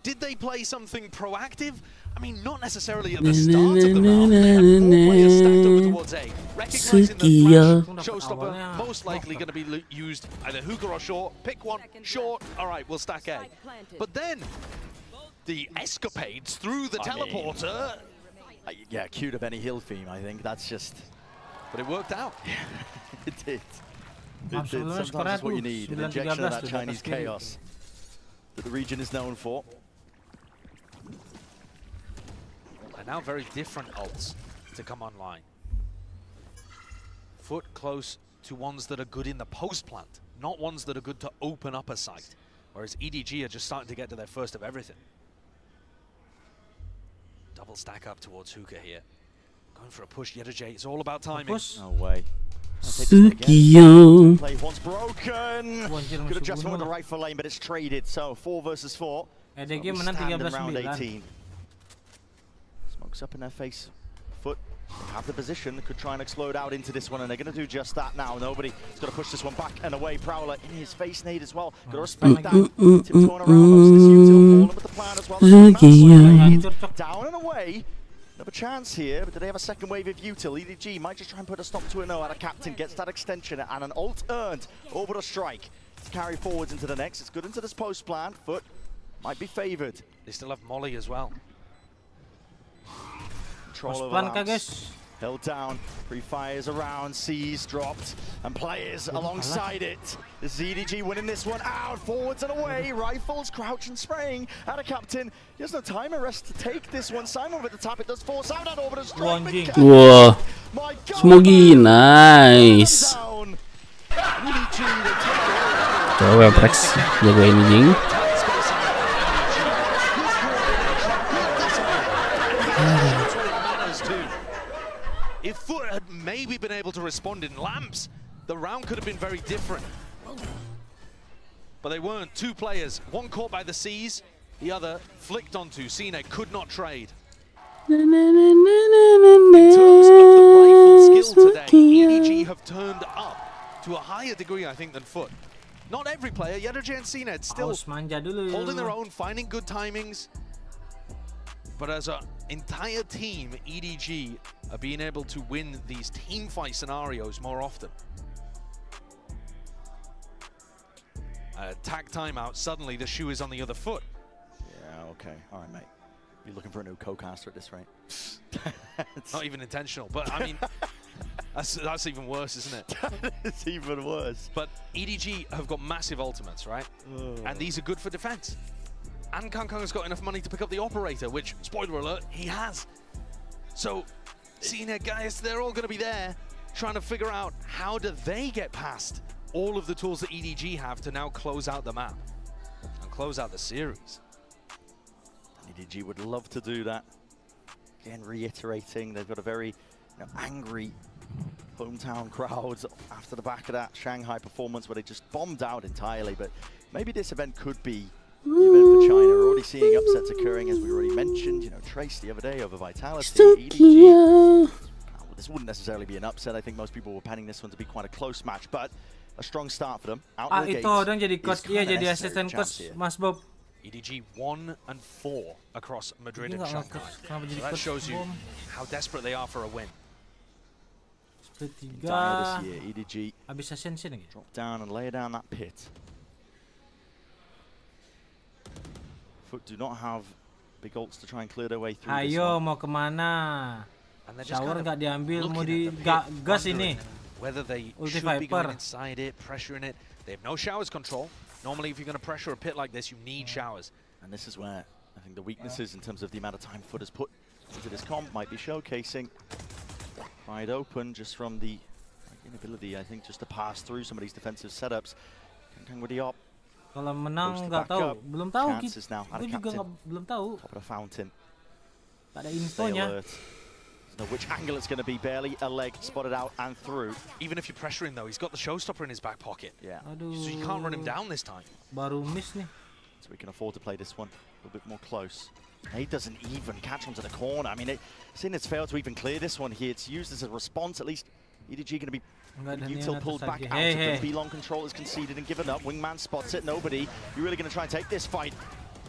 Did they play something proactive? I mean, not necessarily at the start of the round. They had 4 players stacked over towards A. Recognizing the flash showstopper, most likely going to be used either hookah or short. Pick one, short. All right, we'll stack A. But then, the escapades through the teleporter. Yeah, cue to Benny Hill theme, I think. That's just... But it worked out. It did. It did. Sometimes that's what you need, an injection of that Chinese chaos that the region is known for. And now very different ults to come online. FUT close to ones that are good in the post plant, not ones that are good to open up a site. Whereas EDG are just starting to get to their first of everything. Double stack up towards hookah here. Going for a push, Yedajay. It's all about timing. No way. Sukiyo. Play once broken. Good adjustment with the rifle lane, but it's traded. So 4 versus 4. EDG menang 13-9. Smokes up in their face. FUT have the position. Could try and explode out into this one, and they're going to do just that now. Nobody's got to push this one back and away. Prowler in his face nade as well. Got to respect that. Tiptoeing around. This util falling with the plan as well. Down and away. Another chance here, but do they have a second wave of util? EDG might just try and put a stop to it. No, out of captain gets that extension and an ult earned over the strike to carry forwards into the next. It's good into this post plan. FUT might be favoured. They still have Molly as well. Control over held down, pre-fires around, C's dropped, and players alongside it. This is EDG winning this one out, forwards and away, rifles, crouch and spraying, out of captain. He has no time and rest to take this one. Simon with the tap, it does force out and over the strike. Wah, Smogi, nice. Coba Prex jagain anjing. If FUT had maybe been able to respond in lamps, the round could have been very different. But they weren't. 2 players, one caught by the C's, the other flicked onto. Cine could not trade. In terms of the rifle skill today, EDG have turned up to a higher degree, I think, than FUT. Not every player, Yedajay and CNED still holding their own, finding good timings. But as an entire team, EDG are being able to win these team fight scenarios more often. Tag timeout, suddenly the shoe is on the other foot. Yeah, okay. All right, mate. You're looking for a new co-caster at this rate. Not even intentional, but I mean, that's even worse, isn't it? It's even worse. But EDG have got massive ultimates, right? And these are good for defense. And Kangkang's got enough money to pick up the operator, which, spoiler alert, he has. So, CNED guys, they're all going to be there trying to figure out how do they get past all of the tools that EDG have to now close out the map and close out the series. EDG would love to do that. Again, reiterating, they've got a very angry hometown crowd after the back of that Shanghai performance where they just bombed out entirely. But maybe this event could be the event for China. We're already seeing upsets occurring, as we already mentioned. You know, Trace the other day over Vitality. EDG this wouldn't necessarily be an upset. I think most people were panning this one to be quite a close match, but a strong start for them. Out of the itu gates dong jadi coach, is iya kinda jadi necessary asisten champs coach here. Mas Bob. EDG 1 and 4 across Madrid Ini and nggak Shanghai. nge-coach, kenapa jadi So that coach shows you bom? how desperate they are for a win. Split Dire this 3. year, EDG Habis ascension lagi. drop down and lay down that pit. FUT do not have big ults to try and clear their way through this Ayo one. mau kemana? And they're just Shower kind of nggak diambil, mau looking di at the pit, gas wondering ini. whether they Ulti should be going Viper. inside it, pressuring it. They have no showers control. Normally, if you're going to pressure a pit like this, you need showers. And this is where I think the weaknesses in terms of the amount of time FUT has put into this comp might be showcasing. Wide open just from the inability, I think, just to pass through some of these defensive setups. Kang with the op. Kalau menang Goes to nggak back tahu, up. belum tahu. Chances now out Gue of juga captain. belum tahu. Top of the fountain. Tak ada Stay infonya. alert. Know which angle it's going to be. Barely a leg spotted out and through. Even if you're pressuring, though, he's got the showstopper in his back pocket. Yeah. So you can't run him down this time. Baru miss nih. So we can afford to play this one a little bit more close. He doesn't even catch onto the corner. I mean, Sin has failed to even clear this one here. It's used as a response. At least EDG going to be util pulled back out of the B-long control is conceded and given up. Wingman spots it. Nobody. You're really going to try and take this fight.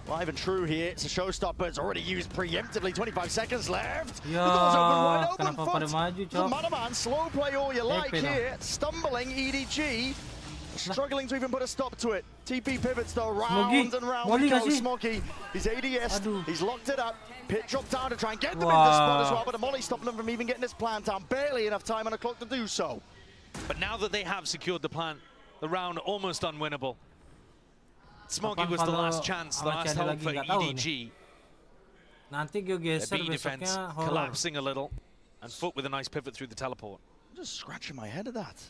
Live and true here. It's a showstopper. It's already used preemptively. 25 seconds left. Ya, The door's open wide open. kenapa pada maju, Cok? Manaman, slow play all you like Epe here. Stumbling EDG. Struggling to even put a stop to it. TP pivots though, round and round we go. Smoggy, he's ADS, he's locked it up. Pit dropped down to try and get them in the spot as well, but the molly stopping them from even getting this plant down. Barely enough time on the clock to do so. But now that they have secured the plant, the round almost unwinnable. Smoggy was the last chance, the last hope for EDG. Nanti gue geser The B defense besoknya horror. collapsing a little, and FUT with a nice pivot through the teleport. I'm just scratching my head at that.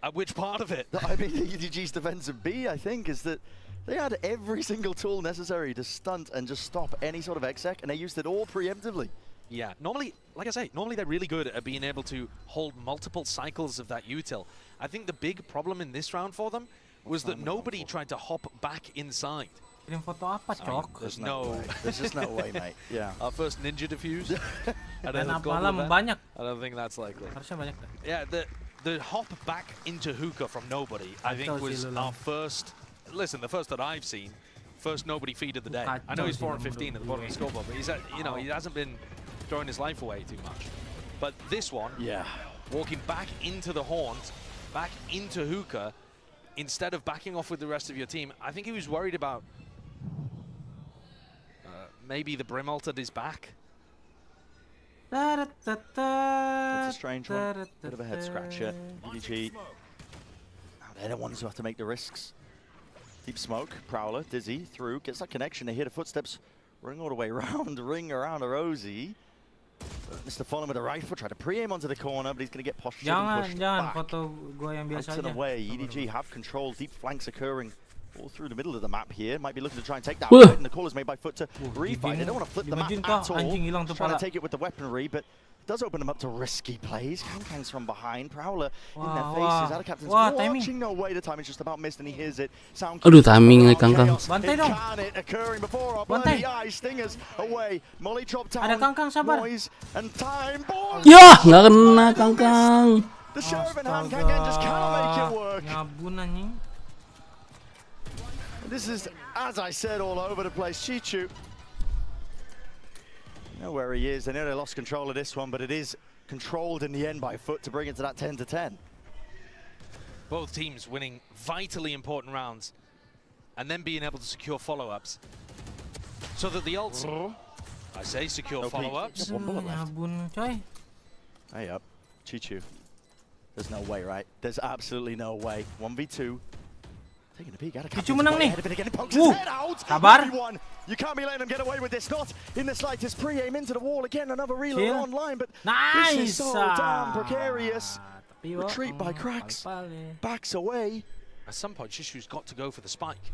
At which part of it? I mean, EDG's defensive B, I think, is that they had every single tool necessary to stunt and just stop any sort of exec, and they used it all preemptively. Yeah, normally, like I say, normally they're really good at being able to hold multiple cycles of that util. I think the big problem in this round for them was that nobody tried to hop back inside. Kirim foto apa, Cok? There's no way. There's just no way, mate. Yeah. Our first ninja defuse. Dan malam banyak. I don't think that's likely. Harusnya banyak. Yeah, the hop back into hookah from nobody, I think, was our first. Listen, the first that I've seen, first nobody feed of the day. I know he's 4 and 15 at the bottom of the scoreboard, but he's he hasn't been throwing his life away too much. But this one, walking back into the haunt, back into hookah, instead of backing off with the rest of your team, I think he was worried about maybe the Brim ult at his back. It's a strange one. Bit of a head scratcher. EDG. Now they're the ones who have to make the risks. Deep smoke. Prowler. Dizzy. Through. Gets that connection. They hear the footsteps running all the way around. Ring around a Rosie. Mr. Fallen with a rifle. Try to pre-aim onto the corner, but he's going to get postured and pushed back. Foto gue yang biasa Out and aja. away. EDG have control. Deep flanks occurring all through the middle of the map here. Might be looking to try and take that fight, and the call is made by FUT to refight. They don't want to flip the map at all. Just trying to take it with the weaponry, but it does open them up to risky plays. Kang's from behind. Prowler in their faces. Out of captain's watching. No way. The timing's just about missed, and he hears it. Sound. Aduh, timing Kang. Bantai dong. Occurring before our Bantai. bloody eyes. Stingers away. Molly dropped down. Ada Kang, sabar. Noise and time. Ball. Yah, nggak kena Kang. The sheriff in hand. Kang just cannot make it work. Ngabun anjing. This is, as I said, all over the place. Chichu. You know where he is. They know they lost control of this one, but it is controlled in the end by FUT to bring it to that 10-10. Both teams winning vitally important rounds and then being able to secure follow-ups. So that the ults, I say secure follow-ups. One bullet left. Ngabun, coy. Hey up. Chichu. There's no way, right? There's absolutely no way. 1v2. Taking a peek at a Chichu menang nih. Sabar. You can't be letting them get away with this. Not in the slightest. Pre-aim into the wall again. Another reload online, but nice. This is so damn precarious. Retreat by Cracks. Backs away. At some point, Chishu's got to go for the spike.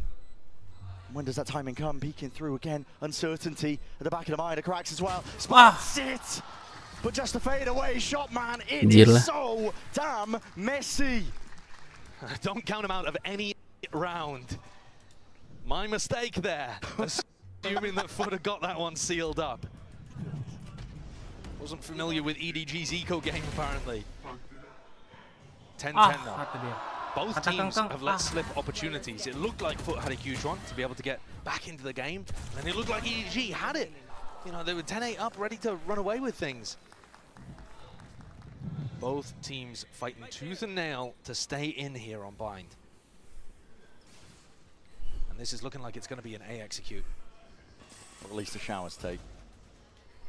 When does that timing come? Peeking through again. Uncertainty at the back of the mind of Cracks as well. Spots it. But just a fade away shot, man. It is so damn messy. Don't count him out of any round. My mistake there. Assuming that FUT had got that one sealed up. Wasn't familiar with EDG's eco game apparently. 10-10 now. Both teams have let slip opportunities. It looked like FUT had a huge one to be able to get back into the game, and it looked like EDG had it. You know, they were 10-8 up, ready to run away with things. Both teams fighting tooth and nail to stay in here on bind. And this is looking like it's going to be an A execute. Or at least a shower's take.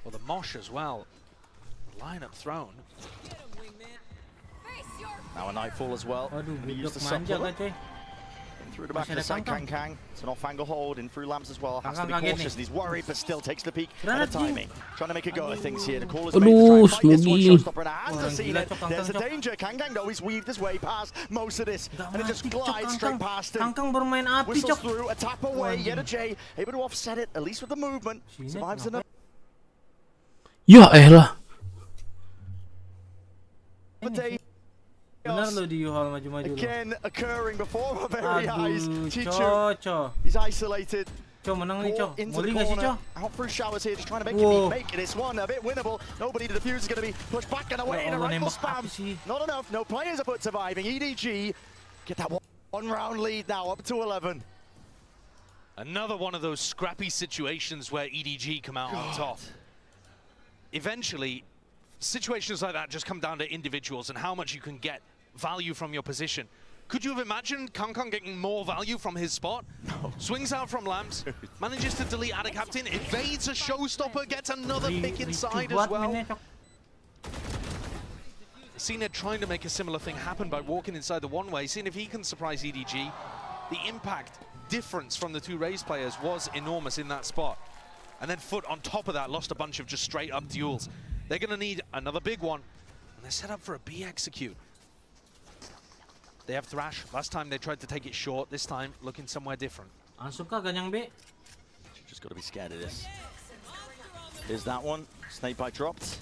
Well, the Mosh as well. Lineup thrown. Now a Nightfall as well. Use the supplement. Through the back of the side, Kang. It's an off-angle hold in through lamps as well. Has to be cautious. He's worried, but still takes the peak at the timing. Trying to make a go of things here. The call is made to try and fight this one. Showstopper and has seen it. There's a danger. Kang though, he's weaved his way past most of this, and it just glides straight past him. Whistles through, a tap away. Yet a J, able to offset it, at least with the movement. Survives another. Ya elah. Benar lo di Yuhal maju-maju. Again occurring before our very eyes. Chichu, he's isolated. Cho menang nih, Cho. Into the corner, out through showers here, just trying to make this one a bit winnable. Nobody to defuse is going to be pushed back and away in a rifle spam. Not enough, no players are put surviving. EDG get that one round lead now, up to 11. Another one of those scrappy situations where EDG come out on top. Eventually, situations like that just come down to individuals and how much you can get value from your position. Could you have imagined Kang getting more value from his spot? No. Swings out from lamps, manages to delete Ada Captain, evades a showstopper, gets another pick inside as well. Cena trying to make a similar thing happen by walking inside the one-way, seeing if he can surprise EDG. The impact difference from the two Raze players was enormous in that spot. And then FUT on top of that lost a bunch of just straight up duels. They're going to need another big one, and they're set up for a B execute. They have Thrash. Last time they tried to take it short. This time, looking somewhere different. Suka ganyang B. Just got to be scared of this. Here's that one. Snakebite dropped.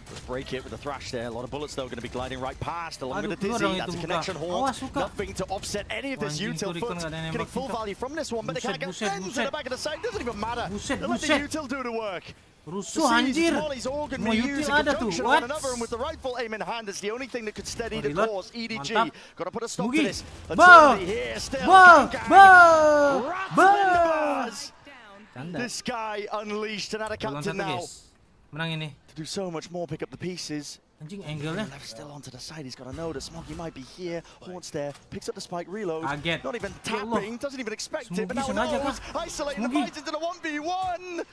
Let's break it with the Thrash there. A lot of bullets, though, going to be gliding right past. Along with the Dizzy. That's a connection haunt. Nothing to offset any of this util. FUT getting full value from this one, but they can't get ends in the back of the side. Doesn't even matter. They let the util do the work. Rusuh anjir. Mau util ada tuh. What? And with the rifle aim in hand, it's the only thing that could steady the course. EDG got to put a stop to this. This guy unleashed and had a captain now. Menang ini. To do so much more, pick up the pieces. Anjing angle-nya. Left still onto the side. He's got to know that Smoggy might be here. Haunts there. Picks up the spike reload. Not even tapping. Doesn't even expect it. But now knows. Isolating the fight into the 1v1.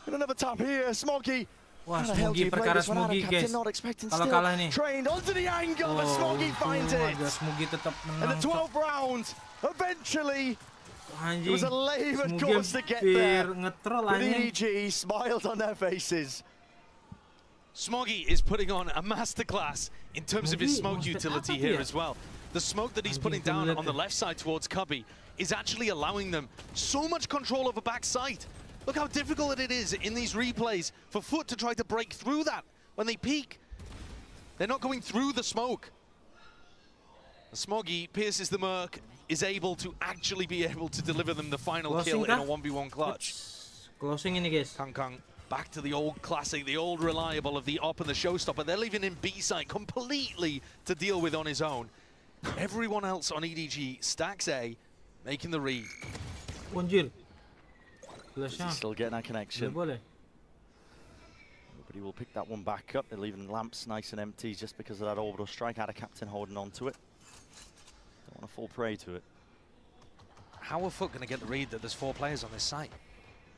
And another tap here, Smoggy. Wah, Smoggy perkara Smoggy, guys. Kalau kalah nih. Trained onto the angle, but Smoggy finds it. Smoggy tetap menang. And the 12th round, eventually, it was a labored course to get there. But EDG smiled on their faces. Smoggy is putting on a masterclass in terms of his smoke utility here as well. The smoke that he's putting down on the left side towards Cubby is actually allowing them so much control over backside. Look how difficult it is in these replays for FUT to try to break through that. When they peek, they're not going through the smoke. Smoggy pierces the Merc, is able to actually be able to deliver them the final kill in a 1v1 clutch. Closing ini, guys. Kang back to the old classic, the old reliable of the op and the showstopper. They're leaving him B-side completely to deal with on his own. Everyone else on EDG stacks A, making the read. Still getting that connection. Nobody will pick that one back up. They're leaving lamps nice and empty just because of that orbital strike. Had a captain holding on to it. Don't want to fall prey to it. How are FUT going to get the read that there's 4 players on this site?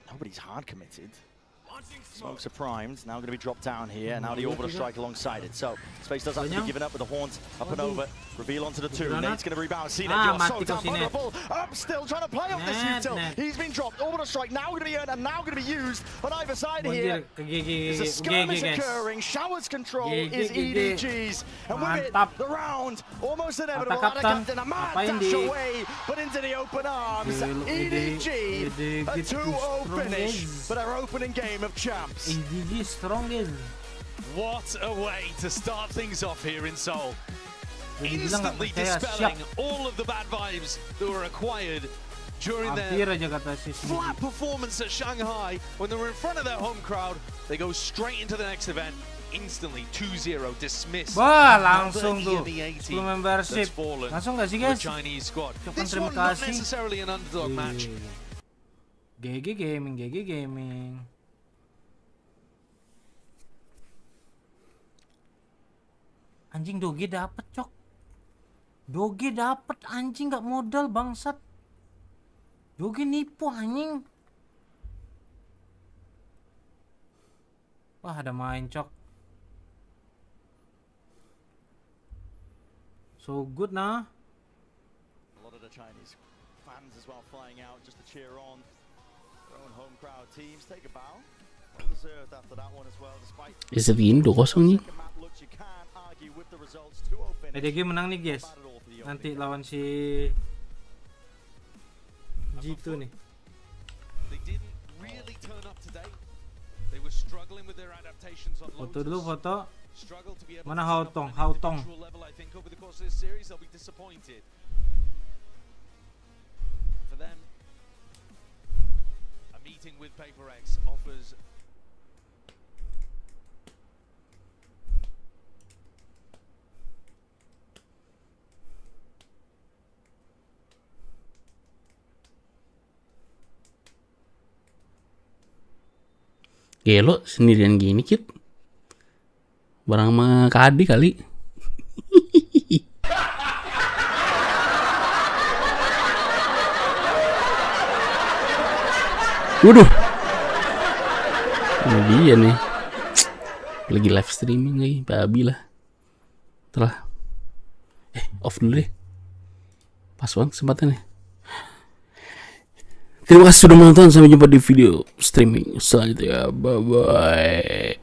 Nobody's hard committed. Smokes are primed, now going to be dropped down here, and now the orbital strike alongside it. So, Space does have to be given up with the Haunt up and over. Reveal onto the 2, Nate's going to rebound. CNET, you're so down, vulnerable. Up still, trying to play off this util. He's been dropped, orbital strike now going to be earned, and now going to be used on either side here. There's a skirmish occurring, Shower's control is EDG's. And with it, the round, almost inevitable. Ada Captain, a mad dash away, but into the open arms. EDG, a 2-0 finish for their opening game of champs. EDG strongest. What a way to start things off here in Seoul. Instantly dispelling all of the bad vibes that were acquired during Hampir their aja kata si flat performance at Shanghai, when they were in front of their home crowd, they go straight into the next event, instantly 2-0 dismissed. Wah, langsung tuh 10 membership. Langsung gak sih guys? Chinese squad. Ucapkan This terima one not kasih. necessarily an underdog match. GG Gaming. Anjing Doge dapet cok. Doge dapet anjing gak modal bangsat. Doge nipu anjing. Wah ada main cok. So good nah. A lot of the Chinese fans as well flying out just to cheer on their own home crowd teams. Take a bow. Well deserved after that one as well, despite Jadi 2-0 nih. EDG menang nih guys. Nanti lawan si G2 nih. Foto dulu foto. Mana Haotong? For them, a meeting with PaperX offers Gelo sendirian gini Kit. Barang sama Kadi kali. Waduh. Ini dia nih. Lagi live streaming lagi, babi lah. Telah. Off dulu deh. Pas banget kesempatannya. Terima kasih sudah menonton. Sampai jumpa di video streaming selanjutnya. Bye bye.